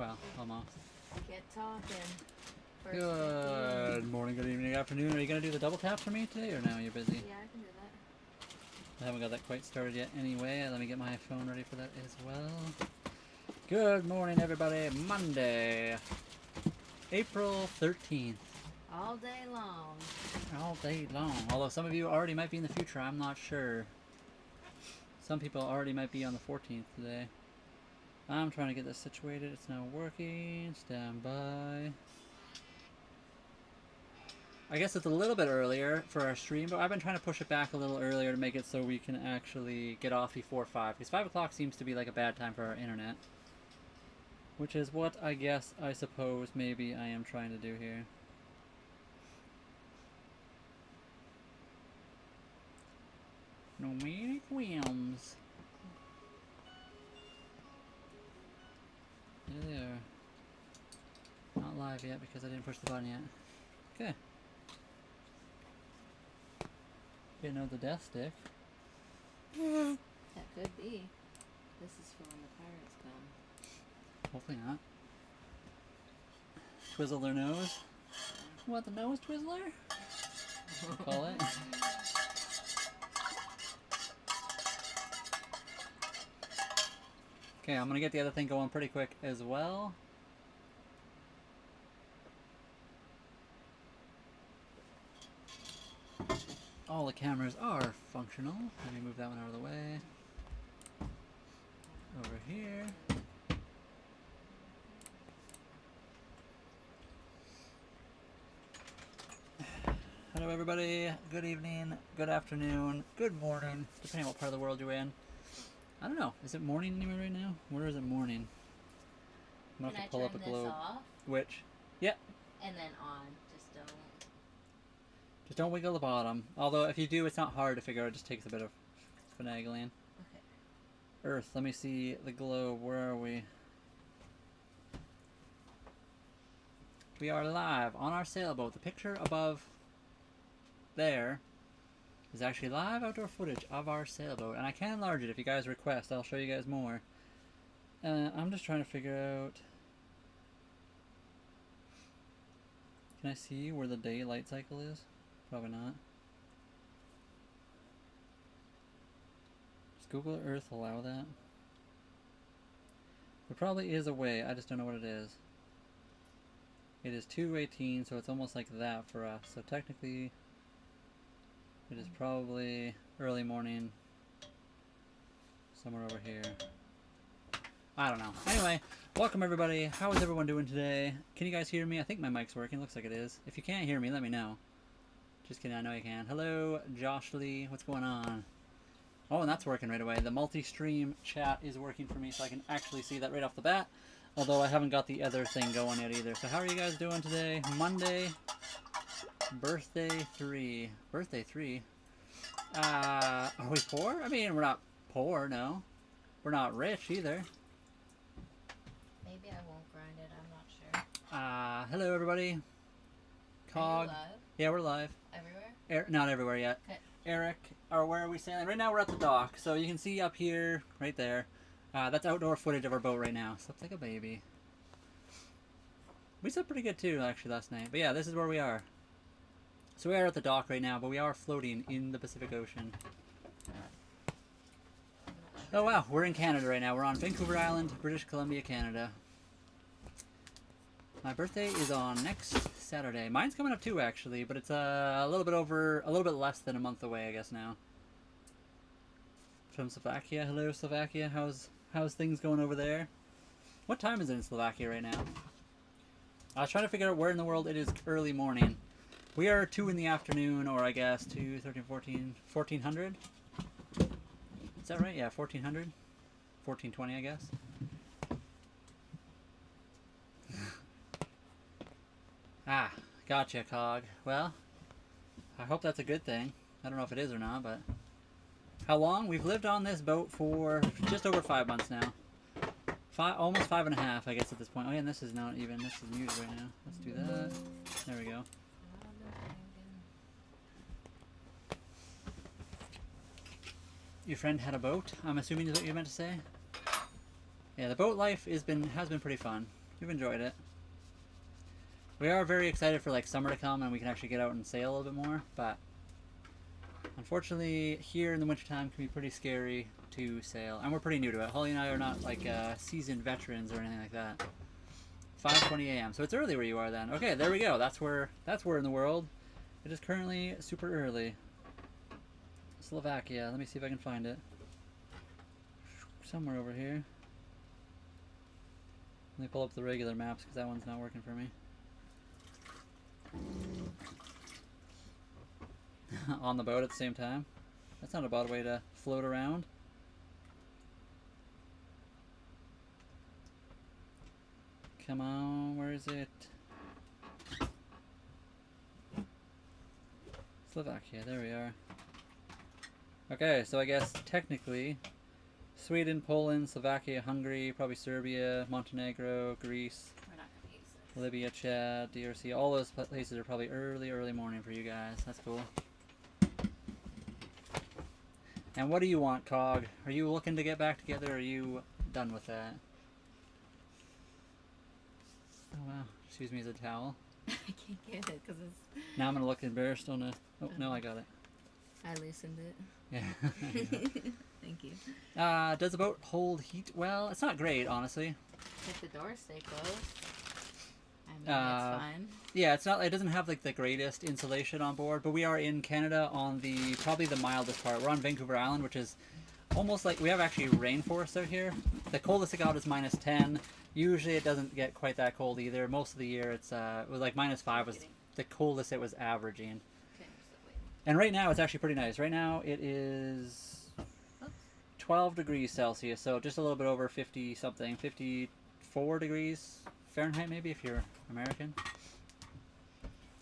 Well, almost. Get talking. First Good 15. morning, good evening, good afternoon. Are you going to do the double tap for me today, or now you're busy? Yeah, I can do that. I haven't got that quite started yet anyway. Let me get my phone ready for that as well. Good morning, everybody. Monday, April 13th. All day long. All day long. Although some of you already might be in the future, I'm not sure. Some people already might be on the 14th today. I'm trying to get this situated. It's now working. Stand by. I guess it's a little bit earlier for our stream, but I've been trying to push it back a little earlier to make it so we can actually get off before 5. Because 5 o'clock seems to be like a bad time for our internet. Which is what I suppose maybe I am trying to do here. Nomadic Williams. There. Not live yet because I didn't push the button yet. Okay. Getting out the death stick. That could be. This is for when the pirates come. Hopefully not. Twizzle their nose. What, the nose twizzler? Call it. Okay, I'm gonna get the other thing going pretty quick as well. All the cameras are functional. Let me move that one out of the way. Over here. Hello everybody, good evening, good afternoon, good morning, depending on what part of the world you're in. I don't know, is it morning anywhere right now? Where is it morning? I'm gonna have to pull up a globe. Off? Which? Yep. And then on. Just don't. Just don't wiggle the bottom. Although if you do, it's not hard to figure out, it just takes a bit of finagling. Okay. Earth, let me see the globe, where are we? We are live on our sailboat. The picture above there is actually live outdoor footage of our sailboat, and I can enlarge it if you guys request. I'll show you guys more. I'm just trying to figure out, can I see where the daylight cycle is? Probably not. Does Google Earth allow that? There probably is a way, I just don't know what it is. It is 2:18, so it's almost like that for us. So technically it is probably early morning somewhere over here. I don't know. Anyway, welcome everybody. How is everyone doing today? Can you guys hear me? I think my mic's working. Looks like it is. If you can't hear me, let me know. Just kidding, I know you can. Hello, Josh Lee. What's going on? Oh, and that's working right away. The multi-stream chat is working for me, so I can actually see that right off the bat. Although I haven't got the other thing going yet either. So how are you guys doing today? Monday, birthday 3. Birthday 3? Are we poor? I mean, we're not poor, no. We're not rich either. Maybe I won't grind it. I'm not sure. Hello everybody. Cog. Are you live? Yeah, we're live. Everywhere? Not everywhere yet. Okay. Eric, or where are we sailing? Right now we're at the dock, so you can see up here, right there. That's outdoor footage of our boat right now. Slept like a baby. We slept pretty good too, actually, last night. But yeah, this is where we are. So we are at the dock right now, but we are floating in the Pacific Ocean. Oh wow, we're in Canada right now. We're on Vancouver Island, British Columbia, Canada. My birthday is on next Saturday. Mine's coming up too, actually, but it's a little bit less than a month away, I guess now. From Slovakia. Hello, Slovakia. How's things going over there? What time is it in Slovakia right now? I was trying to figure out where in the world it is early morning. We are 2 in the afternoon, or I guess 2, 13, 14, 1400? Is that right? Yeah, 1400? 1420, I guess. Ah, gotcha, Cog. Well, I hope that's a good thing. I don't know if it is or not, but... How long? We've lived on this boat for just over 5 months now. Almost 5.5, I guess, at this point. Oh yeah, and this is not even, this is muted right now. Let's do that. There we go. Your friend had a boat, I'm assuming is what you meant to say? Yeah, the boat life has been pretty fun. We've enjoyed it. We are very excited for like summer to come and we can actually get out and sail a little bit more, but unfortunately here in the wintertime can be pretty scary to sail, and we're pretty new to it. Holly and I are not like seasoned veterans or anything like that. 5:20 a.m. So it's early where you are then. Okay, there we go. That's where in the world. It is currently super early. Slovakia. Let me see if I can find it. Somewhere over here. Let me pull up the regular maps because that one's not working for me. On the boat at the same time. That's not a bad way to float around. Come on, where is it? Slovakia, there we are. Okay, so I guess technically Sweden, Poland, Slovakia, Hungary, probably Serbia, Montenegro, Greece, We're not gonna use it. Libya, Chad, DRC, all those places are probably early morning for you guys. That's cool. And what do you want, Cog? Are you looking to get back together, or are you done with that? Oh wow, just use me as a towel. I can't get it because it's... Now I'm gonna look embarrassed on a... Oh, no, I got it. I loosened it. Yeah. Thank you. Does the boat hold heat? Well, it's not great, honestly. If the doors stay closed, I mean, it's fine. Yeah, it's not. It doesn't have like the greatest insulation on board, but we are in Canada on the probably the mildest part. We're on Vancouver Island, which is almost like we have actually rainforest out here. The coldest it got is -10. Usually it doesn't get quite that cold either. Most of the year it was like -5 was the coldest it was averaging. Okay, so wait. And right now it's actually pretty nice. Right now it is 12 degrees Celsius, so just a little bit over 50 something, 54 degrees Fahrenheit maybe if you're American.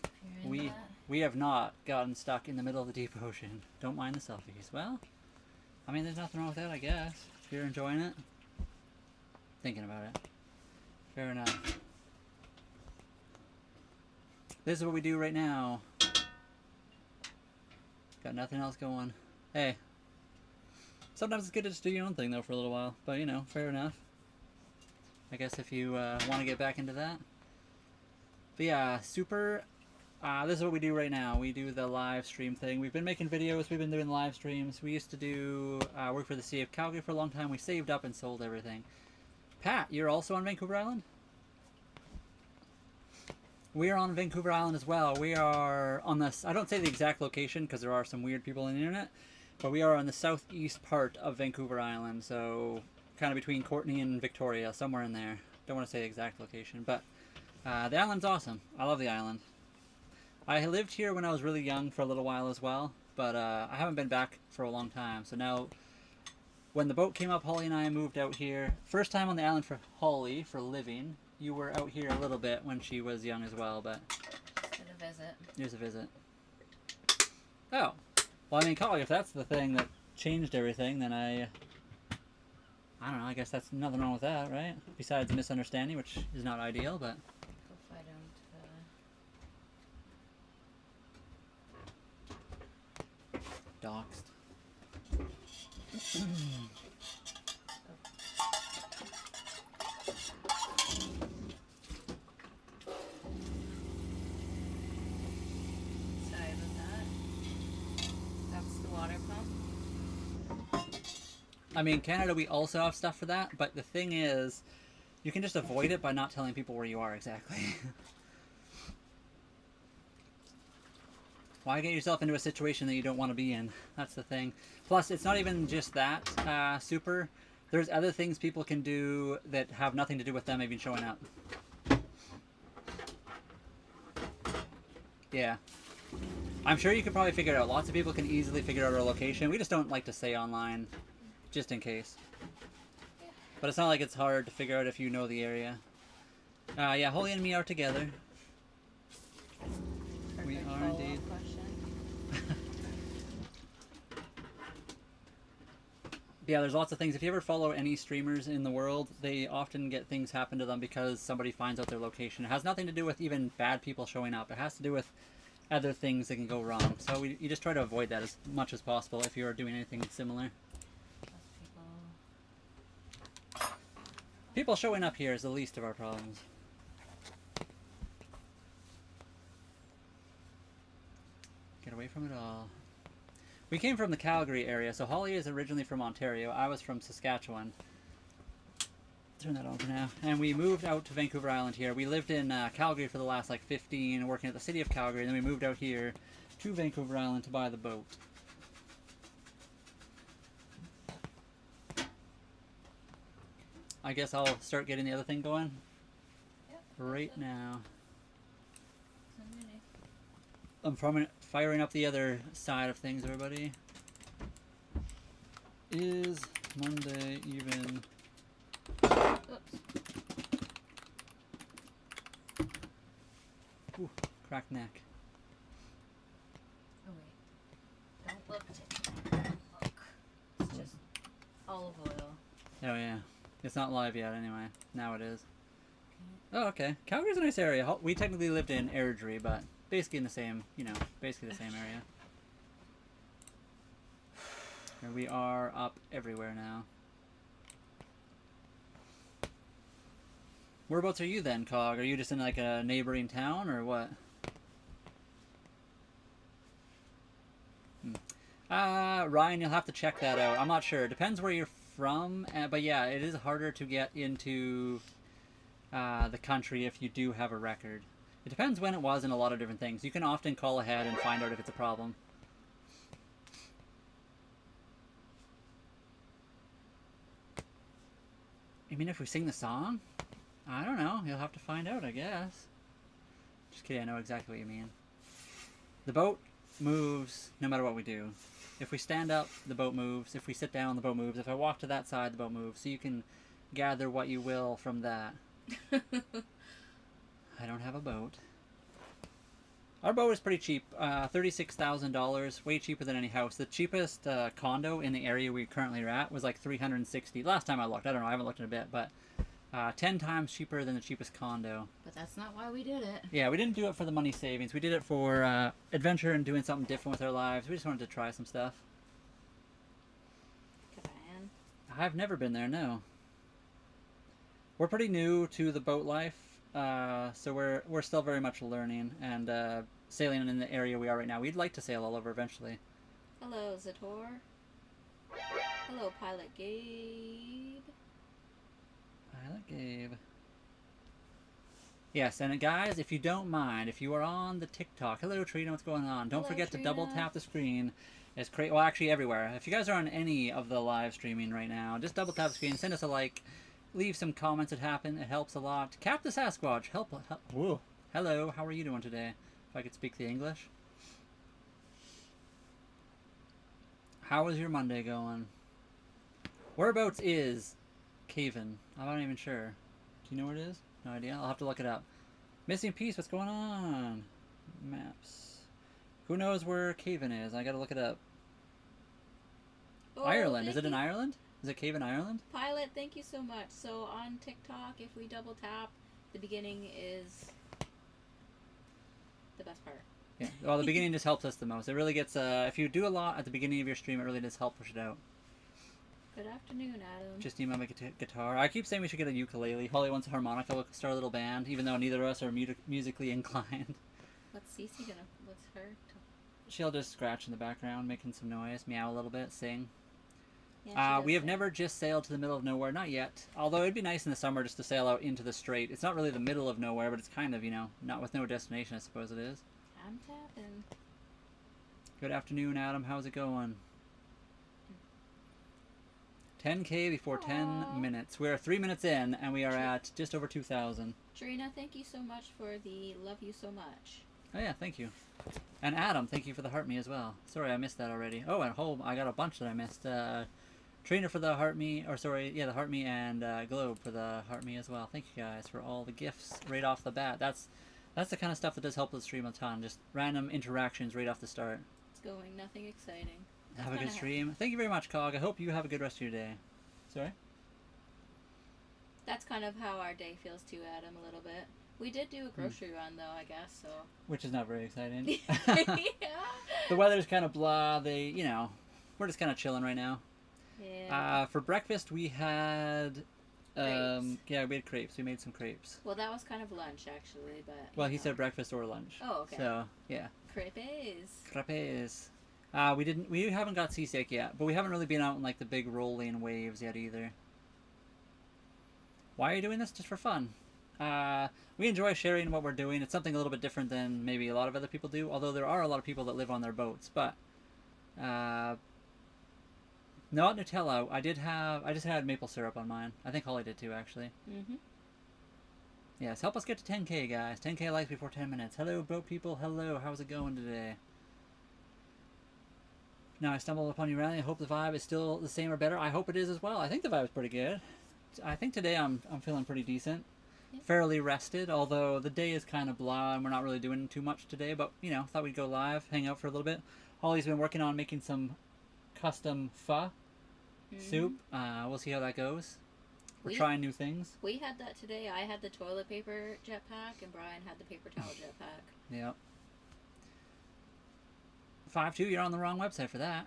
If you're into that. We have not gotten stuck in the middle of the deep ocean. Don't mind the selfies. Well, I mean there's nothing wrong with that, I guess. If you're enjoying it. Thinking about it. Fair enough. This is what we do right now. Got nothing else going. Hey. Sometimes it's good to just do your own thing though for a little while. But you know, fair enough. I guess if you want to get back into that. But yeah, super. This is what we do right now. We do the live stream thing. We've been making videos. We've been doing live streams. We used to do work for the City of Calgary for a long time. We saved up and sold everything. Pat, you're also on Vancouver Island? We are on Vancouver Island as well. We are on this, I don't say the exact location because there are some weird people on the internet, but we are on the southeast part of Vancouver Island, so kind of between Courtney and Victoria, somewhere in there. Don't want to say the exact location, but the island's awesome. I love the island. I lived here when I was really young for a little while as well, but I haven't been back for a long time, so now when the boat came up, Holly and I moved out here. First time on the island for Holly, for living. You were out here a little bit when she was young as well, but... Just did a visit. Here's a visit. Oh. Well, I mean, Holly, if that's the thing that changed everything, then I don't know, I guess that's nothing wrong with that, right? Besides a misunderstanding, which is not ideal, but... Hope I don't... Doxed. Sorry about that. That's the water pump. I mean, Canada, we also have stuff for that, but the thing is, you can just avoid it by not telling people where you are exactly. Why get yourself into a situation that you don't want to be in? That's the thing. Plus, it's not even just that super. There's other things people can do that have nothing to do with them even showing up. Yeah. I'm sure you could probably figure it out. Lots of people can easily figure out our location. We just don't like to say online, just in case. But it's not like it's hard to figure out if you know the area. Yeah, Holly and me are together. We Perfect are follow-up indeed. question. Yeah, there's lots of things. If you ever follow any streamers in the world, they often get things happen to them because somebody finds out their location. It has nothing to do with even bad people showing up. It has to do with other things that can go wrong. So you just try to avoid that as much as possible if you're doing anything similar. Most people... People showing up here is the least of our problems. Get away from it all. We came from the Calgary area, so Holly is originally from Ontario. I was from Saskatchewan. Turn that on for now. And we moved out to Vancouver Island here. We lived in Calgary for the last like 15, working at the city of Calgary, and then we moved out here to Vancouver Island to buy the boat. I guess I'll start getting the other thing going right now. I'm firing up the other side of things, everybody. Is Monday even? Oops. Ooh, cracked neck. Oh wait. Don't look. Don't look. It's just olive oil. Oh yeah. It's not live yet anyway. Now it is. Oh, okay. Calgary's a nice area. We technically lived in Airdrie, but basically in the same, basically the same area. Here we are up everywhere now. Whereabouts are you then, Cog? Are you just in like a neighboring town or what? Ryan, you'll have to check that out. I'm not sure. It depends where you're from, but yeah, it is harder to get into the country if you do have a record. It depends when it was and a lot of different things. You can often call ahead and find out if it's a problem. You mean if we sing the song? I don't know. You'll have to find out, I guess. Just kidding, I know exactly what you mean. The boat moves no matter what we do. If we stand up, the boat moves. If we sit down, the boat moves. If I walk to that side, the boat moves. So you can gather what you will from that. I don't have a boat. Our boat is pretty cheap. $36,000. Way cheaper than any house. The cheapest condo in the area we currently are at was like $360. Last time I looked. I don't know. I haven't looked in a bit. But 10 times cheaper than the cheapest condo. But that's not why we did it. Yeah, we didn't do it for the money savings. We did it for adventure and doing something different with our lives. We just wanted to try some stuff. Japan. I've never been there, no. We're pretty new to the boat life, so we're still very much learning and sailing in the area we are right now. We'd like to sail all over eventually. Hello, Zator. Hello, Pilot Gabe. Pilot Gabe. Yes, and guys, if you don't mind, if you are on the TikTok, hello Trina, what's going on? Don't forget to double tap the screen. It's well, actually everywhere. If you guys are on any of the live streaming right now, just double tap the screen, send us a like, leave some comments. It helps a lot. Cap the Sasquatch, help. Whoa. Hello, how are you doing today? If I could speak the English. How is your Monday going? Whereabouts is Caven? I'm not even sure. Do you know where it is? No idea. I'll have to look it up. Missing piece. What's going on? Maps. Who knows where Caven is? I gotta look it up. Oh, Ireland. Is it in Ireland? Is it Caven, Ireland? Pilot, thank you so much. So on TikTok, if we double tap, the beginning is the best part. Yeah. Well, the beginning just helps us the most. It really gets. If you do a lot at the beginning of your stream, it really does help push it out. Good afternoon, Adam. Just email me guitar. I keep saying we should get a ukulele. Holly wants a harmonica. We'll start a little band, even though neither of us are musically inclined. What's Cece gonna? What's her? She'll just scratch in the background, making some noise, meow a little bit, sing. Yeah, We have never just sailed to the middle of nowhere, not yet. Although it'd be nice in the summer just to sail out into the strait. It's not really the middle of nowhere, but it's kind of, not with no destination, I suppose it is. I'm tapping. Good afternoon, Adam. How's it going? 10K before Aww. 10 minutes. We are 3 minutes in, and we are at just over 2,000. Trina, thank you so much for the love you so much. Oh yeah, thank you. And Adam, thank you for the heart me as well. Sorry, I missed that already. Oh, and I got a bunch that I missed. Trainer for the heart me, or sorry, yeah, the heart me, and Globe for the heart me as well. Thank you guys for all the gifts right off the bat. That's the kind of stuff that does help the stream a ton. Just random interactions right off the start. It's going, nothing exciting. Have a good stream. Thank you very much, Cog. I hope you have a good rest of your day. Sorry? That's kind of how our day feels too, Adam, a little bit. We did do a grocery run, though, I guess, so... Which is not very exciting. Yeah. The weather's kind of blah. We're just kind of chilling right now. Yeah. For breakfast, we had Crepes. Yeah, we had crepes. We made some crepes. Well, that was kind of lunch actually, but. Well, he said breakfast or lunch. Oh, okay. So yeah. Crepes. Crepes. We haven't got seasick yet, but we haven't really been out in like the big rolling waves yet either. Why are you doing this? Just for fun. We enjoy sharing what we're doing. It's something a little bit different than maybe a lot of other people do, although there are a lot of people that live on their boats. But not Nutella. I just had maple syrup on mine. I think Holly did too, actually. Mm-hmm. Yes, help us get to 10K, guys. 10K likes before 10 minutes. Hello, boat people. Hello, how's it going today? Now I stumbled upon you randomly. I hope the vibe is still the same or better. I hope it is as well. I think the vibe is pretty good. I think today I'm feeling pretty decent. Yeah. Fairly rested, although the day is kind of blah and we're not really doing too much today. But, you know, thought we'd go live, hang out for a little bit. Holly's been working on making some custom pho soup. We'll see how that goes. We're trying new things. We had that today. I had the toilet paper jetpack, and Brian had the paper towel jetpack. Yep. 5-2, you're on the wrong website for that.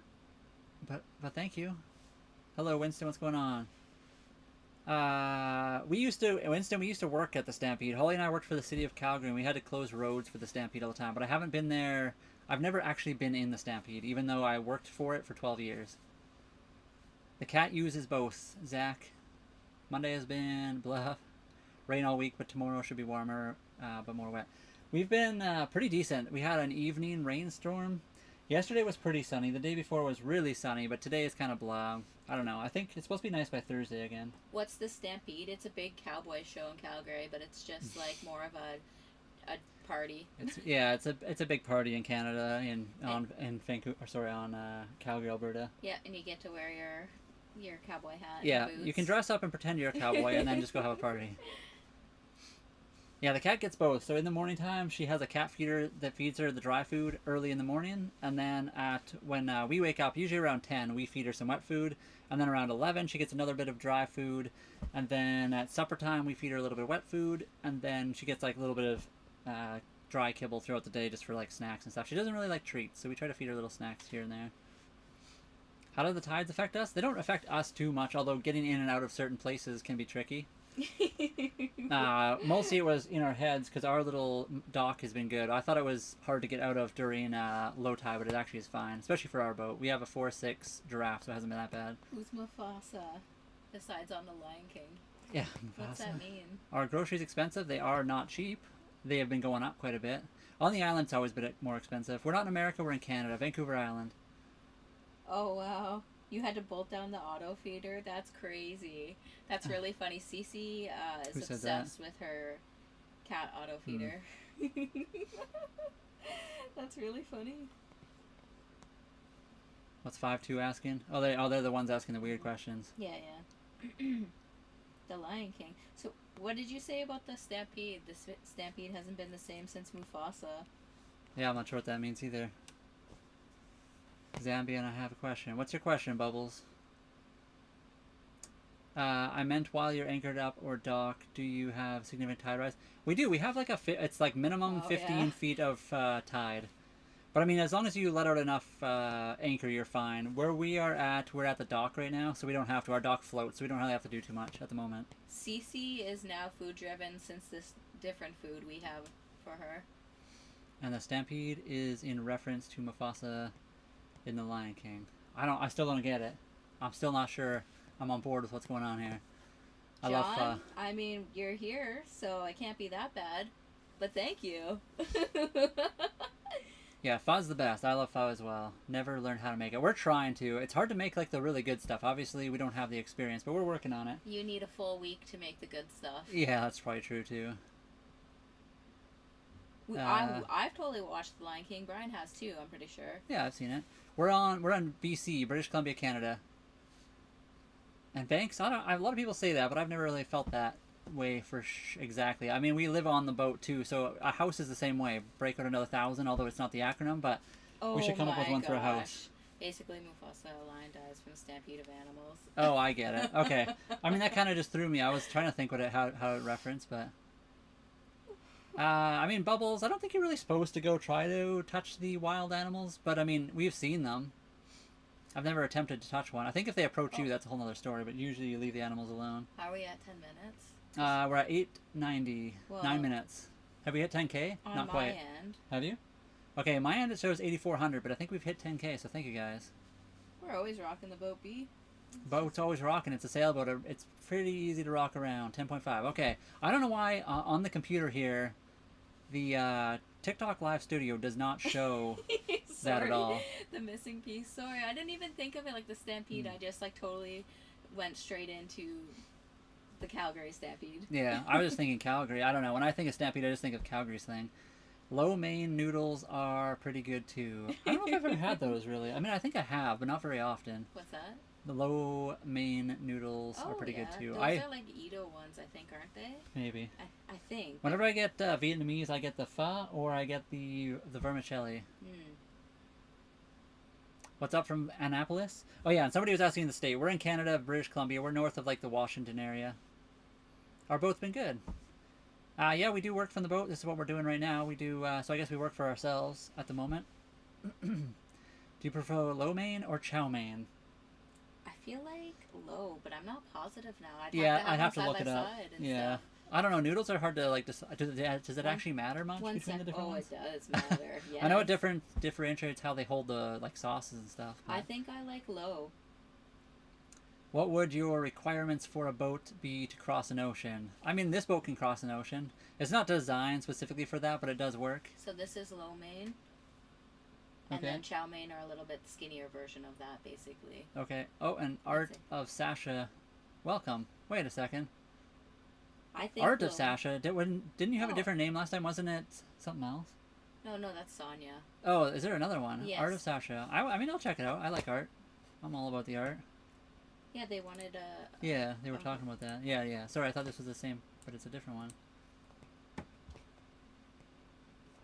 But thank you. Hello, Winston. What's going on? Winston, we used to work at the Stampede. Holly and I worked for the city of Calgary, and we had to close roads for the Stampede all the time. But I haven't been there. I've never actually been in the Stampede, even though I worked for it for 12 years. The cat uses both. Zach. Monday has been blah. Rain all week, but tomorrow should be warmer, but more wet. We've been pretty decent. We had an evening rainstorm. Yesterday was pretty sunny. The day before was really sunny, but today is kind of blah. I don't know. I think it's supposed to be nice by Thursday again. What's the Stampede? It's a big cowboy show in Calgary, but it's just like more of a party. It's a big party in Canada in Vancouver. On Calgary, Alberta. Yeah, and you get to wear your cowboy hat. Yeah, and boots. you can dress up and pretend you're a cowboy, and then just go have a party. Yeah, the cat gets both. So in the morning time, she has a cat feeder that feeds her the dry food early in the morning, and then when we wake up, usually around 10, we feed her some wet food, and then around 11, she gets another bit of dry food, and then at supper time, we feed her a little bit of wet food, and then she gets like a little bit of dry kibble throughout the day just for like snacks and stuff. She doesn't really like treats, so we try to feed her little snacks here and there. How do the tides affect us? They don't affect us too much, although getting in and out of certain places can be tricky. Mostly it was in our heads because our little dock has been good. I thought it was hard to get out of during low tide, but it actually is fine, especially for our boat. We have a 4'6" giraffe, so it hasn't been that bad. Who's Mufasa? Besides on the Lion King. Yeah, Mufasa. What's that mean? Are groceries expensive? They are not cheap. They have been going up quite a bit. On the island, it's always been more expensive. We're not in America, we're in Canada, Vancouver Island. Oh, wow. You had to bolt down the auto feeder? That's crazy. That's really funny. Cece is obsessed with her cat auto feeder. That's really funny. What's 5-2 asking? Oh, they're the ones asking the weird questions. Yeah. The Lion King. So, what did you say about the Stampede? The Stampede hasn't been the same since Mufasa. Yeah, I'm not sure what that means either. Zambian, I have a question. What's your question, Bubbles? I meant while you're anchored up or dock, do you have significant tide rise? We do. We have like it's like minimum 15 feet of tide. But I mean, as long as you let out enough anchor, you're fine. Where we are at, we're at the dock right now, so we don't have to. Our dock floats, so we don't really have to do too much at the moment. Cece is now food driven since this different food we have for her. And the Stampede is in reference to Mufasa in The Lion King. I still don't get it. I'm still not sure I'm on board with what's going on here. John, I mean, you're here, so it can't be that bad. But thank you. Yeah, pho's the best. I love pho as well. Never learned how to make it. We're trying to. It's hard to make like the really good stuff. Obviously, we don't have the experience, but we're working on it. You need a full week to make the good stuff. Yeah, that's probably true too. I've totally watched The Lion King. Brian has too, I'm pretty sure. Yeah, I've seen it. We're on BC, British Columbia, Canada. And Banks, a lot of people say that, but I've never really felt that way exactly. I mean, we live on the boat too, so a house is the same way. Break out another 1,000, although it's not the acronym, but we should come up with one for a house. Basically, Mufasa, a lion dies from a stampede of animals. Oh, I get it. Okay. I mean, that kind of just threw me. I was trying to think how it referenced, but... I mean, Bubbles, I don't think you're really supposed to go try to touch the wild animals, but I mean, we've seen them. I've never attempted to touch one. I think if they approach you, that's a whole other story, but usually you leave the animals alone. How are we at 10 minutes? We're at 8:90, 9 minutes. Have we hit 10K? On Not my quite. end. Have you? Okay, my end it shows 8,400, but I think we've hit 10K, so thank you guys. We're always rocking the boat B. Boat's always rocking. It's a sailboat. It's pretty easy to rock around. 10.5. Okay. I don't know why on the computer here, the TikTok Live Studio does not show that at all. The missing piece. Sorry, I didn't even think of it like the Stampede. I just like totally went straight into the Calgary Stampede. Yeah, I was just thinking Calgary. I don't know. When I think of Stampede, I just think of Calgary's thing. Lo mein noodles are pretty good too. I don't know if I've ever had those really. I mean, I think I have, but not very often. What's that? The lo mein noodles are pretty good too. Those are like Edo ones, I think, aren't they? Maybe. I think. Whenever I get Vietnamese, I get the pho or I get the vermicelli. What's up from Annapolis? Oh yeah, and somebody was asking the state. We're in Canada, British Columbia. We're north of like the Washington area. Our boat's been good. Yeah, we do work from the boat. This is what we're doing right now. We do, so I guess we work for ourselves at the moment. Do you prefer lo mein or chow mein? I feel like low, but I'm not positive now. I'd have to look it up. Yeah. Stuff. I don't know. Noodles are hard to like decide. Does it actually matter much between the different ones? Oh, it does matter. Yes. I know it differentiates how they hold the like sauces and stuff. I think I like low. What would your requirements for a boat be to cross an ocean? I mean, this boat can cross an ocean. It's not designed specifically for that, but it does work. So this is lo mein. And then chow mein are a little bit skinnier version of that, basically. Okay. Oh, and Art of Sasha. Welcome. Wait a second. I think Art of Sasha. Didn't you have a different name last time? Wasn't it something else? No, that's Sonia. Oh, is there another one? Yes. Art of Sasha. I mean, I'll check it out. I like art. I'm all about the art. Yeah, they wanted a... Yeah, they were talking about that. Yeah. Sorry, I thought this was the same, but it's a different one.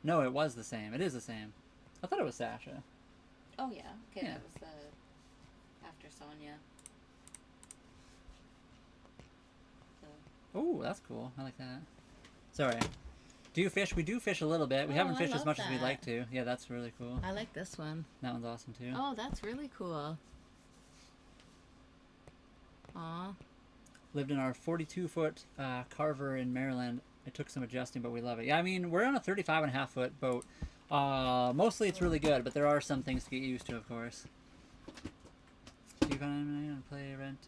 No, it was the same. It is the same. I thought it was Sasha. Oh, yeah. Okay, Yeah. that was the... after Sonia. So. Oh, that's cool. I like that. Sorry. Do you fish? We do fish a little bit. We haven't fished as much as we'd like to. Yeah, that's really cool. I like this one. That one's awesome, too. Oh, that's really cool. Aw. Lived in our 42-foot Carver in Maryland. It took some adjusting, but we love it. Yeah, I mean, we're on a 35.5-foot boat. Mostly it's really good, but there are some things to get used to, of course. Do you want to play rent?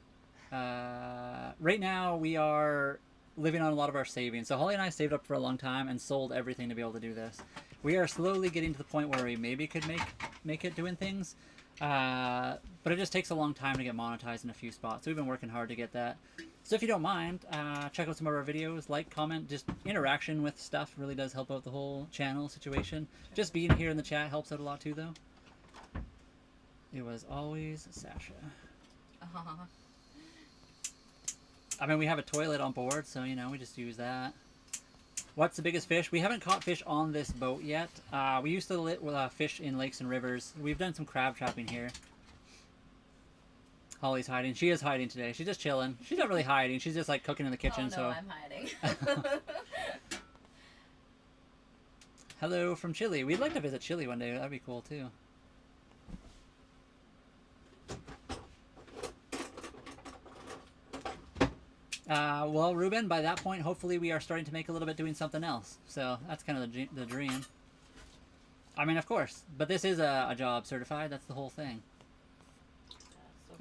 Right now, we are living on a lot of our savings. So Holly and I saved up for a long time and sold everything to be able to do this. We are slowly getting to the point where we maybe could make it doing things. But it just takes a long time to get monetized in a few spots. So we've been working hard to get that. So if you don't mind, check out some of our videos, like, comment, just interaction with stuff really does help out the whole channel situation. Just being here in the chat helps out a lot too, though. It was always Sasha. I mean, we have a toilet on board, so, you know, we just use that. What's the biggest fish? We haven't caught fish on this boat yet. We used to fish in lakes and rivers. We've done some crab trapping here. Holly's hiding. She is hiding today. She's just chilling. She's not really hiding. She's just like cooking in the kitchen. Oh, no, I'm hiding. Hello from Chile. We'd like to visit Chile one day. That'd be cool too. Well, Ruben, by that point, hopefully we are starting to make a little bit doing something else. So that's kind of the dream. I mean, of course. But this is a job certified. That's the whole thing.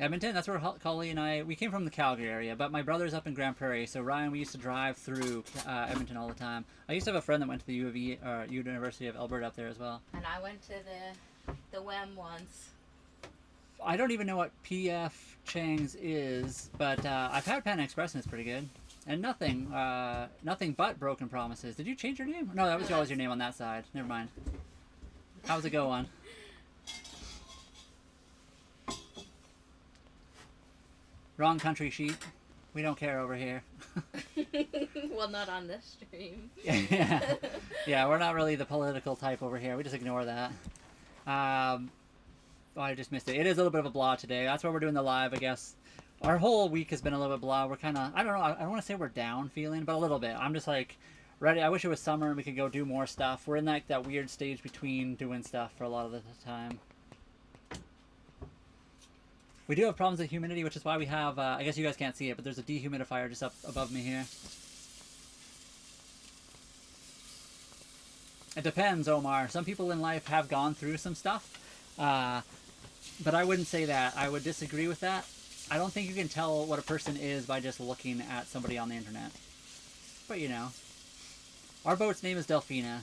Edmonton, that's where Holly and I, we came from the Calgary area, but my brother's up in Grand Prairie, so Ryan, we used to drive through Edmonton all the time. I used to have a friend that went to the U of E, University of Alberta up there as well. And I went to the WEM once. I don't even know what P.F. Chang's is, but I've had Pan Express and it's pretty good. And nothing but Broken Promises. Did you change your name? No, that was always your name on that side. Never mind. How's it going? Wrong country sheep. We don't care over here. Well, not on this stream. Yeah, we're not really the political type over here. We just ignore that. Oh, I just missed it. It is a little bit of a blah today. That's why we're doing the live, I guess. Our whole week has been a little bit blah. We're kind of, I don't know, I don't want to say we're down feeling, but a little bit. I'm just like ready. I wish it was summer and we could go do more stuff. We're in like that weird stage between doing stuff for a lot of the time. We do have problems with humidity, which is why we have, I guess you guys can't see it, but there's a dehumidifier just up above me here. It depends, Omar. Some people in life have gone through some stuff, but I wouldn't say that. I would disagree with that. I don't think you can tell what a person is by just looking at somebody on the internet. But, you know. Our boat's name is Delphina.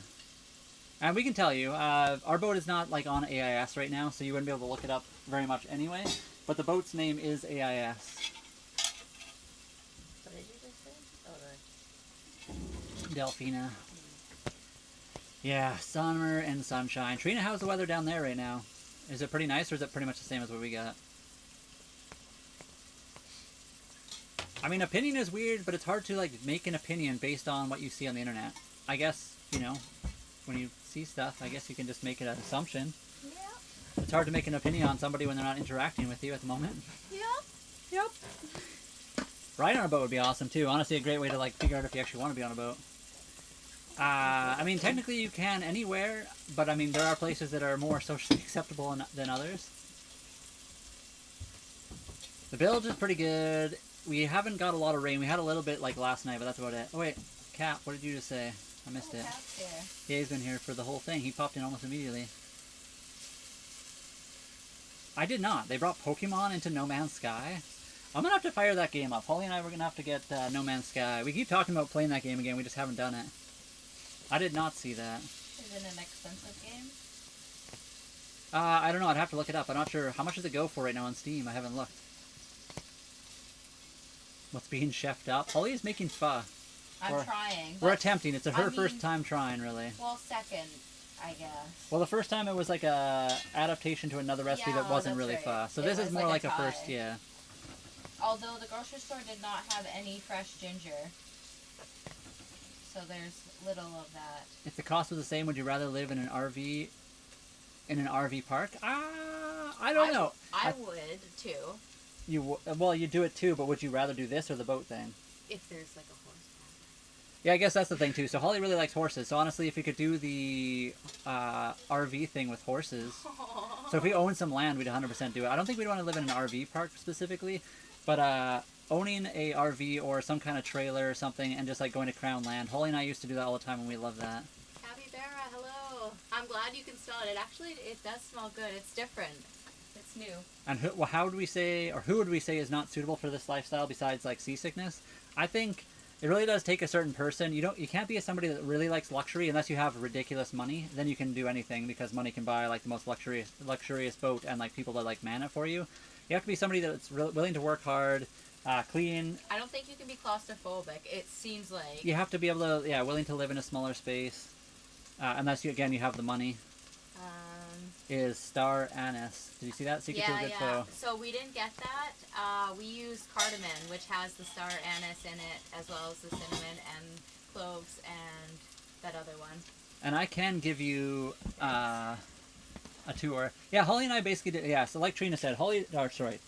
And we can tell you, our boat is not, like, on AIS right now, so you wouldn't be able to look it up very much anyway. But the boat's name is AIS. What did you just say? Oh, right. Delphina. Yeah, summer and sunshine. Trina, how's the weather down there right now? Is it pretty nice, or is it pretty much the same as what we got? I mean, opinion is weird, but it's hard to, like, make an opinion based on what you see on the internet. I guess, you know, when you see stuff, I guess you can just make it an assumption. Yeah. It's hard to make an opinion on somebody when they're not interacting with you at the moment. Yep. Yep. Riding on a boat would be awesome, too. Honestly, a great way to, like, figure out if you actually want to be on a boat. I mean, technically you can anywhere, but, I mean, there are places that are more socially acceptable than others. The bilge is pretty good. We haven't got a lot of rain. We had a little bit, like, last night, but that's about it. Oh, wait. Cap, what did you just say? I missed it. Cap's here. Yeah, he's been here for the whole thing. He popped in almost immediately. I did not. They brought Pokemon into No Man's Sky. I'm going to have to fire that game up. Holly and I were going to have to get No Man's Sky. We keep talking about playing that game again. We just haven't done it. I did not see that. Is it an expensive game? I don't know. I'd have to look it up. I'm not sure. How much does it go for right now on Steam? I haven't looked. What's being chefed up? Holly is making pho. I'm trying. We're attempting. It's her first time trying, really. Well, second, I guess. Well, the first time it was like a adaptation to another recipe that wasn't really pho. So this is more like a first, yeah. Although the grocery store did not have any fresh ginger. So there's little of that. If the cost was the same, would you rather live in an RV park? I don't know. I would, too. Well, you do it too, but would you rather do this or the boat thing? If there's like a horse. Yeah, I guess that's the thing too. So Holly really likes horses. So honestly, if you could do the RV thing with horses, so if we own some land, we'd 100% do it. I don't think we'd want to live in an RV park specifically, but owning a RV or some kind of trailer or something, and just like going to Crown Land. Holly and I used to do that all the time, and we love that. Capybara, hello. I'm glad you can smell it. It does smell good. It's different. It's new. And who would we say is not suitable for this lifestyle besides like seasickness? I think it really does take a certain person. You can't be somebody that really likes luxury unless you have ridiculous money. Then you can do anything because money can buy like the most luxurious boat and like people that like man it for you. You have to be somebody that's willing to work hard, clean. I don't think you can be claustrophobic. It seems like you have to be able to willing to live in a smaller space, unless you have the money. Is star anise. Did you see that? Secret to a good foe. So we didn't get that. We used cardamom, which has the star anise in it, as well as the cinnamon and cloves and that other one. And I can give you a tour. Yeah, Holly and I basically did. Yeah, so like Trina said,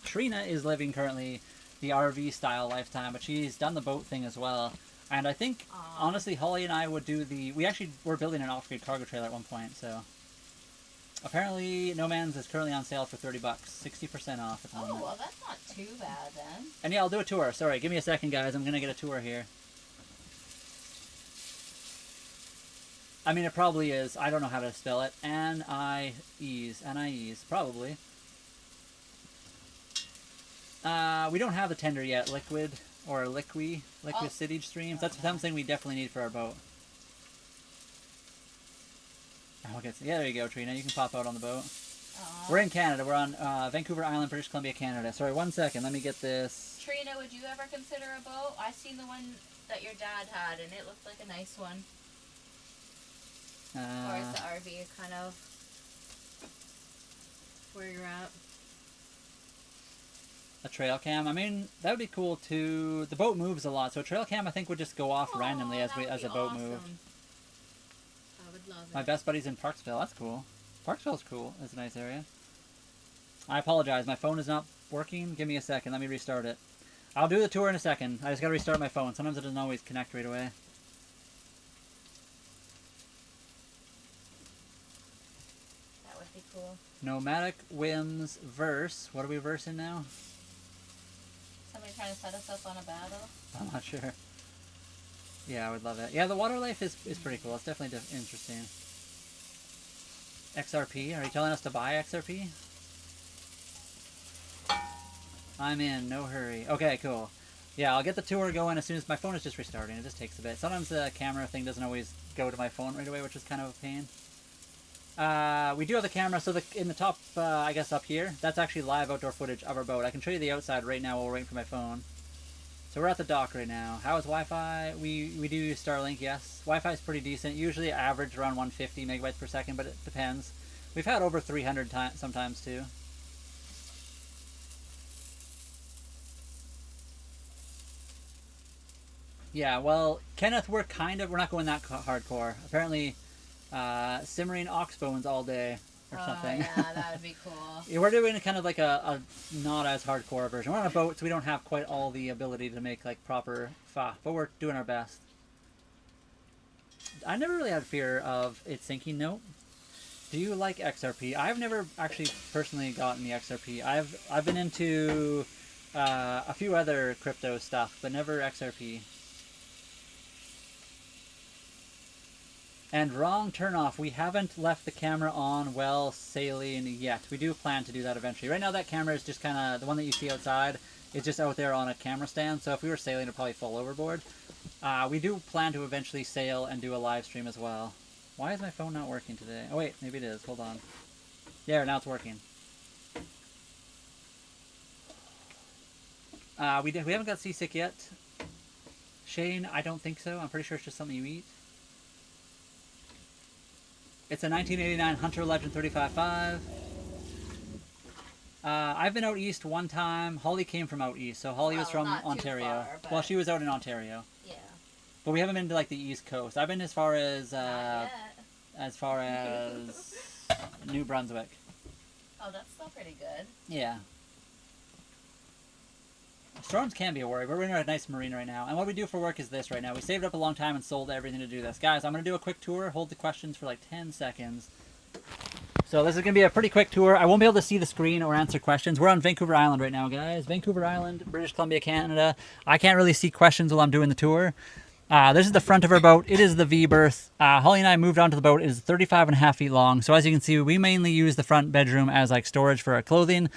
Trina is living currently the RV style lifetime, but she's done the boat thing as well. And I think honestly, Holly and I would do we actually were building an off-grid cargo trailer at one point, so. Apparently, No Man's is currently on sale for $30, 60% off at the moment. Oh, well, that's not too bad then. And yeah, I'll do a tour. Sorry, give me a second, guys. I'm gonna get a tour here. I mean, it probably is. I don't know how to spell it. N-I-E-S, probably. We don't have the tender yet. Liquid City Streams. That's something we definitely need for our boat. Okay, yeah, there you go, Trina. You can pop out on the boat. We're in Canada. We're on Vancouver Island, British Columbia, Canada. Sorry, 1 second. Let me get this. Trina, would you ever consider a boat? I seen the one that your dad had, and it looked like a nice one. Or is the RV kind of where you're at? A trail cam. I mean, that would be cool too. The boat moves a lot, so a trail cam I think would just go off randomly as a boat moved. I would love it. My best buddy's in Parksville. That's cool. Parksville's cool. It's a nice area. I apologize. My phone is not working. Give me a second. Let me restart it. I'll do the tour in a second. I just gotta restart my phone. Sometimes it doesn't always connect right away. That would be cool. Nomadic Whims verse. What are we versing now? Somebody trying to set us up on a battle? I'm not sure. Yeah, I would love it. Yeah, the water life is pretty cool. It's definitely interesting. XRP? Are you telling us to buy XRP? I'm in. No hurry. Okay, cool. Yeah, I'll get the tour going as soon as my phone is just restarting. It just takes a bit. Sometimes the camera thing doesn't always go to my phone right away, which is kind of a pain. We do have the camera, so in the top, I guess up here, that's actually live outdoor footage of our boat. I can show you the outside right now while we're waiting for my phone. So we're at the dock right now. How is Wi-Fi? We do use Starlink, yes. Wi-Fi is pretty decent. Usually average around 150 megabytes per second, but it depends. We've had over 300 sometimes too. Yeah, well, Kenneth, we're not going that hardcore. Apparently, simmering ox bones all day or something. Yeah, that would be cool. Yeah, we're doing kind of like a not as hardcore version. We're on a boat, so we don't have quite all the ability to make like proper fa, but we're doing our best. I never really had fear of it sinking. Nope. Do you like XRP? I've never actually personally gotten the XRP. I've been into a few other crypto stuff, but never XRP. And wrong turn off. We haven't left the camera on while sailing yet. We do plan to do that eventually. Right now that camera is just kind of, the one that you see outside is just out there on a camera stand. So if we were sailing, it'd probably fall overboard. We do plan to eventually sail and do a live stream as well. Why is my phone not working today? Oh wait, maybe it is. Hold on. Yeah, now it's working. We haven't got seasick yet. Shane, I don't think so. I'm pretty sure it's just something you eat. It's a 1989 Hunter Legend 35.5. I've been out east one time. Holly came from out east, so Holly was from Ontario. Far, well, she was out in Ontario. Yeah. But we haven't been to like the East Coast. I've been as far as New Brunswick. Oh, that's still pretty good. Yeah. Storms can be a worry, but we're in a nice marina right now. And what we do for work is this right now. We saved up a long time and sold everything to do this. Guys, I'm going to do a quick tour. Hold the questions for like 10 seconds. So this is going to be a pretty quick tour. I won't be able to see the screen or answer questions. We're on Vancouver Island right now, guys. Vancouver Island, British Columbia, Canada. I can't really see questions while I'm doing the tour. This is the front of our boat. It is the V-berth. Holly and I moved onto the boat. It is 35.5 feet long. So as you can see, we mainly use the front bedroom as like storage for our clothing.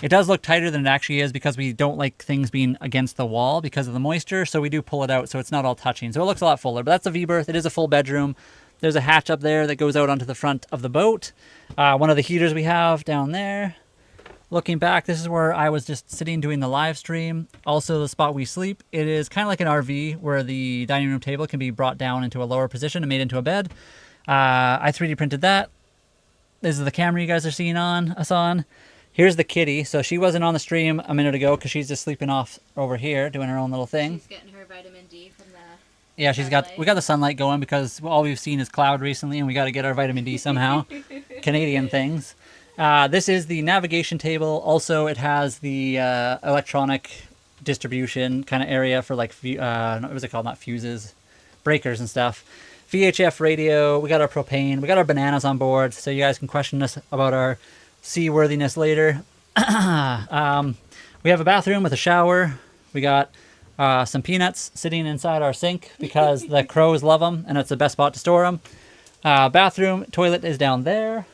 It does look tighter than it actually is because we don't like things being against the wall because of the moisture. So we do pull it out so it's not all touching. So it looks a lot fuller, but that's a V-berth. It is a full bedroom. There's a hatch up there that goes out onto the front of the boat. One of the heaters we have down there. Looking back, this is where I was just sitting doing the live stream. Also the spot we sleep. It is kind of like an RV where the dining room table can be brought down into a lower position and made into a bed. I 3D printed that. This is the camera you guys are seeing us on. Here's the kitty. So she wasn't on the stream a minute ago because she's just sleeping off over here doing her own little thing. She's getting her vitamin D from the Yeah, we got the sunlight going because all we've seen is cloud recently and we got to get our vitamin D somehow. Canadian things. This is the navigation table. Also, it has the electronic distribution kind of area for like, what was it called? Not fuses, breakers and stuff. VHF radio. We got our propane. We got our bananas on board so you guys can question us about our seaworthiness later. We have a bathroom with a shower. We got some peanuts sitting inside our sink because the crows love them and it's the best spot to store them. Bathroom, toilet is down there.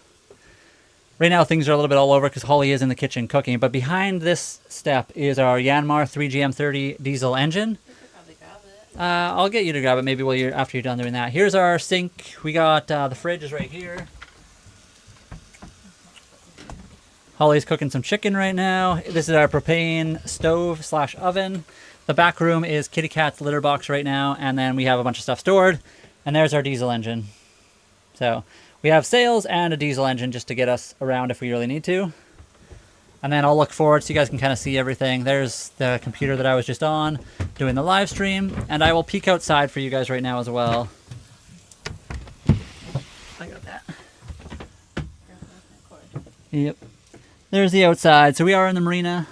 Right now things are a little bit all over because Holly is in the kitchen cooking, but behind this step is our Yanmar 3GM30 diesel engine. You could probably grab it. I'll get you to grab it maybe after you're done doing that. Here's our sink. We got the fridge is right here. Holly's cooking some chicken right now. This is our propane stove / oven. The back room is Kitty Cat's litter box right now, and then we have a bunch of stuff stored. And there's our diesel engine. So we have sails and a diesel engine just to get us around if we really need to. And then I'll look forward so you guys can kind of see everything. There's the computer that I was just on doing the live stream, and I will peek outside for you guys right now as well. I got that. Yep. There's the outside. So we are in the marina.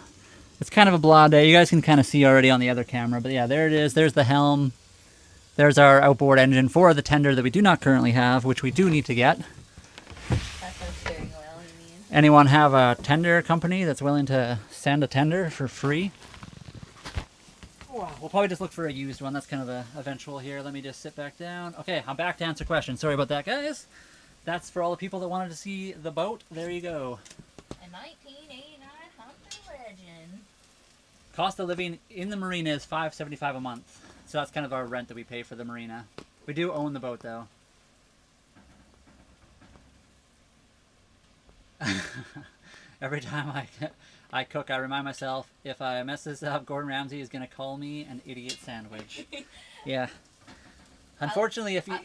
It's kind of a blah day. You guys can kind of see already on the other camera. But yeah, there it is. There's the helm. There's our outboard engine for the tender that we do not currently have, which we do need to get. That's our steering wheel. Anyone have a tender company that's willing to send a tender for free? We'll probably just look for a used one. That's kind of a eventual here. Let me just sit back down. Okay, I'm back to answer questions. Sorry about that, guys. That's for all the people that wanted to see the boat. There you go. A 1989 Hunter Legend. Cost of living in the marina is $575 a month. So that's kind of our rent that we pay for the marina. We do own the boat, though. Every time I cook, I remind myself, if I mess this up, Gordon Ramsay is going to call me an idiot sandwich. Yeah. Unfortunately, if you...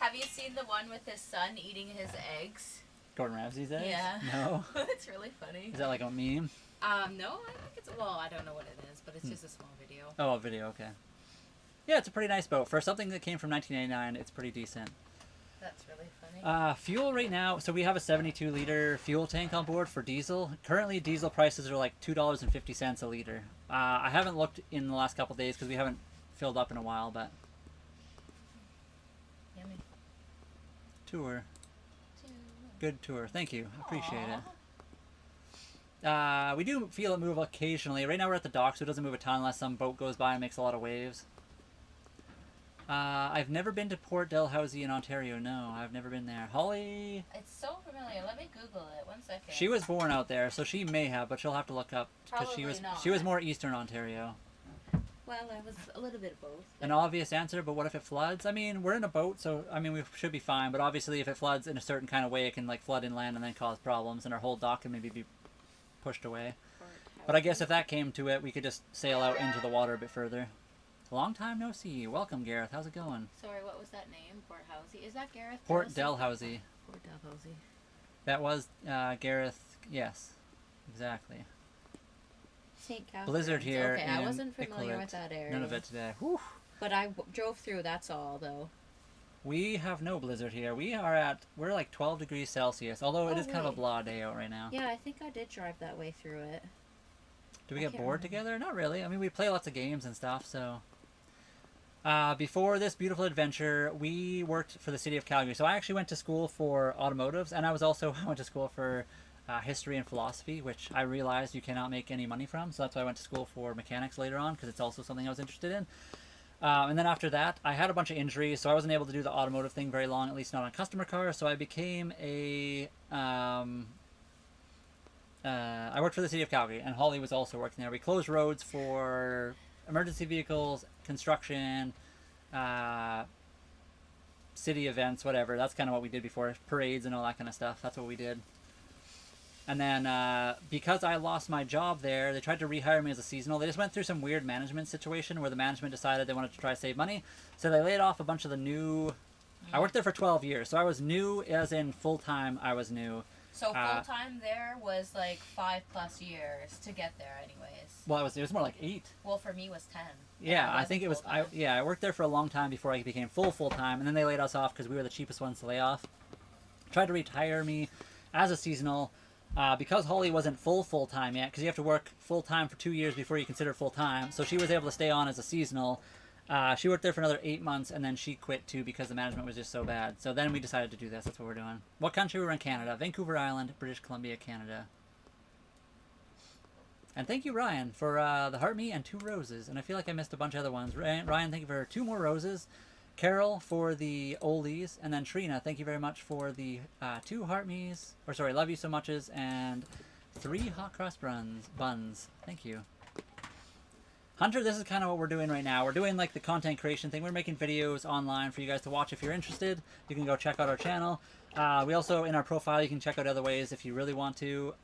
Have you seen the one with his son eating his eggs? Gordon Ramsay's eggs? Yeah. No? It's really funny. Is that like a meme? No, I think it's... Well, I don't know what it is, but it's just a small video. Oh, a video, okay. Yeah, it's a pretty nice boat. For something that came from 1989, it's pretty decent. That's really funny. Fuel right now, so we have a 72-liter fuel tank on board for diesel. Currently, diesel prices are like $2.50 a liter. I haven't looked in the last couple of days because we haven't filled up in a while, but... Yummy. Tour. Good tour. Thank you. Appreciate it. We do feel it move occasionally. Right now we're at the dock, so it doesn't move a ton unless some boat goes by and makes a lot of waves. I've never been to Port Dalhousie in Ontario. No, I've never been there. Holly... It's so familiar. Let me Google it. 1 second. She was born out there, so she may have, but she'll have to look up. Probably not. She was more Eastern Ontario. Well, I was a little bit of both. An obvious answer, but what if it floods? I mean, we're in a boat, so, I mean, we should be fine, but obviously if it floods in a certain kind of way, it can, like, flood inland and then cause problems, and our whole dock can maybe be pushed away. But I guess if that came to it, we could just sail out into the water a bit further. Long time no see. Welcome, Gareth. How's it going? Sorry, what was that name? Port Housey. Is that Gareth? Port Dalhousie. Port Dalhousie. That was Gareth. Yes, exactly. St. Catharines. Blizzard here. Okay, I wasn't familiar with that area. None of it today. Whew. But I drove through. That's all, though. We have no blizzard here. We're like 12 degrees Celsius. Although it is kind of a blah day out right now. Yeah, I think I did drive that way through it. Do we get bored together? Not really. I mean, we play lots of games and stuff, so... before this beautiful adventure, we worked for the city of Calgary. So I actually went to school for automotives, and I went to school for history and philosophy, which I realized you cannot make any money from. So that's why I went to school for mechanics later on, because it's also something I was interested in. And then after that, I had a bunch of injuries, so I wasn't able to do the automotive thing very long, at least not on customer cars. So I became a... I worked for the city of Calgary, and Holly was also working there. We closed roads for emergency vehicles, construction, city events, whatever. That's kind of what we did before. Parades and all that kind of stuff. That's what we did. And then because I lost my job there, they tried to rehire me as a seasonal. They just went through some weird management situation where the management decided they wanted to try to save money. So they laid off a bunch of the new... I worked there for 12 years, so I was new as in full-time I was new. So full-time there was like 5+ years to get there anyways. Well, it was more like 8. Well, for me it was 10. Yeah, I think it was... I worked there for a long time before I became full-time, and then they laid us off because we were the cheapest ones to lay off. Tried to retire me as a seasonal because Holly wasn't full-time yet, because you have to work full-time for 2 years before you consider full-time, so she was able to stay on as a seasonal. She worked there for another 8 months, and then she quit too because the management was just so bad. So then we decided to do this. That's what we're doing. What country were we in? Canada. Vancouver Island, British Columbia, Canada. And thank you, Ryan, for the heart me and 2 roses. And I feel like I missed a bunch of other ones. Ryan, thank you for 2 more roses. Carol for the oldies. And then Trina, thank you very much for the 2 heart me's. Or sorry, love you so muches. And 3 hot cross buns. Thank you. Hunter, this is kind of what we're doing right now. We're doing like the content creation thing. We're making videos online for you guys to watch if you're interested. You can go check out our channel. We also, in our profile, you can check out other ways if you really want to.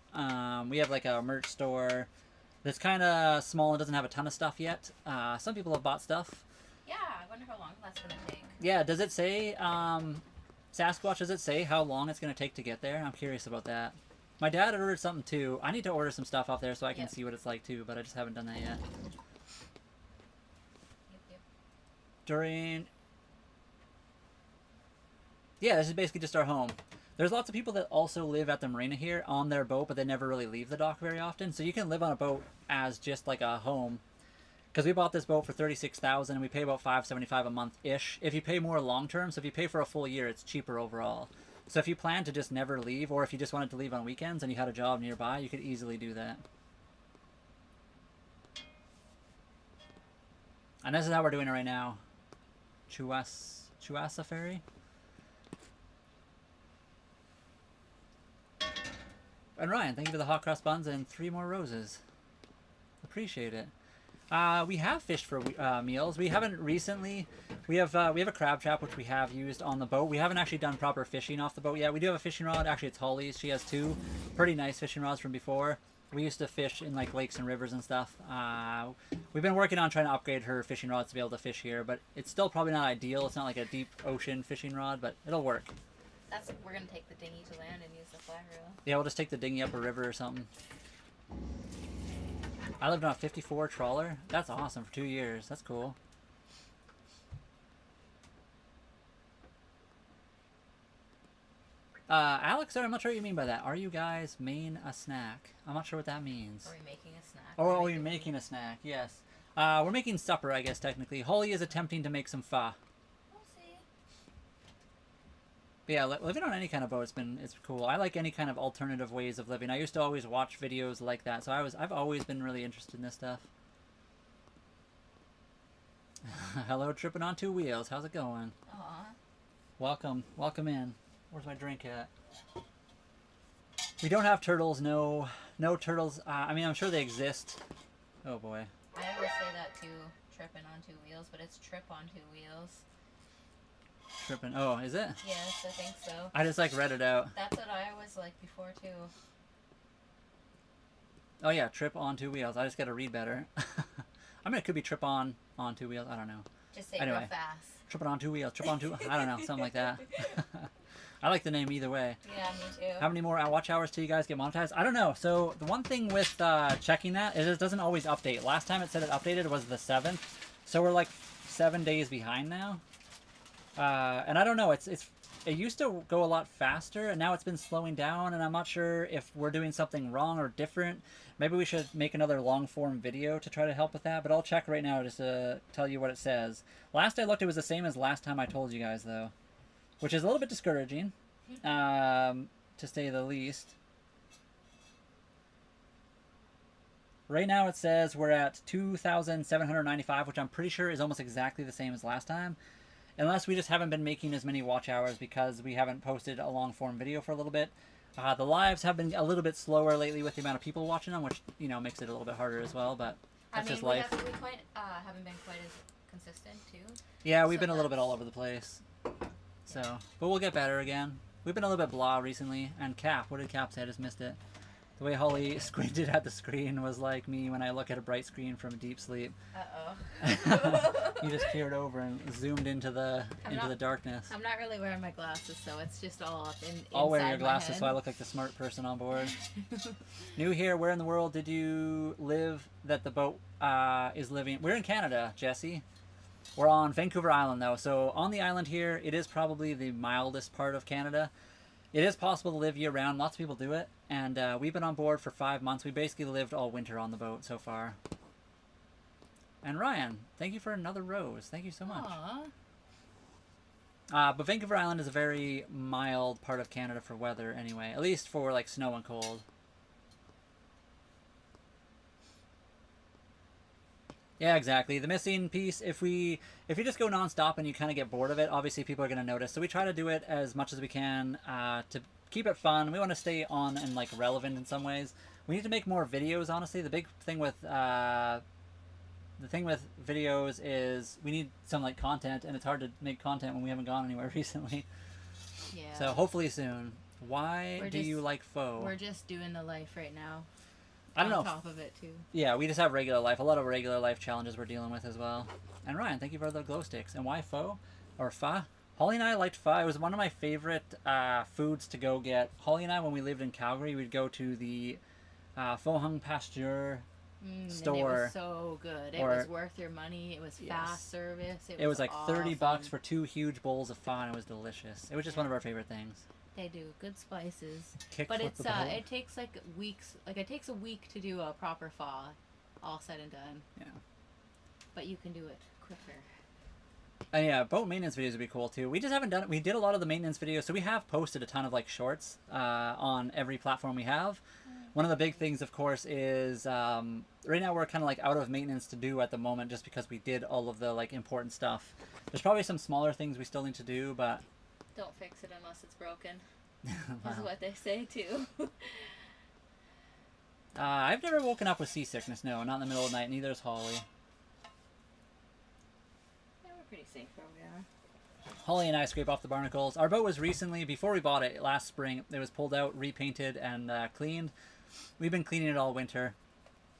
We have like a merch store that's kind of small and doesn't have a ton of stuff yet. Some people have bought stuff. Yeah, I wonder how long that's going to take. Yeah, does it say, Sasquatch, does it say how long it's going to take to get there? I'm curious about that. My dad ordered something too. I need to order some stuff off there so I can see what it's like too, but I just haven't done that yet. Yeah, this is basically just our home. There's lots of people that also live at the marina here on their boat, but they never really leave the dock very often. So you can live on a boat as just like a home. Because we bought this boat for $36,000 and we pay about $575 a month-ish. If you pay more long-term, so if you pay for a full year, it's cheaper overall. So if you plan to just never leave, or if you just wanted to leave on weekends and you had a job nearby, you could easily do that. And this is how we're doing it right now. Chuasa Ferry. And Ryan, thank you for the hot cross buns and 3 more roses. Appreciate it. We have fished for meals. We haven't recently. We have a crab trap which we have used on the boat. We haven't actually done proper fishing off the boat yet. We do have a fishing rod. Actually, it's Holly's. She has 2 pretty nice fishing rods from before. We used to fish in like lakes and rivers and stuff. We've been working on trying to upgrade her fishing rods to be able to fish here, but it's still probably not ideal. It's not like a deep ocean fishing rod, but it'll work. We're gonna take the dinghy to land and use the fly reel. Yeah, we'll just take the dinghy up a river or something. I lived on a 54 trawler. That's awesome for 2 years. That's cool. Alex, I'm not sure what you mean by that. Are you guys main a snack? I'm not sure what that means. Are we making a snack? Oh, you're making a snack, yes. We're making supper, I guess, technically. Holly is attempting to make some pho. We'll see. But yeah, living on any kind of boat, it's cool. I like any kind of alternative ways of living. I used to always watch videos like that, so I've always been really interested in this stuff. Hello, tripping on 2 wheels. How's it going? Aw. Welcome in. Where's my drink at? We don't have turtles. No turtles. I mean, I'm sure they exist. Oh boy. I always say that too, tripping on 2 wheels, but it's trip on 2 wheels. Tripping. Oh, is it? Yes, I think so. I just like read it out. That's what I always like before too. Oh yeah, trip on 2 wheels. I just gotta read better. I mean, it could be trip on 2 wheels. I don't know. Just say anyway, real fast. Tripping on 2 wheels. Trip on 2. I don't know, something like that. I like the name either way. Yeah, me too. How many more watch hours till you guys get monetized? I don't know. So the one thing with checking that is it doesn't always update. Last time it said it updated was the 7th, so we're like 7 days behind now. And I don't know. It used to go a lot faster, and now it's been slowing down. And I'm not sure if we're doing something wrong or different. Maybe we should make another long form video to try to help with that. But I'll check right now just to tell you what it says. Last I looked, it was the same as last time I told you guys, though. Which is a little bit discouraging, to say the least. Right now it says we're at 2,795, which I'm pretty sure is almost exactly the same as last time. Unless we just haven't been making as many watch hours because we haven't posted a long form video for a little bit. The lives have been a little bit slower lately with the amount of people watching them, which, you know, makes it a little bit harder as well, but that's just life. We haven't been quite as consistent, too. Yeah, we've been a little bit all over the place. So, but we'll get better again. We've been a little bit blah recently. And Cap, what did Cap say? I just missed it. The way Holly squinted at the screen was like me when I look at a bright screen from deep sleep. Uh-oh. You just peered over and zoomed into the darkness. I'm not really wearing my glasses, so it's just all up inside I'll wear your glasses my head. so I look like the smart person on board. New here, where in the world did you live that the boat is living? We're in Canada, Jesse. We're on Vancouver Island, though. So on the island here, it is probably the mildest part of Canada. It is possible to live year-round. Lots of people do it. And we've been on board for 5 months. We basically lived all winter on the boat so far. And Ryan, thank you for another rose. Thank you so much. But Vancouver Island is a very mild part of Canada for weather anyway. At least for like snow and cold. Yeah, exactly. The missing piece, if you just go nonstop and you kind of get bored of it, obviously people are going to notice. So we try to do it as much as we can to keep it fun. We want to stay on and like relevant in some ways. We need to make more videos, honestly. The big thing with videos is we need some like content, and it's hard to make content when we haven't gone anywhere recently. Yeah. So hopefully soon. Why do you like pho? We're just doing the life right now. I don't know. On top of it, too. Yeah, we just have regular life. A lot of regular life challenges we're dealing with as well. And Ryan, thank you for the glow sticks. And why pho? Or pho? Holly and I liked pho. It was one of my favorite foods to go get. Holly and I, when we lived in Calgary, we'd go to the Pho Hung Pasteur store. And it was so good. It was worth your money. It was fast service. It was like awesome. $30 for 2 huge bowls of pho, and it was delicious. It was just one of our favorite things. They do good spices, Kick but flip it's the bowl. it takes like weeks. Like it takes a week to do a proper pho, all said and done. Yeah. But you can do it quicker. And yeah, boat maintenance videos would be cool too. We just haven't done it. We did a lot of the maintenance videos, so we have posted a ton of like shorts on every platform we have. One of the big things, of course, is right now we're kind of like out of maintenance to do at the moment, just because we did all of the like important stuff. There's probably some smaller things we still need to do, but don't fix it unless it's broken. Wow. Is what they say too. I've never woken up with seasickness. No, not in the middle of the night. Neither has Holly. Yeah, we're pretty safe where we are. Holly and I scrape off the barnacles. Our boat was recently, before we bought it last spring, it was pulled out, repainted, and cleaned. We've been cleaning it all winter.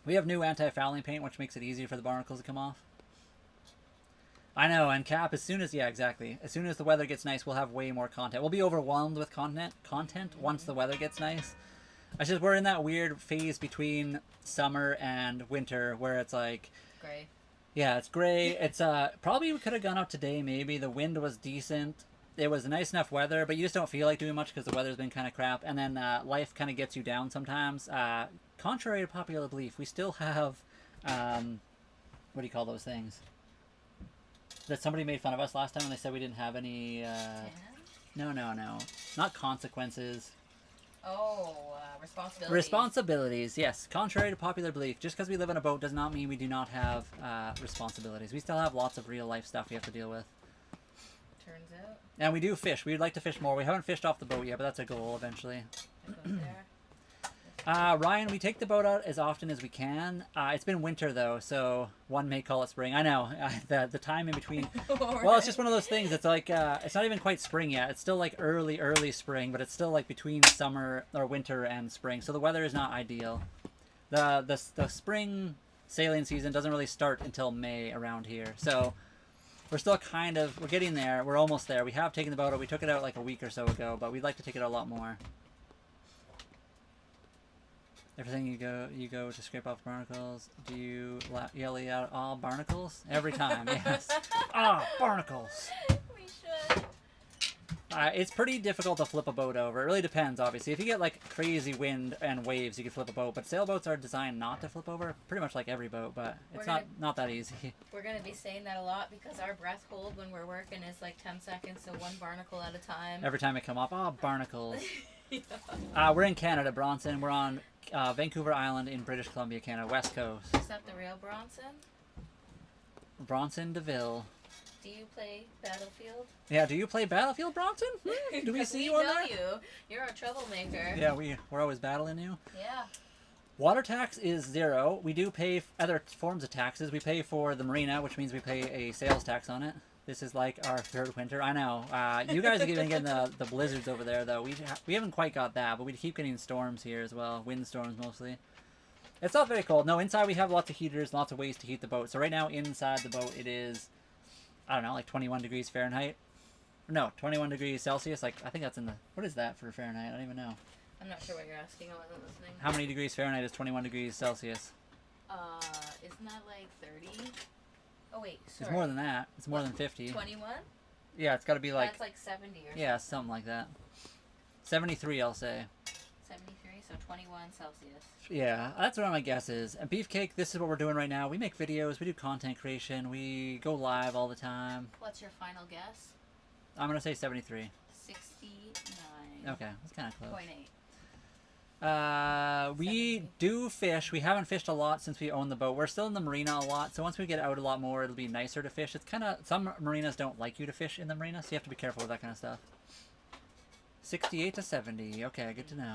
We have new anti-fouling paint, which makes it easier for the barnacles to come off. I know, and Cap, as soon as, yeah, exactly. As soon as the weather gets nice, we'll have way more content. We'll be overwhelmed with content once the weather gets nice. It's just we're in that weird phase between summer and winter where it's like... Gray. Yeah, it's gray. It's probably we could have gone out today maybe. The wind was decent. It was nice enough weather, but you just don't feel like doing much because the weather's been kind of crap. And then life kind of gets you down sometimes. Contrary to popular belief, we still have... what do you call those things? That somebody made fun of us last time when they said we didn't have any... No. Not consequences. Oh, responsibilities. Responsibilities, yes. Contrary to popular belief, just because we live on a boat does not mean we do not have responsibilities. We still have lots of real life stuff we have to deal with. Turns out. And we do fish. We'd like to fish more. We haven't fished off the boat yet, but that's a goal eventually. It goes there. Ryan, we take the boat out as often as we can. It's been winter though, so one may call it spring. I know, the time in between. Well, it's just one of those things. It's like it's not even quite spring yet. It's still like early spring, but it's still like between summer or winter and spring. So the weather is not ideal. The spring sailing season doesn't really start until May around here. So we're still we're getting there. We're almost there. We have taken the boat out. We took it out like a week or so ago, but we'd like to take it out a lot more. Everything you go to scrape off barnacles. Do you yell out all barnacles every time? Yes. Barnacles. We should. It's pretty difficult to flip a boat over. It really depends, obviously. If you get like crazy wind and waves, you can flip a boat. But sailboats are designed not to flip over, pretty much like every boat. But it's not that easy. We're gonna be saying that a lot because our breath hold when we're working is like 10 seconds, so one barnacle at a time. Every time it come up, barnacles. Yeah. We're in Canada, Bronson. We're on Vancouver Island in British Columbia, Canada, west coast. Is that the real Bronson? Bronson DeVille. Do you play Battlefield? Yeah, do you play Battlefield, Bronson? Do we see you on there? We know you. You're a troublemaker. Yeah, we're always battling you. Yeah. Water tax is 0. We do pay other forms of taxes. We pay for the marina, which means we pay a sales tax on it. This is like our 3rd winter. I know. You guys are even getting the blizzards over there, though. We haven't quite got that, but we keep getting storms here as well. Wind storms, mostly. It's not very cold. No, inside we have lots of heaters, lots of ways to heat the boat. So right now, inside the boat, it is, I don't know, like 21 degrees Fahrenheit. No, 21 degrees Celsius. Like, I think that's in the... What is that for Fahrenheit? I don't even know. I'm not sure what you're asking. I wasn't listening. How many degrees Fahrenheit is 21 degrees Celsius? Isn't that like 30? Oh, wait, sorry. It's more than that. It's more than 50. 21? Yeah, it's got to be like... That's like 70 or something. Yeah, something like that. 73, I'll say. 73, so 21 Celsius. Yeah, that's what my guess is. And Beefcake, this is what we're doing right now. We make videos, we do content creation, we go live all the time. What's your final guess? I'm going to say 73. 69. Okay, that's kind of close. 0.8. We 70. do fish. We haven't fished a lot since we own the boat. We're still in the marina a lot, so once we get out a lot more, it'll be nicer to fish. It's kind of... Some marinas don't like you to fish in the marina, so you have to be careful with that kind of stuff. 68 to 70. Okay, good to know.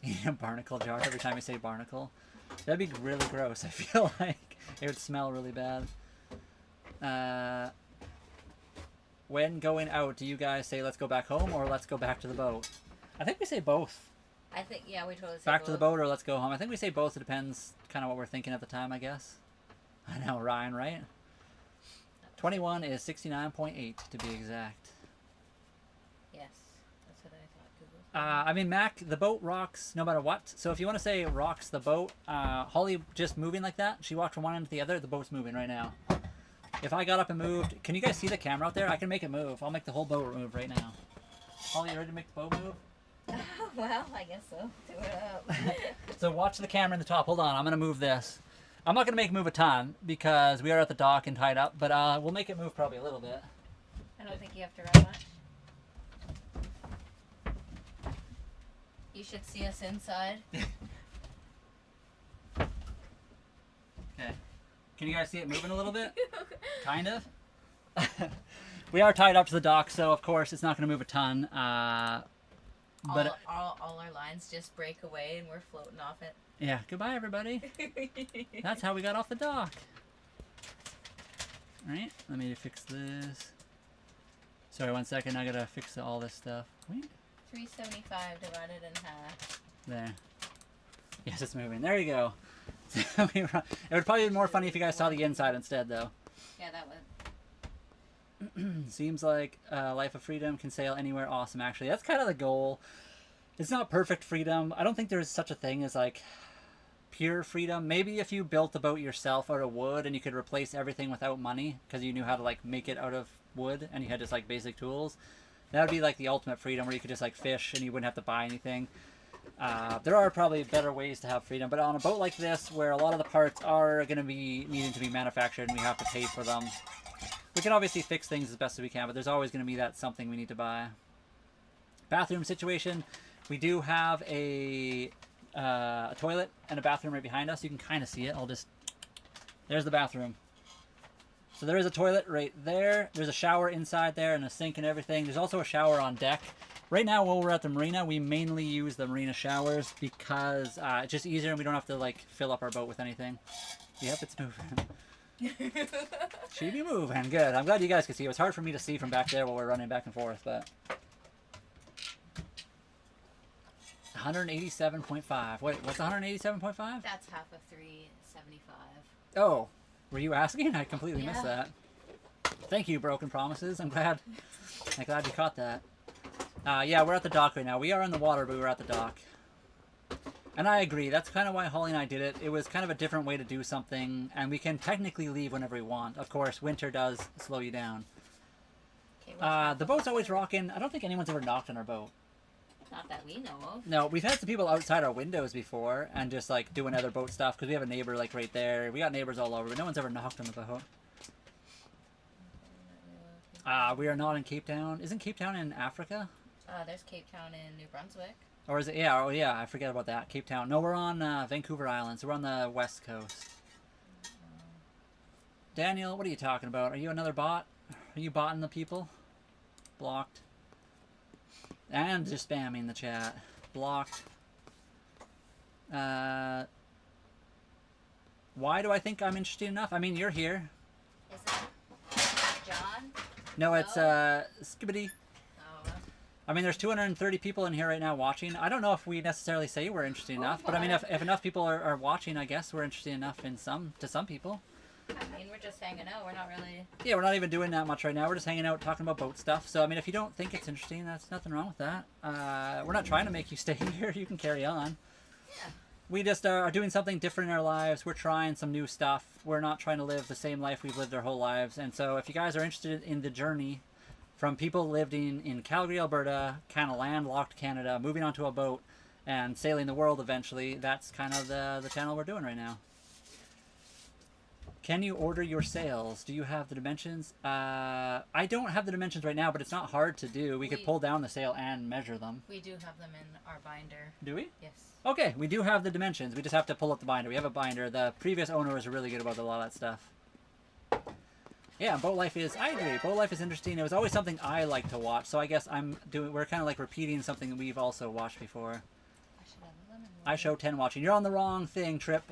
Eating a barnacle jar every time you say barnacle. That'd be really gross. I feel like it would smell really bad. When going out, do you guys say let's go back home or let's go back to the boat? I think we say both. I think, yeah, we totally say Back both. to the boat or let's go home. I think we say both. It depends kind of what we're thinking at the time, I guess. I know, Ryan, right? 21 is 69.8 to be exact. Yes, that's what I thought. I mean, Mac, the boat rocks no matter what. So if you want to say rocks the boat, Holly just moving like that, she walked from one end to the other, the boat's moving right now. If I got up and moved, can you guys see the camera out there? I can make it move. I'll make the whole boat move right now. Holly, you ready to make the boat move? Well, I guess so. Do it up. So watch the camera in the top. Hold on, I'm going to move this. I'm not going to make it move a ton because we are at the dock and tied up, but we'll make it move probably a little bit. I don't think you have to run much. You should see us inside. Okay. Can you guys see it moving a little bit? Kind of. We are tied up to the dock, so of course it's not going to move a ton. But all our lines just break away and we're floating off it. Yeah, goodbye everybody. That's how we got off the dock. Alright, let me fix this. Sorry, 1 second, I gotta fix all this stuff. Wait. 375 divided in half. There. Yes, it's moving. There you go. It would probably be more funny if you guys saw the inside instead, though. Yeah, that would. Seems like Life of Freedom can sail anywhere. Awesome, actually. That's kind of the goal. It's not perfect freedom. I don't think there's such a thing as, like, pure freedom. Maybe if you built the boat yourself out of wood and you could replace everything without money because you knew how to, like, make it out of wood and you had just, like, basic tools. That would be, like, the ultimate freedom where you could just, like, fish and you wouldn't have to buy anything. There are probably better ways to have freedom, but on a boat like this where a lot of the parts are going to be needing to be manufactured and we have to pay for them, we can obviously fix things as best as we can, but there's always going to be that something we need to buy. Bathroom situation. We do have a toilet and a bathroom right behind us. You can kind of see it. There's the bathroom. So there is a toilet right there. There's a shower inside there and a sink and everything. There's also a shower on deck. Right now, while we're at the marina, we mainly use the marina showers because it's just easier and we don't have to, like, fill up our boat with anything. Yep, it's moving. She be moving. Good. I'm glad you guys can see. It was hard for me to see from back there while we're running back and forth, but... 187.5. Wait, what's 187.5? That's half of 375. Oh, were you asking? I completely missed that. Thank you, Broken Promises. I'm glad you caught that. Yeah, we're at the dock right now. We are in the water, but we're at the dock. And I agree. That's kind of why Holly and I did it. It was kind of a different way to do something, and we can technically leave whenever we want. Of course, winter does slow you down. Okay, the boat's always rocking. I don't think anyone's ever knocked on our boat. Not that we know of. No, we've had some people outside our windows before and just, like, doing other boat stuff because we have a neighbor, like, right there. We got neighbors all over, but no one's ever knocked on the boat. We are not in Cape Town. Isn't Cape Town in Africa? There's Cape Town in New Brunswick. Or is it? Yeah, oh yeah, I forget about that. Cape Town. No, we're on Vancouver Island, so we're on the west coast. Daniel, what are you talking about? Are you another bot? Are you botting the people? Blocked. And just spamming the chat. Blocked. Why do I think I'm interesting enough? I mean, you're here. Is it John? No, it's Skibbity. I mean, there's 230 people in here right now watching. I don't know if we necessarily say we're interesting enough, but I mean, if enough people are watching, I guess we're interesting enough to some people. I mean, we're just hanging out. We're not really... Yeah, we're not even doing that much right now. We're just hanging out, talking about boat stuff. So, I mean, if you don't think it's interesting, that's nothing wrong with that. We're not trying to make you stay here. You can carry on. Yeah. We just are doing something different in our lives. We're trying some new stuff. We're not trying to live the same life we've lived our whole lives. And so if you guys are interested in the journey from people living in Calgary, Alberta, kind of landlocked Canada, moving onto a boat and sailing the world eventually, that's kind of the channel we're doing right now. Can you order your sails? Do you have the dimensions? I don't have the dimensions right now, but it's not hard to do. We could pull down the sail and measure them. We do have them in our binder. Do we? Yes. Okay, we do have the dimensions. We just have to pull up the binder. We have a binder. The previous owner was really good about a lot of that stuff. Yeah, boat life is, I agree, boat life is interesting. It was always something I like to watch, so I guess we're kind of like repeating something that we've also watched before. I show 10 watching. You're on the wrong thing, Trip.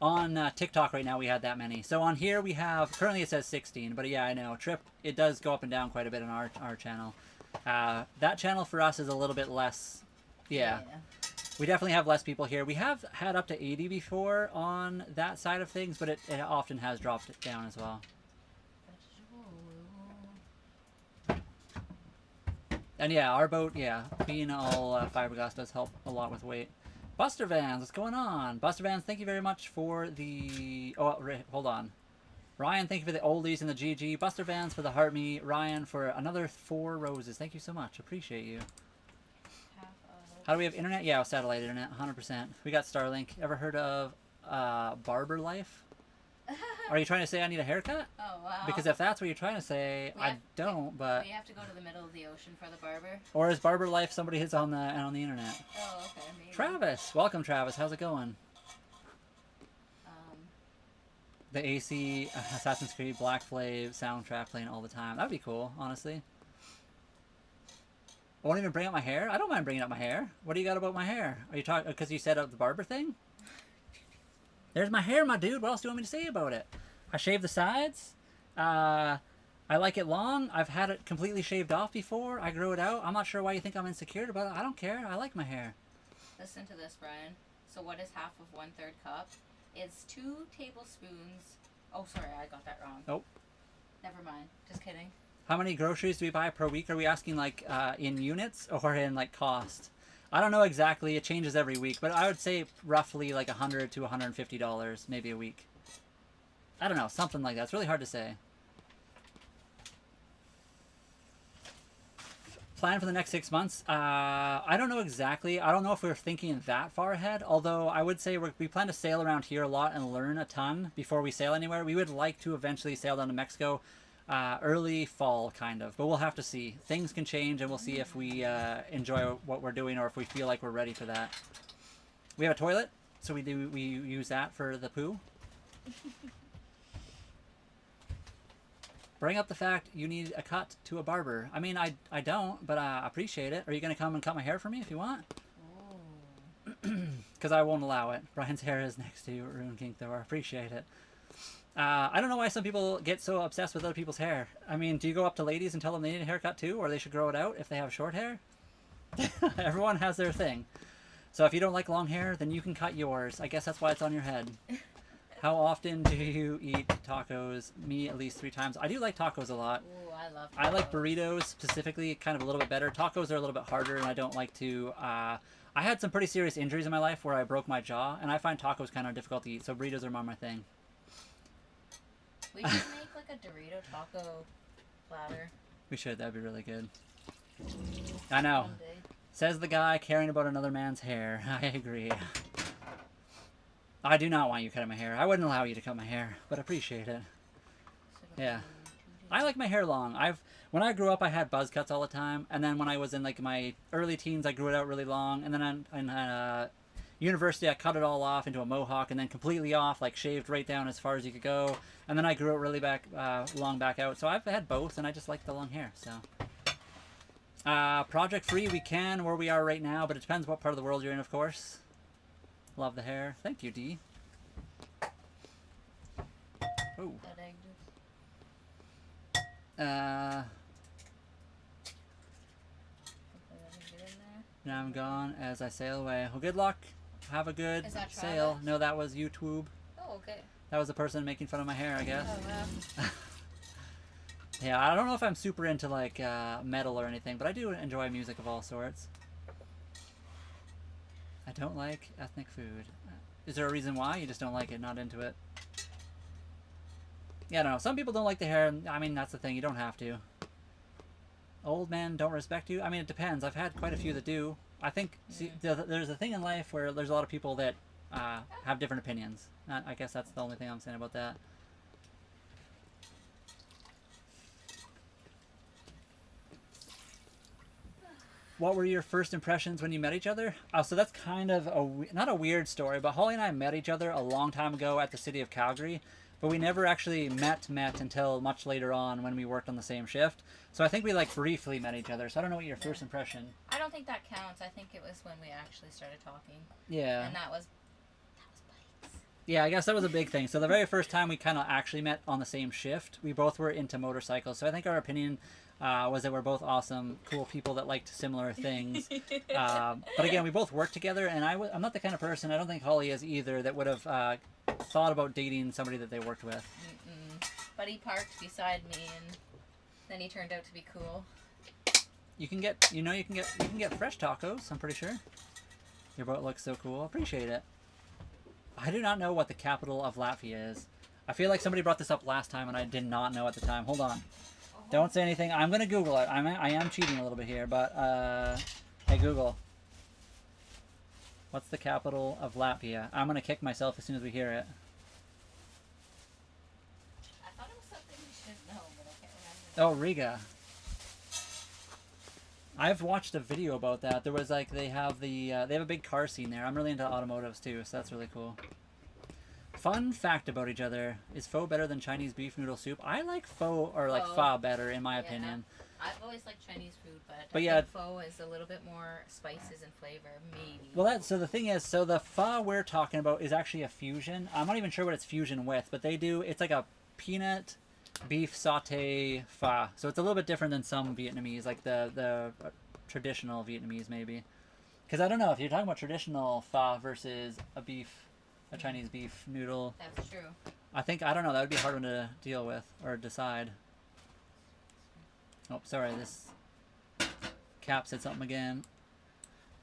On TikTok right now we had that many. So on here we have, currently it says 16, but yeah, I know. Trip, it does go up and down quite a bit on our channel. That channel for us is a little bit less, yeah. We definitely have less people here. We have had up to 80 before on that side of things, but it often has dropped it down as well. And yeah, our boat, yeah, being all fiberglass does help a lot with weight. Buster Vans, what's going on? Buster Vans, thank you very much for the... Oh, hold on. Ryan, thank you for the oldies and the GG. Buster Vans for the heart me. Ryan for another 4 roses. Thank you so much. Appreciate you. How do we have internet? Yeah, satellite internet, 100%. We got Starlink. Ever heard of barber life? Are you trying to say I need a haircut? Oh, wow. Because if that's what you're trying to say, I don't. But we have to go to the middle of the ocean for the barber. Or is barber life somebody who's on the internet? Oh, okay. Maybe. Travis, welcome, Travis. How's it going? The AC Assassin's Creed Black Flag soundtrack playing all the time. That'd be cool, honestly. I won't even bring up my hair. I don't mind bringing up my hair. What do you got about my hair? Are you talking because you set up the barber thing? There's my hair, my dude. What else do you want me to say about it? I shave the sides. I like it long. I've had it completely shaved off before. I grew it out. I'm not sure why you think I'm insecure about it. I don't care. I like my hair. Listen to this, Brian. So what is half of 1/3 cup? It's 2 tablespoons. Oh, sorry, I got that wrong. Nope. Never mind. Just kidding. How many groceries do we buy per week? Are we asking like in units or in like cost? I don't know exactly. It changes every week, but I would say roughly like $100 to $150 maybe a week. I don't know, something like that. It's really hard to say. Plan for the next 6 months? I don't know exactly. I don't know if we're thinking that far ahead, although I would say we plan to sail around here a lot and learn a ton before we sail anywhere. We would like to eventually sail down to Mexico early fall, kind of, but we'll have to see. Things can change, and we'll see if we enjoy what we're doing or if we feel like we're ready for that. We have a toilet, so we use that for the poo. Bring up the fact you need a cut to a barber. I mean, I don't, but I appreciate it. Are you going to come and cut my hair for me if you want? Because I won't allow it. Brian's hair is next to Rune King, though. I appreciate it. I don't know why some people get so obsessed with other people's hair. I mean, do you go up to ladies and tell them they need a haircut too, or they should grow it out if they have short hair? Everyone has their thing. So if you don't like long hair, then you can cut yours. I guess that's why it's on your head. How often do you eat tacos? Me, at least 3 times. I do like tacos a lot. Ooh, I love tacos. I like burritos specifically, kind of a little bit better. Tacos are a little bit harder, and I don't like to... I had some pretty serious injuries in my life where I broke my jaw, and I find tacos kind of difficult to eat, so burritos are more my thing. We should make like a Dorito taco platter. We should. That'd be really good. I know. One day. Says the guy caring about another man's hair. I agree. I do not want you cutting my hair. I wouldn't allow you to cut my hair, but appreciate it. Yeah. I like my hair long. When I grew up, I had buzz cuts all the time, and then when I was in like my early teens, I grew it out really long, and then in university, I cut it all off into a mohawk, and then completely off, like shaved right down as far as you could go, and then I grew it really long back out. So I've had both, and I just like the long hair. So project free, we can where we are right now, but it depends what part of the world you're in, of course. Love the hair. Thank you, Dee. Oh. Now I'm gone as I sail away. Well, good luck. Have a good sail. Travis? No, that was YouTube. Oh, okay. That was the person making fun of my hair, I guess. Oh, wow. Yeah, I don't know if I'm super into like metal or anything, but I do enjoy music of all sorts. I don't like ethnic food. Is there a reason why? You just don't like it, not into it? Yeah, I don't know. Some people don't like the hair. I mean, that's the thing. You don't have to. Old men don't respect you? I mean, it depends. I've had quite a few that do. I think there's a thing in life where there's a lot of people that have different opinions. I guess that's the only thing I'm saying about that. What were your first impressions when you met each other? So that's kind of not a weird story, but Holly and I met each other a long time ago at the city of Calgary, but we never actually met until much later on when we worked on the same shift. So I think we like briefly met each other. So I don't know what your first impression. I don't think that counts. I think it was when we actually started talking. Yeah. And that was bites. Yeah, I guess that was a big thing. So the very first time we kind of actually met on the same shift, we both were into motorcycles. So I think our opinion was that we're both awesome, cool people that liked similar things. But again, we both worked together, and I'm not the kind of person, I don't think Holly is either, that would have thought about dating somebody that they worked with. But he parked beside me, and then he turned out to be cool. You can get fresh tacos, I'm pretty sure. Your boat looks so cool. Appreciate it. I do not know what the capital of Latvia is. I feel like somebody brought this up last time, and I did not know at the time. Hold on. Don't say anything. I'm going to Google it. I am cheating a little bit here, but hey, Google. What's the capital of Latvia? I'm gonna kick myself as soon as we hear it. I thought it was something we should know, but I can't remember. Oh, Riga. I've watched a video about that. There was like they have a big car scene there. I'm really into automotives too, so that's really cool. Fun fact about each other: is pho better than Chinese beef noodle soup? I like pho or like pho better in my opinion. I've always liked Chinese food, but I think pho is a little bit more spices and flavor, maybe. Well, so the thing is, so the pho we're talking about is actually a fusion. I'm not even sure what it's fusion with, but it's like a peanut beef saute pho. So it's a little bit different than some Vietnamese, like the traditional Vietnamese maybe. Because I don't know if you're talking about traditional pho versus a Chinese beef noodle. That's true. I don't know, that would be a hard one to deal with or decide. Oh, sorry, this Cap said something again.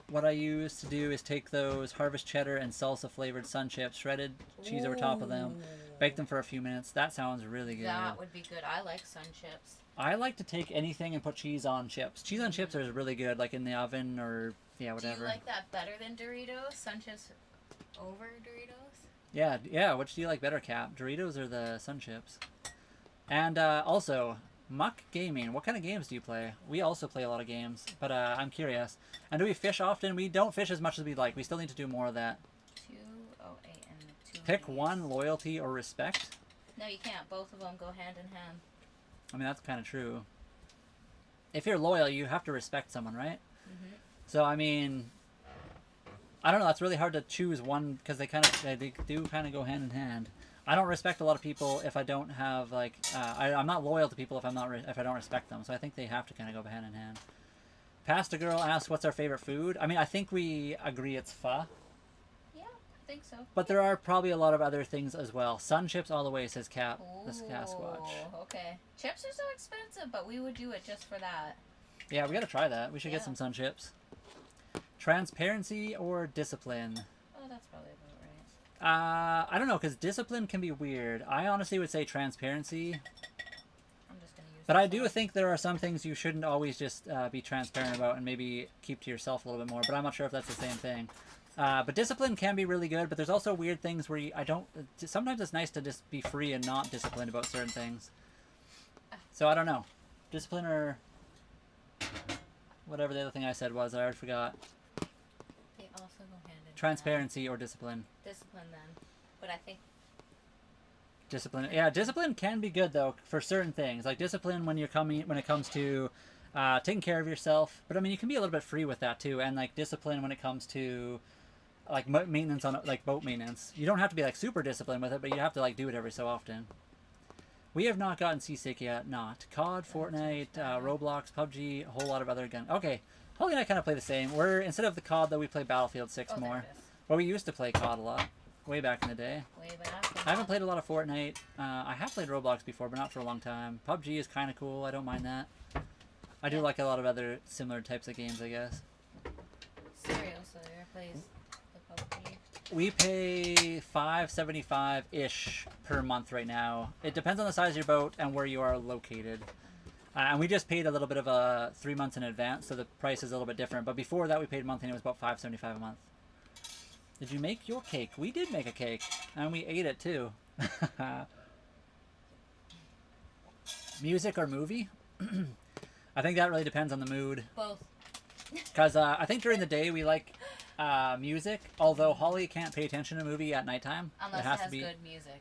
What I used to do is take those harvest cheddar and salsa flavored sun chips, shredded cheese over top of them, bake them for a few minutes. That sounds really good. That would be good. I like sun chips. I like to take anything and put cheese on chips. Cheese on chips are really good, like in the oven or whatever. Do you like that better than Doritos? Sun chips over Doritos? Yeah. Which do you like better, Cap? Doritos or the sun chips? And also, Muck Gaming. What kind of games do you play? We also play a lot of games, but I'm curious. And do we fish often? We don't fish as much as we'd like. We still need to do more of that. 208 and 2. Pick one: loyalty or respect. No, you can't. Both of them go hand in hand. I mean, that's kind of true. If you're loyal, you have to respect someone, right? Mm-hmm. So, I mean, I don't know. It's really hard to choose one because they do kind of go hand in hand. I don't respect a lot of people if I don't have I'm not loyal to people if I don't respect them. So I think they have to kind of go hand in hand. Pasta Girl asks, "What's our favorite food?" I mean, I think we agree it's pho. Yeah, I think so. But there are probably a lot of other things as well. Sun chips all the way, says Cap. Ooh, This Casquatch. Okay. Chips are so expensive, but we would do it just for that. Yeah, we gotta try that. We should get some sun chips. Transparency or discipline? Oh, that's probably about right. I don't know, because discipline can be weird. I honestly would say transparency. I'm just gonna use. But I do think there are some things you shouldn't always just be transparent about and maybe keep to yourself a little bit more. But I'm not sure if that's the same thing. But discipline can be really good. But there's also weird things where sometimes it's nice to just be free and not disciplined about certain things. So I don't know. Discipline or whatever the other thing I said was. I already forgot. They also go hand in hand. Transparency or discipline? Discipline then. But I think discipline. Yeah, discipline can be good though for certain things. Like discipline when it comes to taking care of yourself. But I mean, you can be a little bit free with that too. And like discipline when it comes to like maintenance on like boat maintenance. You don't have to be like super disciplined with it, but you have to like do it every so often. We have not gotten seasick yet. Not COD, Fortnite, Roblox, PUBG, a whole lot of other guns. Okay, Holly and I kind of play the same. Instead of the COD though, we play Battlefield 6 more. Well, we used to play COD a lot, way back in the day. Way back. I haven't played a lot of Fortnite. I have played Roblox before, but not for a long time. PUBG is kind of cool. I don't mind that. I do like a lot of other similar types of games, I guess. Serial Slayer plays the PUBG. We pay $5.75-ish per month right now. It depends on the size of your boat and where you are located. And we just paid a little bit of 3 months in advance, so the price is a little bit different. But before that, we paid monthly, and it was about $5.75 a month. Did you make your cake? We did make a cake, and we ate it too. Music or movie? I think that really depends on the mood. Both. Because I think during the day we like music, although Holly can't pay attention to a movie at nighttime. Unless it has good music.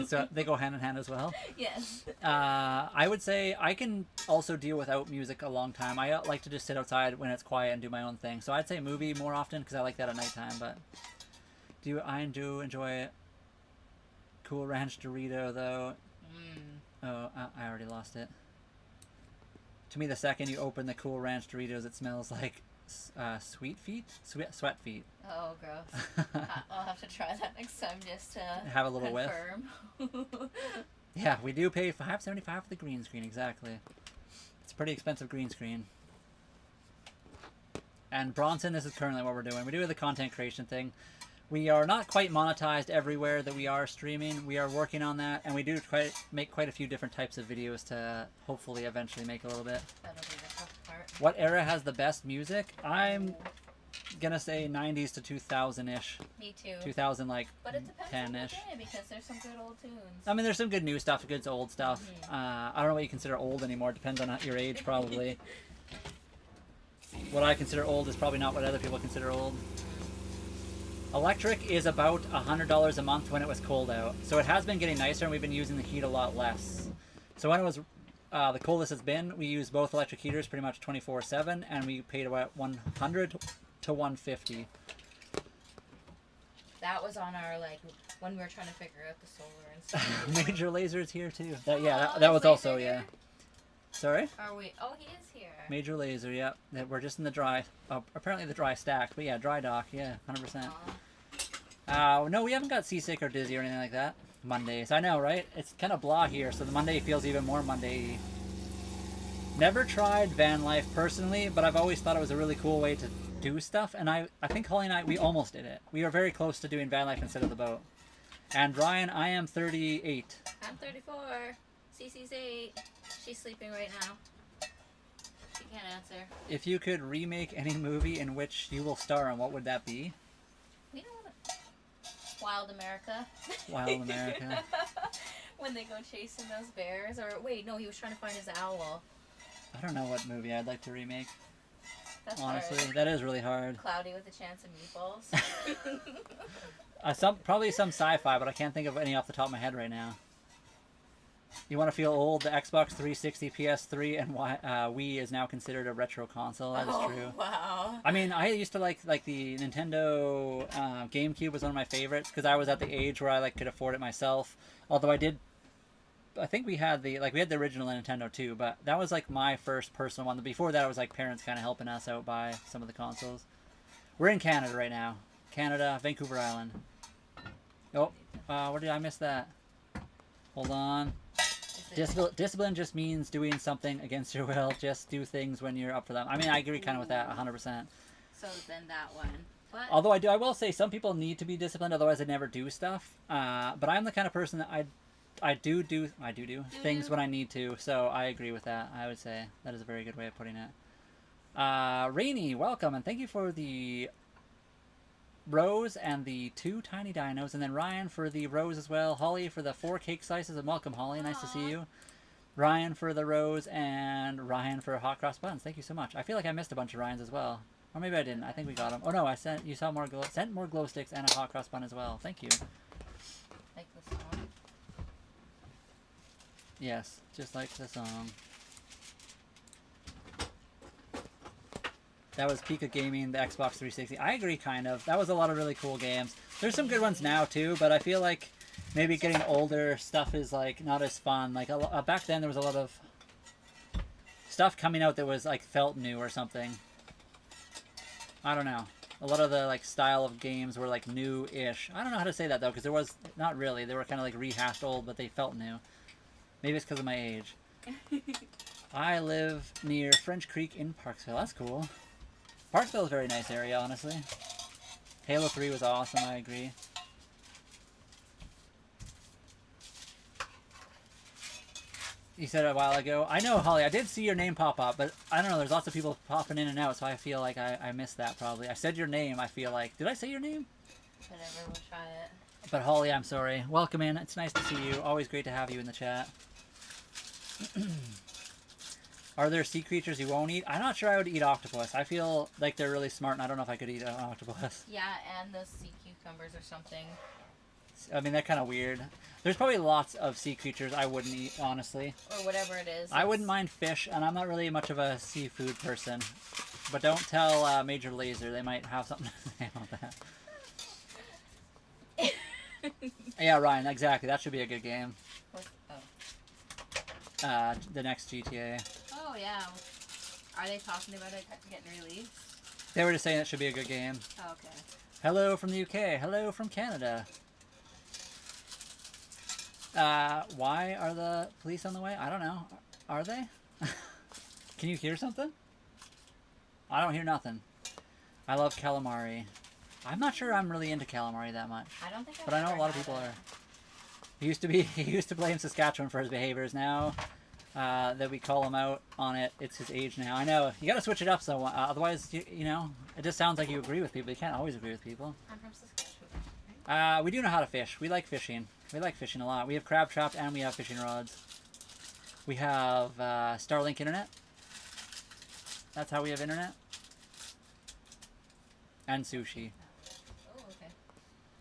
So they go hand in hand as well? Yes. I would say I can also deal without music a long time. I like to just sit outside when it's quiet and do my own thing. So I'd say movie more often because I like that at nighttime. But I do enjoy Cool Ranch Dorito though. Oh, I already lost it. To me, the second you open the Cool Ranch Doritos, it smells like sweat feet. Oh, gross. I'll have to try that next time just to have a little confirm. whiff. Yeah, we do pay $5.75 for the green screen, exactly. It's a pretty expensive green screen. And Bronson, this is currently what we're doing. We do the content creation thing. We are not quite monetized everywhere that we are streaming. We are working on that, and we do make quite a few different types of videos to hopefully eventually make a little bit. That'll be the tough part. What era has the best music? gonna say 90s to 2000-ish. Me too. 2000 like But it depends 10-ish. on the day because there's some good old tunes. I mean, there's some good new stuff, good old stuff. I don't know what you consider old anymore. It depends on your age, probably. What I consider old is probably not what other people consider old. Electric is about $100 a month when it was cold out. So it has been getting nicer, and we've been using the heat a lot less. So when it was the coldest it's been, we used both electric heaters pretty much 24/7, and we paid about $100 to $150. That was on our, like, when we were trying to figure out the solar and stuff. Major Laser's here too. That was also, yeah. Sorry? Are we? Oh, he is here. Major Laser, yeah. We're just in the dry, apparently the dry stack, but yeah, dry dock, yeah, 100%. No, we haven't got seasick or dizzy or anything like that. Mondays, I know, right? It's kind of blah here, so the Monday feels even more Monday. Never tried van life personally, but I've always thought it was a really cool way to do stuff, and I think Holly and I, we almost did it. We were very close to doing van life instead of the boat. And Ryan, I am 38. I'm 34. Cece's 8. She's sleeping right now. She can't answer. If you could remake any movie in which you will star in, what would that be? We don't want to... Wild America. Wild America. When they go chasing those bears. Or, wait, no, he was trying to find his owl. I don't know what movie I'd like to remake. That's honestly, hard. that is really hard. Cloudy with a Chance of Meatballs. Probably some sci-fi, but I can't think of any off the top of my head right now. You want to feel old? The Xbox 360, PS3, and Wii is now considered a retro console. That is true. Wow. I mean, I used to like the Nintendo GameCube was one of my favorites because I was at the age where I could afford it myself. Although I think we had the original Nintendo too, but that was like my first personal one. Before that, it was like parents kind of helping us out buy some of the consoles. We're in Canada right now. Canada, Vancouver Island. Oh, where did I miss that? Hold on. Discipline just means doing something against your will. Just do things when you're up for them. I mean, I agree kind of with that 100%. So then that one. But although I will say some people need to be disciplined, otherwise they never do stuff. But I'm the kind of person that I do things when I need to. So I agree with that. I would say that is a very good way of putting it. Rainy, welcome, and thank you for the Rose and the 2 tiny dinos, and then Ryan for the Rose as well. Holly for the 4 cake slices, and welcome, Holly. Nice to see you. Ryan for the Rose, and Ryan for hot cross buns. Thank you so much. I feel like I missed a bunch of Ryans as well. Or maybe I didn't. I think we got them. Oh no, sent more glow sticks and a hot cross bun as well. Thank you. like the song. Yes, just like the song. That was peak of gaming, the Xbox 360. I agree, kind of. That was a lot of really cool games. There's some good ones now, too, but I feel like maybe getting older, stuff is, not as fun. Back then, there was a lot of stuff coming out that was, felt new or something. I don't know. A lot of the, style of games were, new-ish. I don't know how to say that, though, because there was... Not really. They were kind of, rehashed old, but they felt new. Maybe it's because of my age. I live near French Creek in Parksville. That's cool. Parksville is a very nice area, honestly. Halo 3 was awesome, I agree. You said it a while ago. I know, Holly, I did see your name pop up, but I don't know, there's lots of people popping in and out, so I feel like I missed that probably. I said your name, I feel like. Did I say your name? Whatever, we'll try it. But Holly, I'm sorry. Welcome in. It's nice to see you. Always great to have you in the chat. Are there sea creatures you won't eat? I'm not sure I would eat octopus. I feel like they're really smart, and I don't know if I could eat an octopus. Yeah, and those sea cucumbers or something. I mean, they're kind of weird. There's probably lots of sea creatures I wouldn't eat, honestly. Or whatever it is. I wouldn't mind fish, and I'm not really much of a seafood person. But don't tell Major Laser. They might have something to say about that. Yeah, Ryan, exactly. That should be a good game. The next GTA. Oh, yeah. Are they talking about it getting released? They were just saying it should be a good game. Oh, okay. Hello from the UK. Hello from Canada. Why are the police on the way? I don't know. Are they? Can you hear something? I don't hear nothing. I love calamari. I'm not sure I'm really into calamari that much. I don't think I've But I know a lot of had people it. are. He used to blame Saskatchewan for his behaviors. Now, that we call him out on it. It's his age now. I know. You gotta switch it up, so otherwise, you know, it just sounds like you agree with people. You can't always agree with people. I'm from Saskatchewan. We do know how to fish. We like fishing. We like fishing a lot. We have crab traps and we have fishing rods. We have Starlink internet. That's how we have internet. And sushi. Oh, okay.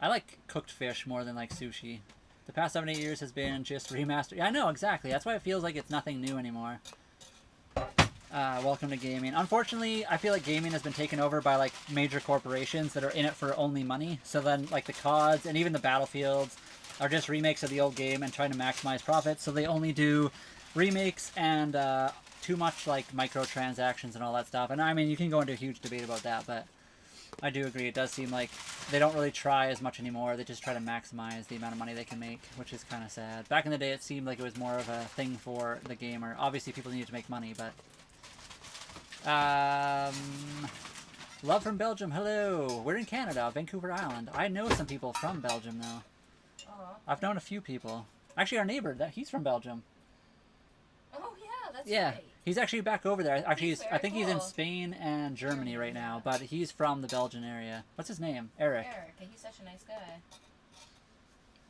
I like cooked fish more than like sushi. The past 7-8 years has been just remastered. Yeah, I know, exactly. That's why it feels like it's nothing new anymore. Welcome to gaming. Unfortunately, I feel like gaming has been taken over by like major corporations that are in it for only money. So then like the CODs and even the Battlefields are just remakes of the old game and trying to maximize profits. So they only do remakes and too much like microtransactions and all that stuff. And I mean, you can go into a huge debate about that, but I do agree. It does seem like they don't really try as much anymore. They just try to maximize the amount of money they can make, which is kind of sad. Back in the day, it seemed like it was more of a thing for the gamer. Obviously, people needed to make money, but... Love from Belgium. Hello. We're in Canada, Vancouver Island. I know some people from Belgium, though. I've known a few people. Actually, our neighbor, he's from Belgium. Oh, yeah, that's right. He's actually back over there. Actually, I think he's in cool. Spain and Germany right now, but he's from the Belgian area. What's his name? Eric. Eric, he's such a nice guy.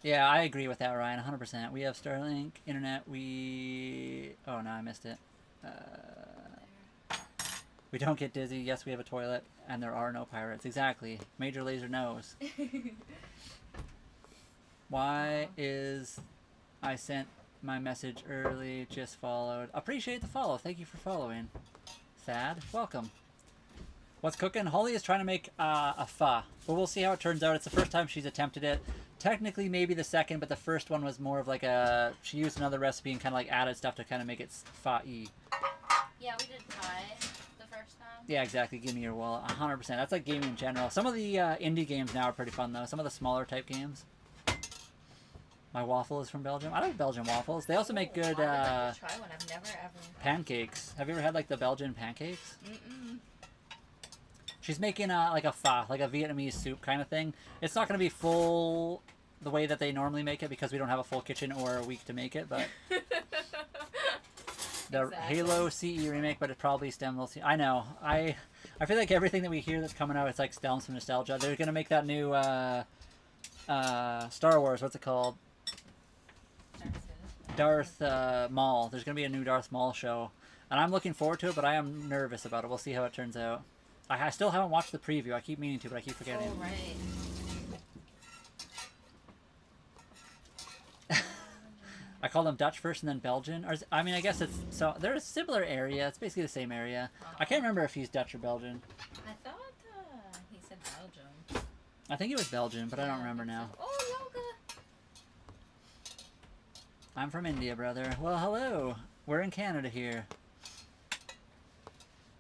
Yeah, I agree with that, Ryan, 100%. We have Starlink, internet, Oh, no, I missed it. We don't get dizzy. Yes, we have a toilet, and there are no pirates. Exactly. Major Laser knows. Why is I sent my message early, just followed. Appreciate the follow. Thank you for following. Thad, welcome. What's cooking? Holly is trying to make a pho, but we'll see how it turns out. It's the first time she's attempted it. Technically, maybe the second, but the first one was more of like she used another recipe and kind of like added stuff to kind of make it pho-y. Yeah, we did Thai the first time. Yeah, exactly. Give me your wallet. 100%. That's like gaming in general. Some of the indie games now are pretty fun, though. Some of the smaller type games. My waffle is from Belgium. I like Belgian waffles. They also make good I would like to try one. I've never ever. pancakes. Have you ever had like the Belgian pancakes? Mm-mm. She's making like a pho, like a Vietnamese soup kind of thing. It's not going to be full the way that they normally make it because we don't have a full kitchen or a week to make it, but the Exactly. Halo CE remake, but it probably stems. I know. I feel like everything that we hear that's coming out, it's like stems from nostalgia. They're going to make that new Star Wars. What's it called? Darth Maul. There's going to be a new Darth Maul show, and I'm looking forward to it, but I am nervous about it. We'll see how it turns out. I still haven't watched the preview. I keep meaning to, but I keep forgetting. Oh, right. I call them Dutch first and then Belgian. Or I mean, I guess it's so they're a similar area. It's basically the same area. I can't remember if he's Dutch or Belgian. I thought he said Belgium. I think it was Belgian, but I don't remember now. Oh, yoga. I'm from India, brother. Well, hello. We're in Canada here.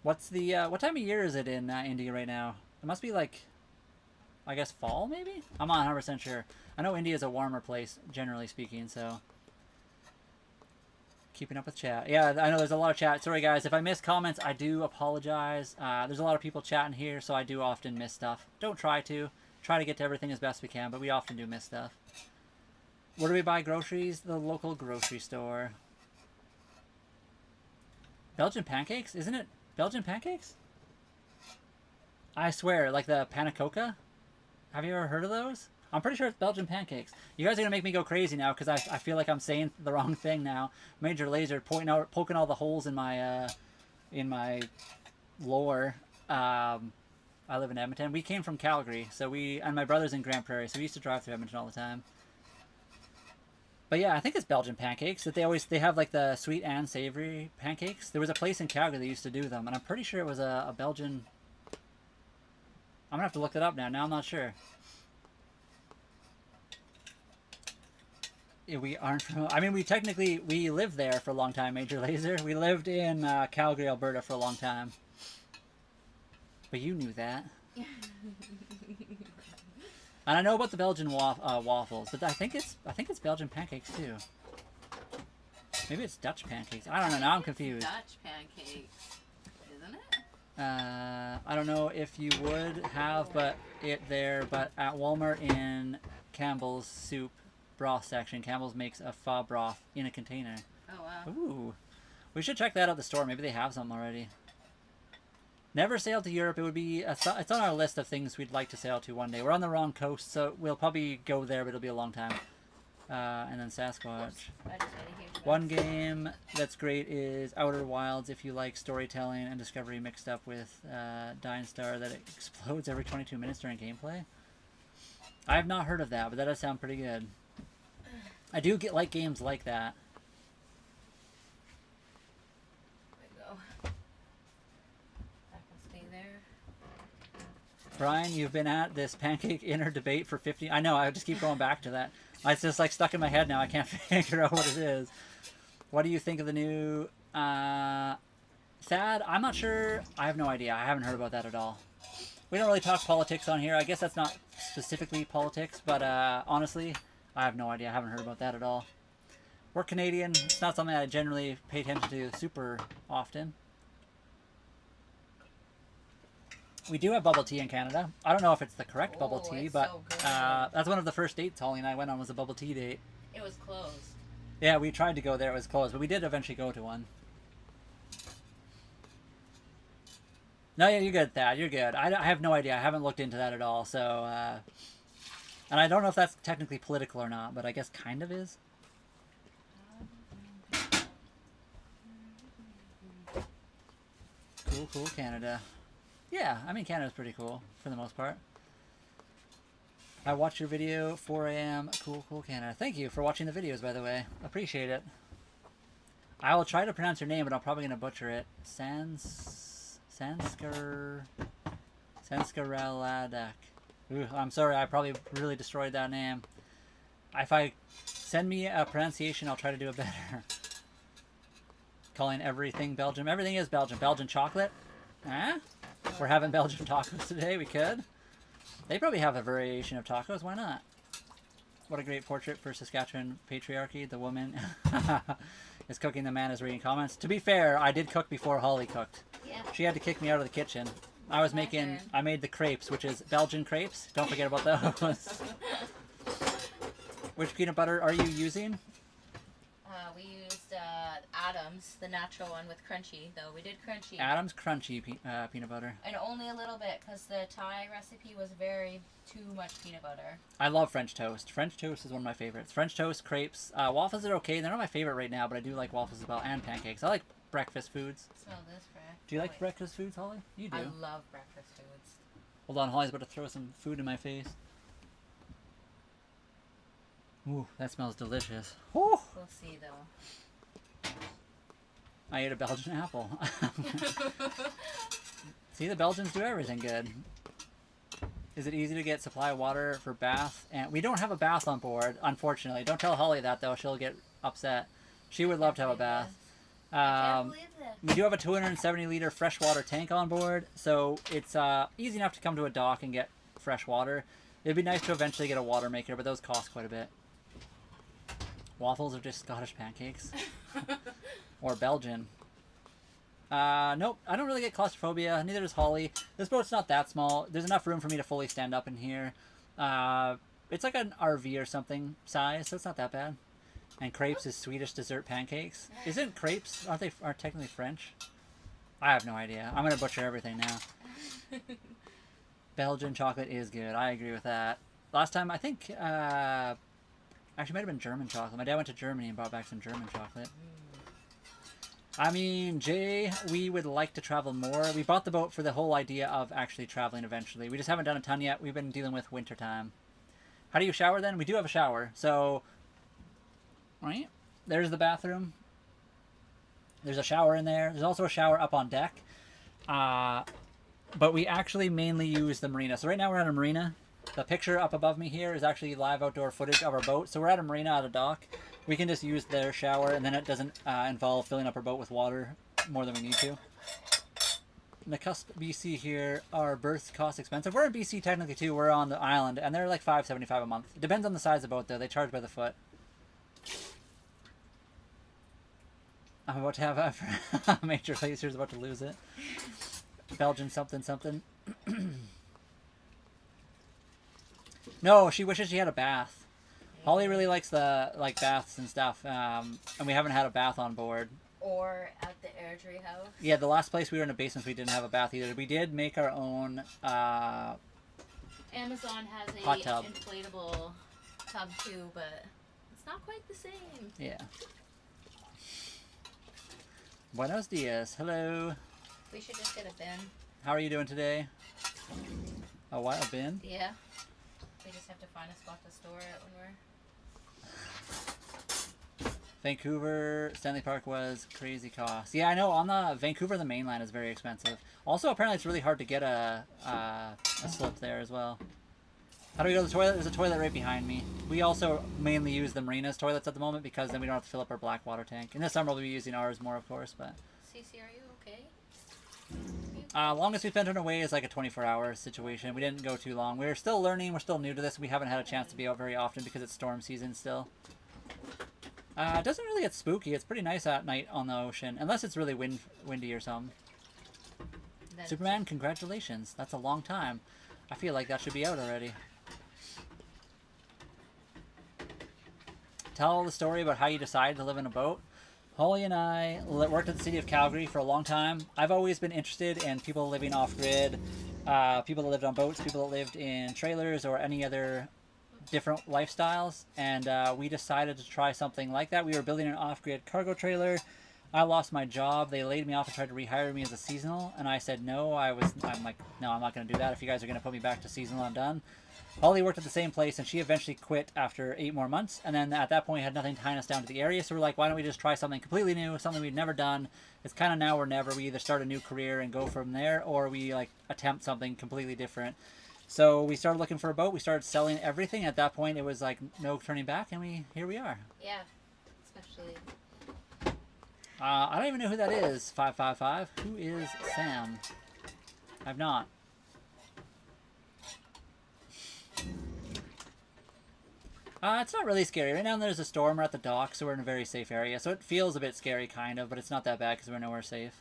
What's the what time of year is it in India right now? It must be like, I guess fall maybe? I'm not 100% sure. I know India is a warmer place, generally speaking, so. Keeping up with chat. Yeah, I know there's a lot of chat. Sorry, guys. If I miss comments, I do apologize. There's a lot of people chatting here, so I do often miss stuff. Don't try to. Try to get to everything as best we can, but we often do miss stuff. Where do we buy groceries? The local grocery store. Belgian pancakes? Isn't it Belgian pancakes? I swear, like the panna cotta? Have you ever heard of those? I'm pretty sure it's Belgian pancakes. You guys are going to make me go crazy now because I feel like I'm saying the wrong thing now. Major Laser poking all the holes in my lore. I live in Edmonton. We came from Calgary, and my brother's in Grand Prairie, so we used to drive through Edmonton all the time. But yeah, I think it's Belgian pancakes that they have like the sweet and savory pancakes. There was a place in Calgary that used to do them, and I'm pretty sure it was a Belgian. I'm gonna have to look that up now. Now I'm not sure. Yeah, we aren't from. I mean, we lived there for a long time. Major Laser. We lived in Calgary, Alberta for a long time. But you knew that. And I know about the Belgian waffles, but I think it's Belgian pancakes too. Maybe it's Dutch pancakes. I don't know. Now I'm confused. Dutch pancakes, isn't it? I don't know if you would have, but at Walmart in Campbell's soup broth section, Campbell's makes a pho broth in a container. Oh wow. Ooh. We should check that out at the store. Maybe they have some already. Never sailed to Europe. It would be it's on our list of things we'd like to sail to one day. We're on the wrong coast, so we'll probably go there, but it'll be a long time. And then Sasquatch. Oops, I just made a huge mess. One game that's great is Outer Wilds. If you like storytelling and discovery mixed up with Dying Star, that explodes every 22 minutes during gameplay. I have not heard of that, but that does sound pretty good. I do like games like that. Brian, you've been at this pancake inner debate for 50... I know, I just keep going back to that. It's just like stuck in my head now. I can't figure out what it is. What do you think of the new... Thad? I'm not sure. I have no idea. I haven't heard about that at all. We don't really talk politics on here. I guess that's not specifically politics, but honestly, I have no idea. I haven't heard about that at all. We're Canadian. It's not something I generally pay attention to super often. We do have bubble tea in Canada. I don't know if it's the correct bubble tea, but so that's one of the first dates Holly and I went on was a bubble tea date. It was closed. Yeah, we tried to go there. It was closed, but we did eventually go to one. No, yeah, you're good, Thad. You're good. I have no idea. I haven't looked into that at all. So, and I don't know if that's technically political or not, but I guess kind of is. Cool, Canada. Yeah, I mean, Canada's pretty cool, for the most part. I watched your video, 4 a.m. Cool, Canada. Thank you for watching the videos, by the way. Appreciate it. I will try to pronounce your name, but I'm probably going to butcher it. Sanskareladak. Ooh, I'm sorry, I probably really destroyed that name. If I send me a pronunciation, I'll try to do it better. Calling everything Belgium. Everything is Belgium. Belgian chocolate? Huh? We're having Belgian tacos today. We could. They probably have a variation of tacos. Why not? What a great portrait for Saskatchewan patriarchy. The woman is cooking. The man is reading comments. To be fair, I did cook before Holly cooked. Yeah. She had to kick me out of the kitchen. I made the crepes, which is Belgian crepes. Don't forget about those. Which peanut butter are you using? We used Adams, the natural one with crunchy, though. We did crunchy. Adams crunchy peanut butter. And only a little bit, because the Thai recipe was too much peanut butter. I love French toast. French toast is one of my favorites. French toast, crepes. Waffles are okay. They're not my favorite right now, but I do like waffles as well, and pancakes. I like breakfast foods. Smell this, Brad. Do you like breakfast foods, Holly? You do. I love breakfast foods. Hold on, Holly's about to throw some food in my face. Ooh, that smells delicious. Ooh. We'll see, though. I ate a Belgian apple. See, the Belgians do everything good. Is it easy to get supply water for bath? And we don't have a bath on board, unfortunately. Don't tell Holly that, though. She'll get upset. She would love to have a bath. I can't believe this. We do have a 270-liter freshwater tank on board, so it's easy enough to come to a dock and get fresh water. It'd be nice to eventually get a water maker, but those cost quite a bit. Waffles are just Scottish pancakes. Or Belgian. Nope, I don't really get claustrophobia. Neither does Holly. This boat's not that small. There's enough room for me to fully stand up in here. It's like an RV or something size, so it's not that bad. And crepes is Swedish dessert pancakes. Isn't crepes, are technically French? I have no idea. I'm going to butcher everything now. Belgian chocolate is good. I agree with that. Last time, I think, actually it might have been German chocolate. My dad went to Germany and brought back some German chocolate. I mean, Jay, we would like to travel more. We bought the boat for the whole idea of actually traveling eventually. We just haven't done a ton yet. We've been dealing with winter time. How do you shower then? We do have a shower. So, right? There's the bathroom. There's a shower in there. There's also a shower up on deck. But we actually mainly use the marina. So right now we're at a marina. The picture up above me here is actually live outdoor footage of our boat. So we're at a marina at a dock. We can just use their shower, and then it doesn't involve filling up our boat with water more than we need to. In the cusp BC here, our berths cost expensive. We're in BC technically too. We're on the island, and they're like $5.75 a month. It depends on the size of the boat though. They charge by the foot. I'm about to have a Major Laser's about to lose it. Belgian something something. No, she wishes she had a bath. Holly really likes the baths and stuff, and we haven't had a bath on board. Or at the Airdrie house. Yeah, the last place we were in a basement, we didn't have a bath either. We did make our own Amazon has a hot tub. inflatable tub too, but it's not quite the same. Yeah. Buenos dias. Hello. We should just get a bin. How are you doing today? A what? A bin? Yeah. We just have to find a spot to store it when we're... Vancouver, Stanley Park was crazy cost. Yeah, I know. On the Vancouver, the mainland is very expensive. Also, apparently, it's really hard to get a slip there as well. How do we go to the toilet? There's a toilet right behind me. We also mainly use the marinas toilets at the moment because then we don't have to fill up our black water tank. In the summer, we'll be using ours more, of course, but... Cece, are you okay? Longest we spent on our way is like a 24-hour situation. We didn't go too long. We're still learning. We're still new to this. We haven't had a chance to be out very often because it's storm season still. It doesn't really get spooky. It's pretty nice at night on the ocean, unless it's really windy or something. Superman, congratulations. That's a long time. I feel like that should be out already. Tell the story about how you decided to live in a boat. Holly and I worked at the city of Calgary for a long time. I've always been interested in people living off-grid, people that lived on boats, people that lived in trailers or any other different lifestyles, and we decided to try something like that. We were building an off-grid cargo trailer. I lost my job. They laid me off and tried to rehire me as a seasonal, and I said no. I'm like, no, I'm not going to do that. If you guys are going to put me back to seasonal, I'm done. Holly worked at the same place, and she eventually quit after 8 more months, and then at that point had nothing tying us down to the area, so we're like, why don't we just try something completely new, something we'd never done. It's kind of now or never. We either start a new career and go from there, or we like attempt something completely different. So we started looking for a boat. We started selling everything. At that point, it was like no turning back, and here we are. Yeah, especially. I don't even know who that is. 555. Who is Sam? I've not. It's not really scary. Right now there's a storm. We're at the dock, so we're in a very safe area. So it feels a bit scary, kind of, but it's not that bad because we're nowhere safe.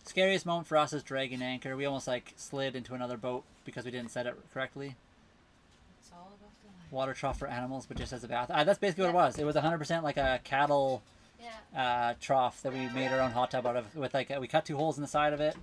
Scariest moment for us is dragging anchor. We almost like slid into another boat because we didn't set it correctly. It's all about the life. Water trough for animals, but just as a bath. That's basically what it was. It was 100% like a cattle trough that we made our own hot tub out of. With like we cut 2 holes in the side of it,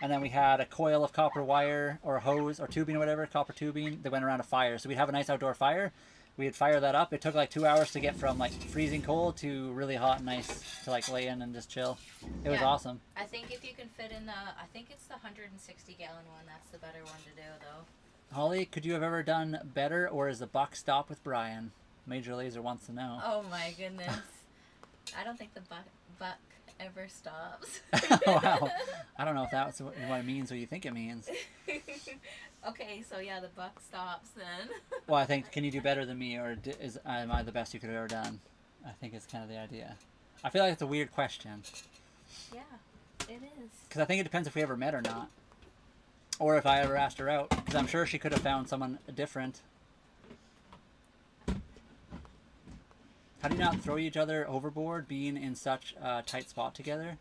and then we had a coil of copper wire or hose or tubing or whatever, copper tubing that went around a fire. So we'd have a nice outdoor fire. We'd fire that up. It took like 2 hours to get from like freezing cold to really hot and nice to like lay in and just chill. It was awesome. I think if you can fit in I think it's the 160 gallon one, that's the better one to do though. Holly, could you have ever done better, or is the buck stop with Brian? Major Laser wants to know. Oh my goodness. I don't think the buck ever stops. Wow. I don't know if that's what it means or you think it means. Okay, so yeah, the buck stops then. Well, I think, can you do better than me, or am I the best you could have ever done? I think it's kind of the idea. I feel like it's a weird question. Yeah, it is. Because I think it depends if we ever met or not. Or if I ever asked her out. Because I'm sure she could have found someone different. How do you not throw each other overboard being in such a tight spot together?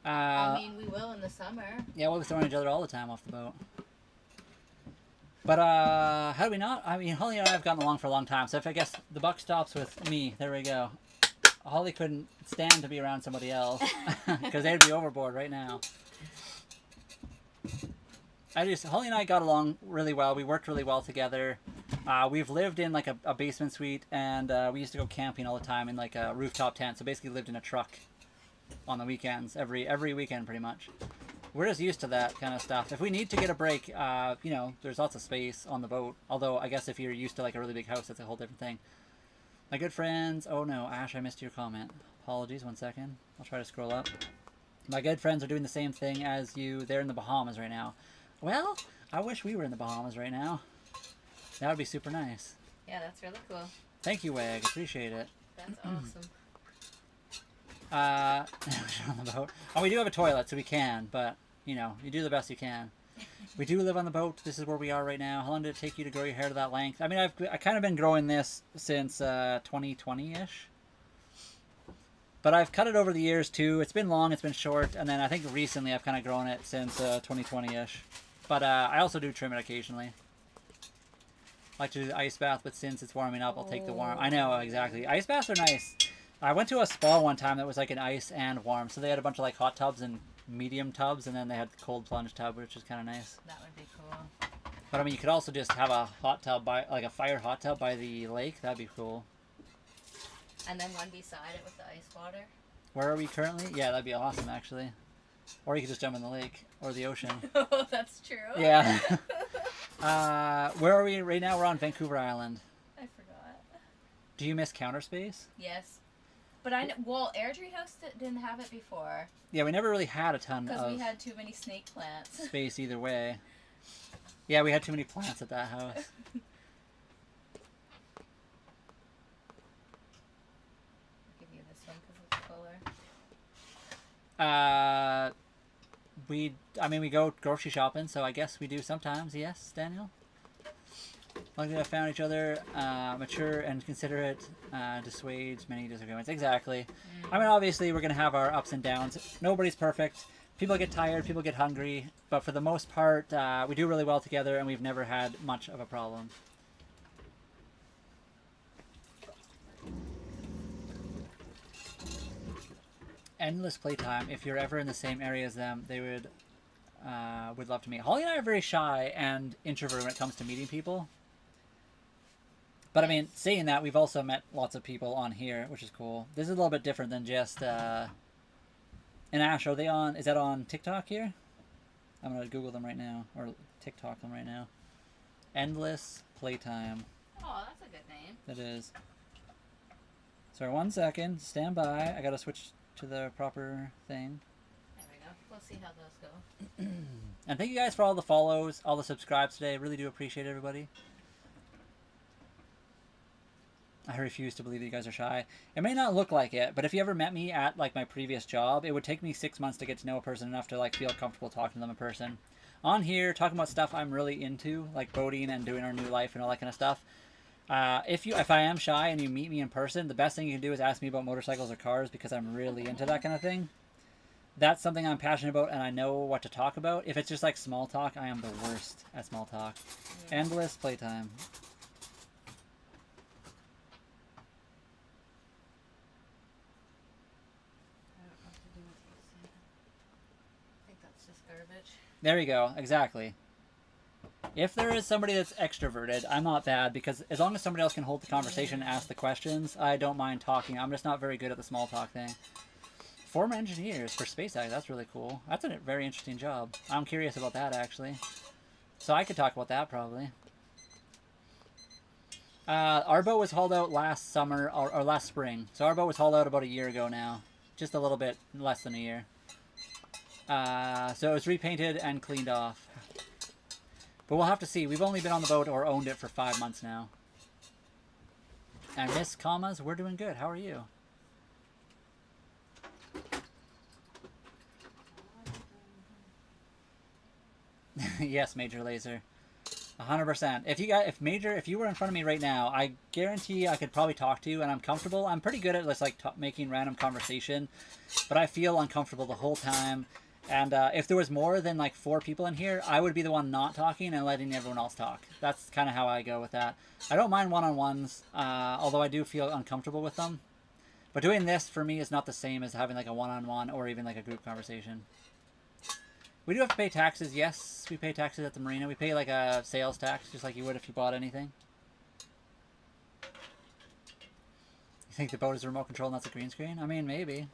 I mean, we will in the summer. Yeah, we'll be throwing each other all the time off the boat. But how do we not? I mean, Holly and I have gotten along for a long time, so if I guess the buck stops with me, there we go. Holly couldn't stand to be around somebody else because they'd be overboard right now. Holly and I got along really well. We worked really well together. We've lived in like a basement suite, and we used to go camping all the time in like a rooftop tent. So basically lived in a truck on the weekends, every weekend pretty much. We're just used to that kind of stuff. If we need to get a break, you know, there's lots of space on the boat. Although I guess if you're used to like a really big house, that's a whole different thing. My good friends, oh no, Ash, I missed your comment. Apologies, 1 second. I'll try to scroll up. My good friends are doing the same thing as you. They're in the Bahamas right now. Well, I wish we were in the Bahamas right now. That would be super nice. Yeah, that's really cool. Thank you, Wag. Appreciate it. That's awesome. On the boat. Oh, we do have a toilet, so we can, but, you know, you do the best you can. We do live on the boat. This is where we are right now. How long did it take you to grow your hair to that length? I mean, I've kind of been growing this since 2020-ish. But I've cut it over the years, too. It's been long, it's been short, and then I think recently I've kind of grown it since 2020-ish. But I also do trim it occasionally. I like to do the ice bath, but since it's warming up, I'll take the warm. I know, exactly. Ice baths are nice. I went to a spa one time that was like an ice and warm. So they had a bunch of like hot tubs and medium tubs, and then they had cold plunge tub, which is kind of nice. That would be cool. But I mean, you could also just have a hot tub by like a fire hot tub by the lake. That'd be cool. And then one beside it with the ice water. Where are we currently? Yeah, that'd be awesome actually. Or you could just jump in the lake or the ocean. Oh, that's true. Yeah. Where are we right now? We're on Vancouver Island. I forgot. Do you miss counter space? Yes. But Airdrie House didn't have it before. Yeah, we never really had a ton of... Because we had too many snake plants. Space either way. Yeah, we had too many plants at that house. I'll give you this one because it's fuller. We go grocery shopping, so I guess we do sometimes. Yes, Daniel? Long as we have found each other, mature and considerate, dissuades many disagreements. Exactly. I mean, obviously, we're going to have our ups and downs. Nobody's perfect. People get tired, people get hungry, but for the most part, we do really well together, and we've never had much of a problem. Endless playtime. If you're ever in the same area as them, they would love to meet. Holly and I are very shy and introverted when it comes to meeting people. But I mean, saying that, we've also met lots of people on here, which is cool. This is a little bit different than just... And Ash, are they on... Is that on TikTok here? I'm going to Google them right now. Or TikTok them right now. Endless Playtime. Oh, that's a good name. That is. Sorry, 1 second. Stand by. I got to switch to the proper thing. There we go. We'll see how those go. And thank you guys for all the follows, all the subscribes today. I really do appreciate everybody. I refuse to believe that you guys are shy. It may not look like it, but if you ever met me at like my previous job, it would take me 6 months to get to know a person enough to like feel comfortable talking to them in person. On here, talking about stuff I'm really into, like boating and doing our new life and all that kind of stuff. If I am shy and you meet me in person, the best thing you can do is ask me about motorcycles or cars because I'm really into that kind of thing. That's something I'm passionate about and I know what to talk about. If it's just like small talk, I am the worst at small talk. Yeah. Endless Playtime. There you go. Exactly. If there is somebody that's extroverted, I'm not bad because as long as somebody else can hold the conversation and ask the questions, I don't mind talking. I'm just not very good at the small talk thing. Former engineers for SpaceX. That's really cool. That's a very interesting job. I'm curious about that, actually. So I could talk about that, probably. Our boat was hauled out last summer, or last spring. So our boat was hauled out about a year ago now. Just a little bit less than a year. So it was repainted and cleaned off. But we'll have to see. We've only been on the boat or owned it for 5 months now. And Miss Commas, we're doing good. How are you? Yes, Major Laser. 100%. If you were in front of me right now, I guarantee I could probably talk to you and I'm comfortable. I'm pretty good at just like making random conversation, but I feel uncomfortable the whole time. And if there was more than like 4 people in here, I would be the one not talking and letting everyone else talk. That's kind of how I go with that. I don't mind one-on-ones, although I do feel uncomfortable with them. But doing this for me is not the same as having like a one-on-one or even like a group conversation. We do have to pay taxes. Yes, we pay taxes at the marina. We pay like a sales tax, just like you would if you bought anything. You think the boat is a remote control and that's a green screen? I mean, maybe.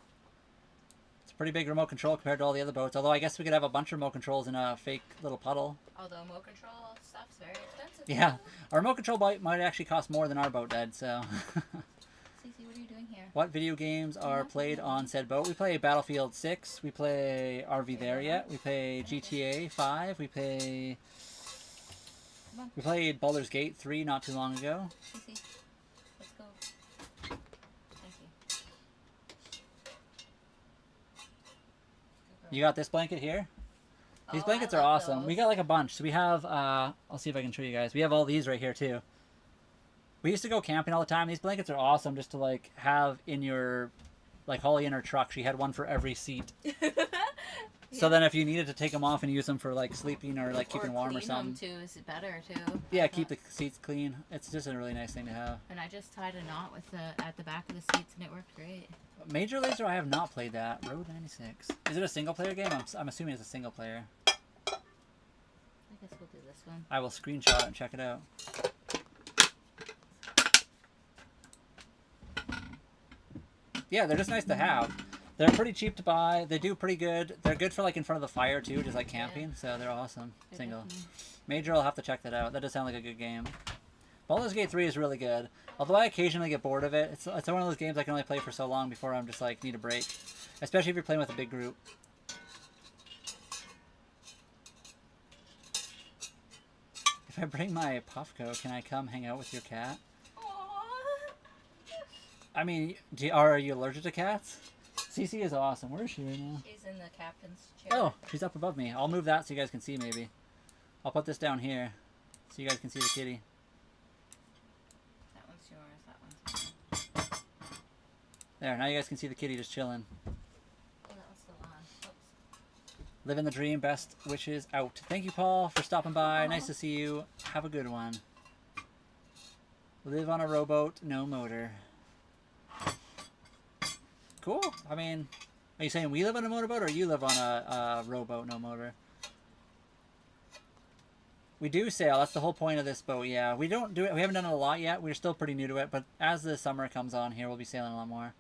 It's a pretty big remote control compared to all the other boats. Although I guess we could have a bunch of remote controls in a fake little puddle. Although remote control stuff's very expensive. Yeah, our remote control boat might actually cost more than our boat did, so... Cece, what are you doing here? What video games are played on said boat? We play Battlefield 6. We play Are We There Yet? We play GTA 5. We play... We played Baldur's Gate 3 not too long ago. Cece, let's go. Thank you. You got this blanket here? These blankets are love awesome. those. We got like a bunch. So we have, I'll see if I can show you guys. We have all these right here too. We used to go camping all the time. These blankets are awesome just to like have in your, like Holly in her truck. She had one for every seat. So then if you needed to take them off and use them for like sleeping or like keeping warm or something. Clean them too is better too. Yeah, keep the seats clean. It's just a really nice thing to have. And I just tied a knot with at the back of the seats and it worked great. Major Lazer, I have not played that. Road 96. Is it a single player game? I'm assuming it's a single player. I guess we'll do this one. I will screenshot it and check it out. Yeah, they're just nice to have. They're pretty cheap to buy. They do pretty good. They're good for like in front of the fire too, just like camping. So they're awesome. Single. Major, I'll have to check that out. That does sound like a good game. Baldur's Gate 3 is really good. Although I occasionally get bored of it. It's one of those games I can only play for so long before I'm just like need a break. Especially if you're playing with a big group. If I bring my Puffco, can I come hang out with your cat? I mean, are you allergic to cats? Cece is awesome. Where is she right now? She's in the captain's chair. Oh, she's up above me. I'll move that so you guys can see maybe. I'll put this down here so you guys can see the kitty. That one's yours. That one's mine. There, now you guys can see the kitty just chilling. Oh, that one's still on. Oops. Living the dream. Best wishes out. Thank you, Paul, for stopping by. Nice to see you. Have a good one. Live on a rowboat, no motor. Cool. I mean, are you saying we live on a motorboat or you live on a rowboat, no motor? We do sail. That's the whole point of this boat. Yeah, we don't do it. We haven't done it a lot yet. We're still pretty new to it. But as the summer comes on here, we'll be sailing a lot more.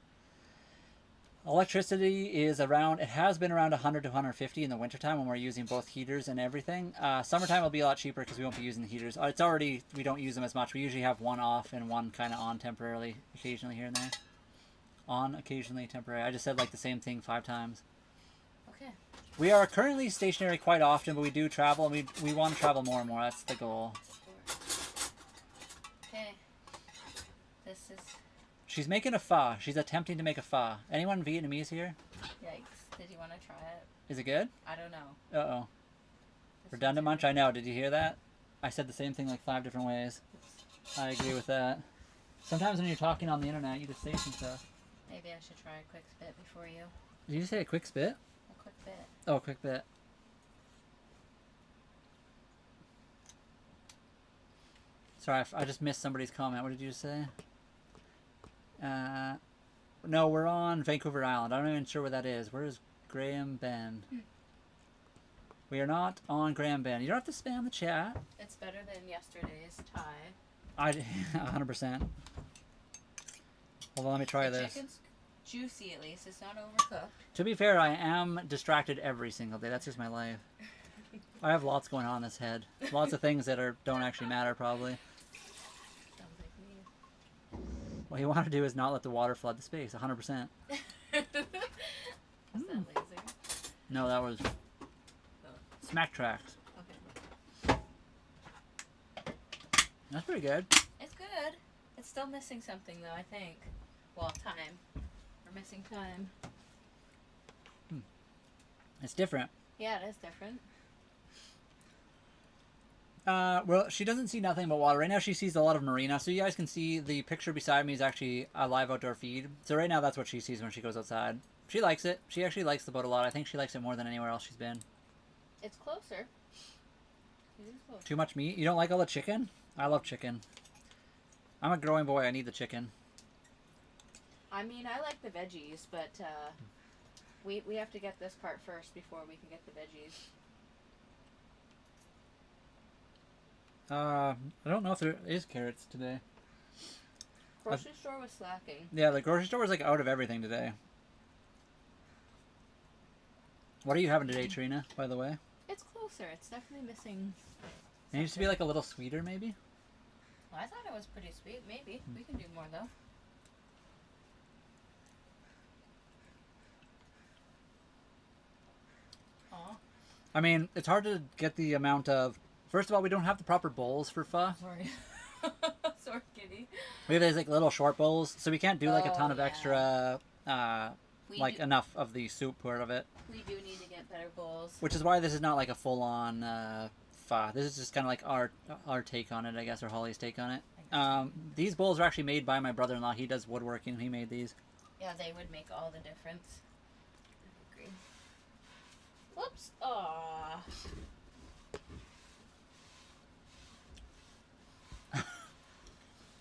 Electricity is around. It has been around 100 to 150 in the wintertime when we're using both heaters and everything. Summertime will be a lot cheaper because we won't be using the heaters. It's already, we don't use them as much. We usually have one off and one kind of on temporarily, occasionally here and there. On, occasionally, temporary. I just said like the same thing 5 times. Okay. We are currently stationary quite often, but we do travel, and we want to travel more and more. That's the goal. Okay. This is... She's making a pho. She's attempting to make a pho. Anyone Vietnamese here? Yikes. Did you want to try it? Is it good? I don't know. Uh-oh. Redundant munch? I know. Did you hear that? I said the same thing like 5 different ways. I agree with that. Sometimes when you're talking on the internet, you just say some stuff. Maybe I should try a quick spit before you. Did you say a quick spit? A quick bit. Oh, a quick bit. Sorry, I just missed somebody's comment. What did you say? No, we're on Vancouver Island. I'm not even sure where that is. Where is Graham Bend? We are not on Graham Bend. You don't have to spam the chat. It's better than yesterday's tie. 100%. Hold on, let me try The this. chicken's juicy at least. It's not overcooked. To be fair, I am distracted every single day. That's just my life. I have lots going on in this head. Lots of things that don't actually matter, probably. Sounds like me. What you want to do is not let the water flood the space, 100%. Was that laser? No, that was smack tracks. Okay. That's pretty good. It's good. It's still missing something though, I think. Well, time. We're missing time. It's different. Yeah, it is different. Well, she doesn't see nothing but water. Right now she sees a lot of marina. So you guys can see the picture beside me is actually a live outdoor feed. So right now that's what she sees when she goes outside. She likes it. She actually likes the boat a lot. I think she likes it more than anywhere else she's been. It's closer. It is closer. Too much meat? You don't like all the chicken? I love chicken. I'm a growing boy. I need the chicken. I mean, I like the veggies, but we have to get this part first before we can get the veggies. I don't know if there is carrots today. Grocery store was slacking. Yeah, the grocery store was like out of everything today. What are you having today, Trina, by the way? It's closer. It's definitely missing. It needs to be like a little sweeter, maybe? Well, I thought it was pretty sweet. Maybe. We can do more, though. Aw. I mean, it's hard to get the amount of... First of all, we don't have the proper bowls for pho. Sorry. Sorry, kitty. We have these like little short bowls, so we can't do like a ton of yeah. extra, We enough of the soup part of it. We do need to get better bowls. Which is why this is not like a full-on pho. This is just kind of like our take on it, I guess, or Holly's take on it. These bowls are actually made by my brother-in-law. He does woodworking. He made these. Yeah, they would make all the difference. I agree. Whoops.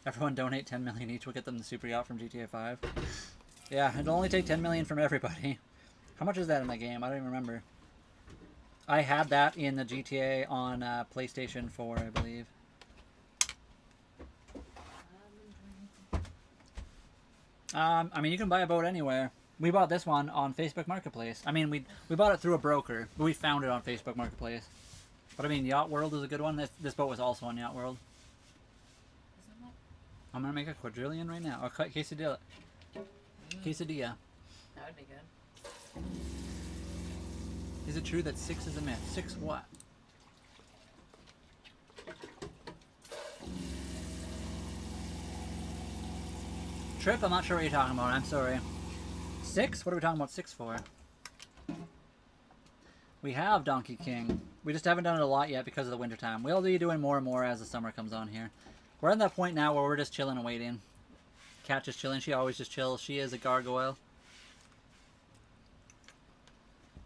Everyone donate 10 million each. We'll get them the super yacht from GTA 5. Yeah, it'll only take 10 million from everybody. How much is that in the game? I don't even remember. I had that in the GTA on PlayStation 4, I believe. I mean, you can buy a boat anywhere. We bought this one on Facebook Marketplace. I mean, we bought it through a broker, but we found it on Facebook Marketplace. But I mean, Yacht World is a good one. This boat was also on Yacht World. Isn't it? I'm gonna make a quadrillion right now. A quesadilla. Quesadilla. That would be good. Is it true that 6 is a myth? 6 what? Trip? I'm not sure what you're talking about. I'm sorry. 6? What are we talking about 6 for? We have Donkey King. We just haven't done it a lot yet because of the winter time. We'll be doing more and more as the summer comes on here. We're at that point now where we're just chilling and waiting. Cat just chilling. She always just chills. She is a gargoyle.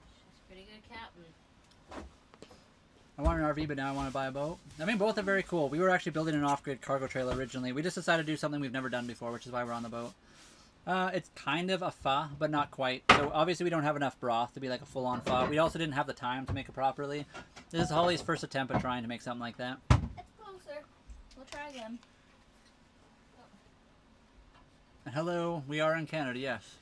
She's pretty good captain. I want an RV, but now I want to buy a boat. I mean, both are very cool. We were actually building an off-grid cargo trailer originally. We just decided to do something we've never done before, which is why we're on the boat. It's kind of a pho, but not quite. So obviously we don't have enough broth to be like a full-on pho. We also didn't have the time to make it properly. This is Holly's first attempt at trying to make something like that. It's closer. We'll try again. And hello, we are in Canada, yes.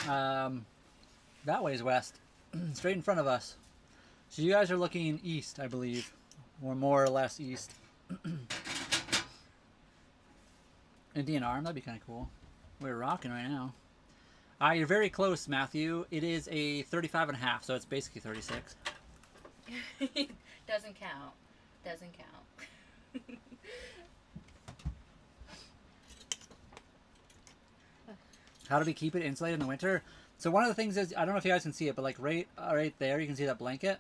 That way is west. Straight in front of us. So you guys are looking east, I believe. Or more or less east. Indian Arm, that'd be kind of cool. We're rocking right now. You're very close, Matthew. It is a 35.5, so it's basically 36. Doesn't count. Doesn't count. How do we keep it insulated in the winter? So one of the things is, I don't know if you guys can see it, but like right there, you can see that blanket.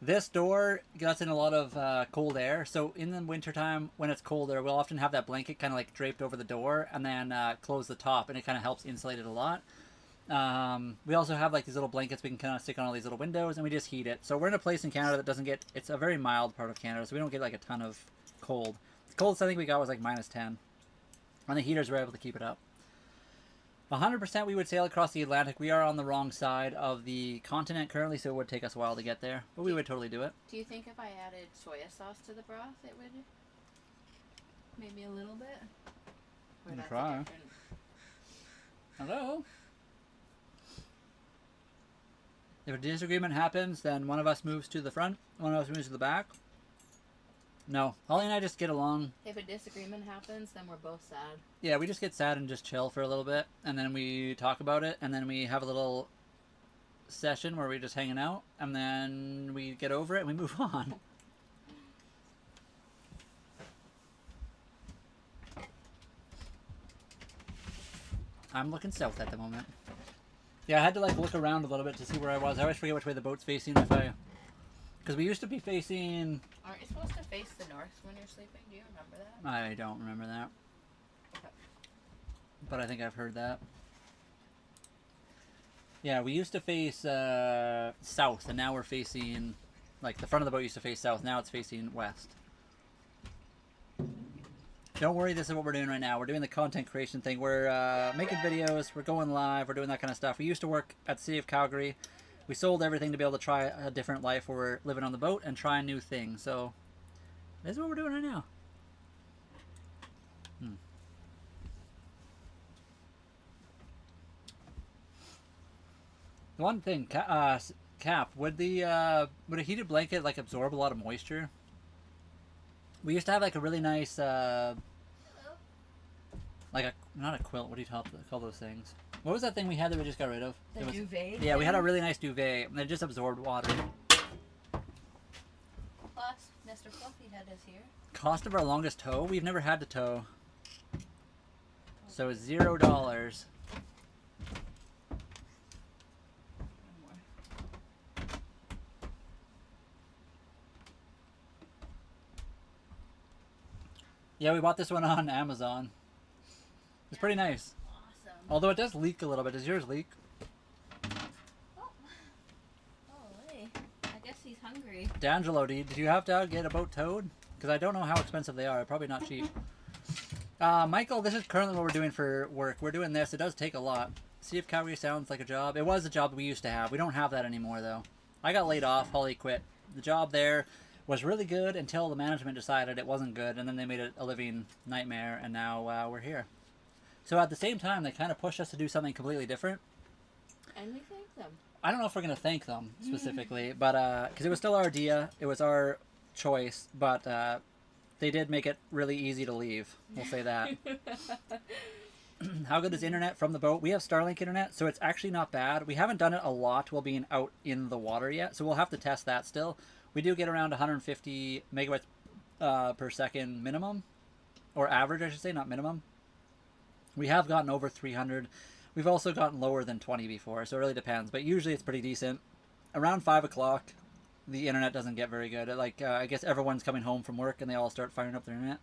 This door gets in a lot of cold air. So in the wintertime, when it's colder, we'll often have that blanket kind of like draped over the door and then close the top, and it kind of helps insulate it a lot. We also have like these little blankets we can kind of stick on all these little windows, and we just heat it. So we're in a place in Canada that doesn't get, it's a very mild part of Canada, so we don't get like a ton of cold. The coldest I think we got was like -10. And the heaters were able to keep it up. 100% we would sail across the Atlantic. We are on the wrong side of the continent currently, so it would take us a while to get there. But we would totally do it. Do you think if I added soy sauce to the broth, it would maybe a little bit? Or that's try. a different... Hello? If a disagreement happens, then one of us moves to the front, one of us moves to the back. No, Holly and I just get along. If a disagreement happens, then we're both sad. Yeah, we just get sad and just chill for a little bit, and then we talk about it, and then we have a little session where we're just hanging out, and then we get over it and we move on. I'm looking south at the moment. Yeah, I had to like look around a little bit to see where I was. I always forget which way the boat's facing if I... Because we used to be facing... Aren't you supposed to face the north when you're sleeping? Do you remember that? I don't remember that. Okay. But I think I've heard that. Yeah, we used to face south, and now we're facing... Like, the front of the boat used to face south, now it's facing west. Don't worry, this is what we're doing right now. We're doing the content creation thing. We're making videos, we're going live, we're doing that kind of stuff. We used to work at the City of Calgary. We sold everything to be able to try a different life where we're living on the boat and trying new things. So, this is what we're doing right now. The one thing, Cap, would a heated blanket like absorb a lot of moisture? We used to have like a really nice, like a, not a quilt, what do you call those things? What was that thing we had that we just got rid of? The duvet? Yeah, we had a really nice duvet, and it just absorbed water. Plus, Mr. Fluffyhead is here. Cost of our longest tow? We've never had to tow. So $0. Yeah, we bought this one on Amazon. It's pretty nice. Awesome. Although it does leak a little bit. Does yours leak? Oh. Holy. I guess he's hungry. D'Angelo, did you have to get a boat towed? because I don't know how expensive they are. Probably not cheap. Michael, this is currently what we're doing for work. We're doing this. It does take a lot. See if Calgary sounds like a job. It was a job we used to have. We don't have that anymore, though. I got laid off. Holly quit. The job there was really good until the management decided it wasn't good, and then they made it a living nightmare, and now we're here. So at the same time, they kind of pushed us to do something completely different. And we thank them. I don't know if we're going to thank them specifically, but because it was still our idea. It was our choice, but they did make it really easy to leave. We'll say that. How good is internet from the boat? We have Starlink internet, so it's actually not bad. We haven't done it a lot while being out in the water yet, so we'll have to test that still. We do get around 150 megabytes per second minimum, or average, I should say, not minimum. We have gotten over 300. We've also gotten lower than 20 before, so it really depends, but usually it's pretty decent. Around 5 o'clock, the internet doesn't get very good. I guess everyone's coming home from work and they all start firing up their internet.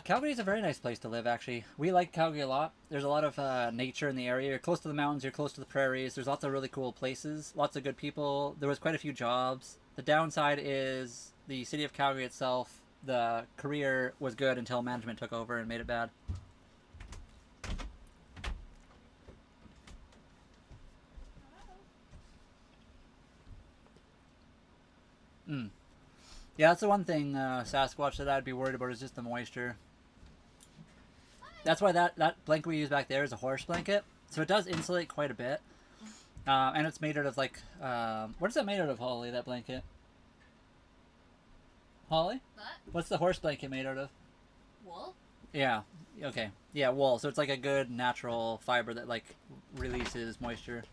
Calgary is a very nice place to live, actually. We like Calgary a lot. There's a lot of nature in the area. You're close to the mountains, you're close to the prairies. There's lots of really cool places, lots of good people. There was quite a few jobs. The downside is the city of Calgary itself, the career was good until management took over and made it bad. Yeah, that's the one thing Sasquatch that I'd be worried about is just the moisture. That's why that blanket we use back there is a horse blanket. So it does insulate quite a bit. And it's made out of like... what is that made out of, Holly, that blanket? Holly? What? What's the horse blanket made out of? Wool? Yeah. Okay. Yeah, wool. So it's like a good natural fiber that like releases moisture.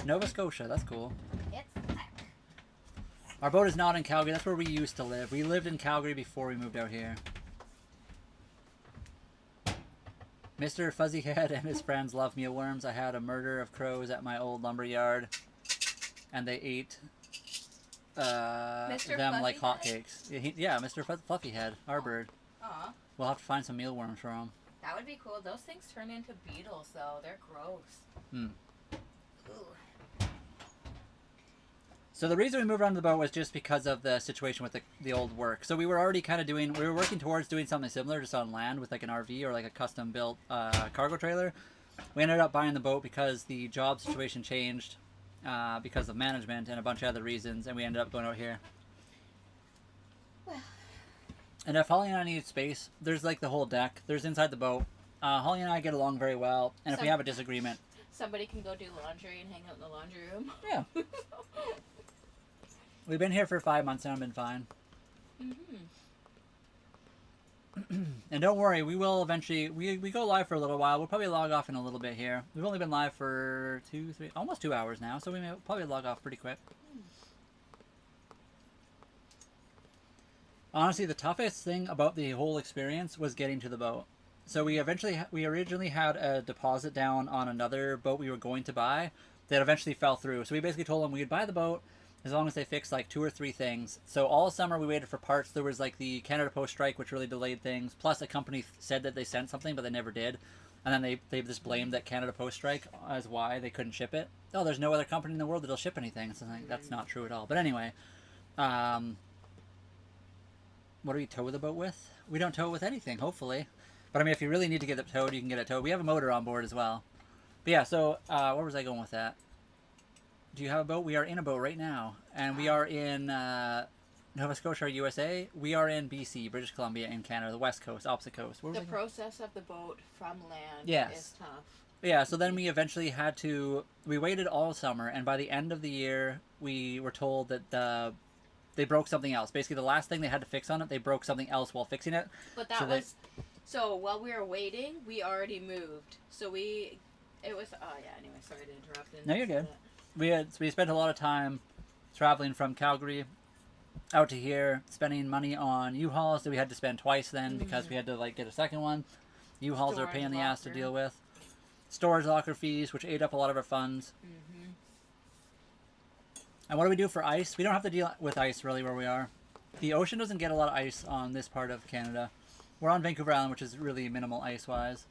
Nova Scotia. That's cool. It's black. Our boat is not in Calgary. That's where we used to live. We lived in Calgary before we moved out here. Mr. Fuzzyhead and his friends love mealworms. I had a murder of crows at my old lumber yard, and they ate them like hotcakes. Yeah, Mr. Fluffyhead, our bird. Aw. We'll have to find some mealworms for him. That would be cool. Those things turn into beetles, though. They're gross. Ooh. So the reason we moved on to the boat was just because of the situation with the old work. So we were already kind of we were working towards doing something similar just on land with like an RV or like a custom built cargo trailer. We ended up buying the boat because the job situation changed because of management and a bunch of other reasons, and we ended up going out here. Well. And if Holly and I need space, there's like the whole deck. There's inside the boat. Holly and I get along very well, and if we have a disagreement... Somebody can go do laundry and hang out in the laundry room. Yeah. We've been here for 5 months now and been fine. And don't worry, we will eventually... We go live for a little while. We'll probably log off in a little bit here. We've only been live for almost 2 hours now, so we may probably log off pretty quick. Honestly, the toughest thing about the whole experience was getting to the boat. So we originally had a deposit down on another boat we were going to buy that eventually fell through. So we basically told them we'd buy the boat as long as they fixed like 2 or 3 things. So all summer we waited for parts. There was like the Canada Post strike, which really delayed things. Plus a company said that they sent something, but they never did. And then they just blamed that Canada Post strike as why they couldn't ship it. Oh, there's no other company in the world that'll ship anything. So like, that's not true at all. But anyway, what do we tow the boat with? We don't tow it with anything, hopefully. But I mean, if you really need to get it towed, you can get it towed. We have a motor on board as well. But yeah, so where was I going with that? Do you have a boat? We are in a boat right now. And we are in Nova Scotia, USA. We are in BC, British Columbia, in Canada, the west coast, opposite coast. The process of the boat from land is tough. Yeah, so then we eventually had to... We waited all summer, and by the end of the year, we were told that they broke something else. Basically, the last thing they had to fix on it, they broke something else while fixing it. But that was... So while we were waiting, we already moved. So it was... Oh, yeah, anyway, sorry to interrupt. No, you're good. We spent a lot of time traveling from Calgary out to here, spending money on U-Hauls that we had to spend twice then because we had to like get a second one. U-Hauls are a pain in the ass to deal with. Storage locker fees, which ate up a lot of our funds. And what do we do for ice? We don't have to deal with ice really where we are. The ocean doesn't get a lot of ice on this part of Canada. We're on Vancouver Island, which is really minimal ice-wise.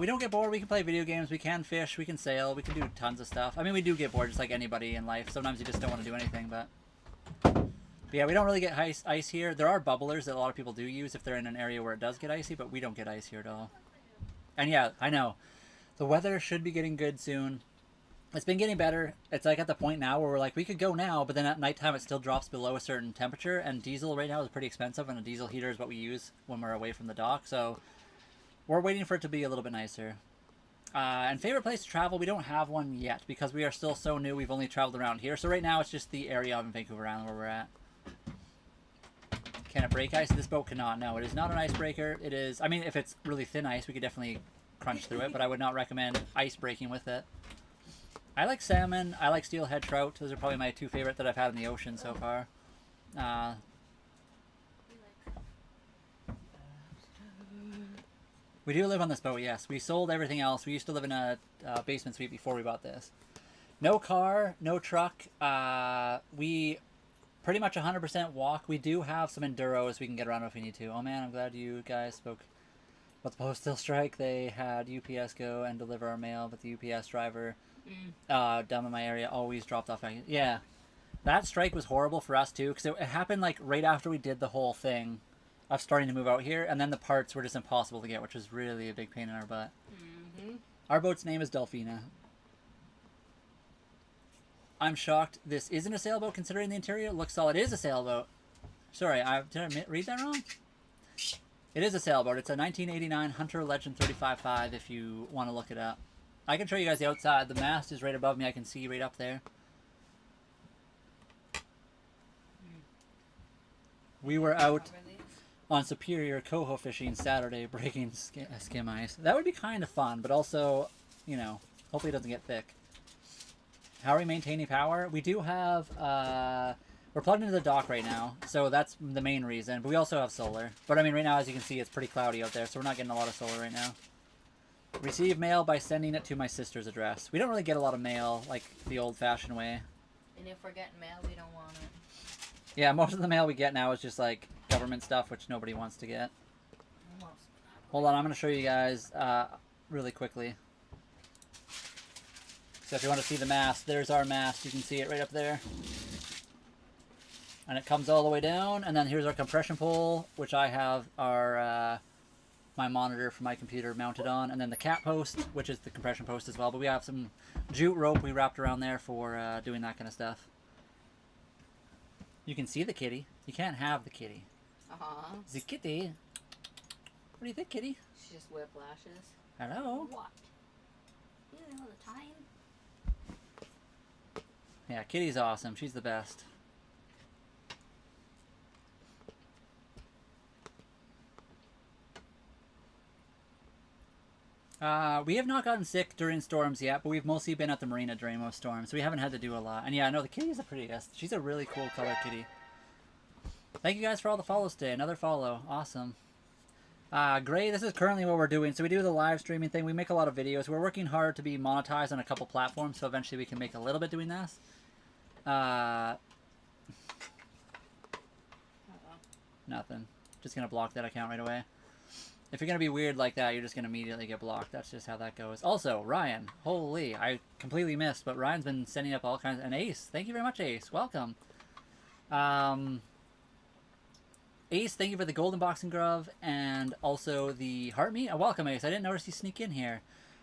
We don't get bored. We can play video games. We can fish. We can sail. We can do tons of stuff. I mean, we do get bored just like anybody in life. Sometimes you just don't want to do anything, but But yeah, we don't really get ice here. There are bubblers that a lot of people do use if they're in an area where it does get icy, but we don't get ice here at all. And yeah, I know. The weather should be getting good soon. It's been getting better. It's like at the point now where we're like, we could go now, but then at nighttime it still drops below a certain temperature, and diesel right now is pretty expensive, and a diesel heater is what we use when we're away from the dock, so we're waiting for it to be a little bit nicer. And favorite place to travel, we don't have one yet because we are still so new. We've only traveled around here. So right now it's just the area on Vancouver Island where we're at. Can it break ice? This boat cannot. No, it is not an icebreaker. It is, I mean, if it's really thin ice, we could definitely crunch through it, but I would not recommend ice breaking with it. I like salmon. I like steelhead trout. Those are probably my two favorite that I've had in the ocean so far. We do live on this boat, yes. We sold everything else. We used to live in a basement suite before we bought this. No car, no truck. We pretty much 100% walk. We do have some enduros we can get around if we need to. Oh man, I'm glad you guys spoke about the postal strike. They had UPS go and deliver our mail, but the UPS driver down in my area always dropped off. Yeah, that strike was horrible for us too, because it happened like right after we did the whole thing of starting to move out here, and then the parts were just impossible to get, which was really a big pain in our butt. Our boat's name is Delphina. I'm shocked this isn't a sailboat considering the interior. It looks solid. It is a sailboat. Sorry, did I read that wrong? It is a sailboat. It's a 1989 Hunter Legend 35.5 if you want to look it up. I can show you guys the outside. The mast is right above me. I can see right up there. We were out on Superior coho fishing Saturday, breaking skim ice. That would be kind of fun, but also, you know, hopefully it doesn't get thick. How are we maintaining power? We do have, we're plugged into the dock right now, so that's the main reason, but we also have solar. But I mean, right now, as you can see, it's pretty cloudy out there, so we're not getting a lot of solar right now. Receive mail by sending it to my sister's address. We don't really get a lot of mail, like the old-fashioned way. And if we're getting mail, we don't want it. Yeah, most of the mail we get now is just, like, government stuff, which nobody wants to get. Hold on, I'm going to show you guys really quickly. So if you want to see the mast, there's our mast. You can see it right up there. And it comes all the way down. And then here's our compression pole, which I have our my monitor for my computer mounted on. And then the cat post, which is the compression post as well. But we have some jute rope we wrapped around there for doing that kind of stuff. You can see the kitty. You can't have the kitty. The kitty. What do you think, kitty? She just whiplashes. Hello. What? You know the time? Yeah, Kitty's awesome. She's the best. We have not gotten sick during storms yet, but we've mostly been at the marina during most storms, so we haven't had to do a lot. And yeah, no, the kitty is the prettiest. She's a really cool color kitty. Thank you guys for all the follows today. Another follow. Awesome. Gray, this is currently what we're doing. So we do the live streaming thing. We make a lot of videos. We're working hard to be monetized on a couple platforms, so eventually we can make a little bit doing this. Nothing. Just gonna block that account right away. If you're gonna be weird like that, you're just gonna immediately get blocked. That's just how that goes. Also, Ryan, holy, I completely missed, but Ryan's been sending up all kinds. And Ace, thank you very much, Ace. Welcome. Ace, thank you for the golden boxing glove and also the heart meat. Welcome, Ace. I didn't notice you sneak in here.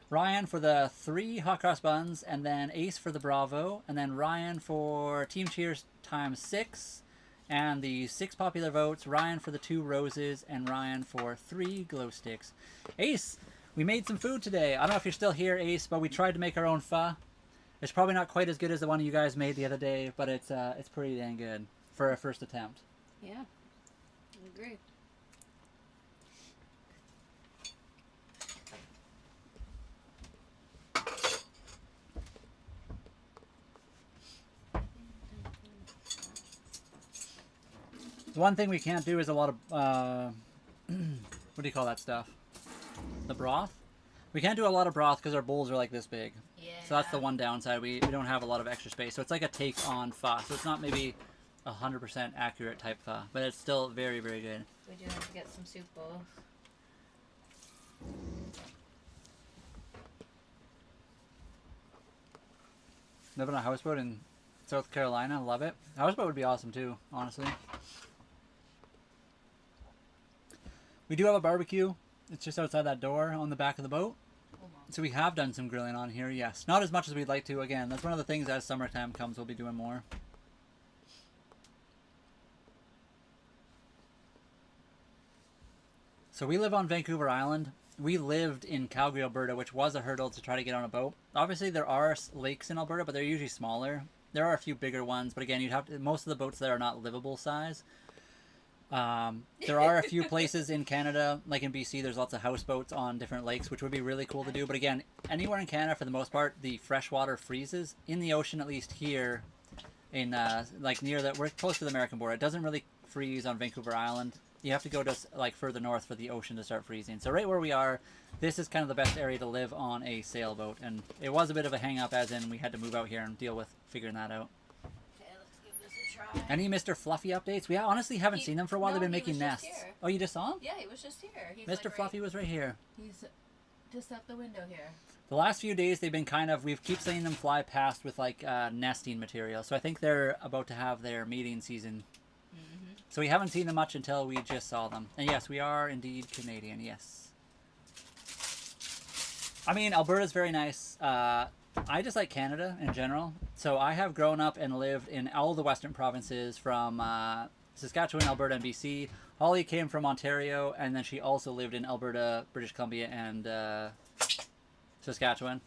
Ryan for the 3 hot cross buns, and then Ace for the Bravo, and then Ryan for Team Cheers times 6, and the 6 popular votes, Ryan for the 2 roses, and Ryan for 3 glow sticks. Ace, we made some food today. I don't know if you're still here, Ace, but we tried to make our own pho. It's probably not quite as good as the one you guys made the other day, but it's pretty dang good for a first attempt. Yeah, I agree. The one thing we can't do is a lot of, what do you call that stuff? The broth? We can't do a lot of broth because our bowls are like this big. Yeah. So that's the one downside. We don't have a lot of extra space. So it's like a take on pho. So it's not maybe 100% accurate type pho, but it's still very, very good. We do have to get some soup bowls. Live on a houseboat in South Carolina, love it. Houseboat would be awesome too, honestly. We do have a barbecue. It's just outside that door on the back of the boat. So we have done some grilling on here, yes. Not as much as we'd like to. Again, that's one of the things as summertime comes, we'll be doing more. So we live on Vancouver Island. We lived in Calgary, Alberta, which was a hurdle to try to get on a boat. Obviously, there are lakes in Alberta, but they're usually smaller. There are a few bigger ones, but again, you'd have to. Most of the boats there are not livable size. There are a few places in Canada, like in BC, there's lots of houseboats on different lakes, which would be really cool to do. But again, anywhere in Canada, for the most part, the freshwater freezes. In the ocean, at least here, in like near that, we're close to the American border. It doesn't really freeze on Vancouver Island. You have to go to like further north for the ocean to start freezing. So right where we are, this is kind of the best area to live on a sailboat. And it was a bit of a hang up, as in we had to move out here and deal with figuring that out. Okay, let's give this a try. Any Mr. Fluffy updates? We honestly haven't seen them for a while. No, They've been he making was just nests. here. Oh, you just saw him? Yeah, he was just here. He's Mr. like Fluffy was right here. He's just out the window here. The last few days they've been kind of, we've keep seeing them fly past with like nesting material. So I think they're about to have their mating season. So we haven't seen them much until we just saw them. And yes, we are indeed Canadian, yes. I mean, Alberta's very nice. I just like Canada in general. So I have grown up and lived in all the western provinces from Saskatchewan, Alberta, and BC. Holly came from Ontario, and then she also lived in Alberta, British Columbia, and Saskatchewan.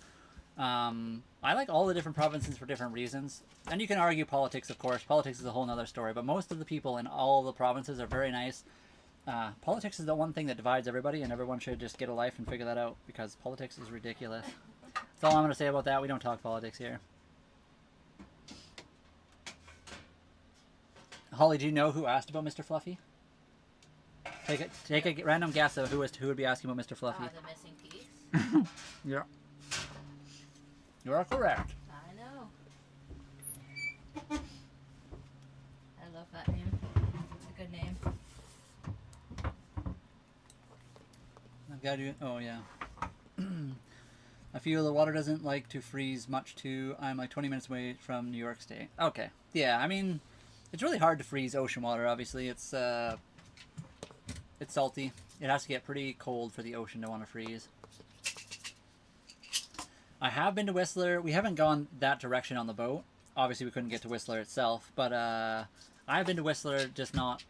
I like all the different provinces for different reasons. And you can argue politics, of course. Politics is a whole other story. But most of the people in all the provinces are very nice. Politics is the one thing that divides everybody, and everyone should just get a life and figure that out, because politics is ridiculous. That's all I'm going to say about that. We don't talk politics here. Holly, do you know who asked about Mr. Fluffy? Take a random guess of who would be asking about Mr. Fluffy. The missing piece. Yeah. You are correct. I know. I love that name. It's a good name. I've got to. Oh yeah. I feel the water doesn't like to freeze much too. I'm like 20 minutes away from New York State. Okay. Yeah. I mean, it's really hard to freeze ocean water. Obviously, it's salty. It has to get pretty cold for the ocean to want to freeze. I have been to Whistler. We haven't gone that direction on the boat. Obviously, we couldn't get to Whistler itself, but I've been to Whistler, just not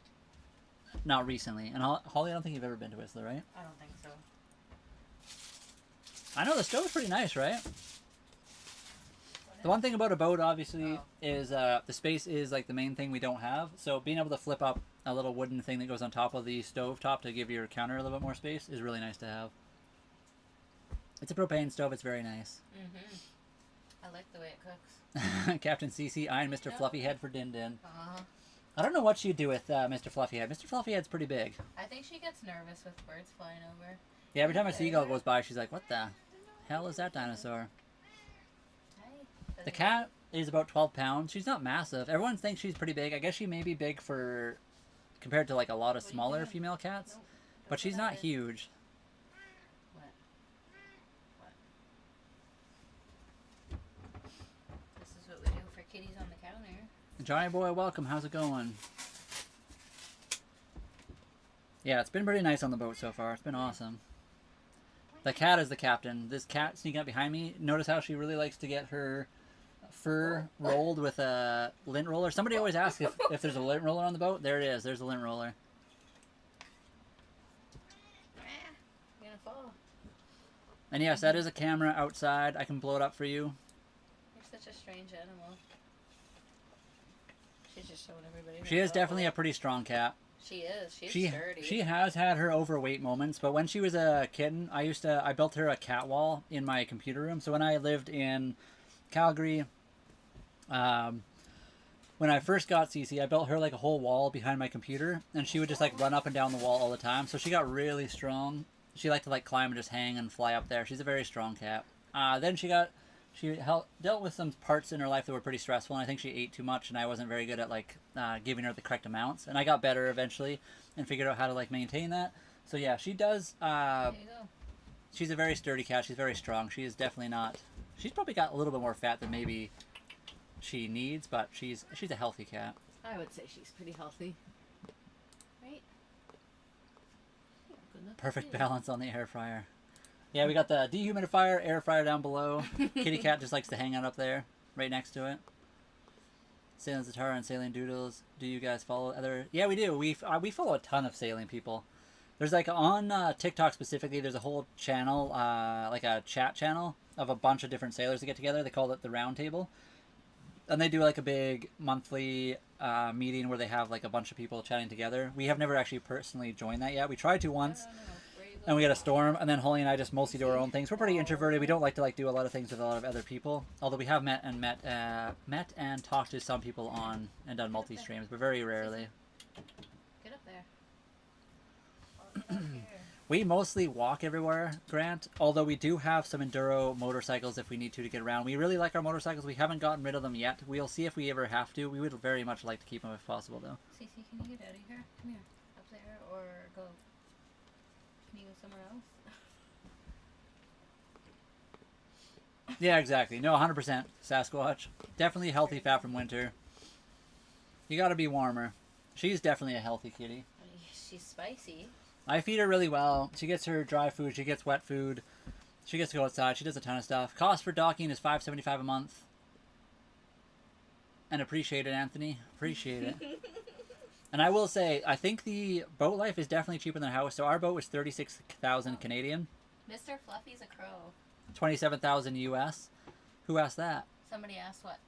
recently. And Holly, I don't think you've ever been to Whistler, right? I don't think so. I know the stove's pretty nice, right? The one thing about a boat, obviously, is the space is like the main thing we don't have. So being able to flip up a little wooden thing that goes on top of the stove top to give your counter a little bit more space is really nice to have. It's a propane stove. It's very nice. I like the way it cooks. Captain Cece eyeing Mr. Fluffy Head for Din Din. Uh-huh. I don't know what she'd do with Mr. Fluffy Head. Mr. Fluffy Head's pretty big. I think she gets nervous with birds flying over. Yeah, every time a seagull goes by, she's like, what the hell is that dinosaur? The cat is about 12 pounds. She's not massive. Everyone thinks she's pretty big. I guess she may be big for compared to like a lot of smaller female cats, but she's not huge. This is what we do for kitties on the counter. Johnny boy, welcome. How's it going? Yeah, it's been pretty nice on the boat so far. It's been awesome. The cat is the captain. This cat sneaking up behind me. Notice how she really likes to get her fur rolled with a lint roller. Somebody always asks if there's a lint roller on the boat. There it is. There's a lint roller. You're gonna fall. And yes, that is a camera outside. I can blow it up for you. You're such a strange animal. She's just showing everybody. She is definitely a pretty strong cat. She is. She's sturdy. She has had her overweight moments, but when she was a kitten, I built her a cat wall in my computer room. So when I lived in Calgary, when I first got Cece, I built her like a whole wall behind my computer, and she would just like run up and down the wall all the time. So she got really strong. She liked to like climb and just hang and fly up there. She's a very strong cat. Then she dealt with some parts in her life that were pretty stressful, and I think she ate too much, and I wasn't very good at like giving her the correct amounts. And I got better eventually and figured out how to like maintain that. So yeah, she does. There you go. She's a very sturdy cat. She's very strong. She is definitely not. She's probably got a little bit more fat than maybe she needs, but she's a healthy cat. I would say she's pretty healthy. Right? Perfect balance on the air fryer. Yeah, we got the dehumidifier, air fryer down below. Kitty cat just likes to hang out up there, right next to it. Sailing Zatara and Sailing Doodles. Do you guys follow other? Yeah, we do. We follow a ton of sailing people. There's like on TikTok specifically, there's a whole channel, like a chat channel of a bunch of different sailors that get together. They call it the Round Table. And they do like a big monthly meeting where they have like a bunch of people chatting together. We have never actually personally joined that yet. We tried to once, and we got a storm. And then Holly and I just mostly do our own things. We're pretty introverted. We don't like to do a lot of things with a lot of other people. Although we have met and talked to some people on and done multi streams, but very rarely. Get up there. We mostly walk everywhere, Grant, although we do have some enduro motorcycles if we need to get around. We really like our motorcycles. We haven't gotten rid of them yet. We'll see if we ever have to. We would very much like to keep them if possible, though. Cece, can you get out of here? Come here. Up there or go. Can you go somewhere else? Yeah, exactly. No, 100% Sasquatch. Definitely healthy fat from winter. You gotta be warmer. She's definitely a healthy kitty. She's spicy. I feed her really well. She gets her dry food. She gets wet food. She gets to go outside. She does a ton of stuff. Cost for docking is $5.75 a month. And appreciate it, Anthony. Appreciate it. And I will say, I think the boat life is definitely cheaper than a house. So our boat was 36,000 Canadian. Mr. Fluffy's a crow. 27,000 US. Who asked that? Somebody asked what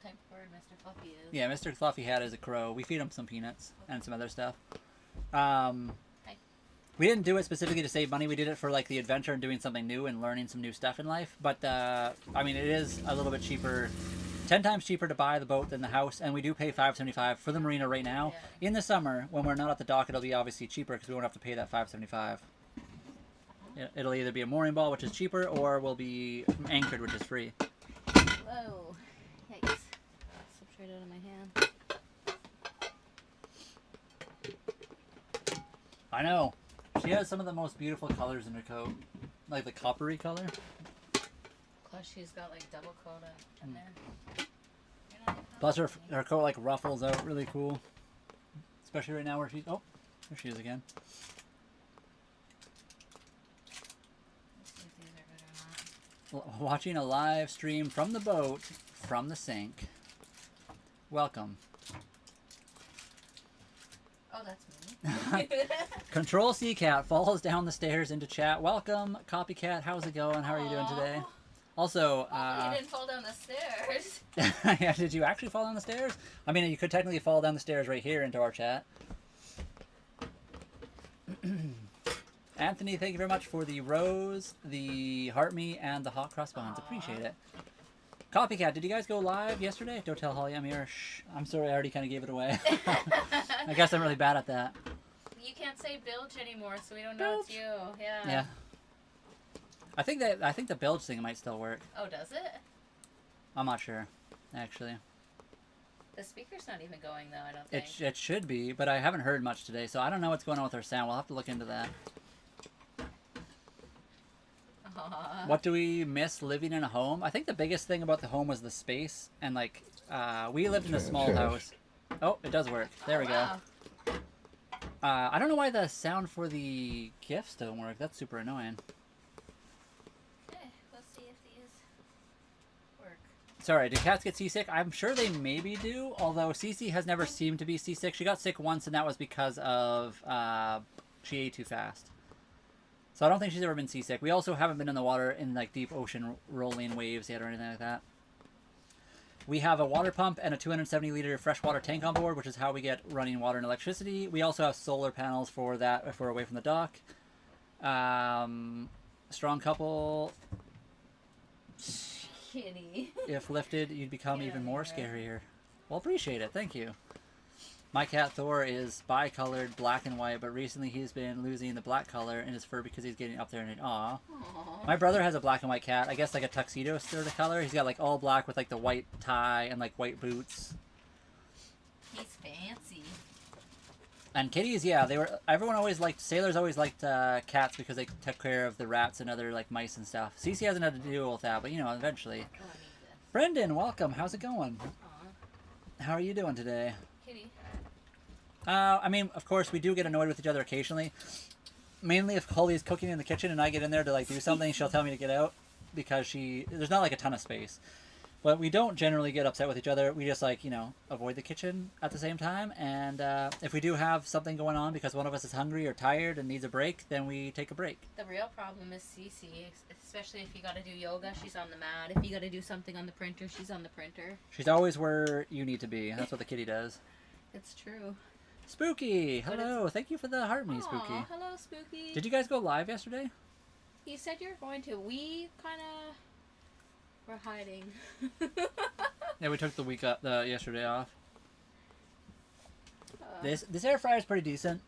type of bird Mr. Fluffy is. Yeah, Mr. Fluffy Hat is a crow. We feed him some peanuts and some other stuff. We didn't do it specifically to save money. We did it for like the adventure and doing something new and learning some new stuff in life. But I mean, it is a little bit cheaper, 10 times cheaper to buy the boat than the house, and we do pay $5.75 for the marina right now. Yeah. In the summer, when we're not at the dock, it'll be obviously cheaper because we won't have to pay that $5.75. It'll either be a mooring ball, which is cheaper, or we'll be anchored, which is free. Whoa! Yikes! Slipped right out of my hand. I know. She has some of the most beautiful colors in her coat. Like the coppery color. Plus she's got like double coat in there. Plus her coat like ruffles out really cool. Especially right now where she's... Oh, there she is again. Let's see if these are good or not. Watching a live stream from the boat, from the sink. Welcome. Oh, that's me. Control C Cat falls down the stairs into chat. Welcome, Copycat. How's it going? How are you doing today? Also, you didn't fall down the stairs. Yeah, did you actually fall down the stairs? I mean, you could technically fall down the stairs right here into our chat. Anthony, thank you very much for the rose, the heart me, and the hot cross buns. Appreciate it. Copycat, did you guys go live yesterday? Don't tell Holly I'm here. Shh. I'm sorry, I already kind of gave it away. I guess I'm really bad at that. You can't say bilge anymore, so we don't know it's you. Yeah. Yeah. I think the bilge thing might still work. Oh, does it? I'm not sure, actually. The speaker's not even going though, I don't think. It should be, but I haven't heard much today, so I don't know what's going on with our sound. We'll have to look into that. Aww. What do we miss living in a home? I think the biggest thing about the home was the space, and like we lived in a small house. Oh, it does work. There we go. I don't know why the sound for the GIFs don't work. That's super annoying. Okay, we'll see if these work. Sorry, do cats get seasick? I'm sure they maybe do, although Cece has never seemed to be seasick. She got sick once, and that was because of she ate too fast. So I don't think she's ever been seasick. We also haven't been in the water in like deep ocean rolling waves yet or anything like that. We have a water pump and a 270-liter freshwater tank on board, which is how we get running water and electricity. We also have solar panels for that if we're away from the dock. Strong couple. Kitty. If lifted, you'd become even more scarier. Well, appreciate it. Thank you. My cat Thor is bi-colored, black and white, but recently he's been losing the black color in his fur because he's getting up there and aw. My brother has a black and white cat. I guess like a tuxedo sort of color. He's got like all black with like the white tie and like white boots. He's fancy. And kitties, yeah, everyone always liked, sailors always liked cats because they took care of the rats and other like mice and stuff. Cece hasn't had to deal with that, but you know, eventually. Oh, I need this. Brendan, welcome. How's it going? Aw. How are you doing today? Kitty. I mean, of course, we do get annoyed with each other occasionally. Mainly if Holly's cooking in the kitchen and I get in there to like do something, she'll tell me to get out because there's not like a ton of space. But we don't generally get upset with each other. We just like, avoid the kitchen at the same time. And if we do have something going on because one of us is hungry or tired and needs a break, then we take a break. The real problem is Cece, especially if you got to do yoga, she's on the mat. If you got to do something on the printer, she's on the printer. She's always where you need to be. That's what the kitty does. It's true. Spooky, hello. Thank you for the heart me, Spooky. Hello, Spooky. Did you guys go live yesterday? You said you were going to. We kind of were hiding. Yeah, we took the yesterday off. This air fryer is pretty decent.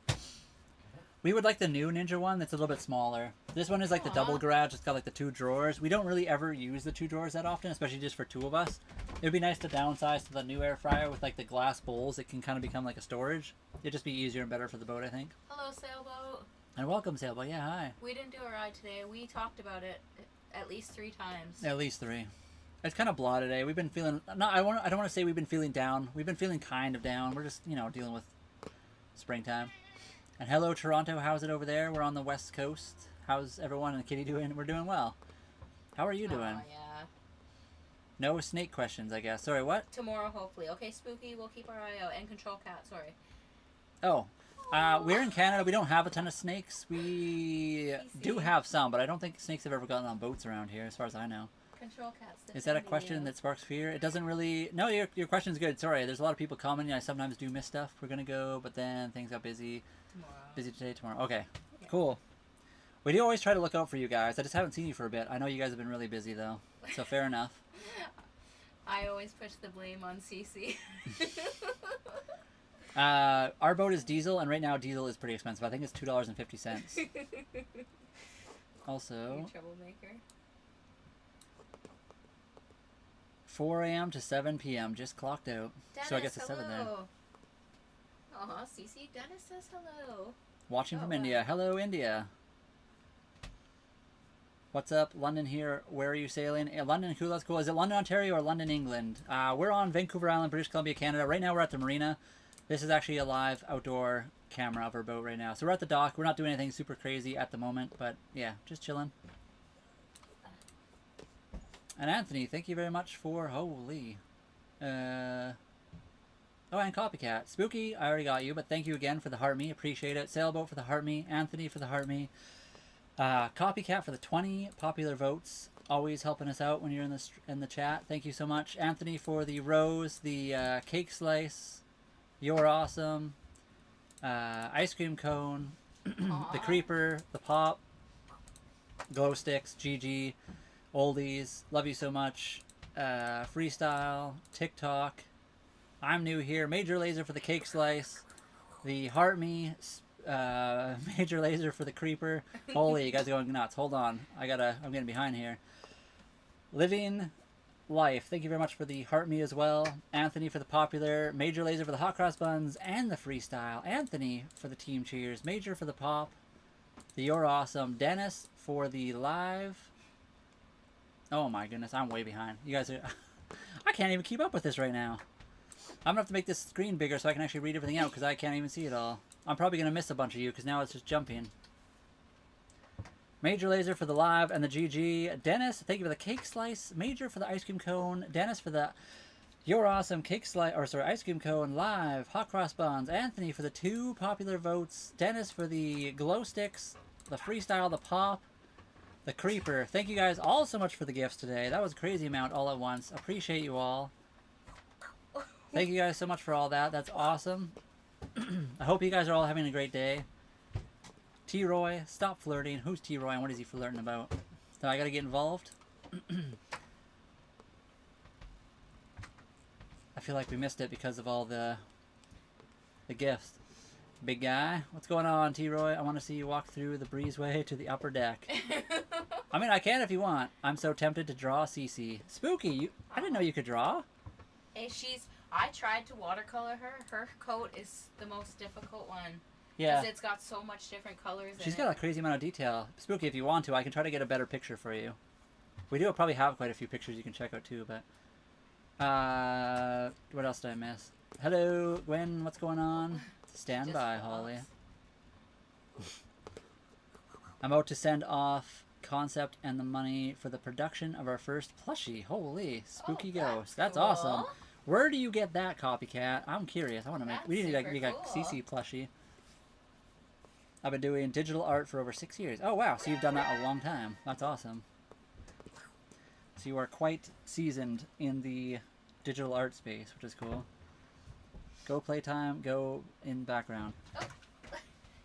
We would like the new Ninja one that's a little bit smaller. This one is like the double garage. It's got like the 2 drawers. We don't really ever use the 2 drawers that often, especially just for 2 of us. It would be nice to downsize to the new air fryer with like the glass bowls. It can kind of become like a storage. It'd just be easier and better for the boat, I think. Hello, Sailboat. And welcome, Sailboat. Yeah, hi. We didn't do a ride today. We talked about it at least 3 times. At least 3. It's kind of blah today. We've been feeling... No, I don't want to say we've been feeling down. We've been feeling kind of down. We're just, dealing with springtime. And hello, Toronto. How's it over there? We're on the West Coast. How's everyone and Kitty doing? We're doing well. How are you doing? Yeah. No snake questions, I guess. Sorry, what? Tomorrow, hopefully. Okay, Spooky, we'll keep our eye out. And Control Cat, sorry. Oh. We're in Canada. We don't have a ton of snakes. We do have some, but I don't think snakes have ever gotten on boats around here, as far as I know. Control Cat's Is that a question that sparks fear? It doesn't really... No, your question's good. Sorry, there's a lot of people commenting. I sometimes do miss stuff. We're going to go, but then things got busy. Tomorrow. Busy today, tomorrow. Okay, cool. We do always try to look out for you guys. I just haven't seen you for a bit. I know you guys have been really busy, though. So fair enough. I always push the blame on Cece. Our boat is diesel, and right now diesel is pretty expensive. I think it's $2.50. Also... You troublemaker. 4 a.m. to 7 p.m. Just clocked out. Dennis, So I guess it's 7 there. Aw, Cece, Dennis says hello. Watching from India. Hello, India. What's up? London here. Where are you sailing? London, cool. That's cool. Is it London, Ontario, or London, England? We're on Vancouver Island, British Columbia, Canada. Right now we're at the marina. This is actually a live outdoor camera of our boat right now. So we're at the dock. We're not doing anything super crazy at the moment, but yeah, just chilling. And Anthony, thank you very much for... Holy. Oh, and Copycat. Spooky, I already got you, but thank you again for the heart me. Appreciate it. Sailboat for the heart me. Anthony for the heart me. Copycat for the 20 popular votes. Always helping us out when you're in the chat. Thank you so much. Anthony for the rose, the cake slice. You're awesome. Ice cream cone. The creeper. The pop. Glow sticks. GG. Oldies. Love you so much. Freestyle. TikTok. I'm new here. Major laser for the cake slice. The heart me. Major laser for the creeper. Holy, you guys are going nuts. Hold on. I'm getting behind here. Living life. Thank you very much for the heart me as well. Anthony for the popular. Major laser for the hot cross buns and the freestyle. Anthony for the team cheers. Major for the pop. The you're awesome. Dennis for the live. Oh my goodness, I'm way behind. You guys are... I can't even keep up with this right now. I'm going to have to make this screen bigger so I can actually read everything out because I can't even see it all. I'm probably going to miss a bunch of you because now it's just jumping. Major laser for the live and the GG. Dennis, thank you for the cake slice. Major for the ice cream cone. Dennis for the you're awesome cake slice, or sorry, ice cream cone live. Hot cross buns. Anthony for the 2 popular votes. Dennis for the glow sticks. The freestyle, the pop. The creeper. Thank you guys all so much for the gifts today. That was a crazy amount all at once. Appreciate you all. Thank you guys so much for all that. That's awesome. I hope you guys are all having a great day. T-Roy, stop flirting. Who's T-Roy and what is he flirting about? So I gotta get involved. I feel like we missed it because of all the gifts. Big guy, what's going on, T-Roy? I want to see you walk through the breezeway to the upper deck. I mean, I can if you want. I'm so tempted to draw Cece. Spooky, I didn't know you could draw. Hey, I tried to watercolor her. Her coat is the most difficult one. Yeah. Because it's got so much different colors in it. She's got a crazy amount of detail. Spooky, if you want to, I can try to get a better picture for you. We do probably have quite a few pictures you can check out too, but What else did I miss? Hello, Gwen. What's going on? Stand by, Holly. I'm about to send off concept and the money for the production of our first plushie. Holy spooky ghost! That's cool. Awesome. Where do you get that, copycat? I'm curious. I want to make. We need to get a CC plushie. I've been doing digital art for over 6 years. Oh wow! So you've done that a long time. That's awesome. So you are quite seasoned in the digital art space, which is cool. Go playtime. Go in background. Oh,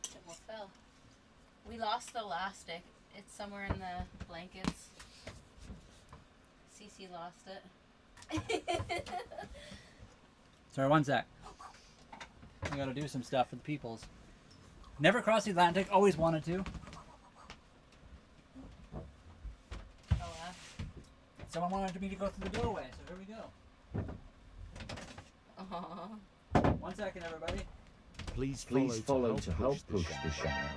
it almost fell. We lost the elastic. It's somewhere in the blankets. Cece lost it. Sorry, one sec. I gotta do some stuff for the peoples. Never crossed the Atlantic, always wanted to. Oh, wow. Someone wanted me to go through the doorway, so here we go. Aww. 1 second, everybody. Please follow to help push the channel.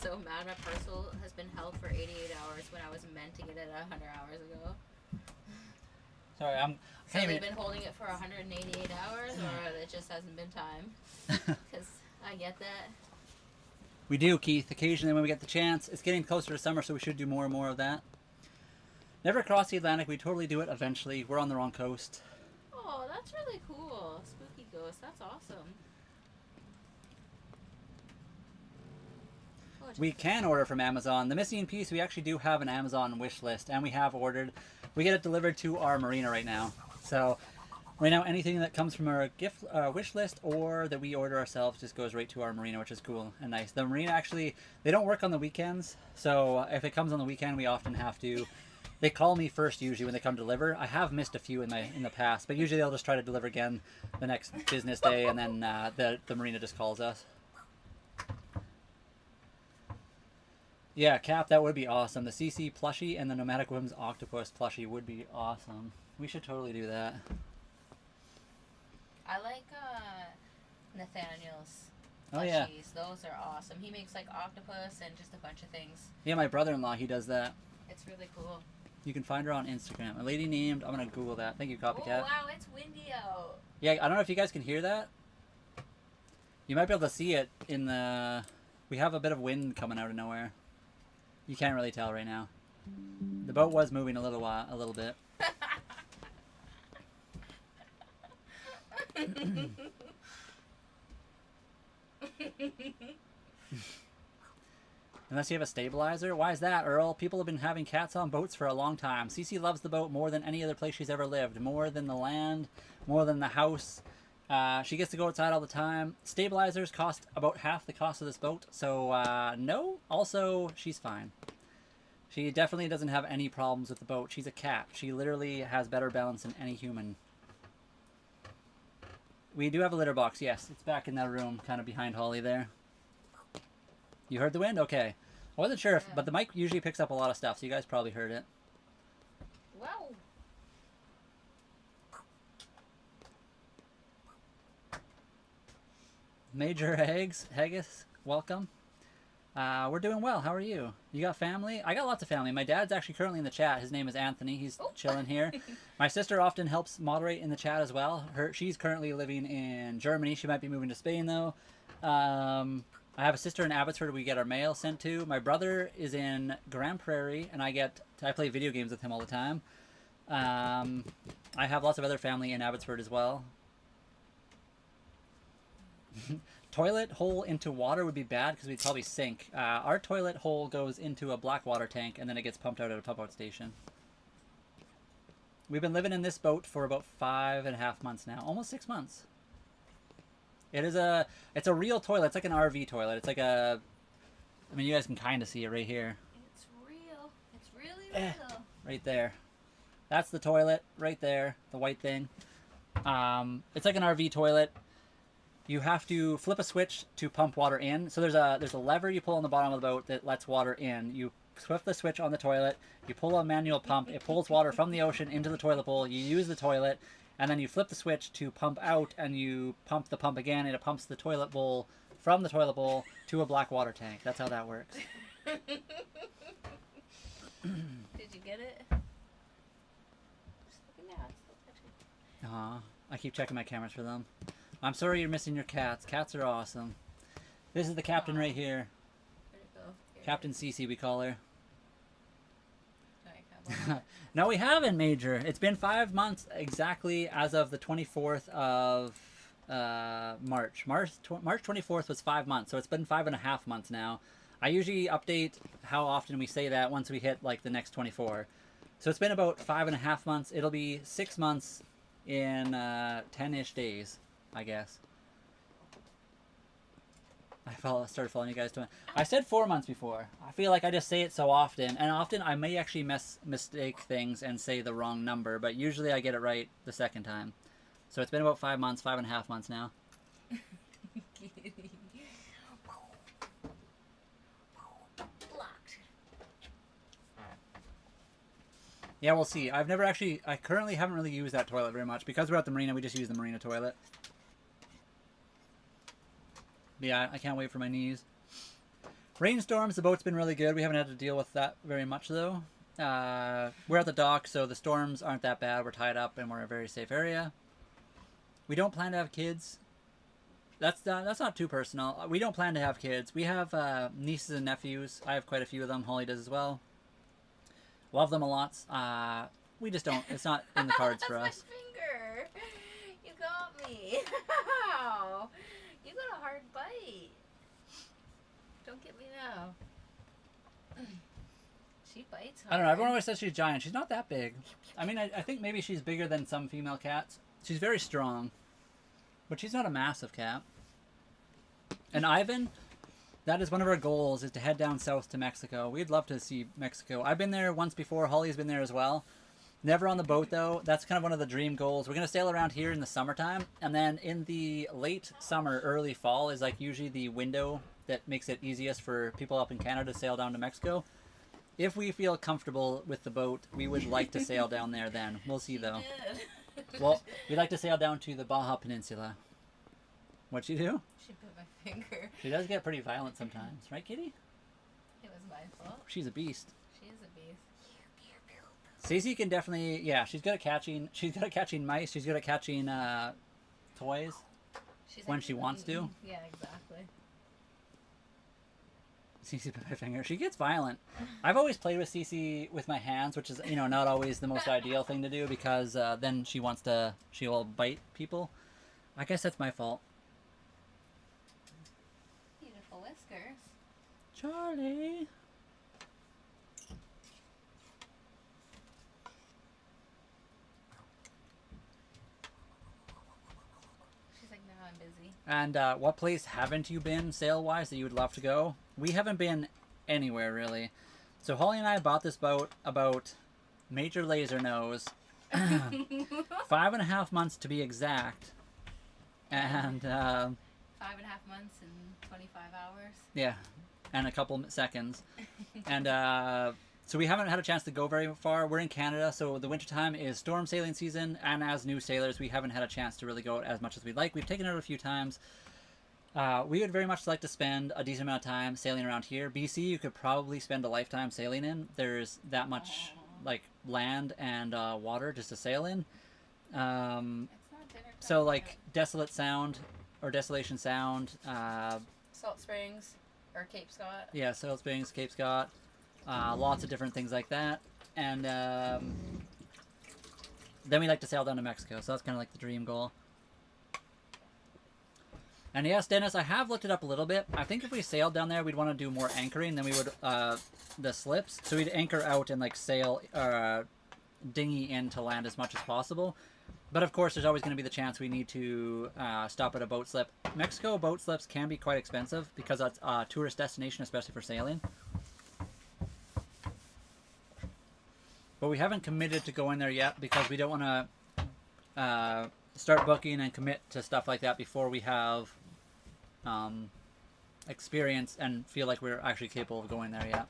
So mad my parcel has been held for 88 hours when I was meant to get it 100 hours ago. Sorry, So they've been holding it for 188 hours, or it just hasn't been time? Because I get that. We do, Keith. Occasionally when we get the chance. It's getting closer to summer, so we should do more and more of that. Never crossed the Atlantic. We totally do it eventually. We're on the wrong coast. Oh, that's really cool. Spooky ghost. That's awesome. We can order from Amazon. The missing piece, we actually do have an Amazon wish list, and we have ordered. We get it delivered to our marina right now. So right now, anything that comes from our gift wish list or that we order ourselves just goes right to our marina, which is cool and nice. The marina actually, they don't work on the weekends, so if it comes on the weekend, we often have to. They call me first usually when they come deliver. I have missed a few in the past, but usually they'll just try to deliver again the next business day, and then the marina just calls us. Yeah, Cap, that would be awesome. The CC plushie and the Nomadic Whims Octopus plushie would be awesome. We should totally do that. I like Nathaniel's plushies. Oh, yeah. Those are awesome. He makes like octopus and just a bunch of things. Yeah, my brother-in-law, he does that. It's really cool. You can find her on Instagram. A lady named, I'm going to Google that. Thank you, Copycat. Oh, wow, it's windy out. Yeah, I don't know if you guys can hear that. You might be able to see it in the... We have a bit of wind coming out of nowhere. You can't really tell right now. The boat was moving a little bit. Unless you have a stabilizer? Why is that, Earl? People have been having cats on boats for a long time. Cece loves the boat more than any other place she's ever lived. More than the land, more than the house. She gets to go outside all the time. Stabilizers cost about half the cost of this boat, so no. Also, she's fine. She definitely doesn't have any problems with the boat. She's a cat. She literally has better balance than any human. We do have a litter box, yes. It's back in that room, kind of behind Holly there. You heard the wind? Okay. I wasn't sure if, but the mic usually picks up a lot of stuff, so you guys probably heard it. Wow. Major Haggis, welcome. We're doing well. How are you? You got family? I got lots of family. My dad's actually currently in the chat. His name is Anthony. He's chilling here. My sister often helps moderate in the chat as well. She's currently living in Germany. She might be moving to Spain, though. I have a sister in Abbotsford we get our mail sent to. My brother is in Grand Prairie, and I play video games with him all the time. I have lots of other family in Abbotsford as well. Toilet hole into water would be bad because we'd probably sink. Our toilet hole goes into a black water tank and then it gets pumped out at a pump out station. We've been living in this boat for about 5.5 months now, almost 6 months. It's a real toilet. It's like an RV toilet. It's like a, I mean, you guys can kind of see it right here. It's real. It's really real. Right there. That's the toilet right there, the white thing. It's like an RV toilet. You have to flip a switch to pump water in. So there's a lever you pull on the bottom of the boat that lets water in. You flip the switch on the toilet. You pull a manual pump. It pulls water from the ocean into the toilet bowl. You use the toilet, and then you flip the switch to pump out, and you pump the pump again, and it pumps the toilet bowl from the toilet bowl to a black water tank. That's how that works. Did you get it? I keep checking my cameras for them. I'm sorry you're missing your cats. Cats are awesome. This is the captain right here. Where'd it go? Captain Cece, we call her. Alright, No, we haven't, Major. It's been 5 months exactly as of the 24th of March. March 24th was 5 months, so it's been 5.5 months now. I usually update how often we say that once we hit like the next 24. So it's been about 5.5 months. It'll be 6 months in 10-ish days, I guess. I started following you guys too. I said 4 months before. I feel like I just say it so often, and often I may actually mistake things and say the wrong number, but usually I get it right the second time. So it's been about 5 months, 5.5 months now. Blocked. Yeah, we'll see. I currently haven't really used that toilet very much. Because we're at the marina, we just use the marina toilet. Yeah, I can't wait for my knees. Rainstorms, the boat's been really good. We haven't had to deal with that very much, though. We're at the dock, so the storms aren't that bad. We're tied up, and we're in a very safe area. We don't plan to have kids. That's not too personal. We don't plan to have kids. We have nieces and nephews. I have quite a few of them. Holly does as well. Love them a lot. We just don't. It's not in the cards for us. My finger. You got me. Ow. You got a hard bite. Don't get me now. She bites hard. I don't know. Everyone always says she's giant. She's not that big. I mean, I think maybe she's bigger than some female cats. She's very strong. But she's not a massive cat. And Ivan, that is one of our goals, is to head down south to Mexico. We'd love to see Mexico. I've been there once before. Holly's been there as well. Never on the boat, though. That's kind of one of the dream goals. We're going to sail around here in the summertime. And then in the late summer, early fall is like usually the window that makes it easiest for people up in Canada to sail down to Mexico. If we feel comfortable with the boat, we would like to sail down there then. We'll see, though. Well, we'd like to sail down to the Baja Peninsula. What'd she do? She bit my finger. She does get pretty violent sometimes. Right, Kitty? It was my fault. She's a beast. She is a beast. Stacey can definitely, yeah, she's good at catching mice. She's good at catching toys when she wants to. Yeah, exactly. Cece bit my finger. She gets violent. I've always played with Cece with my hands, which is, not always the most ideal thing to do because then she'll bite people. I guess that's my fault. Beautiful whiskers. Charlie. She's like, no, I'm busy. And what place haven't you been sail-wise that you would love to go? We haven't been anywhere, really. So Holly and I bought this boat about Major Laser knows 5.5 months to be exact. And 5.5 months and 25 hours. yeah, and a couple seconds. And so we haven't had a chance to go very far. We're in Canada, so the wintertime is storm sailing season, and as new sailors, we haven't had a chance to really go out as much as we'd like. We've taken it out a few times. We would very much like to spend a decent amount of time sailing around here. BC, you could probably spend a lifetime sailing in. There's that much like land and water just to sail in. So like Desolate Sound or Desolation Sound. Salt Springs or Cape Scott. Yeah, Salt Springs, Cape Scott. Lots of different things like that. And then we like to sail down to Mexico. So that's kind of like the dream goal. And yes, Dennis, I have looked it up a little bit. I think if we sailed down there, we'd want to do more anchoring than we would the slips. So we'd anchor out and like sail dinghy in to land as much as possible. But of course, there's always going to be the chance we need to stop at a boat slip. Mexico boat slips can be quite expensive because that's a tourist destination, especially for sailing. But we haven't committed to going there yet because we don't want to start booking and commit to stuff like that before we have experience and feel like we're actually capable of going there yet.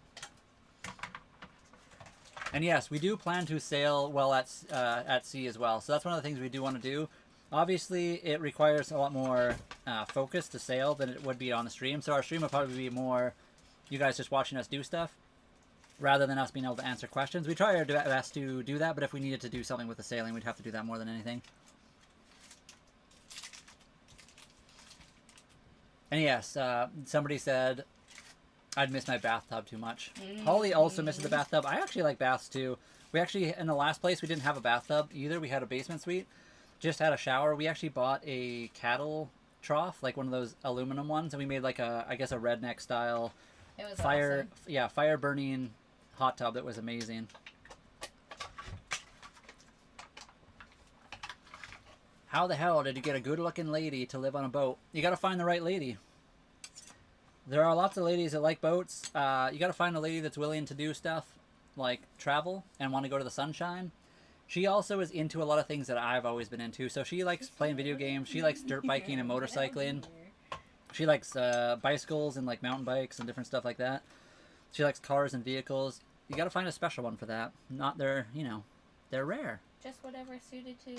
And yes, we do plan to sail well at sea as well. So that's one of the things we do want to do. Obviously, it requires a lot more focus to sail than it would be on the stream. So our stream would probably be more you guys just watching us do stuff rather than us being able to answer questions. We try our best to do that, but if we needed to do something with the sailing, we'd have to do that more than anything. And yes, somebody said I'd miss my bathtub too much. Holly also misses the bathtub. I actually like baths too. We actually, in the last place, we didn't have a bathtub either. We had a basement suite. Just had a shower. We actually bought a cattle trough, like one of those aluminum ones, and we made like a, I guess, a redneck style fire, awesome. Yeah, fire burning hot tub that was amazing. How the hell did you get a good-looking lady to live on a boat? You got to find the right lady. There are lots of ladies that like boats. You got to find a lady that's willing to do stuff like travel and want to go to the sunshine. She also is into a lot of things that I've always been into. So she likes playing video games. She likes dirt biking and motorcycling. She likes bicycles and like mountain bikes and different stuff like that. She likes cars and vehicles. You got to find a special one for that. Not they're, you know, they're rare. Just whatever suited to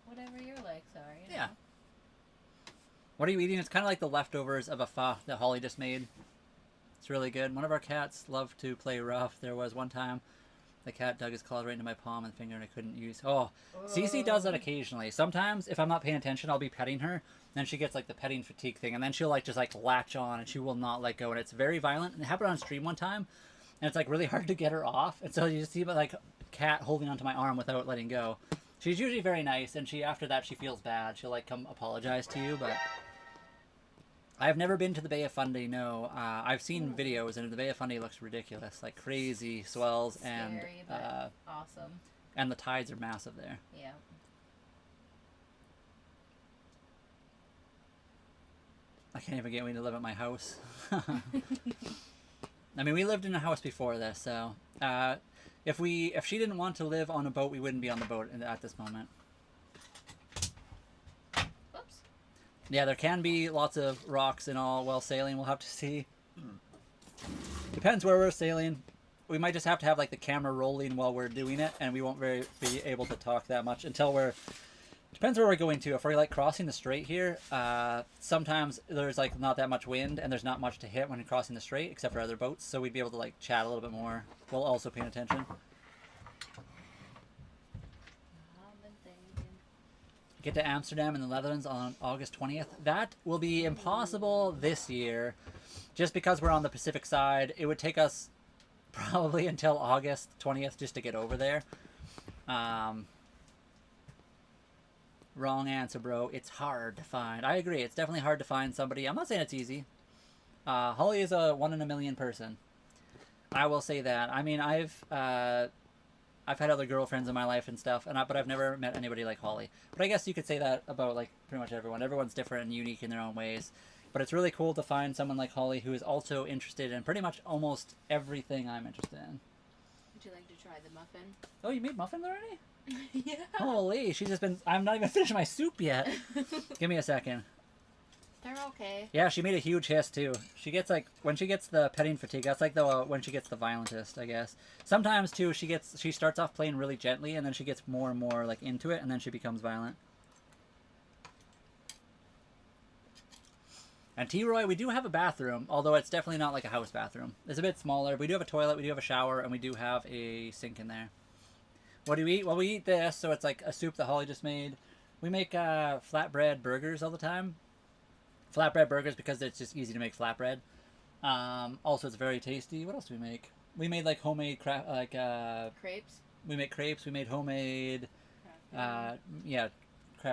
whatever your likes are. You know? Yeah. What are you eating? It's kind of like the leftovers of a pho that Holly just made. It's really good. One of our cats loved to play rough. There was one time the cat dug his claws right into my palm and finger and I couldn't use... Oh, Cece does that occasionally. Sometimes, if I'm not paying attention, I'll be petting her. And then she gets like the petting fatigue thing. And then she'll like just like latch on and she will not let go. And it's very violent. And it happened on stream one time. And it's like really hard to get her off. And so you just see like cat holding onto my arm without letting go. She's usually very nice. And she after that, she feels bad. She'll like come apologize to you. But I've never been to the Bay of Fundy, no. I've seen videos, and the Bay of Fundy looks ridiculous. Like crazy swells and... Scary, but awesome. And the tides are massive there. Yeah. I can't even get me to live at my house. I mean, we lived in a house before this, so... if she didn't want to live on a boat, we wouldn't be on the boat at this moment. Yeah, there can be lots of rocks and all while sailing. We'll have to see. Depends where we're sailing. We might just have to have like the camera rolling while we're doing it, and we won't be able to talk that much until we're... Depends where we're going to. If we're like crossing the strait here, sometimes there's like not that much wind, and there's not much to hit when you're crossing the strait, except for other boats. So we'd be able to like chat a little bit more while also paying attention. Get to Amsterdam in the Netherlands on August 20th. That will be impossible this year just because we're on the Pacific side. It would take us probably until August 20th just to get over there. Wrong answer, bro. It's hard to find. I agree. It's definitely hard to find somebody. I'm not saying it's easy. Holly is a 1 in a million person. I will say that. I mean, I've had other girlfriends in my life and stuff, but I've never met anybody like Holly. But I guess you could say that about like pretty much everyone. Everyone's different and unique in their own ways. But it's really cool to find someone like Holly who is also interested in pretty much almost everything I'm interested in. Would you like to try the muffin? Oh, you made muffins already? Yeah. Holy, she's just been... I'm not even finished my soup yet. Give me a second. They're okay. Yeah, she made a huge hiss too. She gets like when she gets the petting fatigue. That's like the when she gets the violentest, I guess. Sometimes too, she starts off playing really gently, and then she gets more and more like into it, and then she becomes violent. And T-Roy, we do have a bathroom, although it's definitely not like a house bathroom. It's a bit smaller. We do have a toilet, we do have a shower, and we do have a sink in there. What do we eat? Well, we eat this, so it's like a soup that Holly just made. We make flatbread burgers all the time. Flatbread burgers because it's just easy to make flatbread. Also, it's very tasty. What else do we make? We made like homemade crepes. We make crepes. We made homemade, craft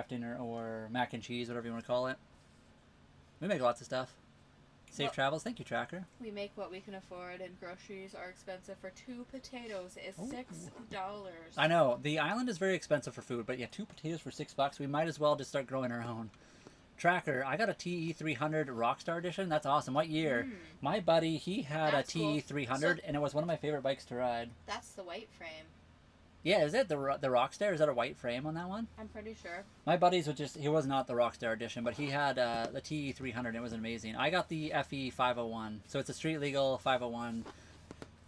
dinner or mac and cheese, whatever you want to call it. We make lots of stuff. Safe travels. Thank you, Tracker. We make what we can afford, and groceries are expensive. For 2 potatoes is $6. I know the island is very expensive for food, but yeah, 2 potatoes for $6. We might as well just start growing our own. Tracker, I got a TE300 Rockstar Edition. That's awesome. What year? My buddy, he had a TE300, and it was one of my favorite bikes to ride. That's the white frame. Yeah, is it the Rockstar? Is that a white frame on that one? I'm pretty sure. My buddies he was not the Rockstar Edition, but he had the TE300, and it was amazing. I got the FE501, so it's a street legal 501.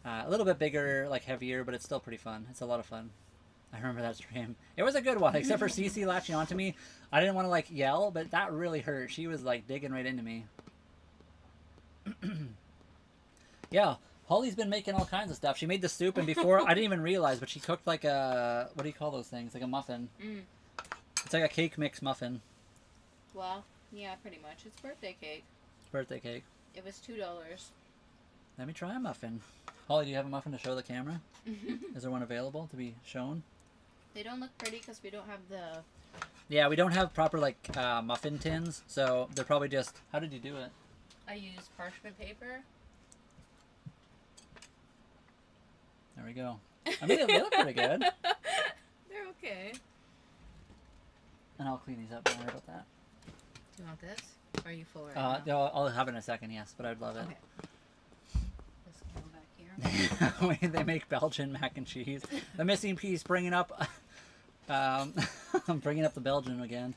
A little bit bigger, like heavier, but it's still pretty fun. It's a lot of fun. I remember that stream. It was a good one, except for Cece latching onto me. I didn't want to like yell, but that really hurt. She was like digging right into me. Yeah, Holly's been making all kinds of stuff. She made the soup, and before I didn't even realize, but she cooked like a, what do you call those things? Like a muffin. It's like a cake mix muffin. Well, yeah, pretty much. It's birthday cake. Birthday cake. It was $2. Let me try a muffin. Holly, do you have a muffin to show the camera? Is there one available to be shown? They don't look pretty because we don't have the... Yeah, we don't have proper like muffin tins, so they're probably just... How did you do it? I used parchment paper. There we go. I mean, they look pretty good. They're okay. And I'll clean these up. Don't worry about that. Do you want this? Or are you full right now? No, I'll have it in a second, yes, but I'd love it. Okay. This can go back here. They make Belgian mac and cheese. The missing piece, bringing up... I'm bringing up the Belgian again.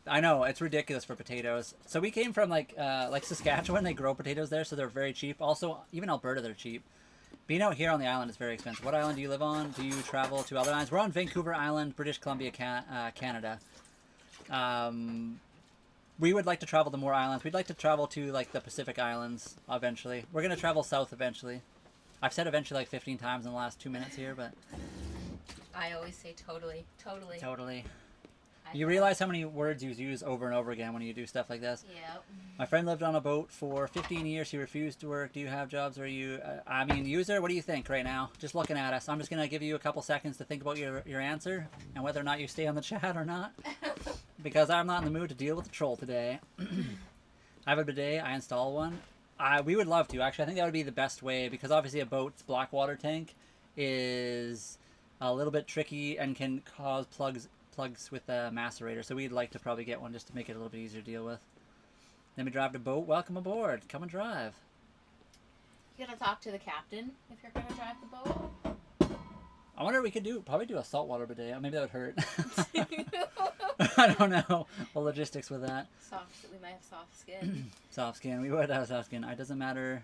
I know, it's ridiculous for potatoes. So we came from like Saskatchewan, they grow potatoes there, so they're very cheap. Also, even Alberta, they're cheap. Being out here on the island is very expensive. What island do you live on? Do you travel to other islands? We're on Vancouver Island, British Columbia, Canada. We would like to travel to more islands. We'd like to travel to like the Pacific Islands eventually. We're going to travel south eventually. I've said eventually like 15 times in the last 2 minutes here, but... I always say totally. Totally. You realize how many words you use over and over again when you do stuff like this? Yep. My friend lived on a boat for 15 years. He refused to work. Do you have jobs? Or you... I mean, user, what do you think right now? Just looking at us. I'm just going to give you a couple seconds to think about your answer and whether or not you stay on the chat or not. Because I'm not in the mood to deal with the troll today. I have a bidet. I install one. We would love to, actually. I think that would be the best way, because obviously a boat's black water tank is a little bit tricky and can cause plugs with a macerator. So we'd like to probably get one just to make it a little bit easier to deal with. Let me drive the boat. Welcome aboard. Come and drive. You gotta talk to the captain if you're gonna drive the boat. I wonder if we could probably do a saltwater bidet. Maybe that would hurt. I don't know the logistics with that. We might have soft skin. Soft skin. We would have soft skin. It doesn't matter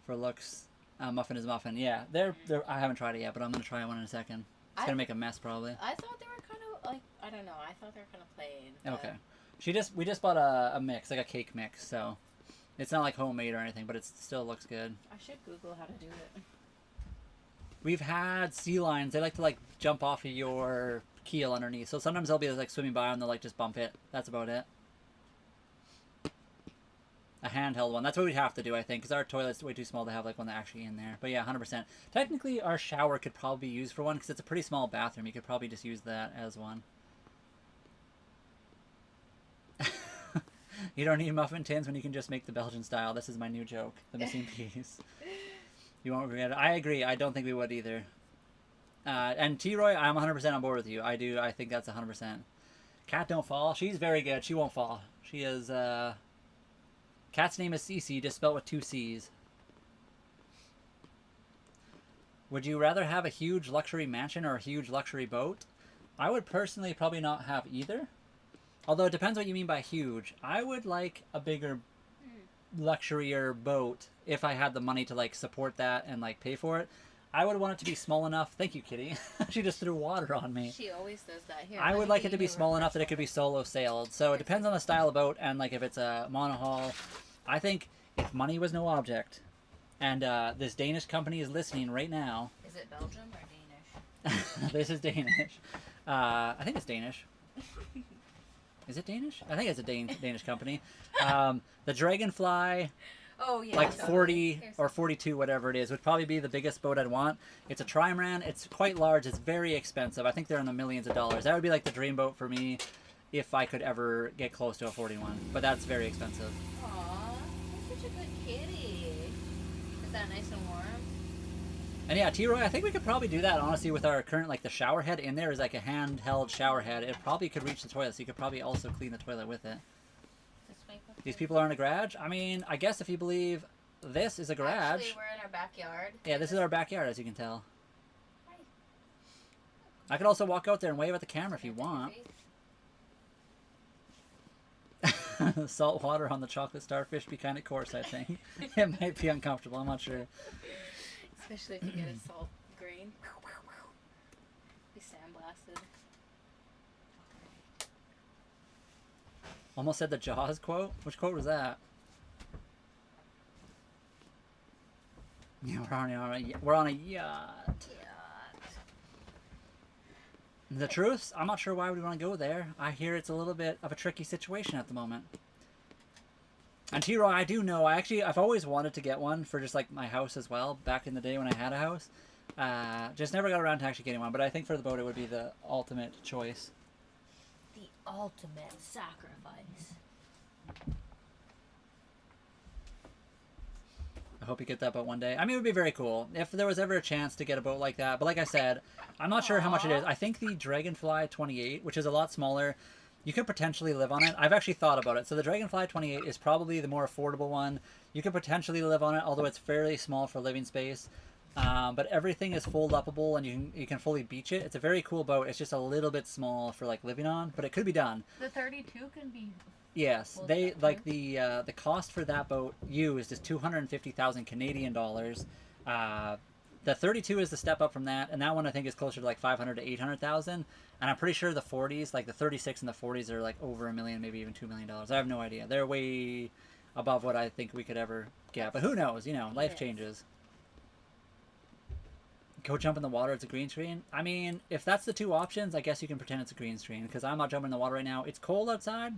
for looks. Muffin is muffin. Yeah, they're. I haven't tried it yet, but I'm gonna try one in a second. It's gonna make a mess probably. I thought they were kind of like, I don't know. I thought they were kind of plain. Okay. We just bought a mix, like a cake mix, so it's not like homemade or anything, but it still looks good. I should Google how to do it. We've had sea lions. They like to like jump off of your keel underneath. So sometimes they'll be like swimming by and they'll like just bump it. That's about it. A handheld one. That's what we'd have to do, I think, because our toilet's way too small to have like one that actually in there. But yeah, 100%. Technically, our shower could probably be used for one because it's a pretty small bathroom. You could probably just use that as one. You don't need muffin tins when you can just make the Belgian style. This is my new joke. The missing piece. You won't regret it. I agree. I don't think we would either. And T-Roy, I'm 100% on board with you. I think that's 100%. Cat don't fall. She's very good. She won't fall. She is, Cat's name is Cece, just spelled with 2 C's. Would you rather have a huge luxury mansion or a huge luxury boat? I would personally probably not have either. Although it depends what you mean by huge. I would like a bigger, luxurier boat if I had the money to like support that and like pay for it. I would want it to be small enough. Thank you, Kitty. She just threw water on me. She always does that here. I would like it to be small enough that it could be solo sailed. So it depends on the style of boat and like if it's a monohull. I think if money was no object, and this Danish company is listening right now. Is it Belgium or Danish? This is Danish. I think it's Danish. Is it Danish? I think it's a Danish company. The Dragonfly, oh, yeah, like 40 or 42, whatever it is, would probably be the biggest boat I'd want. It's a trimaran. It's quite large. It's very expensive. I think they're in the millions of dollars. That would be like the dream boat for me if I could ever get close to a 41. But that's very expensive. Aww, you're such a good kitty. Is that nice and warm? And yeah, T-Roy, I think we could probably do that, honestly, with our current, like, the shower head in there is like a handheld shower head. It probably could reach the toilet, so you could probably also clean the toilet with it. These people are in a garage? I mean, I guess if you believe this is a garage. Actually, we're in our backyard. Yeah, this is our backyard, as you can tell. Hi. I could also walk out there and wave at the camera if you want. Salt water on the chocolate starfish be kind of coarse, I think. It might be uncomfortable, I'm not sure. Especially if you get a salt grain. Be sandblasted. Almost said the Jaws quote. Which quote was that? Yeah, we're on a yacht. The truth, I'm not sure why we want to go there. I hear it's a little bit of a tricky situation at the moment. And T-Roy, I do know, I've always wanted to get one for just like my house as well, back in the day when I had a house. Just never got around to actually getting one, but I think for the boat it would be the ultimate choice. The ultimate sacrifice. I hope you get that boat one day. I mean, it would be very cool if there was ever a chance to get a boat like that. But like I said, I'm not sure how much it is. I think the Dragonfly 28, which is a lot smaller, you could potentially live on it. I've actually thought about it. So the Dragonfly 28 is probably the more affordable one. You could potentially live on it, although it's fairly small for living space. But everything is fold-upable, and you can fully beach it. It's a very cool boat. It's just a little bit small for like living on, but it could be done. The 32 can be. Yes, they like the cost for that boat used is 250,000 Canadian dollars. The 32 is the step up from that, and that one I think is closer to like 500 to 800,000. And I'm pretty sure the 40s, like the 36 and the 40s, are like over $1 million, maybe even $2 million. I have no idea. They're way above what I think we could ever get. But who knows? You know, life changes. Go jump in the water, it's a green screen. I mean, if that's the two options, I guess you can pretend it's a green screen, because I'm not jumping in the water right now. It's cold outside.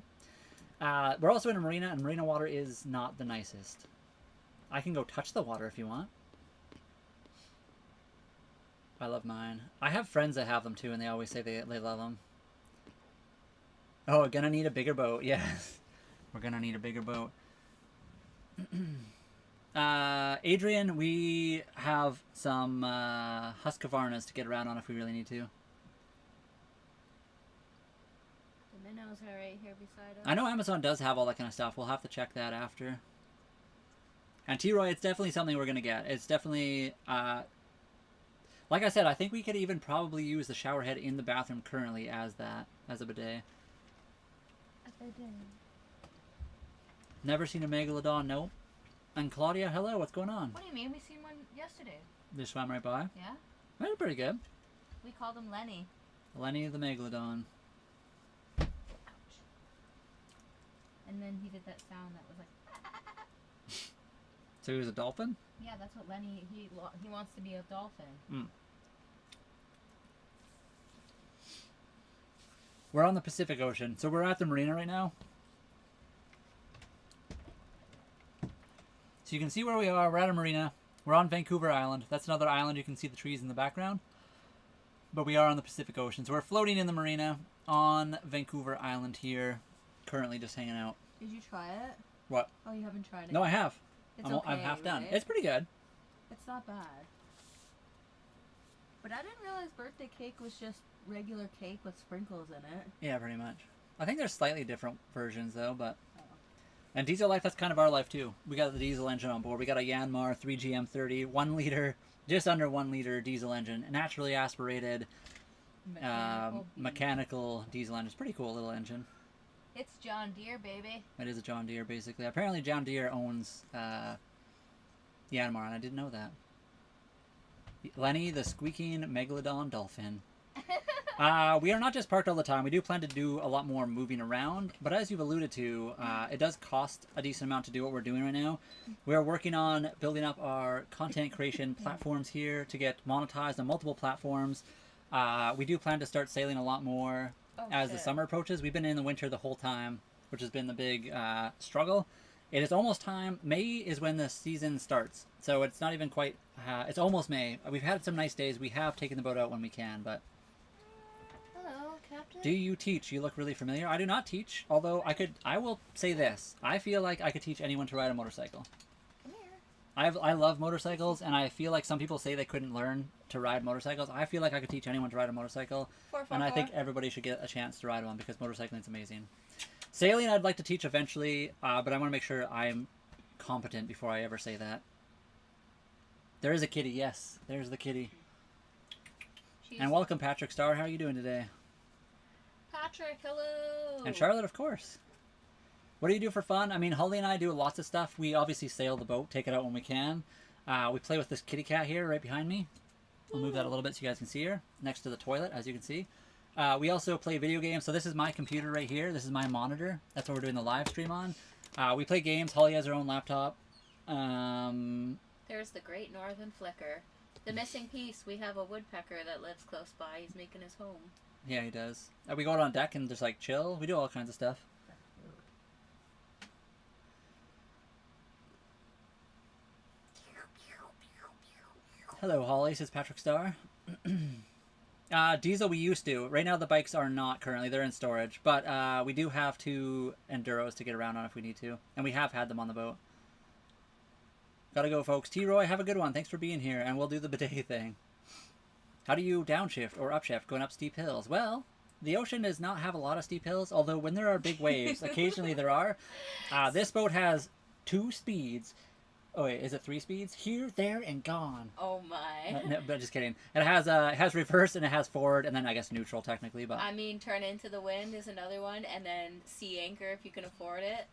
We're also in a marina, and marina water is not the nicest. I can go touch the water if you want. I love mine. I have friends that have them too, and they always say they love them. Oh, gonna need a bigger boat. Yes. We're gonna need a bigger boat. Adrian, we have some Husqvarnas to get around on if we really need to. The minnows are right here beside us. I know Amazon does have all that kind of stuff. We'll have to check that after. And T-Roy, it's definitely something we're gonna get. It's definitely, like I said, I think we could even probably use the shower head in the bathroom currently as a bidet. A bidet. Never seen a megalodon, nope. And Claudia, hello, what's going on? What do you mean? We seen one yesterday. They swam right by? Yeah. They're pretty good. We called him Lenny. Lenny the megalodon. Ouch. And then he did that sound that was like. So he was a dolphin? Yeah, that's what Lenny, he wants to be a dolphin. Mm. We're on the Pacific Ocean. So we're at the marina right now. So you can see where we are. We're at a marina. We're on Vancouver Island. That's another island. You can see the trees in the background. But we are on the Pacific Ocean. So we're floating in the marina on Vancouver Island here. Currently just hanging out. Did you try it? What? Oh, you haven't tried it? No, I have. It's I'm half done. right? It's pretty good. It's not bad. But I didn't realize birthday cake was just regular cake with sprinkles in it. Yeah, pretty much. I think there's slightly different versions though, but... And diesel life, that's kind of our life too. We got the diesel engine on board. We got a Yanmar 3GM30, 1 liter, just under 1 liter diesel engine. Naturally aspirated, mechanical diesel engine. It's a pretty cool little engine. It's John Deere, baby. It is a John Deere, basically. Apparently John Deere owns Yanmar, and I didn't know that. Lenny, the squeaking megalodon dolphin. We are not just parked all the time. We do plan to do a lot more moving around, but as you've alluded to, it does cost a decent amount to do what we're doing right now. We are working on building up our content creation platforms here to get monetized on multiple platforms. We do plan to start sailing a lot more as the summer approaches. We've been in the winter the whole time, which has been the big struggle. It is almost time. May is when the season starts, so it's not even quite, it's almost May. We've had some nice days. We have taken the boat out when we can, but... Hello, Captain. Do you teach? You look really familiar. I do not teach, although I will say this. I feel like I could teach anyone to ride a motorcycle. Come here. I love motorcycles, and I feel like some people say they couldn't learn to ride motorcycles. I feel like I could teach anyone to ride a motorcycle, and I think everybody should get a chance to ride one because motorcycling is amazing. Sailing I'd like to teach eventually, but I want to make sure I'm competent before I ever say that. There is a kitty, yes. There's the kitty. And welcome, Patrick Starr. How are you doing today? Patrick, hello. And Charlotte, of course. What do you do for fun? I mean, Holly and I do lots of stuff. We obviously sail the boat, take it out when we can. We play with this kitty cat here right behind me. I'll move that a little bit so you guys can see her next to the toilet, as you can see. We also play video games. So this is my computer right here. This is my monitor. That's what we're doing the live stream on. We play games. Holly has her own laptop. There's the Great Northern Flicker. The missing piece. We have a woodpecker that lives close by. He's making his home. Yeah, he does. We go out on deck and just like chill. We do all kinds of stuff. Hello, Holly, says Patrick Starr. Diesel we used to. Right now the bikes are not currently. They're in storage. But we do have 2 Enduros to get around on if we need to. And we have had them on the boat. Gotta go, folks. T-Roy, have a good one. Thanks for being here. And we'll do the bidet thing. How do you downshift or upshift going up steep hills? Well, the ocean does not have a lot of steep hills. Although when there are big waves, occasionally there are. This boat has 2 speeds. Oh wait, is it 3 speeds? Here, there, and gone. Oh my. No, but just kidding. It has reverse and it has forward and then I guess neutral technically. But I mean, turn into the wind is another one, and then sea anchor if you can afford it.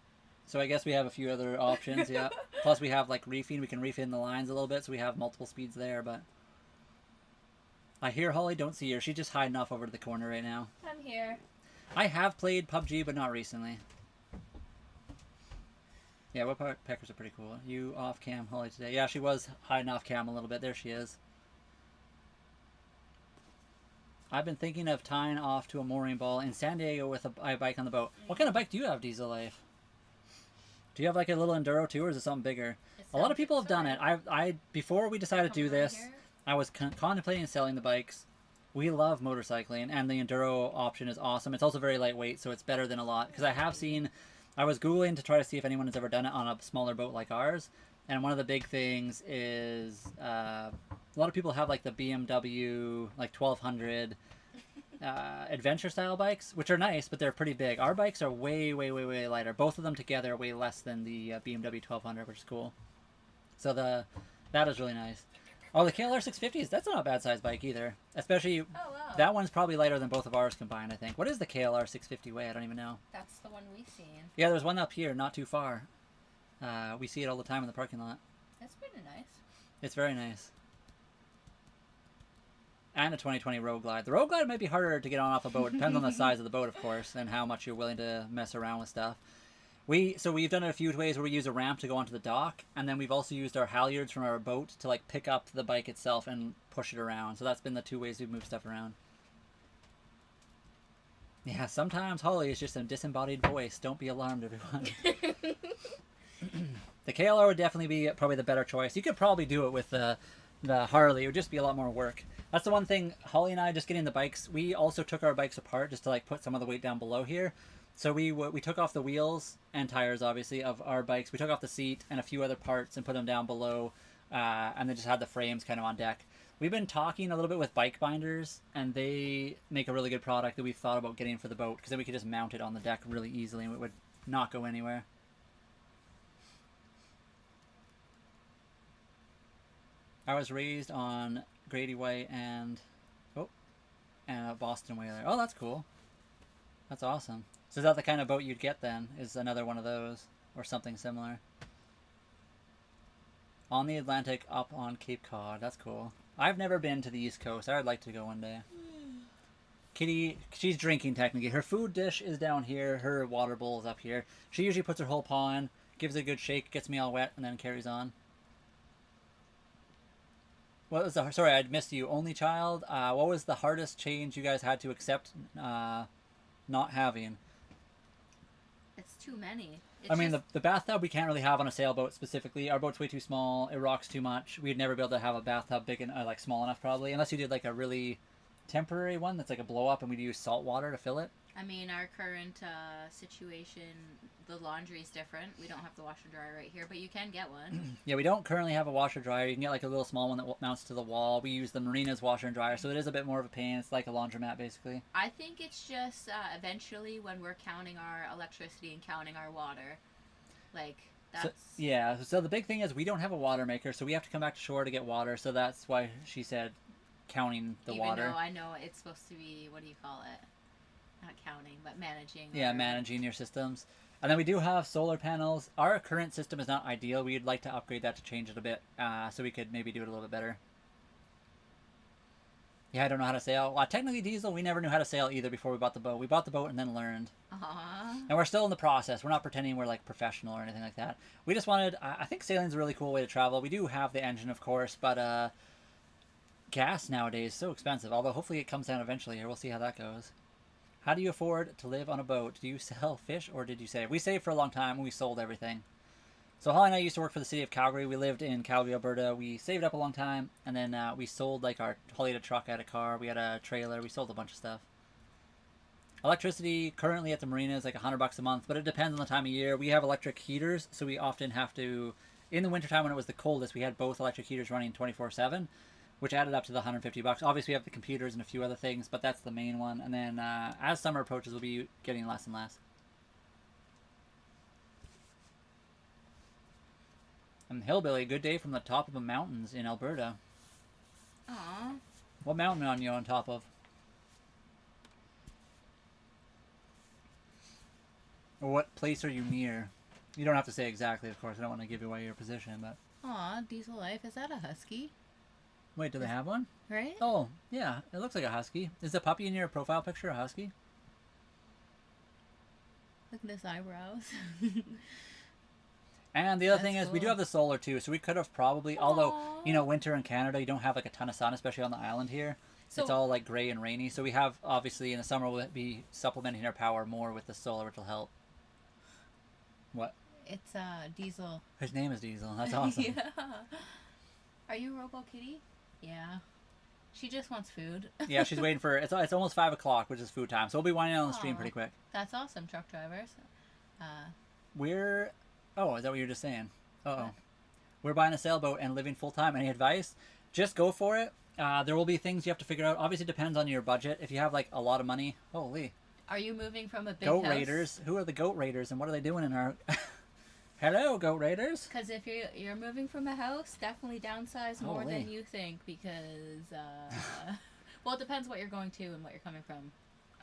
So I guess we have a few other options, yeah. Plus we have like reefing. We can reef in the lines a little bit, so we have multiple speeds there. But I hear Holly, don't see her. She's just hiding off over to the corner right now. I'm here. I have played PUBG, but not recently. Yeah, woodpeckers are pretty cool. You off cam, Holly, today? Yeah, she was hiding off cam a little bit. There she is. I've been thinking of tying off to a mooring ball in San Diego with a bike on the boat. What kind of bike do you have, Diesel Life? Do you have like a little enduro too, or is it something bigger? A lot of people have done it. I before we decided to do this, I was contemplating selling the bikes. We love motorcycling, and the enduro option is awesome. It's also very lightweight, so it's better than a lot. Because I have seen, I was Googling to try to see if anyone has ever done it on a smaller boat like ours. And one of the big things is a lot of people have like the BMW like 1200 adventure style bikes, which are nice, but they're pretty big. Our bikes are way lighter. Both of them together weigh less than the BMW 1200, which is cool. So that is really nice. Oh, the KLR 650s, that's not a bad size bike either. Especially, that one's probably lighter than both of ours combined, I think. What is the KLR 650 weigh? I don't even know. That's the one we've seen. Yeah, there's one up here, not too far. We see it all the time in the parking lot. That's pretty nice. It's very nice. And a 2020 Road Glide. The Road Glide might be harder to get on off a boat. Depends on the size of the boat, of course, and how much you're willing to mess around with stuff. So we've done it a few ways where we use a ramp to go onto the dock, and then we've also used our halyards from our boat to like pick up the bike itself and push it around. So that's been the 2 ways we've moved stuff around. Yeah, sometimes Holly is just a disembodied voice. Don't be alarmed, everyone. The KLR would definitely be probably the better choice. You could probably do it with the Harley. It would just be a lot more work. That's the one thing, Holly and I just getting the bikes, we also took our bikes apart just to like put some of the weight down below here. So we took off the wheels and tires, obviously, of our bikes. We took off the seat and a few other parts and put them down below, and then just had the frames kind of on deck. We've been talking a little bit with bike binders, and they make a really good product that we've thought about getting for the boat, because then we could just mount it on the deck really easily, and it would not go anywhere. I was raised on Grady White and a Boston Whaler. Oh, that's cool. That's awesome. So is that the kind of boat you'd get then? Is another one of those or something similar? On the Atlantic up on Cape Cod. That's cool. I've never been to the East Coast. I'd like to go one day. Kitty, she's drinking technically. Her food dish is down here. Her water bowl is up here. She usually puts her whole paw in, gives it a good shake, gets me all wet, and then carries on. What was the, sorry, I missed you. Only child. What was the hardest change you guys had to accept not having? It's too many. I mean, the bathtub we can't really have on a sailboat specifically. Our boat's way too small. It rocks too much. We'd never be able to have a bathtub big and like small enough probably, unless you did like a really temporary one that's like a blow up and we'd use salt water to fill it. I mean, our current situation, the laundry is different. We don't have the washer dryer right here, but you can get one. Yeah, we don't currently have a washer dryer. You can get like a little small one that mounts to the wall. We use the Marina's washer and dryer, so it is a bit more of a pain. It's like a laundromat, basically. I think it's just eventually when we're counting our electricity and counting our water, like that's... So the big thing is we don't have a water maker, so we have to come back to shore to get water, so that's why she said counting the water. Even though I know it's supposed to be, what do you call it? Not counting, but managing. Yeah, managing your systems. And then we do have solar panels. Our current system is not ideal. We'd like to upgrade that to change it a bit, so we could maybe do it a little bit better. Yeah, I don't know how to sail. Technically, Diesel, we never knew how to sail either before we bought the boat. We bought the boat and then learned. Aww. And we're still in the process. We're not pretending we're like professional or anything like that. We just wanted, I think sailing's a really cool way to travel. We do have the engine, of course, but gas nowadays is so expensive. Although hopefully it comes down eventually here. We'll see how that goes. How do you afford to live on a boat? Do you sell fish or did you save? We saved for a long time and we sold everything. So Holly and I used to work for the city of Calgary. We lived in Calgary, Alberta. We saved up a long time, and then we sold like our Holly had a truck, I had a car, we had a trailer. We sold a bunch of stuff. Electricity currently at the marina is like $100 a month, but it depends on the time of year. We have electric heaters, so we often have to. In the wintertime when it was the coldest, we had both electric heaters running 24/7, which added up to the $150. Obviously, we have the computers and a few other things, but that's the main one. And then as summer approaches, we'll be getting less and less. And Hillbilly, good day from the top of the mountains in Alberta. Aww. What mountain are you on top of? Or what place are you near? You don't have to say exactly, of course. I don't want to give away your position, but... Aw, Diesel Life. Is that a husky? Wait, do they have one? Right? Oh, yeah. It looks like a husky. Is the puppy in your profile picture a husky? Look at his eyebrows. And the other That's thing is, we do cool. have the solar too, so we could have probably, although, you know, winter in Canada, you don't have like a ton of sun, especially on the island here. So- It's all like gray and rainy, so we have, obviously, in the summer, we'll be supplementing our power more with the solar, which will help. What? It's Diesel. His name is Diesel. That's awesome. Yeah. Are you Robo Kitty? Yeah. She just wants food. Yeah, she's waiting for, it's almost 5 o'clock, which is food time, so we'll be winding down the stream Aw. pretty quick. That's awesome, truck drivers. We're, oh, is that what you were just saying? Uh-oh. What? We're buying a sailboat and living full-time. Any advice? Just go for it. There will be things you have to figure out. Obviously, it depends on your budget. If you have, like, a lot of money, holy. Are you moving from a big Goat house? Raiders. Who are the Goat Raiders, and what are they doing in our... Hello, Goat Raiders. Because if you're moving from a house, definitely downsize more Holy. than you think. Because, well, it depends what you're going to and what you're coming from.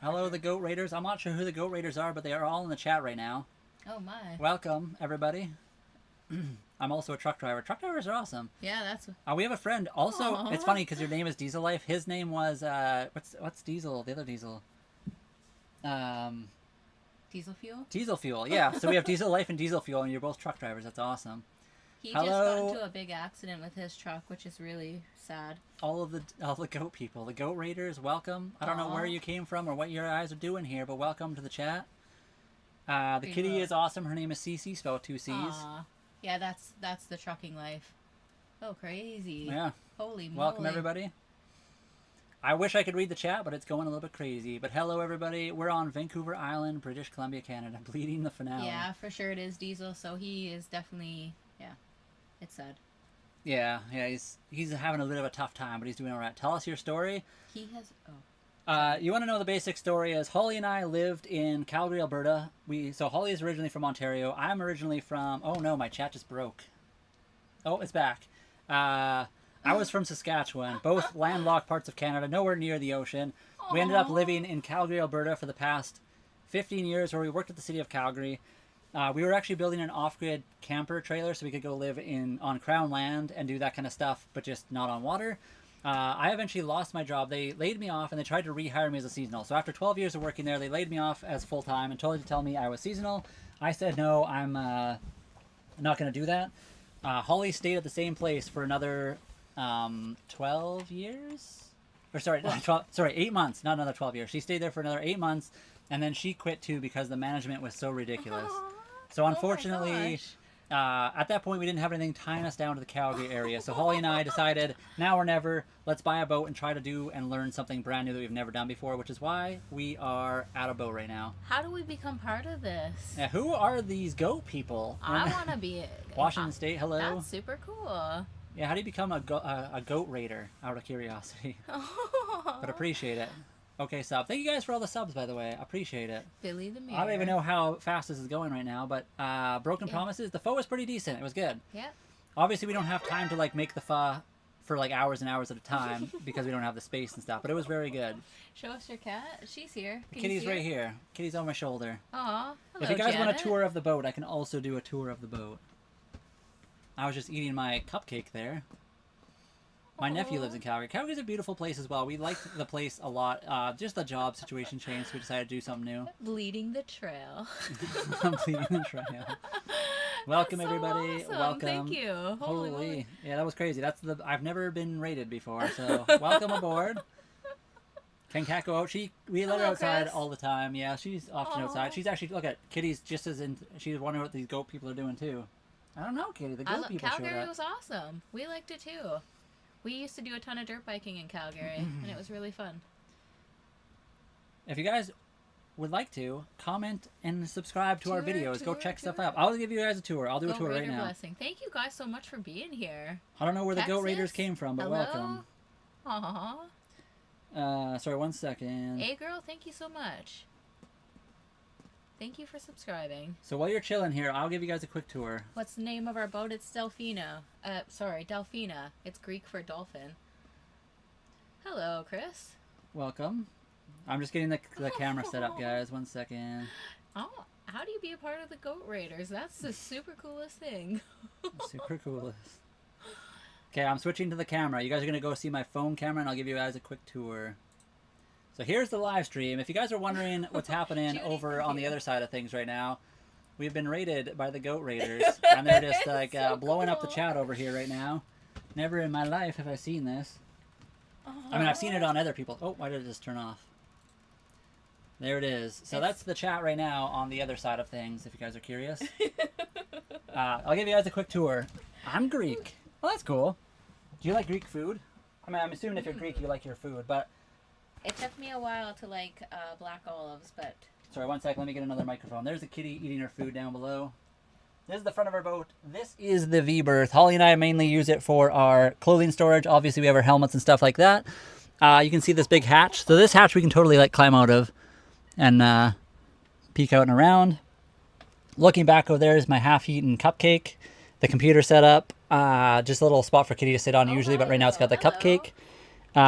Hello, the Goat Raiders. I'm not sure who the Goat Raiders are, but they are all in the chat right now. Oh, my. Welcome, everybody. I'm also a truck driver. Truck drivers are awesome. Yeah, that's... We have a friend. Also, Aw. it's funny because your name is Diesel Life. His name was what's Diesel? The other Diesel. Diesel fuel? Diesel Fuel. Yeah. So we have Diesel Life and Diesel Fuel, and you're both truck drivers. That's awesome. He just got Hello. into a big accident with his truck, which is really sad. All the goat people, the Goat Raiders. Welcome. I don't know Aw. where you came from or what your guys are doing here, but welcome to the chat. The Pretty kitty cool. is awesome. Her name is Cece, spelled 2 C's. Aw. Yeah, that's the trucking life. Oh, crazy. Yeah. Holy moly. Welcome, everybody. I wish I could read the chat, but it's going a little bit crazy. But hello, everybody. We're on Vancouver Island, British Columbia, Canada, bleeding the finale. Yeah, for sure it is Diesel, so he is definitely, yeah, it's sad. Yeah, he's having a bit of a tough time, but he's doing all right. Tell us your story. He has, oh. You want to know the basic story is Holly and I lived in Calgary, Alberta. So Holly is originally from Ontario. I'm originally from, oh no, my chat just broke. Oh, it's back. I was from Saskatchewan, both landlocked parts of Canada, nowhere near the ocean. We ended up Aw. living in Calgary, Alberta for the past 15 years where we worked at the city of Calgary. We were actually building an off-grid camper trailer so we could go live on Crown land and do that kind of stuff, but just not on water. I eventually lost my job. They laid me off and they tried to rehire me as a seasonal. So after 12 years of working there, they laid me off as full-time and told me to tell me I was seasonal. I said, no, I'm not going to do that. Holly stayed at the same place for another 12 years? Or sorry, 8 months, not another 12 years. She stayed there for another 8 months, and then she quit too because the management was so ridiculous. So Oh my unfortunately, gosh. at that point we didn't have anything tying us down to the Calgary area. So Holly and I decided, now or never, let's buy a boat and try to do and learn something brand new that we've never done before, which is why we are at a boat right now. How do we become part of this? Now, who are these goat people? I want to be Washington State, hello. That's super cool. Yeah, how do you become a goat raider, out of curiosity? But appreciate it. Okay, sub. Thank you guys for all the subs, by the way. I appreciate it. Billy the Mirror. I don't even know how fast this is going right now, but Broken Yeah. Promises, the pho was pretty decent. It was good. Yeah. Obviously, we don't have time to like make the pho for like hours and hours at a time because we don't have the space and stuff. But it was very good. Show us your cat. She's here. Kitty's right here. Kitty's on my shoulder. Aw, hello, If you guys want a Janet. tour of the boat, I can also do a tour of the boat. I was just eating my cupcake there. My nephew lives in Calgary. Calgary's a beautiful place as well. We liked the place a lot. Just the job situation changed, so we decided to do something new. Bleeding the trail. Completing the trail. Welcome That's so everybody. awesome. Welcome. Thank you. Holy Holy, moly. yeah, that was crazy. I've never been rated before, so welcome aboard. Can Cat go out? We let her Hello, outside Chris. all the time. Yeah, she's often outside. She's actually, look at Kitty's just as in. She's wondering what these goat people are doing too. I don't know, Kitty. The goat people showed Calgary up. was awesome. We liked it too. We used to do a ton of dirt biking in Calgary, and it was really fun. If you guys would like to, comment and subscribe to our Tour, videos. Go tour, check stuff tour. out. I'll give you guys a tour. I'll do a Goat tour right Raider now. blessing. Thank you guys so much for being here. I don't know where the goat Texas? raiders came from, but Hello? welcome. Aww. Sorry, 1 second. Hey girl, thank you so much. Thank you for subscribing. So while you're chilling here, I'll give you guys a quick tour. What's the name of our boat? It's Delfina. Delfina. It's Greek for dolphin. Hello, Chris. Welcome. I'm just getting the camera set up, guys. 1 second. Oh, how do you be a part of the Goat Raiders? That's the super coolest thing. Super coolest. Okay, I'm switching to the camera. You guys are going to go see my phone camera, and I'll give you guys a quick tour. So here's the live stream. If you guys are wondering what's happening over on the other side of things right now, we've been raided by the Goat Raiders, and they're just like so blowing up the cool. chat over here right now. Never in my life have I seen this. I mean, I've seen it on other people. Oh, why did it just turn off? There it is. So that's the chat right now on the other side of things, if you guys are curious. I'll give you guys a quick tour. I'm Greek. Well, that's cool. Do you like Greek food? I mean, I'm assuming if you're Greek, you like your food, but... It took me a while to like black olives, but... Sorry, 1 second. Let me get another microphone. There's a kitty eating her food down below. This is the front of our boat. This is the V-berth. Holly and I mainly use it for our clothing storage. Obviously, we have our helmets and stuff like that. You can see this big hatch. So this hatch we can totally like climb out of and peek out and around. Looking back over there is my half-eaten cupcake. The computer setup. Just a little spot for Kitty to sit on usually, but right now it's got the hello. cupcake.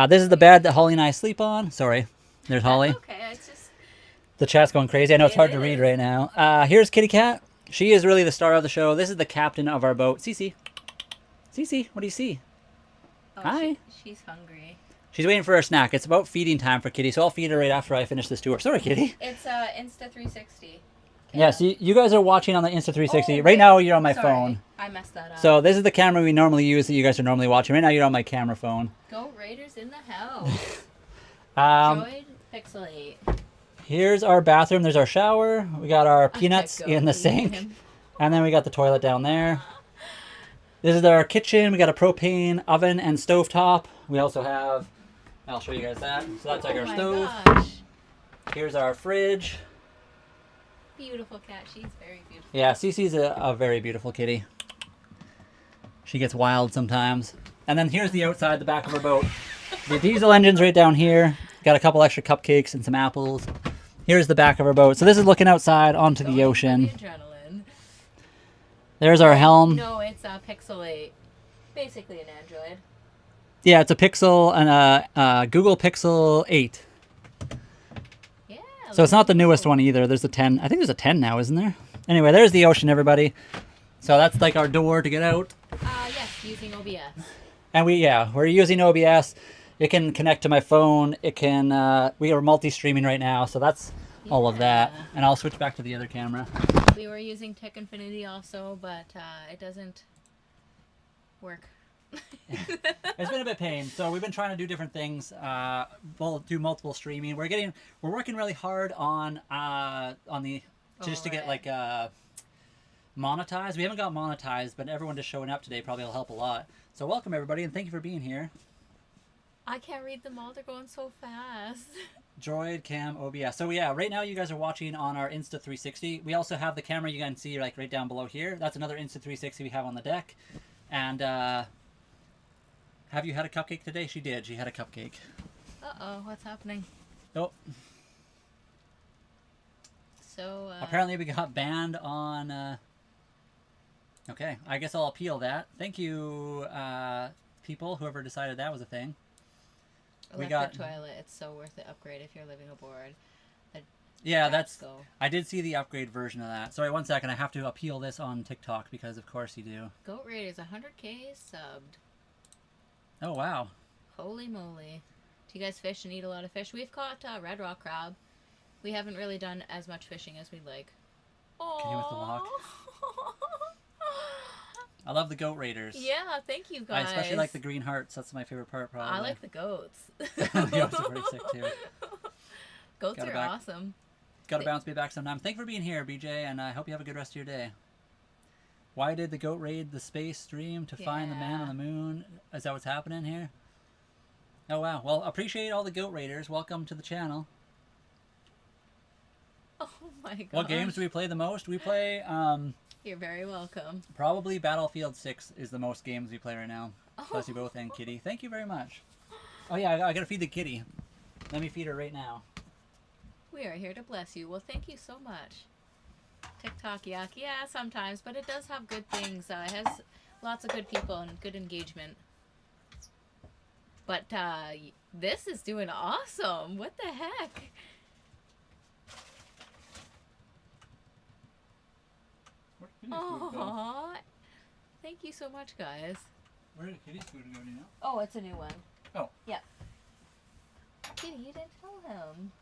This is the bed that Holly and I sleep on. Sorry, there's Holly. Okay, it's just... The chat's going crazy. I know it's hard to read right now. Here's Kitty Cat. She is really the star of the show. This is the captain of our boat. Cece. Cece, what do you see? Oh, Hi. She's hungry. She's waiting for her snack. It's about feeding time for Kitty, so I'll feed her right after I finish this tour. Sorry, Kitty. It's Insta 360. Yes, you guys are watching on the Insta 360. Oh, right wait. now, you're on my Sorry, phone. I messed that up. So this is the camera we normally use that you guys are normally watching. Right now, you're on my camera phone. Goat Raiders in the house. Um, Droid Pixelate. Here's our bathroom. There's our shower. We got our peanuts Go in the eat sink. him. And then we got the toilet down there. This is our kitchen. We got a propane oven and stovetop. We also have, I'll show you guys that. So that's like Oh our my stove. gosh. Here's our fridge. Beautiful cat. She's very beautiful. Yeah, Cece's a very beautiful kitty. She gets wild sometimes. And then here's the outside, the back of our boat. The diesel engine's right down here. Got a couple extra cupcakes and some apples. Here's the back of our boat. So this is looking outside onto the Going for ocean. the adrenaline. There's our helm. No, it's a Pixelate. Basically an Android. Yeah, it's a Pixel and a Google Pixel 8. Yeah. So it's not the newest one either. There's a 10. I think there's a 10 now, isn't there? Anyway, there's the ocean, everybody. So that's like our door to get out. Yes, using OBS. And we're using OBS. It can connect to my phone. It can, we are multi-streaming right now. So that's all of that. Yeah. And I'll switch back to the other camera. We were using Tech Infinity also, but it doesn't work. It's been a bit pain. So we've been trying to do different things. We'll do multiple streaming. We're working really hard on just to get like monetized. We haven't got monetized, but everyone just showing up today probably will help a lot. So welcome everybody, and thank you for being here. I can't read them all. They're going so fast. Droid, Cam, OBS. So yeah, right now you guys are watching on our Insta 360. We also have the camera you can see like right down below here. That's another Insta 360 we have on the deck. And have you had a cupcake today? She did. She had a cupcake. Uh-oh, what's happening? Oh. So, Apparently we got banned on... Okay, I guess I'll appeal that. Thank you, people, whoever decided that was a thing. Electric toilet. It's so worth the upgrade if you're living aboard. Yeah, I did see the upgrade version of that. Sorry, 1 second. I have to appeal this on TikTok because, of course, you do. Goat Raiders 100K subbed. Oh, wow. Holy moly. Do you guys fish and eat a lot of fish? We've caught red rock crab. We haven't really done as much fishing as we'd like. Can you with the lock? I love the Goat Raiders. Yeah, thank you guys. I especially like the green hearts. That's my favorite part, probably. I like the goats. The goats are pretty sick, too. Goats are awesome. Gotta bounce me back sometime. Thank you for being here, BJ, and I hope you have a good rest of your day. Why did the goat raid the space stream to find the man on the moon? Is that what's happening here? Oh, wow. Well, appreciate all the goat raiders. Welcome to the channel. Oh, my God. What games do we play the most? We play... You're very welcome. Probably Battlefield 6 is the most games we play right now. Bless you both and Kitty. Thank you very much. Oh, yeah, I gotta feed the kitty. Let me feed her right now. We are here to bless you. Well, thank you so much. TikTok yuck. Yeah, sometimes, but it does have good things. It has lots of good people and good engagement. But this is doing awesome. What the heck? Aww. Thank you so much, guys. Where did Kitty's food go, do you know? Oh, it's a new one. Oh. Yep. Kitty, you didn't tell him.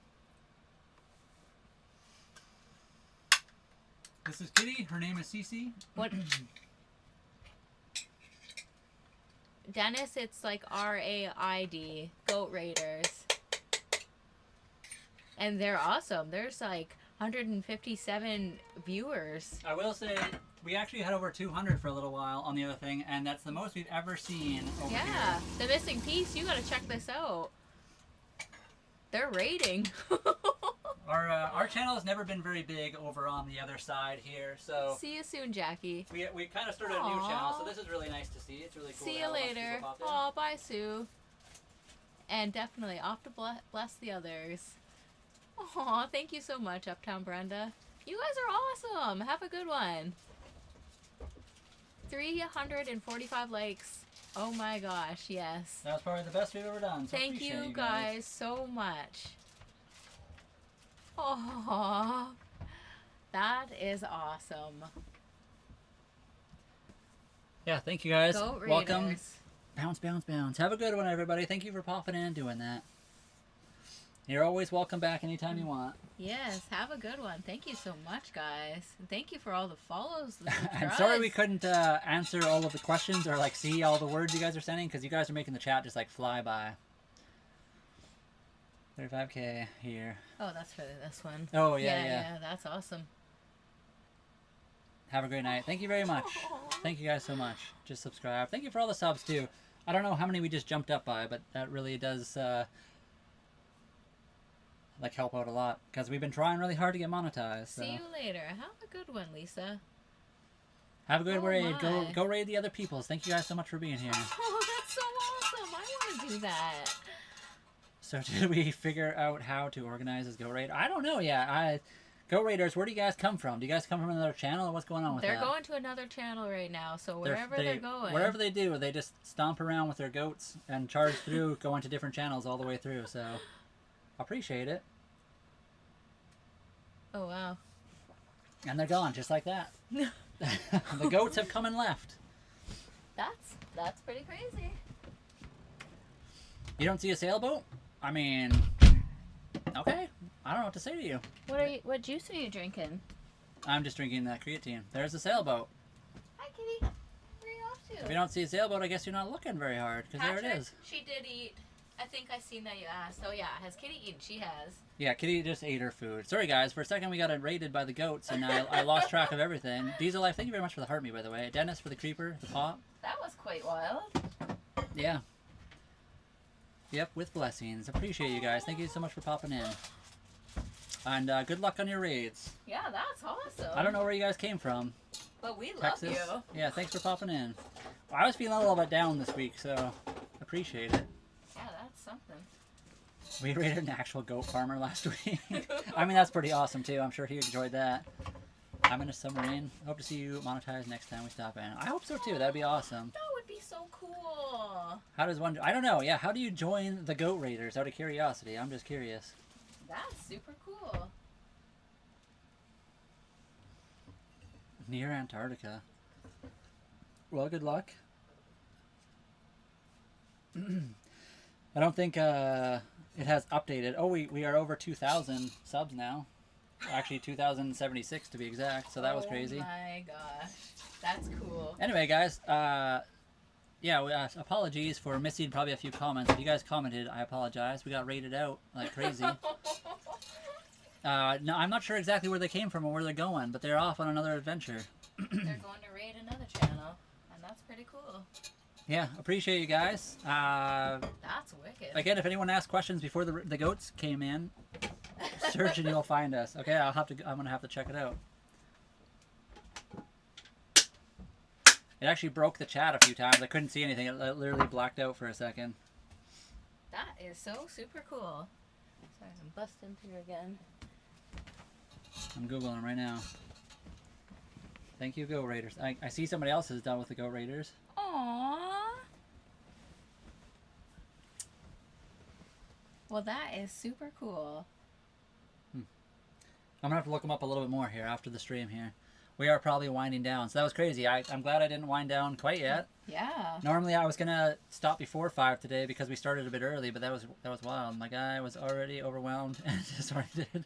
This is Kitty. Her name is Cece. What? Dennis, it's like RAID. Goat Raiders. And they're awesome. There's like 157 viewers. I will say, we actually had over 200 for a little while on the other thing, and that's the most we've ever seen over here. Yeah, The Missing Piece, you gotta check this out. They're raiding. Our channel has never been very big over on the other side here, so... See you soon, Jackie. We kind of started a new channel, so this is really nice to see. It's really cool. See you later. Aw, bye, Sue. And definitely off to bless the others. Aw, thank you so much, Uptown Brenda. You guys are awesome. Have a good one. 345 likes. Oh my gosh, yes. That was probably the best we've ever done. So thank you guys so much. Oh, that is awesome. Yeah, thank you guys. Goat Raiders. Welcome. Bounce, bounce, bounce. Have a good one, everybody. Thank you for popping in and doing that. You're always welcome back anytime you want. Yes, have a good one. Thank you so much, guys. And thank you for all the follows. I'm sorry we couldn't answer all of the questions or like see all the words you guys are sending because you guys are making the chat just like fly by. 35K here. Oh, that's for this one. Oh, yeah. Yeah, that's awesome. Have a great night. Thank you very much. Thank you guys so much. Just subscribe. Thank you for all the subs, too. I don't know how many we just jumped up by, but that really does like help out a lot because we've been trying really hard to get monetized. So. See you later. Have a good one, Lisa. Have a good raid. Go raid the other peoples. Thank you guys so much for being here. Oh, that's so awesome. I want to do that. So did we figure out how to organize this Go Raid? I don't know yet. Go Raiders, where do you guys come from? Do you guys come from another channel or what's going on with that? They're going to another channel right now, so wherever they're going. Wherever they do, they just stomp around with their goats and charge through, go into different channels all the way through, so appreciate it. Oh, wow. And they're gone, just like that. The goats have come and left. That's pretty crazy. You don't see a sailboat? I mean, okay. I don't know what to say to you. What juice are you drinking? I'm just drinking that creatine. There's a sailboat. Hi, Kitty. Where are you off to? If you don't see a sailboat, I guess you're not looking very hard, because there it is. She did eat. I think I seen that you asked. So yeah, has Kitty eaten? She has. Yeah, Kitty just ate her food. Sorry guys, for a second we got raided by the goats, and I lost track of everything. Diesel Life, thank you very much for the heart me, by the way. Dennis for the creeper, the pop. That was quite wild. Yeah. Yep, with blessings. Appreciate you guys. Thank you so much for popping in. And good luck on your raids. Yeah, that's awesome. I don't know where you guys came from. But we Texas. love you. Yeah, thanks for popping in. Well, I was feeling a little bit down this week, so appreciate it. Yeah, that's something. We raided an actual goat farmer last week. I mean, that's pretty awesome, too. I'm sure he enjoyed that. I'm in a submarine. Hope to see you monetized next time we stop in. I hope so, too. That'd be awesome. That would be so cool. How does one? I don't know. Yeah, how do you join the Goat Raiders? Out of curiosity, I'm just curious. That's super cool. Near Antarctica. Well, good luck. I don't think it has updated. Oh, we are over 2,000 subs now. Actually, 2,076 to be exact. So that was crazy. Oh my gosh, that's cool. Anyway, guys, yeah, apologies for missing probably a few comments. If you guys commented, I apologize. We got rated out like crazy. No, I'm not sure exactly where they came from or where they're going, but they're off on another adventure. They're going to raid another channel, and that's pretty cool. Yeah, appreciate you guys. That's wicked. Again, if anyone asked questions before the goats came in, search and you'll find us. Okay, I'm gonna have to check it out. It actually broke the chat a few times. I couldn't see anything. It literally blacked out for a second. That is so super cool. Sorry, I'm busting through again. I'm Googling right now. Thank you, Go Raiders. I see somebody else is done with the Go Raiders. Aww. Well, that is super cool. I'm gonna have to look them up a little bit more here after the stream here. We are probably winding down, so that was crazy. I'm glad I didn't wind down quite yet. Yeah. Normally I was gonna stop before 5 today because we started a bit early, but that was wild. My guy was already overwhelmed and disoriented,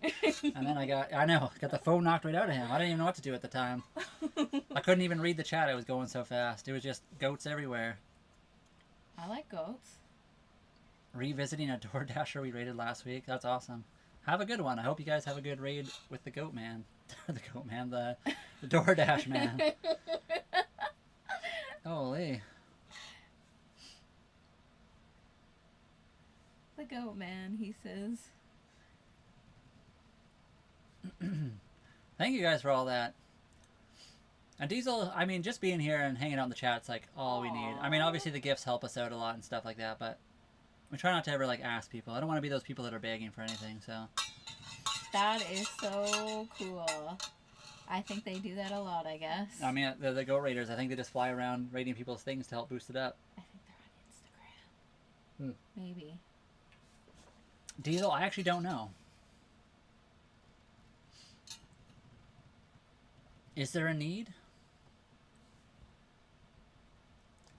and then I got the phone knocked right out of him. I didn't even know what to do at the time. I couldn't even read the chat. It was going so fast. It was just goats everywhere. I like goats. Revisiting a DoorDasher we raided last week. That's awesome. Have a good one. I hope you guys have a good raid with the Goat Man. The Goat Man, the DoorDash man. Holy. The Goat Man, he says. Thank you guys for all that. And Diesel, I mean, just being here and hanging out in the chat's like all we need. I mean, obviously the gifts help us out a lot and stuff like that, but we try not to ever like ask people. I don't want to be those people that are begging for anything, so. That is so cool. I think they do that a lot, I guess. I mean, they're the Go Raiders. I think they just fly around raiding people's things to help boost it up. I think they're on Instagram. Maybe. Diesel, I actually don't know. Is there a need?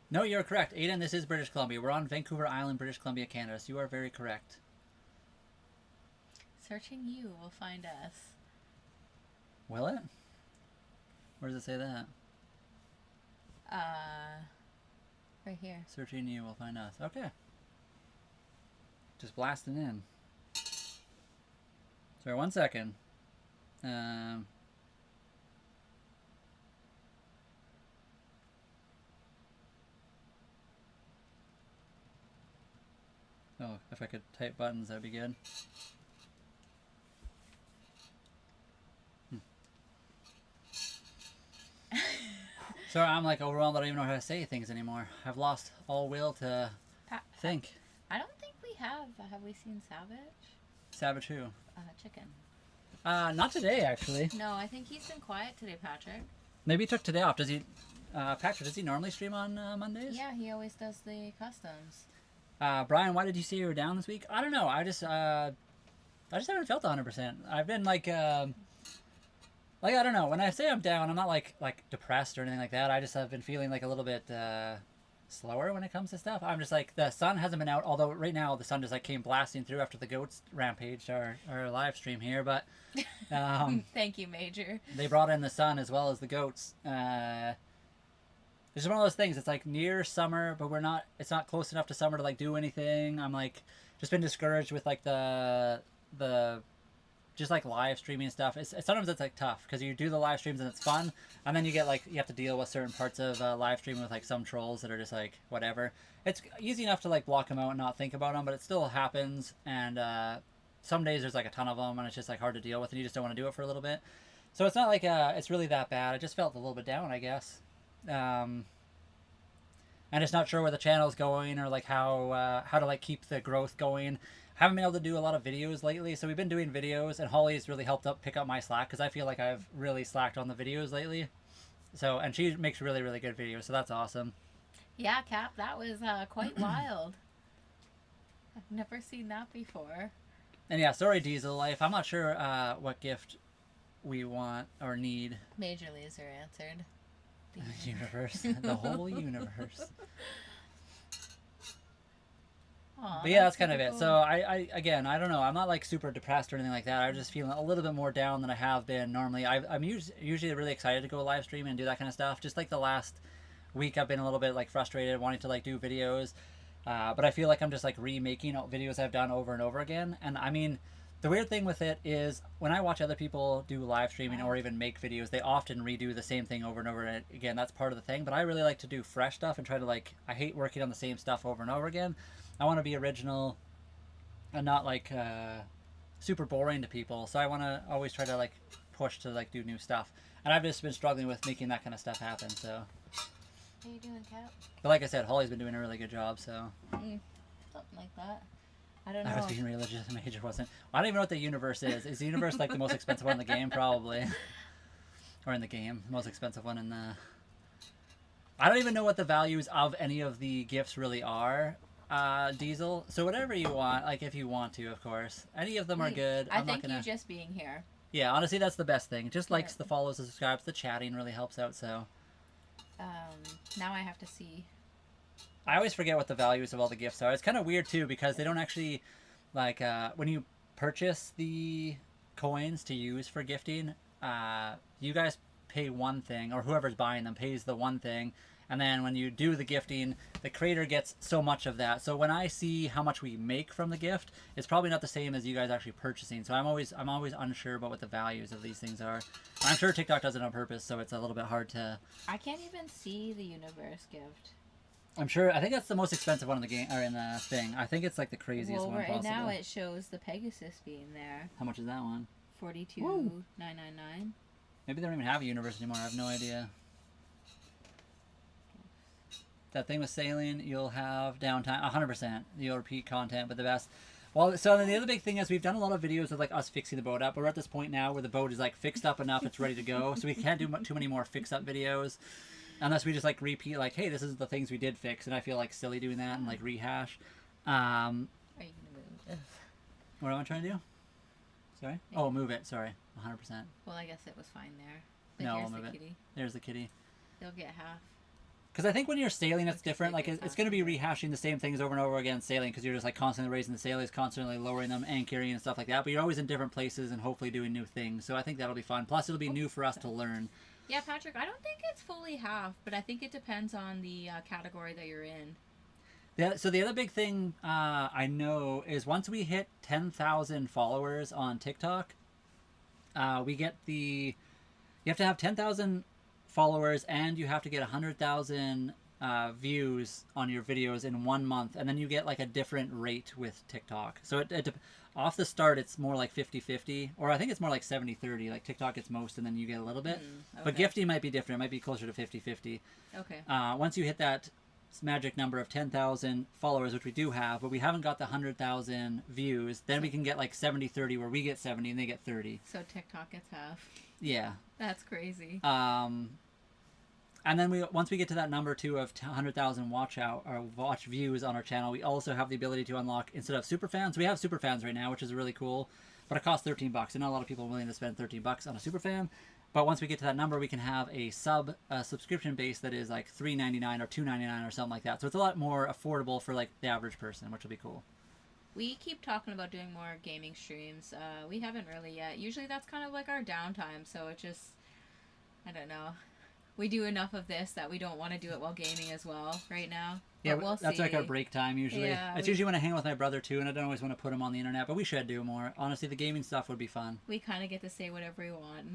No, you're correct. Aiden, this is British Columbia. We're on Vancouver Island, British Columbia, Canada, so you are very correct. Searching you will find us. Will it? Where does it say that? Right here. Searching you will find us. Okay. Just blasting in. Sorry, 1 second. Oh, if I could type buttons, that'd be good. Sorry, I'm like overwhelmed. I don't even know how to say things anymore. I've lost all will to think. I don't think we have. Have we seen Savage? Savage who? Chicken. Not today, actually. No, I think he's been quiet today, Patrick. Maybe he took today off. Does he, Patrick, does he normally stream on Mondays? Yeah, he always does the customs. Brian, why did you say you were down this week? I don't know. I just haven't felt 100%. I've been like I don't know. When I say I'm down, I'm not like depressed or anything like that. I just have been feeling like a little bit slower when it comes to stuff. I'm just like, the sun hasn't been out, although right now the sun just like came blasting through after the goats rampaged our live stream here, but Thank you, Major. they brought in the sun as well as the goats. It's one of those things. It's like near summer, but it's not close enough to summer to like do anything. I'm like just been discouraged with like the just like live streaming and stuff. Sometimes it's like tough because you do the live streams and it's fun, and then you get like you have to deal with certain parts of live streaming with like some trolls that are just like whatever. It's easy enough to like block them out and not think about them, but it still happens. And some days there's like a ton of them, and it's just like hard to deal with, and you just don't want to do it for a little bit. So it's not like it's really that bad. I just felt a little bit down, I guess. And just not sure where the channel's going or like how to like keep the growth going. Haven't been able to do a lot of videos lately, so we've been doing videos, and Holly's really helped pick up my slack because I feel like I've really slacked on the videos lately. So, and she makes really, really good videos, so that's awesome. Yeah, Cap, that was quite wild. I've never seen that before. And yeah, sorry, Diesel Life. I'm not sure what gift we want or need. Major Laser answered. The universe. The whole universe. Aw, But yeah, that's kind of super it. cool. So again, I don't know. I'm not like super depressed or anything like that. I'm just feeling a little bit more down than I have been normally. I'm usually really excited to go live stream and do that kind of stuff. Just like the last week, I've been a little bit like frustrated, wanting to like do videos. But I feel like I'm just like remaking videos I've done over and over again. And I mean, the weird thing with it is when I watch other people do live streaming or even make videos, they often redo the same thing over and over again. That's part of the thing. But I really like to do fresh stuff and try to like, I hate working on the same stuff over and over again. I want to be original and not like super boring to people. So I want to always try to like push to like do new stuff. And I've just been struggling with making that kind of stuff happen. So. How you doing, Cap? But like I said, Holly's been doing a really good job. So. Something like that. I don't know. I was being religious. Major wasn't. I don't even know what the universe is. Is the universe like the most expensive one in the game? Probably. Or in the game, the most expensive one in the. I don't even know what the values of any of the gifts really are. Diesel. So whatever you want, like if you want to, of course. Any of them are good. I I'm think not gonna... you just being here. Yeah, honestly, that's the best thing. Just likes, the follows, the subscribes, the chatting really helps out. So. Now I have to see. I always forget what the values of all the gifts are. It's kind of weird too because they don't actually, like, when you purchase the coins to use for gifting, you guys pay one thing, or whoever's buying them pays the one thing. And then when you do the gifting, the creator gets so much of that. So when I see how much we make from the gift, it's probably not the same as you guys actually purchasing. So I'm always unsure about what the values of these things are. I'm sure TikTok does it on purpose, so it's a little bit hard to. I can't even see the universe gift. I'm sure. I think that's the most expensive one in the game or in the thing. I think it's like the craziest one possible. Right now it shows the Pegasus being there. How much is that one? $42,999. Maybe they don't even have a universe anymore. I have no idea. That thing with sailing, you'll have downtime, 100%. You'll repeat content, but the best. Well, so then the other big thing is we've done a lot of videos of like us fixing the boat up. But we're at this point now where the boat is like fixed up enough, it's ready to go. So we can't do too many more fix-up videos. Unless we just like repeat like, hey, this is the things we did fix. And I feel like silly doing that and like rehash. Are you going to move? What am I trying to do? Sorry? Oh, move it. Sorry. 100%. Well, I guess it was fine there. But No, here's I'll move the it. kitty. There's the kitty. They'll get half. Because I think when you're sailing, it's different. Like, it's going to be rehashing the same things over and over again sailing because you're just, like, constantly raising the sails, constantly lowering them, anchoring and stuff like that. But you're always in different places and hopefully doing new things. So I think that'll be fun. Plus, it'll be new for us to learn. Yeah, Patrick, I don't think it's fully half, but I think it depends on the category that you're in. So the other big thing I know is once we hit 10,000 followers on TikTok, we get the... You have to have 10,000... followers and you have to get 100,000 views on your videos in 1 month, and then you get like a different rate with TikTok. So off the start it's more like 50-50, or I think it's more like 70-30. Like TikTok gets most and then you get a little bit. Okay. But gifting might be different. It might be closer to 50-50. Okay. Once you hit that magic number of 10,000 followers, which we do have, but we haven't got the 100,000 views, then we can get like 70-30 where we get 70 and they get 30. So TikTok gets half. Yeah. That's crazy. And then once we get to that number too of 100,000 watch views on our channel, we also have the ability to unlock, instead of super fans, we have super fans right now, which is really cool, but it costs $13, and not a lot of people are willing to spend $13 on a super fan. But once we get to that number, we can have a subscription base that is like $3.99 or $2.99 or something like that. So it's a lot more affordable for like the average person, which will be cool. We keep talking about doing more gaming streams. We haven't really yet. Usually that's kind of like our downtime, so it just, I don't know. We do enough of this that we don't want to do it while gaming as well right now. Yeah, we'll that's see. like our break time usually. Yeah, it's usually when I hang with my brother too, and I don't always want to put him on the internet, but we should do more. Honestly, the gaming stuff would be fun. We kind of get to say whatever we want,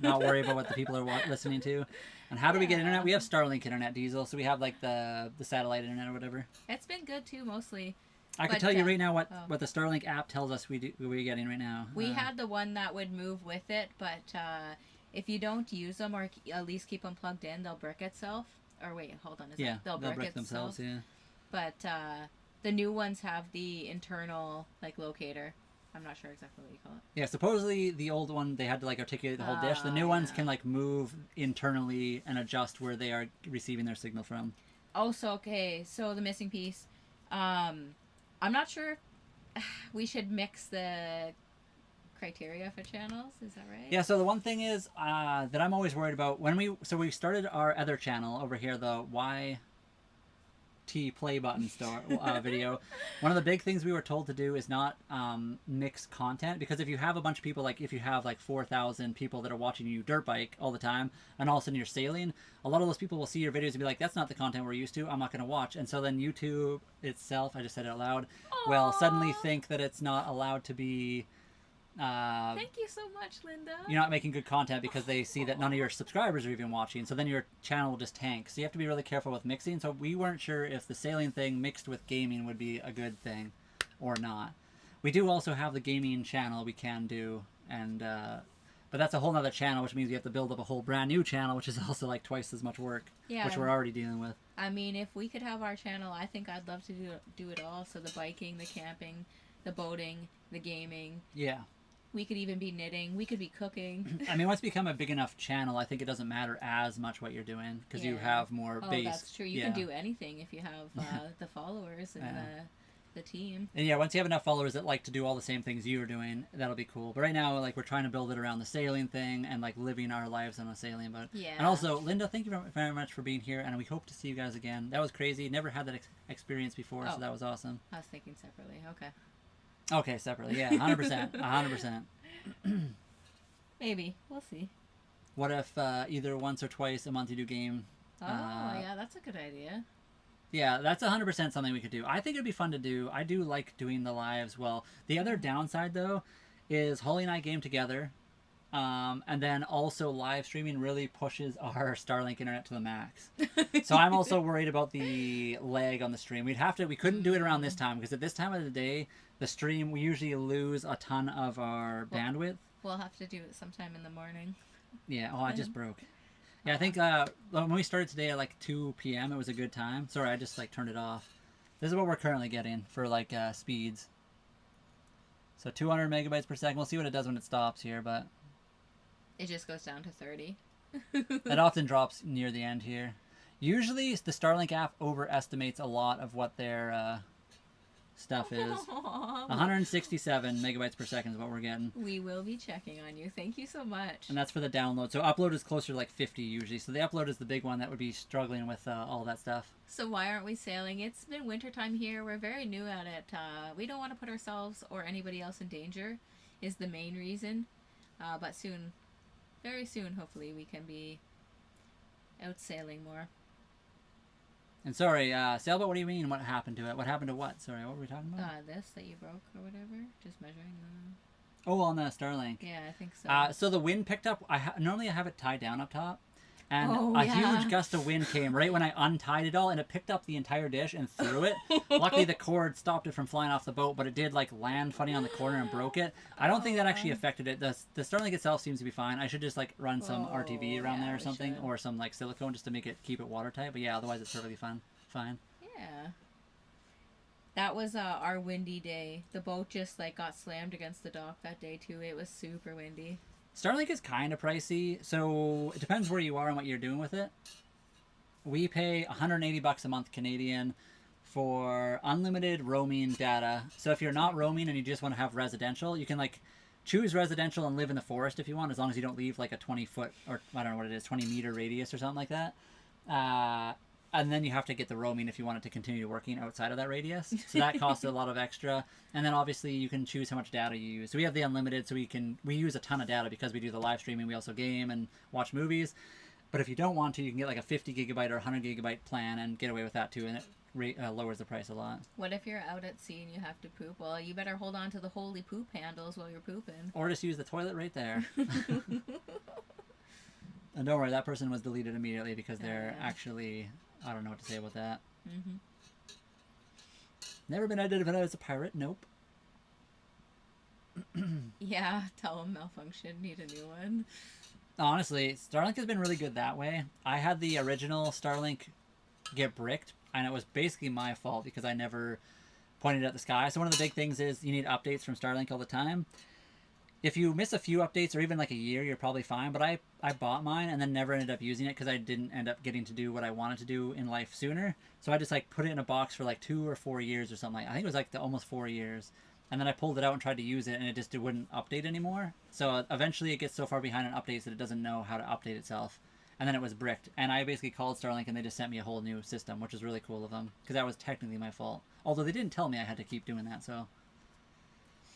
not worry about what the people are listening to. And how do we get internet? We have Starlink internet, Diesel, so we have like the satellite internet or whatever. It's been good too, mostly. I can tell you right now what the Starlink app tells us we're getting right now. We had the one that would move with it, but if you don't use them or at least keep them plugged in, they'll brick itself. Or wait, hold on. They'll brick themselves, yeah. But the new ones have the internal like locator. I'm not sure exactly what you call it. Yeah, supposedly the old one, they had to like articulate the whole dish. The new ones can like move internally and adjust where they are receiving their signal from. Oh, so okay. So the missing piece. I'm not sure we should mix the criteria for channels. Is that right? Yeah, so the one thing is that I'm always worried about when we started our other channel over here, the YT play button video. One of the big things we were told to do is not mix content, because if you have a bunch of people, like if you have like 4,000 people that are watching you dirt bike all the time, and all of a sudden you're sailing, a lot of those people will see your videos and be like, that's not the content we're used to, I'm not going to watch. And so then YouTube itself, I just said it out loud, will suddenly think that it's not allowed to be thank you so much, Linda. you're not making good content because they see that none of your subscribers are even watching, so then your channel will just tank. So you have to be really careful with mixing. So we weren't sure if the sailing thing mixed with gaming would be a good thing or not. We do also have the gaming channel we can do, and but that's a whole nother channel, which means we have to build up a whole brand new channel, which is also like twice as much work, which we're already dealing with. I mean, if we could have our channel, I think I'd love to do it all. So the biking, the camping, the boating, the gaming. Yeah. We could even be knitting. We could be cooking. I mean, once you become a big enough channel, I think it doesn't matter as much what you're doing, because you have more base. Oh, that's true. You can do anything if you have the followers and the team. And yeah, once you have enough followers that like to do all the same things you're doing, that'll be cool. But right now, like, we're trying to build it around the sailing thing and like living our lives on a sailing boat. Yeah. And also, Linda, thank you very much for being here, and we hope to see you guys again. That was crazy. Never had that experience before, so that was awesome. I was thinking separately. Okay. Okay, separately. Yeah, 100%. 100%. Maybe. We'll see. What if either once or twice a month you do game? Oh, yeah, that's a good idea. Yeah, that's 100% something we could do. I think it'd be fun to do. I do like doing the lives. Well, the other downside, though, is Holly and I game together. And then also live streaming really pushes our Starlink internet to the max. So I'm also worried about the lag on the stream. We couldn't do it around this time, because at this time of the day, the stream, we usually lose a ton of our bandwidth. We'll have to do it sometime in the morning. Yeah, I just broke. Yeah, I think when we started today at like 2 p.m., it was a good time. Sorry, I just like turned it off. This is what we're currently getting for like speeds. So 200 megabytes per second. We'll see what it does when it stops here, but it just goes down to 30. It often drops near the end here. Usually the Starlink app overestimates a lot of what their stuff is. 167 megabytes per second is what we're getting. We will be checking on you. Thank you so much. And that's for the download. So upload is closer to like 50 usually. So the upload is the big one that would be struggling with all that stuff. So why aren't we sailing? It's been wintertime here. We're very new at it. We don't want to put ourselves or anybody else in danger is the main reason. But soon, very soon, hopefully, we can be out sailing more. And sorry, Sailboat, what do you mean? What happened to it? What happened to what? Sorry, what were we talking about? This that you broke or whatever. Just measuring the... Oh, on the Starlink. Yeah, I think so. So the wind picked up. Normally I have it tied down up top. And a huge gust of wind came right when I untied it all, and it picked up the entire dish and threw it. Luckily, the cord stopped it from flying off the boat, but it did like land funny on the corner and broke it. I don't think that actually affected it. The Starlink itself seems to be fine. I should just like run some RTV around there or something, or some like silicone just to make it keep it watertight. But yeah, otherwise it's perfectly fine. Yeah. That was our windy day. The boat just like got slammed against the dock that day too. It was super windy. Starlink is kind of pricey, so it depends where you are and what you're doing with it. We pay $180 a month Canadian for unlimited roaming data. So if you're not roaming and you just want to have residential, you can like choose residential and live in the forest if you want, as long as you don't leave like a 20-foot or I don't know what it is, 20-meter radius or something like that. And then you have to get the roaming if you want it to continue working outside of that radius. So that costs a lot of extra. And then obviously you can choose how much data you use. So we have the unlimited, so we use a ton of data because we do the live streaming. We also game and watch movies. But if you don't want to, you can get like a 50 gigabyte or 100 gigabyte plan and get away with that too. And it lowers the price a lot. What if you're out at sea and you have to poop? Well, you better hold on to the holy poop handles while you're pooping. Or just use the toilet right there. And don't worry, that person was deleted immediately because they're actually... I don't know what to say about that. Mm-hmm. Never been identified as a pirate. Nope. Yeah, tell them malfunction. Need a new one. Honestly, Starlink has been really good that way. I had the original Starlink get bricked, and it was basically my fault because I never pointed at the sky. So one of the big things is you need updates from Starlink all the time. if you miss a few updates or even like a year, you're probably fine. But I bought mine and then never ended up using it because I didn't end up getting to do what I wanted to do in life sooner. So I just like put it in a box for like 2 or 4 years or something. I think it was like almost 4 years. And then I pulled it out and tried to use it, and it just wouldn't update anymore. So eventually it gets so far behind on updates that it doesn't know how to update itself. And then it was bricked. And I basically called Starlink, and they just sent me a whole new system, which was really cool of them. Because that was technically my fault. Although they didn't tell me I had to keep doing that, so...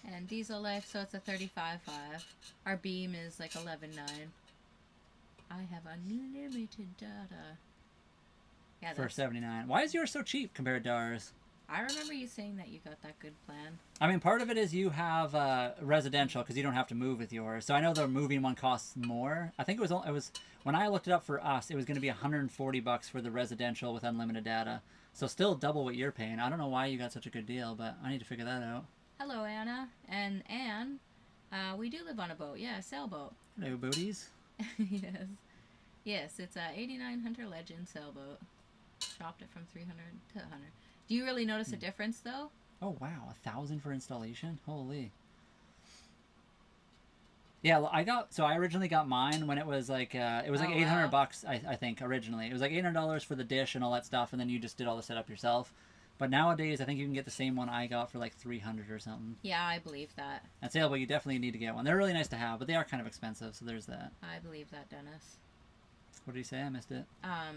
And diesel life, so it's a 35.5. Our beam is like 11.9. I have unlimited data. Yeah, for $79. Why is yours so cheap compared to ours? I remember you saying that you got that good plan. I mean, part of it is you have residential because you don't have to move with yours. So I know the moving one costs more. I think it was when I looked it up for us, it was going to be $140 for the residential with unlimited data. So still double what you're paying. I don't know why you got such a good deal, but I need to figure that out. Hello, Anna. And Anne, we do live on a boat. Yeah, a sailboat. Hello, booties. Yes. Yes, it's a 89 Hunter Legend sailboat. Chopped it from 300 to 100. Do you really notice a difference, though? Oh, wow. 1,000 for installation? Holy. Yeah, I originally got mine when it was like, $800, I think, originally. It was like $800 for the dish and all that stuff, and then you just did all the setup yourself. But nowadays, I think you can get the same one I got for like $300 or something. Yeah, I believe that. At Sailboat, you definitely need to get one. They're really nice to have, but they are kind of expensive, so there's that. I believe that, Dennis. What did he say? I missed it.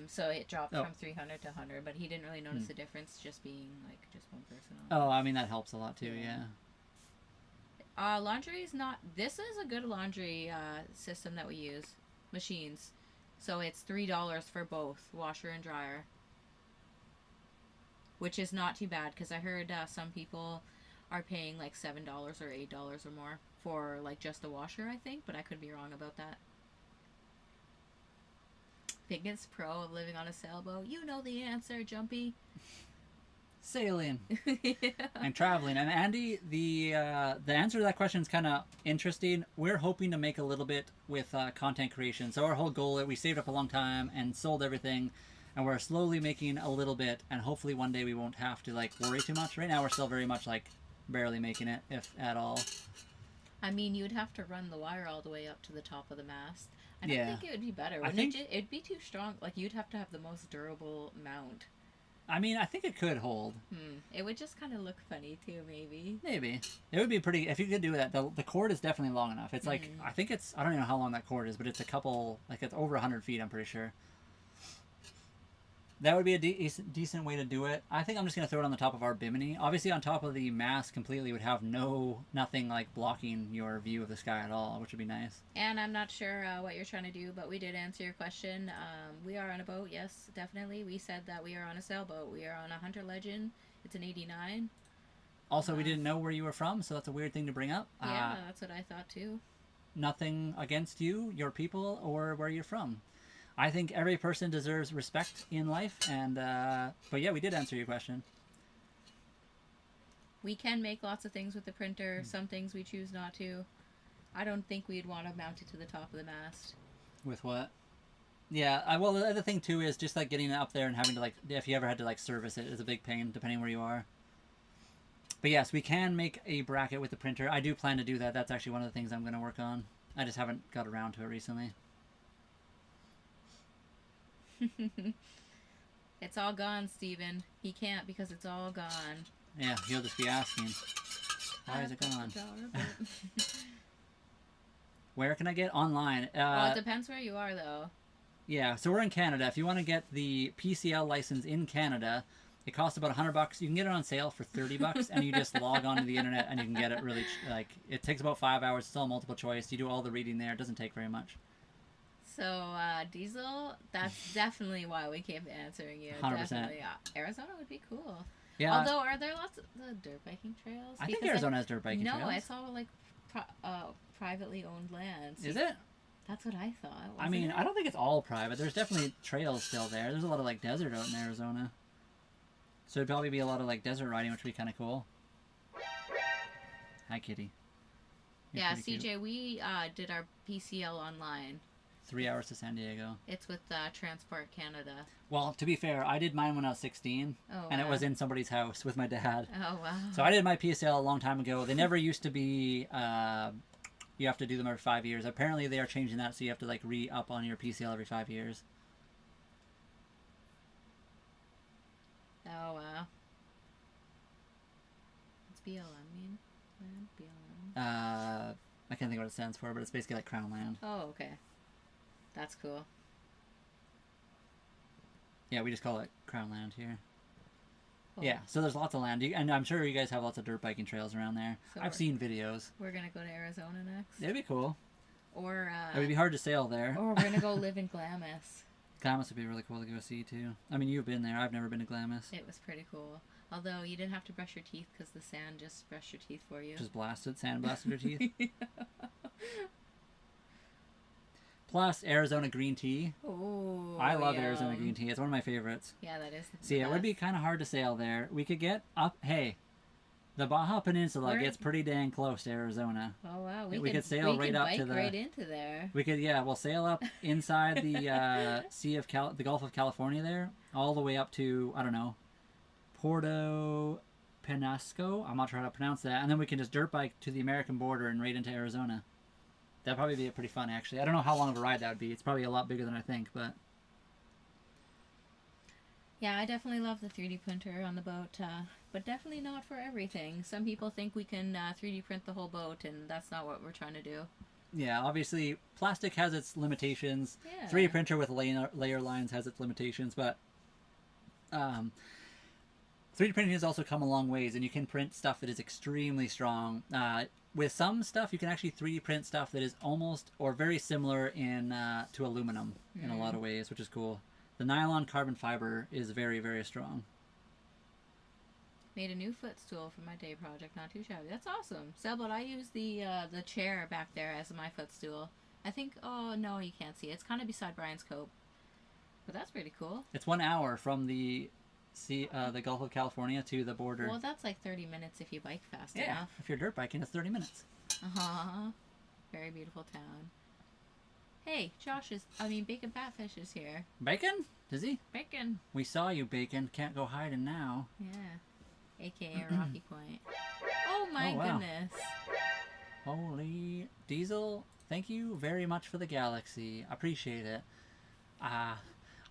So it dropped from 300 to 100, but he didn't really notice the difference just being like just one person on. Oh, I mean that helps a lot too. Yeah. Laundry is not. This is a good laundry system that we use, machines. So it's $3 for both washer and dryer, which is not too bad because I heard some people are paying like $7 or $8 or more for like just a washer. I think, but I could be wrong about that. Biggest pro of living on a sailboat. You know the answer, Jumpy. Sailing. Yeah. And traveling. And Andy, the answer to that question is kind of interesting. We're hoping to make a little bit with content creation. So our whole goal, we saved up a long time and sold everything, and we're slowly making a little bit, and hopefully one day we won't have to like worry too much. Right now we're still very much like barely making it, if at all. I mean, you'd have to run the wire all the way up to the top of the mast. I don't think it would be better. It'd be too strong. Like, you'd have to have the most durable mount. I mean, I think it could hold. It would just kind of look funny, too, maybe. Maybe. It would be pretty... If you could do that, the cord is definitely long enough. It's like... I think it's... I don't even know how long that cord is, but it's a couple... Like, it's over 100 feet, I'm pretty sure. That would be a decent way to do it. I think I'm just going to throw it on the top of our bimini. Obviously, on top of the mast completely would have nothing like blocking your view of the sky at all, which would be nice. And I'm not sure what you're trying to do, but we did answer your question. We are on a boat, yes, definitely. We said that we are on a sailboat. We are on a Hunter Legend. It's an 89. Also, we didn't know where you were from, so that's a weird thing to bring up. Yeah, that's what I thought too. Nothing against you, your people, or where you're from. I think every person deserves respect in life, and but yeah, we did answer your question. We can make lots of things with the printer. Some things we choose not to. I don't think we'd want to mount it to the top of the mast. With what? Yeah, well, the other thing too is just like getting it up there and having to like, if you ever had to like service it, is a big pain depending where you are. But yes, we can make a bracket with the printer. I do plan to do that. That's actually one of the things I'm going to work on. I just haven't got around to it recently. It's all gone, Steven. He can't because it's all gone. Yeah, he'll just be asking, why is it gone? Where can I get online? Well, it depends where you are, though. Yeah, so we're in Canada. If you want to get the PCL license in Canada, it costs about $100. You can get it on sale for $30, and you just log onto the internet and you can get it really, like, it takes about 5 hours. It's all multiple choice. You do all the reading there. It doesn't take very much. So, Diesel, that's definitely why we came to answering you. 100%. Definitely. Arizona would be cool. Yeah. Although, are there lots of dirt biking trails? I think Arizona has dirt biking trails. No, it's all like privately owned lands. Is it? That's what I thought. I mean, I don't think it's all private. There's definitely trails still there. There's a lot of like desert out in Arizona. So it'd probably be a lot of like desert riding, which would be kind of cool. Hi, kitty. You're yeah, CJ, cute. We did our PCL online. 3 hours to San Diego. It's with Transport Canada. Well, to be fair, I did mine when I was 16, and it was in somebody's house with my dad. Oh, wow. So I did my PSL a long time ago. They never used to be, you have to do them every 5 years. Apparently they are changing that, so you have to like re-up on your PCL every 5 years. Oh wow. What's BLM mean? Land BLM. I can't think what it stands for, but it's basically like Crown Land. Oh, okay. That's cool. Yeah, we just call it Crown Land here. Cool. Yeah, so there's lots of land, and I'm sure you guys have lots of dirt biking trails around there. So I've seen videos. We're gonna go to Arizona next. It'd be cool. Or it would be hard to sail there. Or we're gonna go live in Glamis. Glamis would be really cool to go see too. I mean, you've been there. I've never been to Glamis. It was pretty cool. Although you didn't have to brush your teeth because the sand just brushed your teeth for you. Just blasted, sand blasted your teeth. Plus Arizona green tea. Oh, I love Arizona green tea. It's one of my favorites. Yeah, that is. See, it would be kind of hard to sail there. We could get up. Hey, the Baja Peninsula gets pretty dang close to Arizona. Oh wow, we could sail right up to the. Right into there. We could, yeah, we'll sail up inside the the Gulf of California there, all the way up to I don't know, Puerto Penasco. I'm not sure how to pronounce that, and then we can just dirt bike to the American border and right into Arizona. That'd probably be pretty fun, actually. I don't know how long of a ride that would be. It's probably a lot bigger than I think, but... Yeah, I definitely love the 3D printer on the boat, but definitely not for everything. Some people think we can 3D print the whole boat, and that's not what we're trying to do. Yeah, obviously, plastic has its limitations. Yeah. 3D printer with layer lines has its limitations, but... 3D printing has also come a long ways, and you can print stuff that is extremely strong. With some stuff, you can actually 3D print stuff that is almost or very similar in to aluminum in a lot of ways, which is cool. The nylon carbon fiber is very, very strong. Made a new footstool for my day project. Not too shabby. That's awesome. Sailboat, I use the chair back there as my footstool. I think, oh no, you can't see it. It's kind of beside Brian's cope. But that's pretty cool. It's 1 hour from the Gulf of California to the border. Well, that's like 30 minutes if you bike fast enough. enough. If you're dirt biking, it's 30 minutes. Very beautiful town. Hey, Bacon Fatfish is here. Bacon? Is he? Bacon. We saw you, Bacon. Can't go hiding now. Yeah. AKA Rocky Point. Oh my goodness. Holy Diesel, thank you very much for the galaxy. Appreciate it.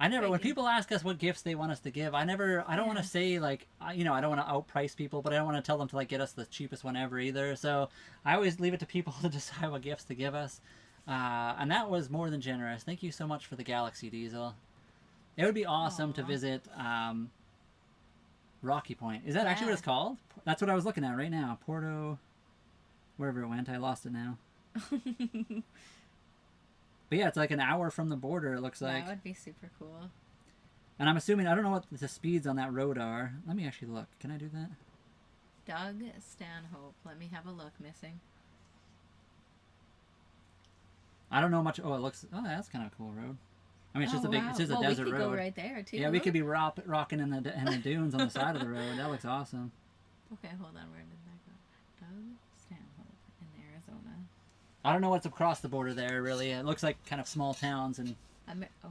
I never, when people ask us what gifts they want us to give, I don't want to say like, I don't want to outprice people, but I don't want to tell them to like get us the cheapest one ever either. So I always leave it to people to decide what gifts to give us. And that was more than generous. Thank you so much for the Galaxy, Diesel. It would be awesome to visit Rocky Point. Is that actually what it's called? That's what I was looking at right now. Porto, wherever it went. I lost it now. But yeah, it's like an hour from the border, it looks like. That would be super cool. And I'm assuming, I don't know what the speeds on that road are. Let me actually look. Can I do that? Doug Stanhope. Let me have a look. Missing. I don't know much. Oh, it looks. Oh, that's kind of a cool road. I mean, it's just a big. It's just a desert we could road. Go right there too. Yeah, we could be rocking in the dunes on the side of the road. That looks awesome. Okay, hold on. Where did that go? Doug Stanhope in Arizona. I don't know what's across the border there. Really, it looks like kind of small towns and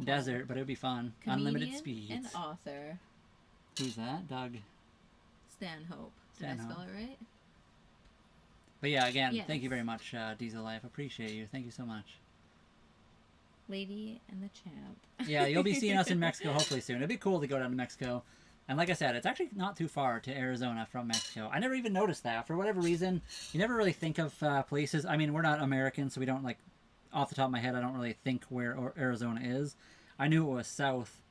desert, but it would be fun. Comedian Unlimited speeds. And author. Who's that? Doug Stanhope. Did I spell it right? But yeah, again, thank you very much, Diesel Life. Appreciate you. Thank you so much. Lady and the Champ. Yeah, you'll be seeing us in Mexico hopefully soon. It'd be cool to go down to Mexico. And like I said, it's actually not too far to Arizona from Mexico. I never even noticed that. For whatever reason, you never really think of places. I mean, we're not Americans, so we don't, like, off the top of my head, I don't really think where Arizona is. I knew it was south,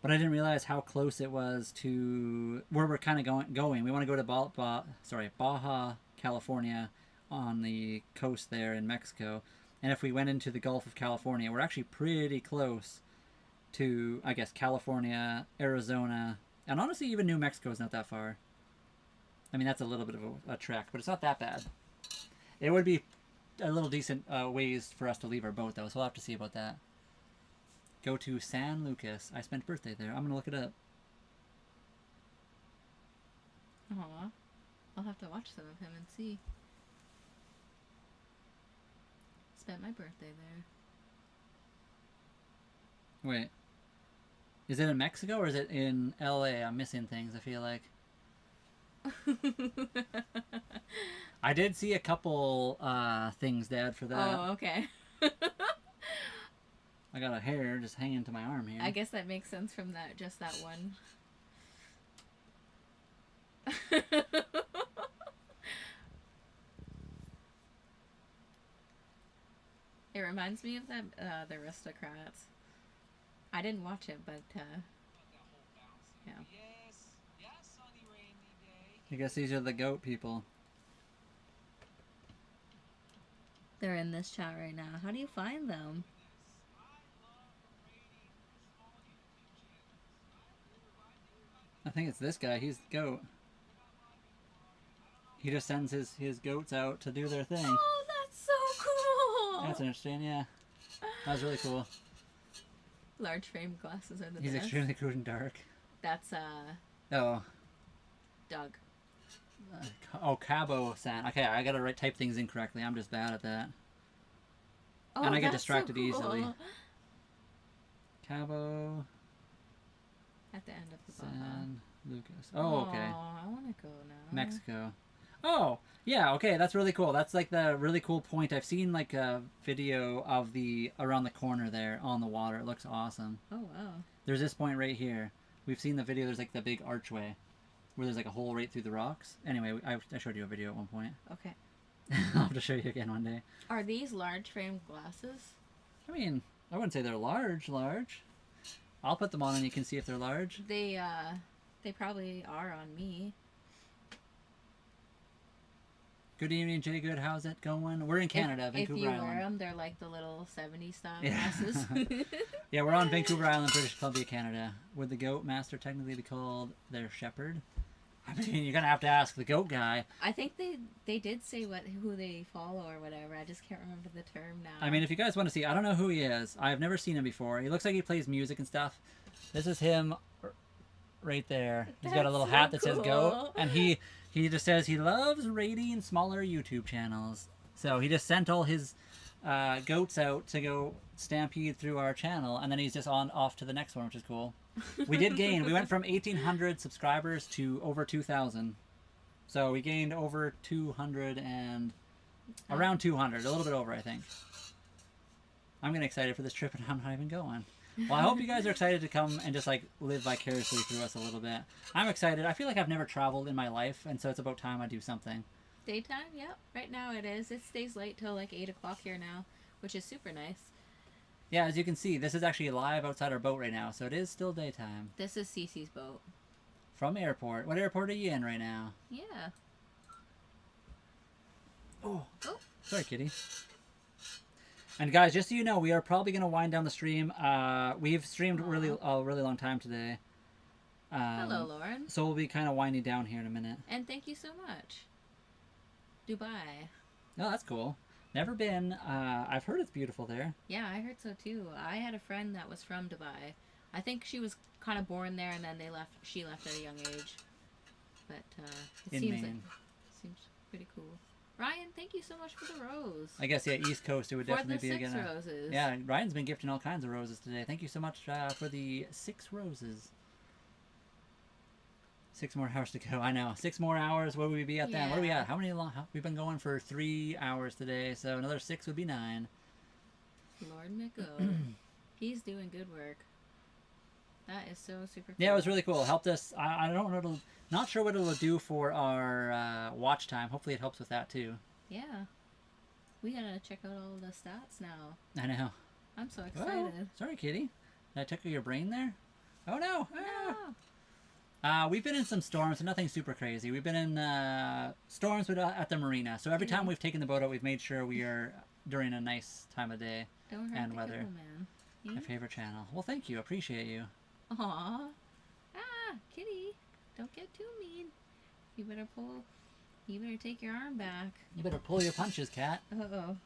but I didn't realize how close it was to where we're kind of going. We want to go to Baja, California, on the coast there in Mexico. And if we went into the Gulf of California, we're actually pretty close to, I guess, California, Arizona, and honestly, even New Mexico is not that far. I mean, that's a little bit of a trek, but it's not that bad. It would be a little decent ways for us to leave our boat, though, so we'll have to see about that. Go to San Lucas. I spent birthday there. I'm going to look it up. Aw. I'll have to watch some of him and see. Spent my birthday there. Wait. Is it in Mexico or is it in LA? I'm missing things, I feel like. I did see a couple things, Dad, for that. Oh, okay. I got a hair just hanging to my arm here. I guess that makes sense from that, just that one. It reminds me of the Aristocrats. I didn't watch it, but yeah. I guess these are the goat people. They're in this chat right now. How do you find them? I think it's this guy. He's the goat. He just sends his goats out to do their thing. Oh, that's so cool! That's interesting, yeah. That was really cool. Large frame glasses are the He's best. extremely crude and dark. That's Oh. Doug. Oh, Cabo-san. Okay, I gotta type things incorrectly. I'm just bad at that. Oh, And I get that's distracted so cool. easily. Cabo... At the end of the Baja. San Lucas. Oh, okay. Oh, I want to go now. Mexico. Oh, yeah, okay, that's really cool. That's like the really cool point. I've seen like a video of the around the corner there on the water. It looks awesome. Oh, wow. There's this point right here. We've seen the video. There's like the big archway where there's like a hole right through the rocks. Anyway, I showed you a video at one point. Okay. I'll have to show you again one day. Are these large frame glasses? I mean, I wouldn't say they're large. I'll put them on and you can see if they're large. They probably are on me. Good evening, Jay Good. How's it going? We're in Canada, Vancouver If you Island. wear them, they're like the little 70s style Yeah. glasses. Yeah, we're on Vancouver Island, British Columbia, Canada. Would the goat master technically be called their shepherd? I mean, you're gonna have to ask the goat guy. I think they did say who they follow or whatever. I just can't remember the term now. I mean, if you guys want to see, I don't know who he is. I've never seen him before. He looks like he plays music and stuff. This is him right there. He's got a little hat that says goat. And he just says he loves raiding smaller YouTube channels. So he just sent all his goats out to go stampede through our channel. And then he's just off to the next one, which is cool. We did gain. We went from 1,800 subscribers to over 2,000. So we gained over 200 and around 200, a little bit over, I think. I'm getting excited for this trip, and I'm not even going. Well, I hope you guys are excited to come and just like live vicariously through us a little bit. I'm excited. I feel like I've never traveled in my life, and so it's about time I do something. Daytime? Yep. Right now it is. It stays late till like 8 o'clock here now, which is super nice. Yeah, as you can see, this is actually live outside our boat right now, so it is still daytime. This is Cece's boat. From airport. What airport are you in right now? Yeah. Oh. Oh. Sorry, kitty. And guys, just so you know, we are probably going to wind down the stream. We've streamed a really long time today. Hello, Lauren. So we'll be kind of winding down here in a minute. And thank you so much. Dubai. Oh, that's cool. Never been. I've heard it's beautiful there. Yeah, I heard so too. I had a friend that was from Dubai. I think she was kind of born there, and then she left at a young age. But it seems pretty cool. Ryan, thank you so much for the rose. I guess, yeah, East Coast, it would definitely be for the 6 again. roses. Yeah, Ryan's been gifting all kinds of roses today. Thank you so much for the 6 roses. 6 more hours to go. I know. 6 more hours. Where would we be at then? What are we at? How many long? We've been going for 3 hours today, so another 6 would be 9. Lord Miko. He's doing good work. That is so super cool. Yeah, it was really cool. It helped us. I don't know. Not sure what it'll do for our watch time. Hopefully it helps with that too. Yeah. We gotta check out all the stats now. I know. I'm so excited. Oh, sorry, kitty. Did I tickle your brain there? Oh, no. No. We've been in some storms, so nothing super crazy. We've been in storms at the marina. So every time we've taken the boat out, we've made sure we are during a nice time of day and weather. Man. Yeah. My favorite channel. Well, thank you. Appreciate you. Aw. Kitty. Don't get too mean. You better take your arm back. You better pull your punches, cat. Uh-oh.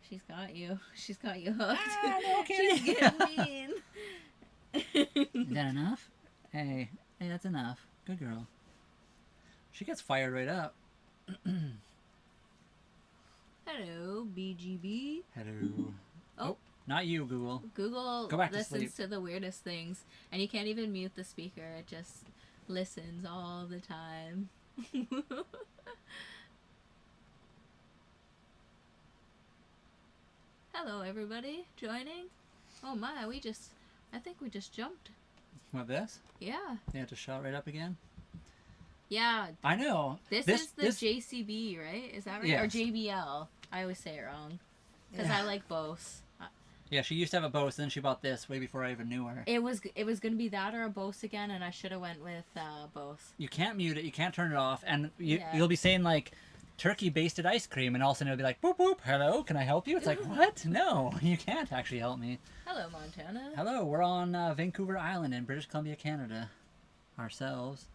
She's got you. She's got you hooked. No, kitty. She's getting mean. Is that enough? Hey, that's enough. Good girl. She gets fired right up. Hello, BGB. Hello. Oh. Not you, Google. Google Go back to listens sleep. to the weirdest things, and you can't even mute the speaker. It just listens all the time. Hello, everybody. Joining? Oh my, I think we just jumped. What, this? Yeah. Yeah, just shot right up again? Yeah. I know. This is the JCB, right? Is that right? Yes. Or JBL. I always say it wrong. Because I like Bose. Yeah, she used to have a Bose, then she bought this way before I even knew her. It was going to be that or a Bose again, and I should have went with Bose. You can't mute it, you can't turn it off, and you'll be saying, like, turkey basted ice cream, and all of a sudden it'll be like, boop, boop, hello, can I help you? It's like, what? No, you can't actually help me. Hello, Montana. Hello, we're on Vancouver Island in British Columbia, Canada. Ourselves.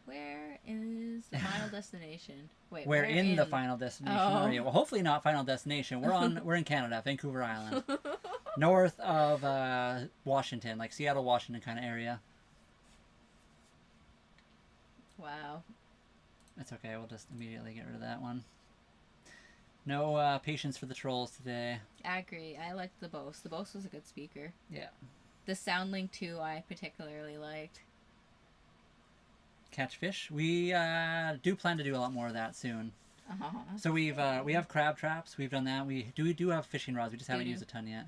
Where is the final destination? Wait, we're in the final destination area. Well, hopefully not final destination. We're in Canada, Vancouver Island. North of Washington, like Seattle, Washington kind of area. Wow. That's okay, we'll just immediately get rid of that one. No patience for the trolls today. I agree. I liked the Bose. The Bose was a good speaker. Yeah. The SoundLink 2 I particularly liked. Catch fish. We do plan to do a lot more of that soon. So we have crab traps. We've done that. We do have fishing rods. We just haven't used a ton yet.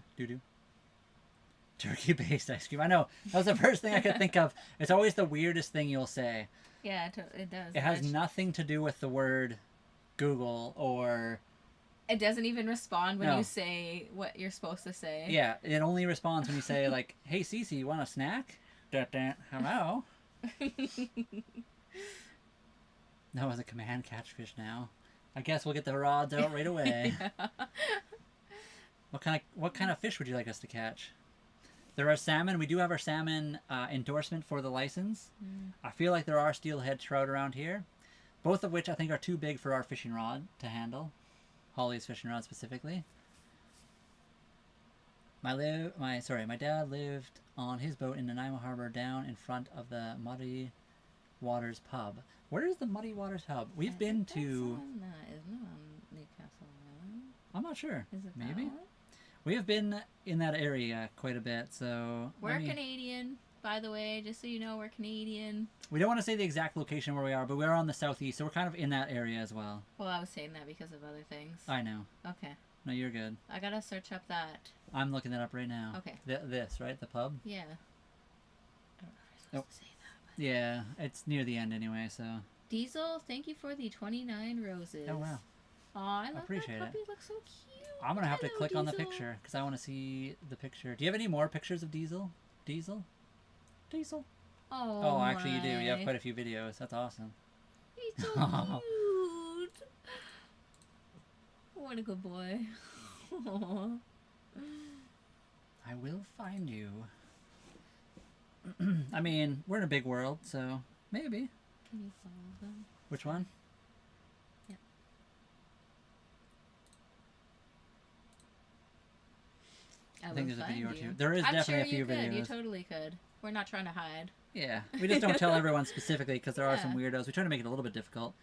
Turkey based ice cream. I know that was the first thing I could think of. It's always the weirdest thing you'll say. Yeah, it does. It has nothing to do with the word Google or. It doesn't even respond when you say what you're supposed to say. Yeah, it only responds when you say like, "Hey, Cece, you want a snack?" Hello. That was a command catchfish now. I guess we'll get the rods out right away. Yeah. What kind of fish would you like us to catch? There are salmon. We do have our salmon endorsement for the license. I feel like there are steelhead trout around here, both of which I think are too big for our fishing rod to handle. Holly's fishing rod specifically. My dad lived on his boat in Nanaimo Harbor down in front of the Muddy Waters pub. Where is the Muddy Waters pub? We've been to... Isn't it on Newcastle Island? I'm not sure. Is it maybe? We have been in that area quite a bit, so... We're Canadian, by the way, just so you know, we're Canadian. We don't want to say the exact location where we are, but we're on the southeast, so we're kind of in that area as well. Well, I was saying that because of other things. I know. Okay. No, you're good. I gotta search up that. I'm looking that up right now. Okay. This, right? The pub? Yeah. I don't know if I'm supposed to say that. But... Yeah, it's near the end anyway, so... Diesel, thank you for the 29 roses. Oh, wow. Aw, I love appreciate that puppy. it. Looks so cute. I'm going to have to click on the Diesel. picture, because I want to see the picture. Do you have any more pictures of Diesel? Diesel? Oh, actually you do. You have quite a few videos. That's awesome. He's so cute. What a good boy. Aww. I will find you. I mean, we're in a big world, so maybe. Can you follow them? Which one? Yeah. I think there's a video or two. There is I'm definitely sure a few videos. You totally could. We're not trying to hide. Yeah, we just don't tell everyone specifically because there are some weirdos. We try to make it a little bit difficult.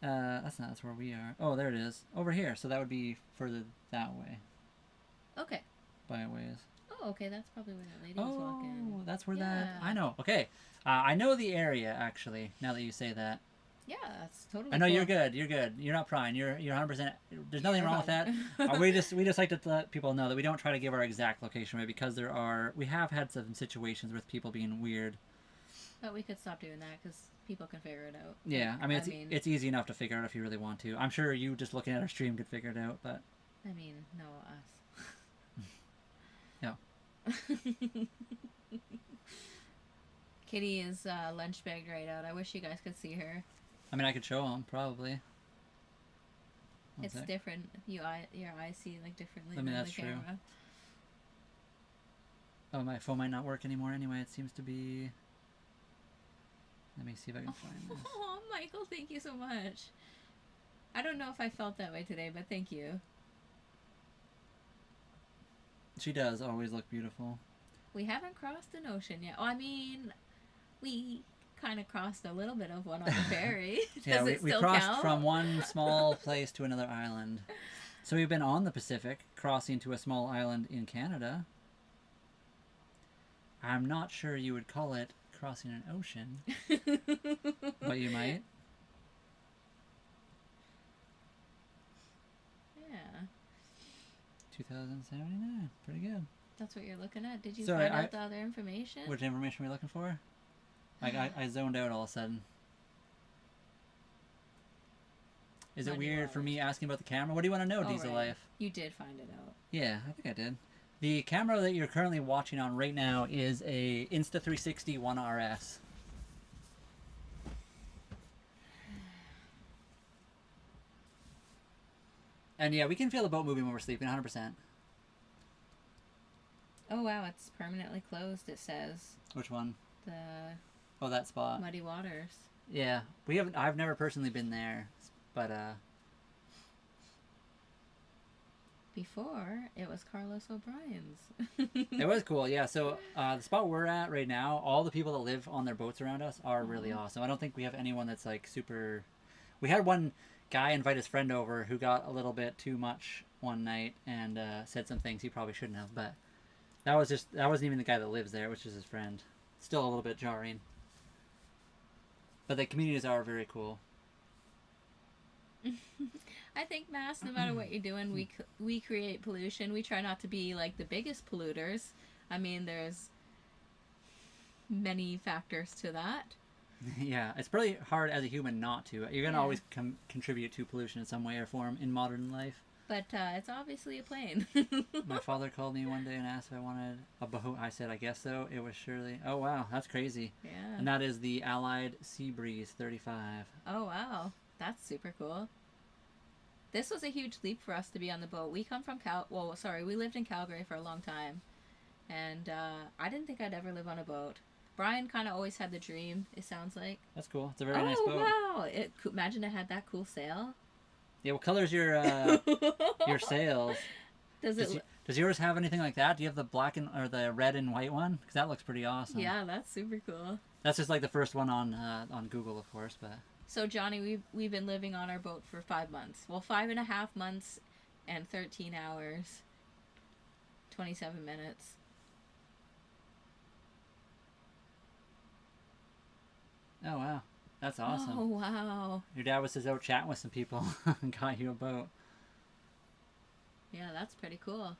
That's where we are. Oh, there it is. Over here. So that would be further that way. Okay. By a ways. Oh, okay. That's probably where that lady was walking. Oh, that's where that... I know. Okay. I know the area, actually, now that you say that. Yeah, that's totally I know cool. You're good. You're good. You're not prying. You're 100%... There's nothing wrong with that. we just like to let people know that we don't try to give our exact location away because we have had some situations with people being weird. But we could stop doing that because people can figure it out. Yeah, I mean, it's easy enough to figure out if you really want to. I'm sure you just looking at our stream could figure it out, but... I mean, no, us. No. Kitty is lunch bagged right out. I wish you guys could see her. I mean, I could show them, probably. It's different. Your eyes see like differently than that's the camera. True. Oh, my phone might not work anymore anyway. It seems to be... Let me see if I can find this. Oh, Michael, thank you so much. I don't know if I felt that way today, but thank you. She does always look beautiful. We haven't crossed an ocean yet. Oh, I mean, we kind of crossed a little bit of one on the ferry. Yeah, we crossed from one small place to another island. So we've been on the Pacific, crossing to a small island in Canada. I'm not sure you would call it crossing an ocean. But you might. Yeah. 2079. Pretty good. That's what you're looking at? Did you Sorry, find out the other information? Which information are we looking for? I zoned out all of a sudden. Is it weird for me asking about the camera? What do you want to know, Diesel right. Life? You did find it out. Yeah, I think I did. The camera that you're currently watching on right now is a Insta360 1RS. And yeah, we can feel the boat moving when we're sleeping, 100%. Oh wow, it's permanently closed, it says. Which one? The Oh, that spot. Muddy Waters. Yeah, we haven't. I've never personally been there, but before it was Carlos O'Brien's. it was cool. Yeah. So the spot we're at right now, all the people that live on their boats around us are really awesome. I don't think we have anyone that's like super. We had one guy invite his friend over who got a little bit too much one night and said some things he probably shouldn't have, but that wasn't even the guy that lives there, which is his friend. Still a little bit jarring. But the communities are very cool. I think, Mass, no matter what you're doing, we create pollution. We try not to be like the biggest polluters. I mean, there's many factors to that. Yeah, it's pretty hard as a human not to. You're going to always contribute to pollution in some way or form in modern life. But it's obviously a plane. My father called me one day and asked if I wanted a boat. I said, I guess so. It was surely... Oh, wow. That's crazy. Yeah. And that is the Allied Seabreeze 35. Oh, wow. That's super cool. This was a huge leap for us to be on the boat. We come from we lived in Calgary for a long time. And I didn't think I'd ever live on a boat. Brian kind of always had the dream, it sounds like. That's cool. It's a very nice boat. Oh, wow. Imagine it had that cool sail. Yeah, what color's your sails? Does yours have anything like that? Do you have the black or the red and white one? Because that looks pretty awesome. Yeah, that's super cool. That's just like the first one on Google, of course. But so Johnny, we've been living on our boat for 5 months. Well, 5.5 months and 13 hours, 27 minutes. Oh wow. That's awesome. Oh, wow. Your dad was just out chatting with some people and got you a boat. Yeah, that's pretty cool.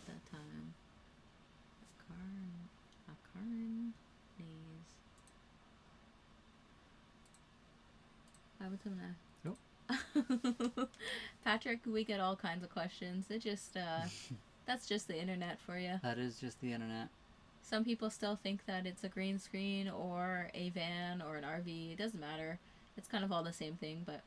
That time. Nope. Patrick, we get all kinds of questions. It just, that's just the internet for you. That is just the internet. Some people still think that it's a green screen or a van or an RV. It doesn't matter. It's kind of all the same thing, but...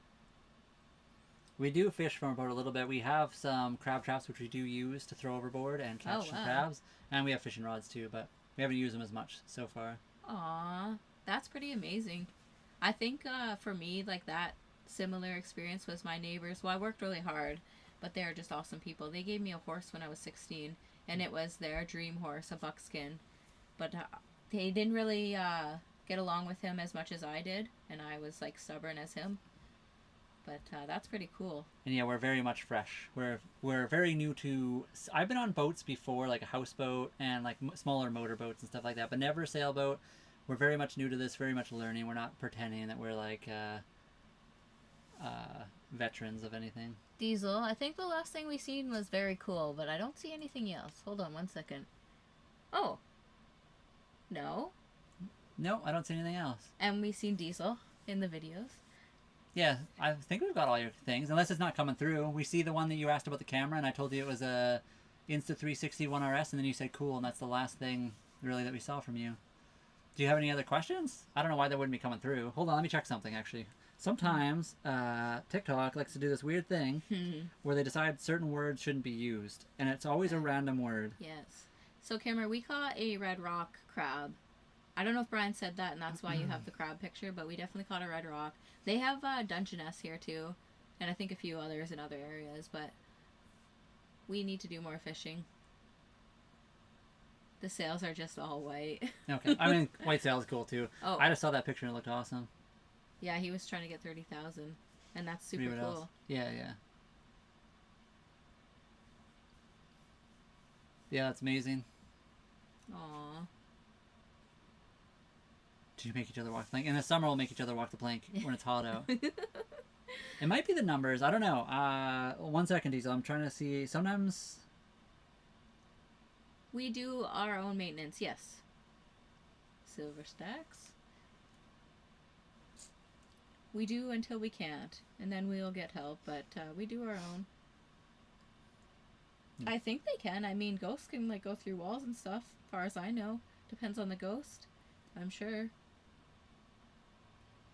We do fish from our boat a little bit. We have some crab traps, which we do use to throw overboard and catch some crabs. And we have fishing rods, too, but we haven't used them as much so far. Aw, that's pretty amazing. I think for me, like that similar experience was my neighbors. Well, I worked really hard, but they're just awesome people. They gave me a horse when I was 16, and it was their dream horse, a buckskin. But they didn't really get along with him as much as I did, and I was like stubborn as him. But that's pretty cool. And yeah, we're very much fresh. We're very new to... I've been on boats before, like a houseboat and like smaller motorboats and stuff like that, but never a sailboat. We're very much new to this, very much learning. We're not pretending that we're like veterans of anything. Diesel, I think the last thing we seen was very cool, but I don't see anything else. Hold on one second. Oh. No. No, I don't see anything else. And we've seen Diesel in the videos. Yeah, I think we've got all your things, unless it's not coming through. We see the one that you asked about the camera, and I told you it was a Insta360 1RS, and then you said cool, and that's the last thing really that we saw from you. Do you have any other questions? I don't know why that wouldn't be coming through. Hold on, let me check something, actually. Sometimes TikTok likes to do this weird thing where they decide certain words shouldn't be used, and it's always a random word. Yes. So, Cameron, we caught a red rock crab. I don't know if Brian said that, and that's why you have the crab picture, but we definitely caught a red rock. They have Dungeness here, too, and I think a few others in other areas, but we need to do more fishing. The sails are just all white. Okay. I mean, white sail is cool, too. Oh. I just saw that picture and it looked awesome. Yeah, he was trying to get 30,000, and that's super cool. Else? Yeah, yeah. Yeah, that's amazing. Aww. Do you make each other walk the plank? In the summer, we'll make each other walk the plank when it's hot out. It might be the numbers. I don't know. 1 second, Diesel. I'm trying to see. Sometimes... We do our own maintenance, yes. Silver stacks. We do until we can't, and then we'll get help, but we do our own. I think they can. I mean, ghosts can like go through walls and stuff, as far as I know. Depends on the ghost, I'm sure.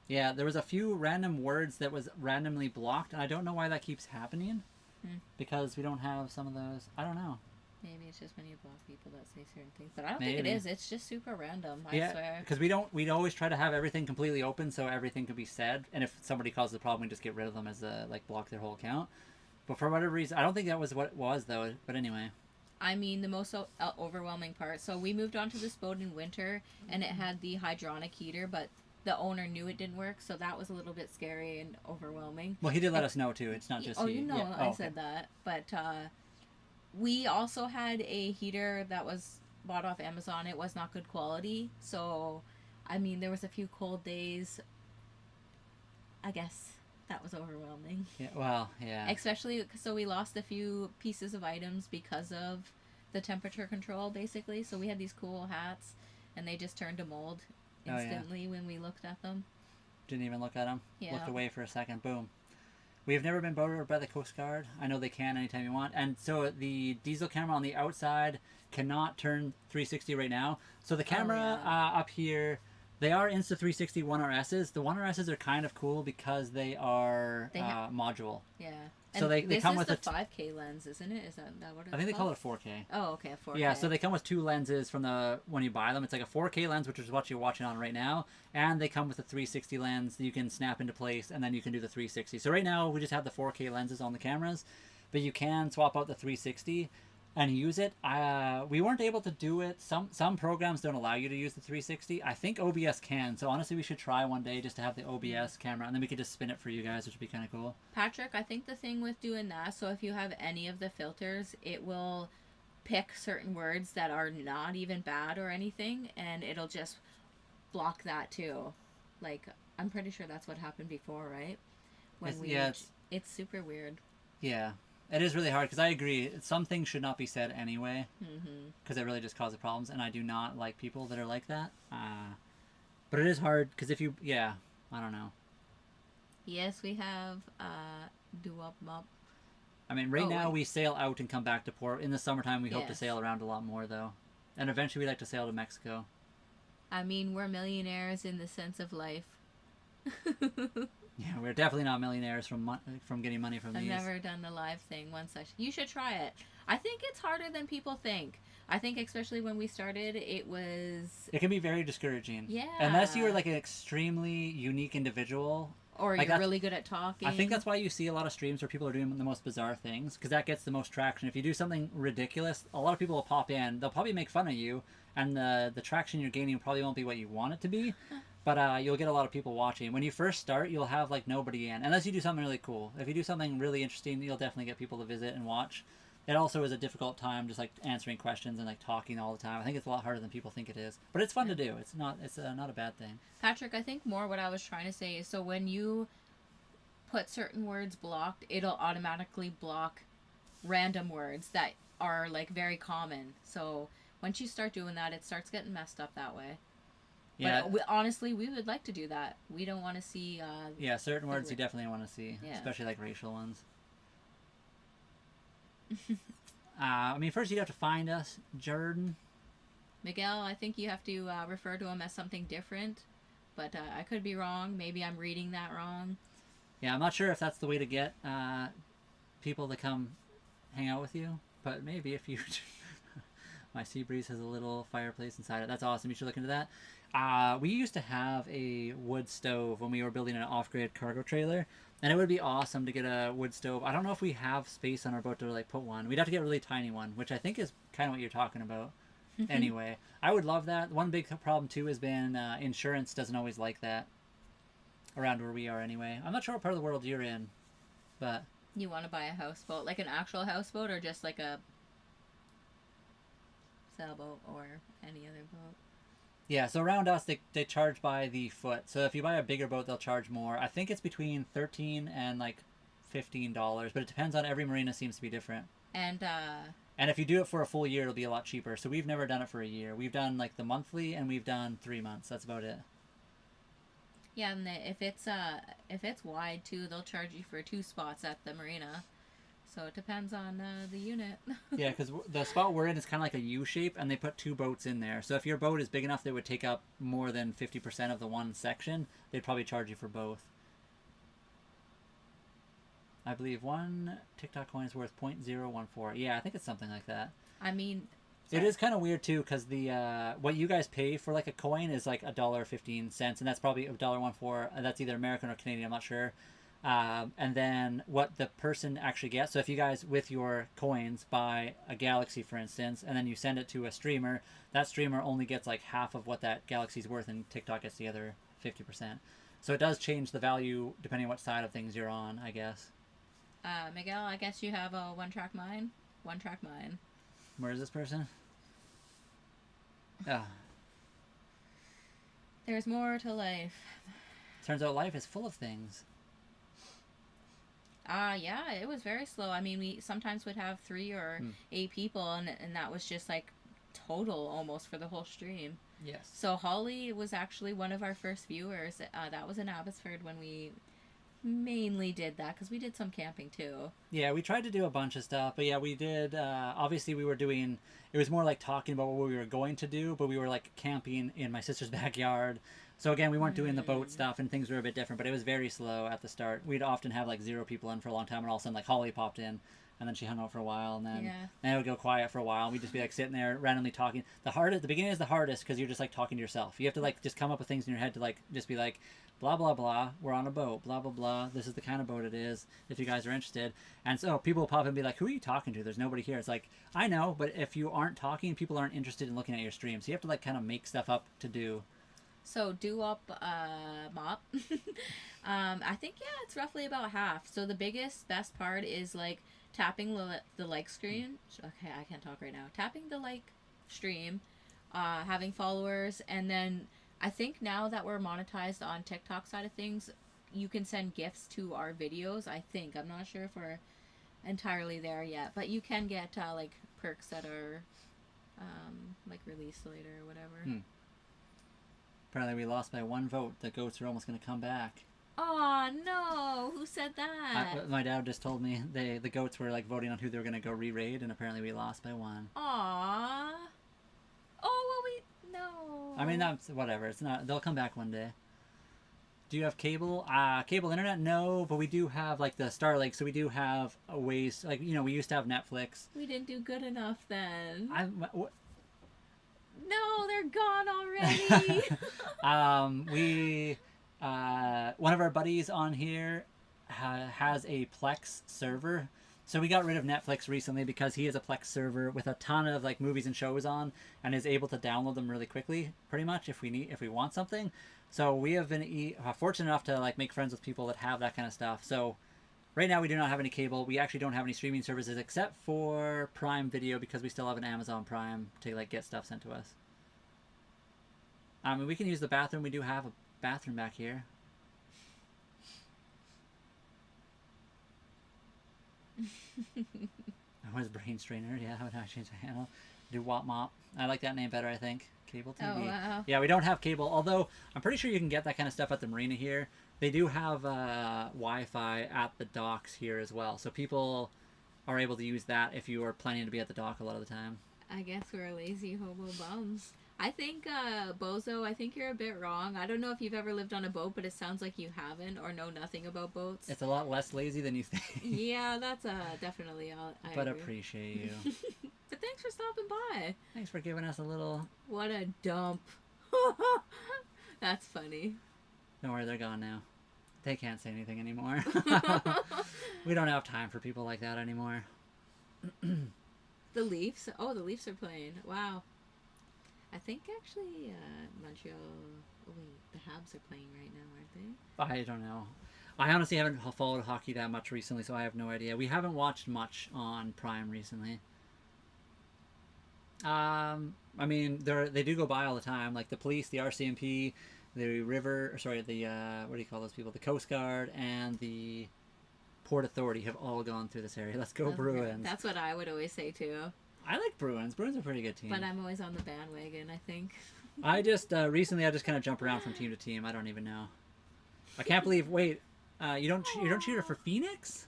Yeah, there was a few random words that was randomly blocked, and I don't know why that keeps happening. Because we don't have some of those. I don't know. Maybe it's just when you block people that say certain things, but I don't think it is. It's just super random. I swear. Because we'd always try to have everything completely open so everything could be said, and if somebody causes a problem, we just get rid of them as like block their whole account. But for whatever reason, I don't think that was what it was though. But anyway. I mean, the most overwhelming part. So we moved on to this boat in winter, and it had the hydronic heater, but the owner knew it didn't work, so that was a little bit scary and overwhelming. Well, he did let us know too. It's not just I said that, but we also had a heater that was bought off Amazon. It was not good quality, so I mean, there was a few cold days. I guess that was overwhelming. Yeah, well, yeah. Especially, so we lost a few pieces of items because of the temperature control, basically. So we had these cool hats, and they just turned to mold instantly when we looked at them. Didn't even look at them. Yeah. Looked away for a second. Boom. We have never been boated by the Coast Guard. I know they can anytime you want. And so the diesel camera on the outside cannot turn 360 right now. So the camera up here, they are Insta360 1RSs. The 1RSs are kind of cool because they are module. Yeah. So they come with a 5K lens, isn't it? Is that what it's I think they call it a 4K. Oh, okay, a 4K. Yeah, so they come with two lenses from when you buy them. It's like a 4K lens, which is what you're watching on right now, and they come with a 360 lens that you can snap into place, and then you can do the 360. So right now we just have the 4K lenses on the cameras, but you can swap out the 360 and use it. We weren't able to do it. Some programs don't allow you to use the 360. I think OBS can, so honestly we should try one day just to have the OBS camera, and then we could just spin it for you guys, which would be kind of cool. Patrick, I think the thing with doing that, so if you have any of the filters, it will pick certain words that are not even bad or anything, and it'll just block that too. Like, I'm pretty sure that's what happened before, right? It's super weird. Yeah. It is really hard because I agree. Some things should not be said anyway because it really just causes problems, and I do not like people that are like that. But it is hard because if you, I don't know. Yes, we have do-up mop. I mean, right now we sail out and come back to port. In the summertime, we hope to sail around a lot more, though. And eventually we'd like to sail to Mexico. I mean, we're millionaires in the sense of life. Yeah, we're definitely not millionaires from getting money from these. I've never done the live thing one session. You should try it. I think it's harder than people think. I think especially when we started, it can be very discouraging. Yeah. Unless you are like an extremely unique individual. Or you're really good at talking. I think that's why you see a lot of streams where people are doing the most bizarre things, because that gets the most traction. If you do something ridiculous, a lot of people will pop in. They'll probably make fun of you, and the traction you're gaining probably won't be what you want it to be. But you'll get a lot of people watching. When you first start, you'll have like nobody in, unless you do something really cool. If you do something really interesting, you'll definitely get people to visit and watch. It also is a difficult time, just like answering questions and like talking all the time. I think it's a lot harder than people think it is, but it's fun to do. It's not a bad thing. Patrick, I think more what I was trying to say is, so when you put certain words blocked, it'll automatically block random words that are like very common. So once you start doing that, it starts getting messed up that way. Yeah. But honestly, we would like to do that. We don't want to see... certain words you definitely want to see, especially like racial ones. I mean, first you'd have to find us, Jordan. Miguel, I think you have to refer to him as something different, but I could be wrong. Maybe I'm reading that wrong. Yeah, I'm not sure if that's the way to get people to come hang out with you, but maybe if you... My sea breeze has a little fireplace inside it. That's awesome. You should look into that. We used to have a wood stove when we were building an off-grid cargo trailer, and it would be awesome to get a wood stove. I don't know if we have space on our boat to like put one. We'd have to get a really tiny one, which I think is kind of what you're talking about. Anyway, I would love that. One big problem too has been insurance doesn't always like that around where we are anyway. I'm not sure what part of the world you're in, but... You want to buy a houseboat? Like an actual houseboat or just like a... sailboat or any other boat. Yeah, so around us, they charge by the foot. So if you buy a bigger boat, they'll charge more. I think it's between $13 and like $15, but it depends on every marina seems to be different. And if you do it for a full year, it'll be a lot cheaper. So we've never done it for a year. We've done like the monthly, and we've done 3 months. That's about it. Yeah, and if it's wide too, they'll charge you for 2 spots at the marina. So it depends on the unit. Yeah, because the spot we're in is kind of like a U shape, and they put 2 boats in there. So if your boat is big enough that it would take up more than 50% of the one section, they'd probably charge you for both. I believe 1 TikTok coin is worth 0.014. Yeah, I think it's something like that. I mean, it is kind of weird too, because the what you guys pay for like a coin is like $1.15, and that's probably $1.14. That's either American or Canadian, I'm not sure. And then what the person actually gets. So if you guys with your coins buy a galaxy, for instance, and then you send it to a streamer, that streamer only gets like half of what that galaxy's worth, and TikTok gets the other 50%. So it does change the value depending on what side of things you're on, I guess. Miguel, I guess you have a one-track mind. One-track mind. Where is this person? Oh. There's more to life. Turns out life is full of things. Yeah, it was very slow. I mean, we sometimes would have 3 or 8 people, and that was just like total almost for the whole stream. Yes. So Holly was actually one of our first viewers. That was in Abbotsford when we mainly did that, because we did some camping too. Yeah, we tried to do a bunch of stuff, but yeah, we did. Obviously, we were doing. It was more like talking about what we were going to do, but we were like camping in my sister's backyard. So again, we weren't doing the boat stuff, and things were a bit different. But it was very slow at the start. We'd often have like 0 people in for a long time, and all of a sudden, like Holly popped in, and then she hung out for a while, and then it would go quiet for a while. We'd just be like sitting there randomly talking. The beginning is the hardest, because you're just like talking to yourself. You have to like just come up with things in your head to like just be like, blah blah blah, we're on a boat, blah blah blah, this is the kind of boat it is, if you guys are interested. And so people will pop in and be like, who are you talking to? There's nobody here. It's like, I know, but if you aren't talking, people aren't interested in looking at your stream. So you have to like kind of make stuff up to do. So do-up mop. I think, yeah, it's roughly about half. So the best part is like tapping the like screen. Okay, I can't talk right now. Tapping the like stream, having followers, and then I think now that we're monetized on TikTok side of things, you can send gifts to our videos. I think. I'm not sure if we're entirely there yet, but you can get like perks that are like released later or whatever. Apparently we lost by 1 vote. The goats are almost going to come back. Oh no! Who said that? My dad just told me the goats were like voting on who they were going to go re-raid, and apparently we lost by 1. Aww. Oh well, no. I mean, that's whatever. It's not. They'll come back one day. Do you have cable? Cable internet? No, but we do have like the Starlink, so we do have ways. Like, you know, we used to have Netflix. We didn't do good enough then. No, they're gone already. One of our buddies on here has a Plex server. So we got rid of Netflix recently because he has a Plex server with a ton of like movies and shows on, and is able to download them really quickly, pretty much if we want something. So we have been fortunate enough to like make friends with people that have that kind of stuff. So right now we do not have any cable. We actually don't have any streaming services except for Prime Video, because we still have an Amazon Prime to like get stuff sent to us. I mean, we can use the bathroom. We do have a bathroom back here. What is Brain Strainer? Yeah, how would I change the handle? Do Wop Mop. I like that name better, I think. Cable TV. Oh, wow. Yeah, we don't have cable, although I'm pretty sure you can get that kind of stuff at the marina here. They do have Wi-Fi at the docks here as well, so people are able to use that if you are planning to be at the dock a lot of the time. I guess we're lazy hobo bums. I think, Bozo, I think you're a bit wrong. I don't know if you've ever lived on a boat, but it sounds like you haven't or know nothing about boats. It's a lot less lazy than you think. Yeah, that's definitely I But agree. Appreciate you. But thanks for stopping by. Thanks for giving us a little... What a dump. That's funny. Don't worry, they're gone now. They can't say anything anymore. We don't have time for people like that anymore. The Leafs? Oh, the Leafs are playing. Wow. I think actually Montreal... Oh wait, the Habs are playing right now, aren't they? I don't know. I honestly haven't followed hockey that much recently, so I have no idea. We haven't watched much on Prime recently. I mean, they do go by all the time. Like the police, the RCMP, the what do you call those people? The Coast Guard and the Port Authority have all gone through this area. Let's go Bruins. That's what I would always say too. I like Bruins. Bruins are a pretty good team. But I'm always on the bandwagon, I think. I just recently I just kind of jump around from team to team. I don't even know. I can't believe. Wait, you don't cheer for Phoenix?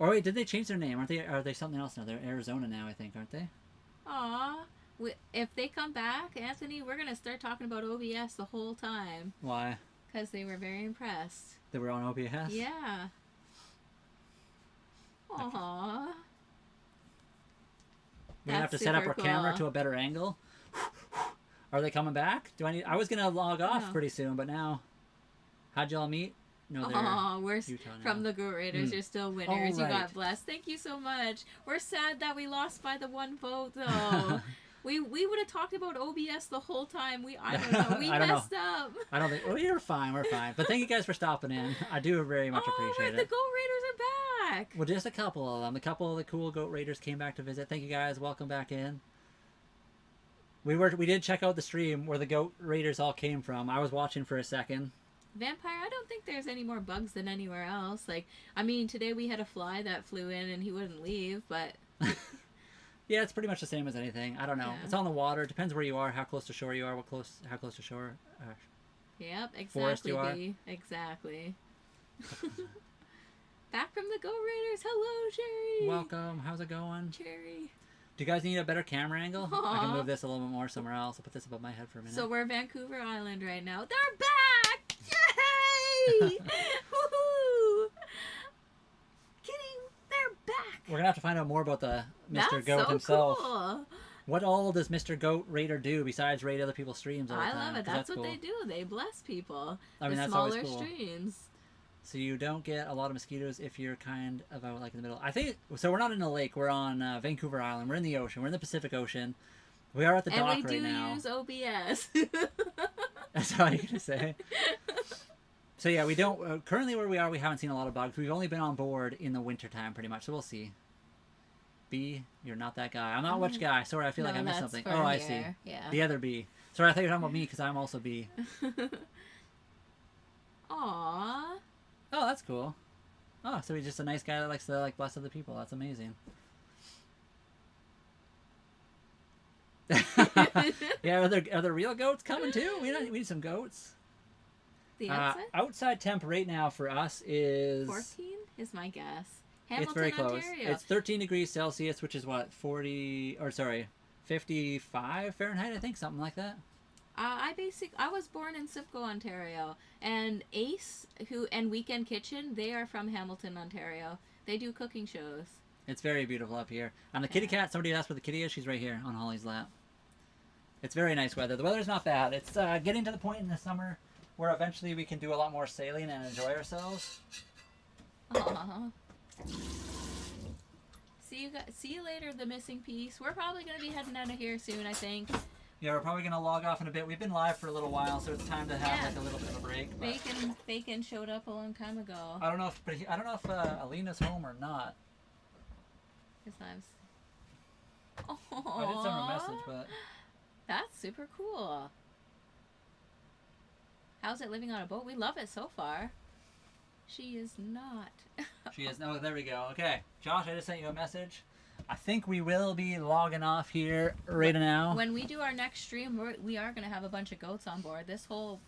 Or wait, did they change their name? Are they something else now? They're Arizona now, I think, aren't they? Aw. If they come back, Anthony, we're going to start talking about OBS the whole time. Why? Because they were very impressed. They were on OBS? Yeah. Aww. We're going to have to set up our camera to a better angle. Are they coming back? I was going to log off pretty soon, but now... How'd y'all meet? No, we're from the Goat Raiders. You're still winners. Right. You got blessed. Thank you so much. We're sad that we lost by the 1 vote, though. we would have talked about OBS the whole time. I don't know. We messed up. I don't think... Oh, you're fine. We're fine. But thank you guys for stopping in. I do very much appreciate it. The Goat Raiders are back. Well, just a couple of them. A couple of the cool Goat Raiders came back to visit. Thank you guys. Welcome back in. We did check out the stream where the Goat Raiders all came from. I was watching for a second. Vampire, I don't think there's any more bugs than anywhere else. Like, I mean, today we had a fly that flew in and he wouldn't leave, but... Yeah, it's pretty much the same as anything. I don't know. Yeah. It's on the water. It depends where you are, how close to shore you are, how close to shore. Yep, exactly. Forest you are. Exactly. Back from the Go Raiders. Hello, Cherry. Welcome. How's it going? Cherry. Do you guys need a better camera angle? I can move this a little bit more somewhere else. I'll put this above my head for a minute. So we're Vancouver Island right now. They're back! Yay! Woohoo! Kidding, they're back. We're gonna have to find out more about the Mr. Goat so himself. Cool. What all does Mr. Goat Raider do besides raid other people's streams all the time? I love it. That's what cool. they do. They bless people. I mean, the that's smaller always cool. streams. So you don't get a lot of mosquitoes if you're kind of out like in the middle. I think so. We're not in a lake. We're on Vancouver Island. We're in the ocean. We're in the Pacific Ocean. We are at the dock right now. And we do use OBS. That's all you're gonna say. So yeah, we don't currently where we are. We haven't seen a lot of bugs. We've only been on board in the wintertime, pretty much. So we'll see. B, you're not that guy. I'm not which guy. Sorry, I feel like I missed something. Oh, I see. Yeah. The other B. Sorry, I thought you were talking about me because I'm also B. Aww. Oh, that's cool. Oh, so he's just a nice guy that likes to bless other people. That's amazing. Yeah, are there real goats coming too? We need some goats. The outside? Outside temp right now for us is 14 is my guess. Hamilton, it's very close. Ontario. It's 13 degrees Celsius, which is what 55 Fahrenheit, I think, something like that. I was born in Simcoe, Ontario, and Ace, and Weekend Kitchen, they are from Hamilton, Ontario. They do cooking shows. It's very beautiful up here. And the kitty cat, somebody asked where the kitty is. She's right here on Holly's lap. It's very nice weather. The weather's not bad. It's getting to the point in the summer where eventually we can do a lot more sailing and enjoy ourselves. Aww. See you later, the missing piece. We're probably going to be heading out of here soon, I think. Yeah, we're probably going to log off in a bit. We've been live for a little while, so it's time to have like a little bit of a break. Bacon showed up a long time ago. I don't know if Alina's home or not. His lives. I did send her a message, but that's super cool. How's it living on a boat? We love it so far. She is not. She is. No, there we go. Okay, Josh, I just sent you a message. I think we will be logging off here right now. When we do our next stream, we are going to have a bunch of goats on board. This whole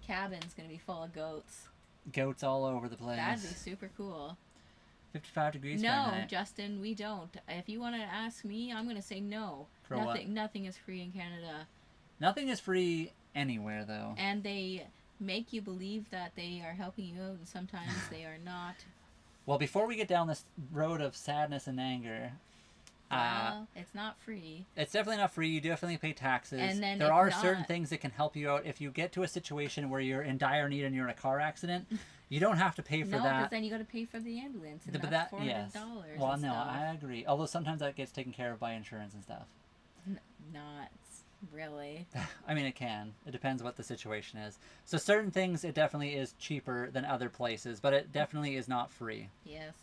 cabin's going to be full of goats. Goats all over the place. That'd be super cool. 55 degrees No, Fahrenheit. Justin, we don't. If you want to ask me, I'm going to say no. For what? Nothing is free in Canada. Nothing is free anywhere, though. And they make you believe that they are helping you out, and sometimes they are not. Well, before we get down this road of sadness and anger, it's not free. It's definitely not free. You definitely pay taxes. And then there are certain things that can help you out. If you get to a situation where you're in dire need and you're in a car accident, you don't have to pay for that. No, because then you got to pay for the ambulance, and that's $400. Yes. Well, no, I agree. Although sometimes that gets taken care of by insurance and stuff. Not really. I mean, it can. It depends what the situation is. So certain things, it definitely is cheaper than other places, but it definitely is not free. Yes.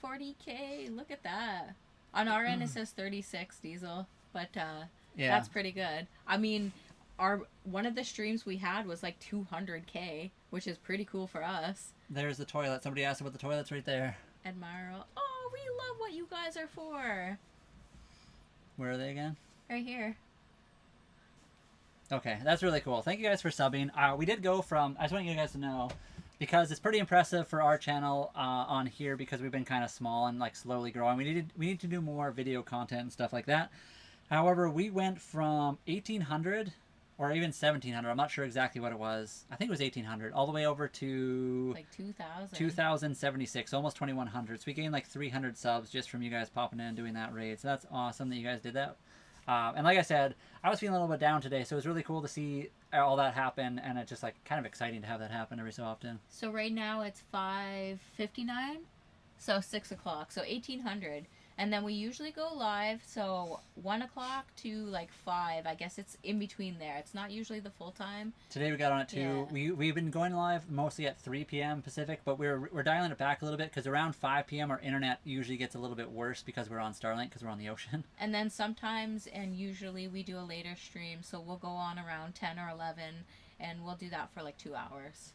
$40K. Look at that. On our end, it says 36 diesel, but Yeah. that's pretty good. I mean, one of the streams we had was like 200K, which is pretty cool for us. There's the toilet. Somebody asked about the toilets right there. Admiral. Oh, we love what you guys are for. Where are they again? Right here. Okay, that's really cool. Thank you guys for subbing. We did go from, I just want you guys to know, because it's pretty impressive for our channel on here, because we've been kind of small and like slowly growing. We need to do more video content and stuff like that. However, we went from 1,800 or even 1,700. I'm not sure exactly what it was. I think it was 1,800 all the way over to like 2,000. 2,076, almost 2,100. So we gained like 300 subs just from you guys popping in and doing that raid. So that's awesome that you guys did that. And like I said, I was feeling a little bit down today, so it was really cool to see all that happen, and it's just like kind of exciting to have that happen every so often. So right now it's 5:59, so 6 o'clock, so 1,800, and then we usually go live, so 1 o'clock to like 5. I guess it's in between there. It's not usually the full time. Today we got on at 2. Yeah. We've been going live mostly at 3 p.m. Pacific, but we're dialing it back a little bit because around 5 p.m. our internet usually gets a little bit worse because we're on Starlink, because we're on the ocean. And then sometimes, and usually we do a later stream, so we'll go on around 10 or 11, and we'll do that for like 2 hours.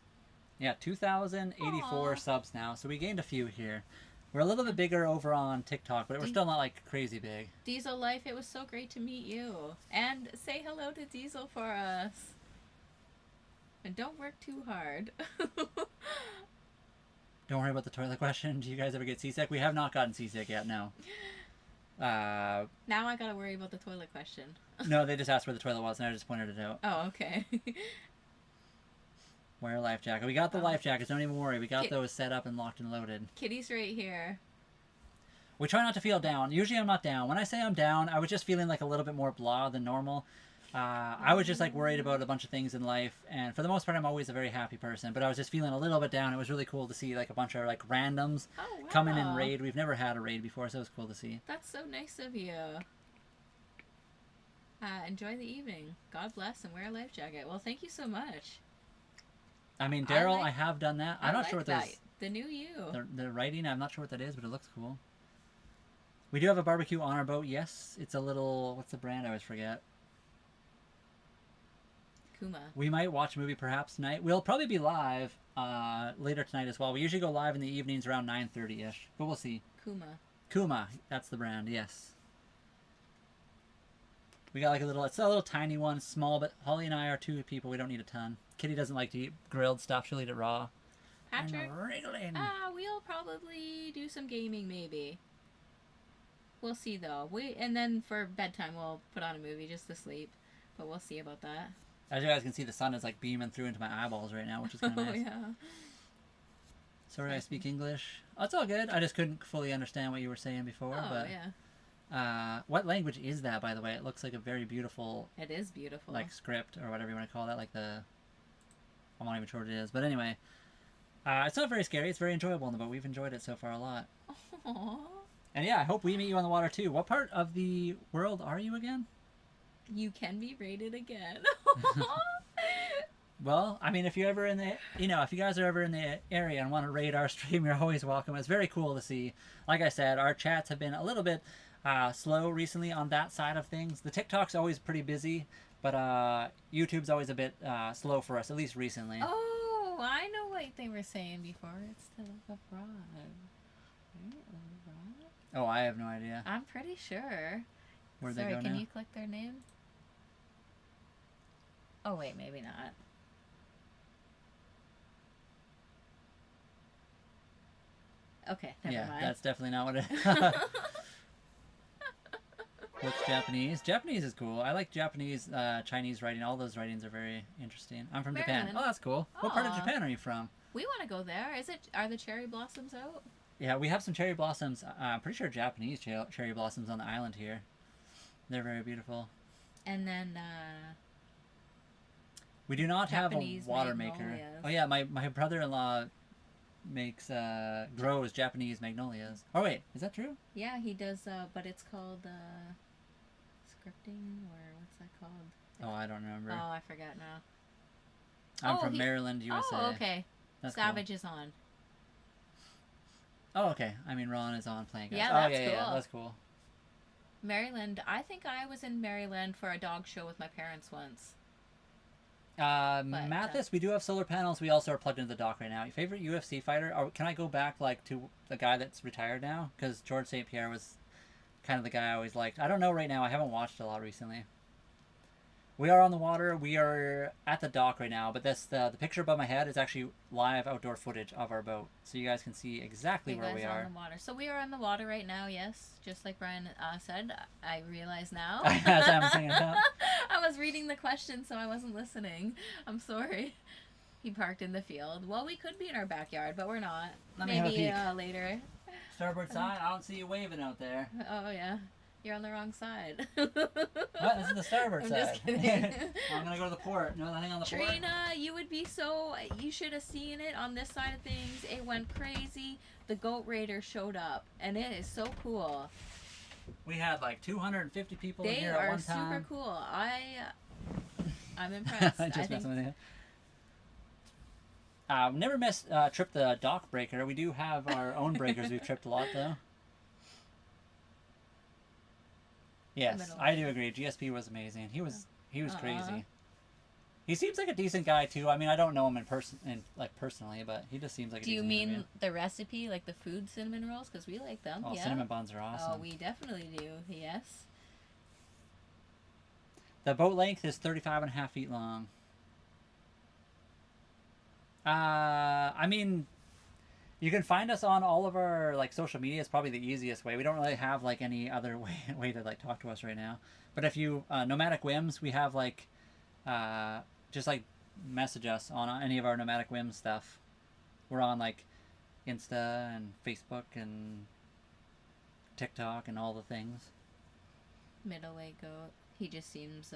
Yeah, 2,084 Aw. subs now, so we gained a few here. We're a little bit bigger over on TikTok, but we're still not like crazy big. Diesel Life, it was so great to meet you. And say hello to Diesel for us. And don't work too hard. Don't worry about the toilet question. Do you guys ever get seasick? We have not gotten seasick yet, no. Now I gotta worry about the toilet question. No, they just asked where the toilet was, and I just pointed it out. Oh, okay. Wear a life jacket. We got the life jackets, don't even worry. We got those set up and locked and loaded. Kitty's right here. We try not to feel down. Usually I'm not down. When I say I'm down, I was just feeling like a little bit more blah than normal. I was just like worried about a bunch of things in life, and for the most part I'm always a very happy person, but I was just feeling a little bit down. It was really cool to see like a bunch of like randoms come in and raid. We've never had a raid before, so it was cool to see. That's so nice of you. Enjoy the evening. God bless, and wear a life jacket. Well, thank you so much. I mean, Daryl, I have done that. I'm not sure what that. those... The new you. The writing, I'm not sure what that is, but it looks cool. We do have a barbecue on our boat, yes. It's a little... What's the brand? I always forget. Kuma. We might watch a movie perhaps tonight. We'll probably be live later tonight as well. We usually go live in the evenings around 9:30ish, but we'll see. Kuma. Kuma, that's the brand, yes. We got like a little... It's a little tiny one, small, but Holly and I are 2 people. We don't need a ton. Kitty doesn't like to eat grilled stuff. She'll eat it raw. Patrick? We'll probably do some gaming maybe. We'll see though. And then for bedtime we'll put on a movie just to sleep. But we'll see about that. As you guys can see, the sun is like beaming through into my eyeballs right now, which is kind of nice. Oh yeah. Sorry, I speak English. Oh, it's all good. I just couldn't fully understand what you were saying before. Oh but, yeah. What language is that, by the way? It looks like a very beautiful... It is beautiful. Like script or whatever you want to call that. Like the... I'm not even sure what it is. But anyway, it's not very scary. It's very enjoyable on the boat. We've enjoyed it so far a lot. Aww. And yeah, I hope we meet you on the water too. What part of the world are you again? You can be rated again. Well, I mean, if you're ever in the, if you guys are ever in the area and want to raid our stream, you're always welcome. It's very cool to see. Like I said, our chats have been a little bit slow recently on that side of things. The TikTok's always pretty busy, but YouTube's always a bit slow for us, at least recently. Oh, I know what they were saying before. It's the abroad. Right? Abroad? Oh, I have no idea. I'm pretty sure. Where'd Sorry, they go now? can you click their name? Oh, wait, maybe not. Okay, never mind. That's definitely not what it is. What's Japanese? Japanese is cool. I like Japanese, Chinese writing. All those writings are very interesting. I'm from Japan. Maryland. Oh, that's cool. What part of Aw. Japan are you from? We want to go there. Are the cherry blossoms out? Yeah, we have some cherry blossoms. I'm pretty sure Japanese cherry blossoms on the island here. They're very beautiful. And then, we do not Japanese have a water maker. magnolias. Oh yeah, my brother-in-law makes grows Japanese magnolias. Oh wait, is that true? yeah, he does, but it's called, scripting, or what's that called? Oh, I don't remember. Oh, I forgot now. I'm from Maryland, USA. Oh, okay. That's Savage is on. Cool. Oh, okay. I mean, Ron is on playing. Yeah, Oh, that's yeah, cool. that's cool. Maryland. I think I was in Maryland for a dog show with my parents once. Mathis, we do have solar panels. We also are plugged into the dock right now. Your favorite UFC fighter? Or can I go back like to the guy that's retired now? Because George St. Pierre was kind of the guy I always liked. I don't know right now. I haven't watched a lot recently. We are on the water. We are at the dock right now, but the picture above my head is actually live outdoor footage of our boat, so you guys can see exactly where we are. On the water. So we are on the water right now. Yes, just like Brian said. I realize now. As I'm saying that. I was reading the question, so I wasn't listening. I'm sorry. He parked in the field. Well, we could be in our backyard, but we're not. Maybe later. Starboard side. I don't see you waving out there. Oh yeah. You're on the wrong side. What? This is the starboard side. Just kidding. I'm gonna go to the port. No, nothing on the port. Trina, you would be so. You should have seen it on this side of things. It went crazy. The Goat Raider showed up, and it is so cool. We had like 250 people in here at one time. They are super cool. I'm impressed. Just messing with you. Never tripped the dock breaker. We do have our own breakers. We've tripped a lot though. Yes, I do agree. GSP was amazing. He was crazy. He seems like a decent guy too. I mean, I don't know him personally, but he just seems like a decent guy. Do you mean the recipe, like the food cinnamon rolls? Because we like them. Oh, yeah. Cinnamon buns are awesome. Oh, we definitely do. Yes. The boat length is 35.5 feet long. I mean, you can find us on all of our like social media. It's probably the easiest way. We don't really have like any other way to like talk to us right now. But if you Nomadic Whims, we have like just like message us on any of our Nomadic Whims stuff. We're on like Insta and Facebook and TikTok and all the things. Middleweight goat. He just seems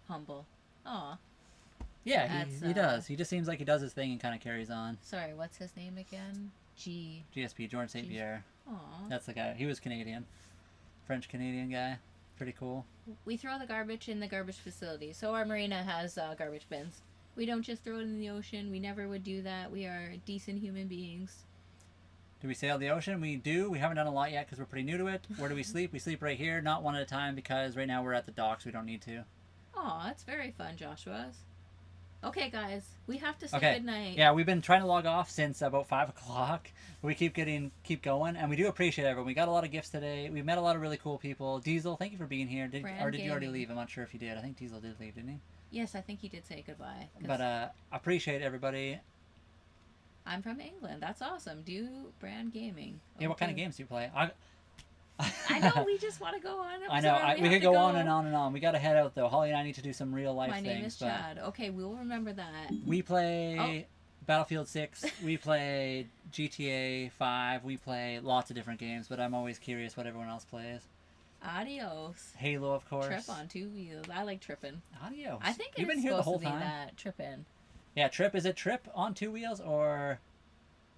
humble. Aw. Yeah, he does. He just seems like he does his thing and kind of carries on. Sorry, what's his name again? GSP, George St. Pierre. Aw. That's the guy. He was Canadian. French-Canadian guy. Pretty cool. We throw the garbage in the garbage facility. So our marina has garbage bins. We don't just throw it in the ocean. We never would do that. We are decent human beings. Do we sail the ocean? We do. We haven't done a lot yet because we're pretty new to it. Where do we sleep? We sleep right here, not one at a time, because right now we're at the docks. We don't need to. Aw, that's very fun, Joshua's. Okay, guys, we have to say goodnight. Yeah, we've been trying to log off since about 5 o'clock. We keep going, and we do appreciate everyone. We got a lot of gifts today. We met a lot of really cool people. Diesel, thank you for being here. Did you already leave? I'm not sure if you did. I think Diesel did leave, didn't he? Yes, I think he did say goodbye. But appreciate everybody. I'm from England. That's awesome. Do brand gaming. Yeah, what kind of games do you play? I know, we just want to go on. I know, we could go on and on and on. We got to head out, though. Holly and I need to do some real life things. My name is Chad. Okay, we'll remember that. We play Battlefield 6. We play GTA 5. We play lots of different games, but I'm always curious what everyone else plays. Adios. Halo, of course. Trip on 2 wheels. I like tripping. Adios. I think you've been here the whole time. That tripping. Yeah, trip. Is it trip on 2 wheels or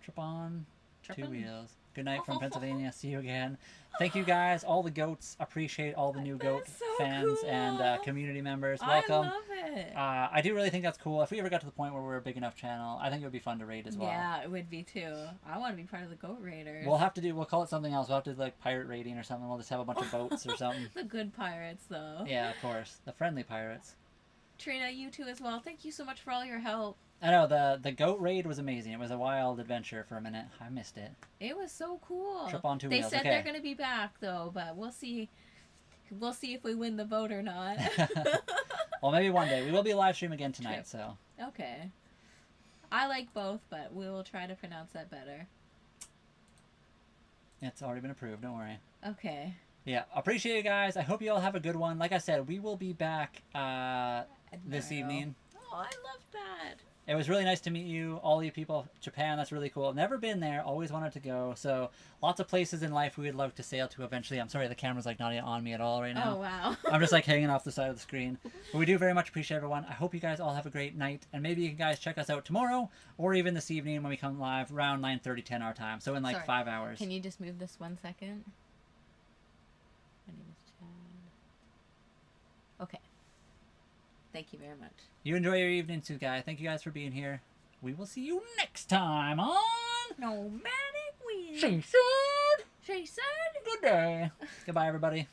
trip on 2 wheels? Good night from Pennsylvania. See you again. Thank you guys, all the goats. Appreciate all the new goat fans and community members. Welcome. I love it. I do really think that's cool. If we ever got to the point where we're a big enough channel, I think it would be fun to raid as well. Yeah, it would be too. I want to be part of the Goat Raiders. We'll call it something else. We'll have to do like pirate raiding or something. We'll just have a bunch of boats or something. The good pirates, though. Yeah, of course. The friendly pirates. Trina, you too as well. Thank you so much for all your help. I know, the goat raid was amazing. It was a wild adventure for a minute. I missed it. It was so cool. Trip on 2 wheels. They said they're going to be back, though, but we'll see. We'll see if we win the vote or not. Well, maybe one day. We will be live stream again tonight, so. Okay. I like both, but we will try to pronounce that better. It's already been approved. Don't worry. Okay. Yeah, appreciate you guys. I hope you all have a good one. Like I said, we will be back this evening. Oh, I love that. It was really nice to meet you, all you people. Japan, that's really cool. Never been there, always wanted to go. So lots of places in life we would love to sail to eventually. I'm sorry the camera's like not on me at all right now. Oh, wow. I'm just like hanging off the side of the screen. But we do very much appreciate everyone. I hope you guys all have a great night. And maybe you guys check us out tomorrow or even this evening when we come live around 9:30, 10 our time. So in like 5 hours. Can you just move this 1 second? My name is Chad. Okay. Thank you very much. You enjoy your evening too, guys. Thank you guys for being here. We will see you next time on Nomadic Wheels. She said. She said. Good day. Goodbye, everybody.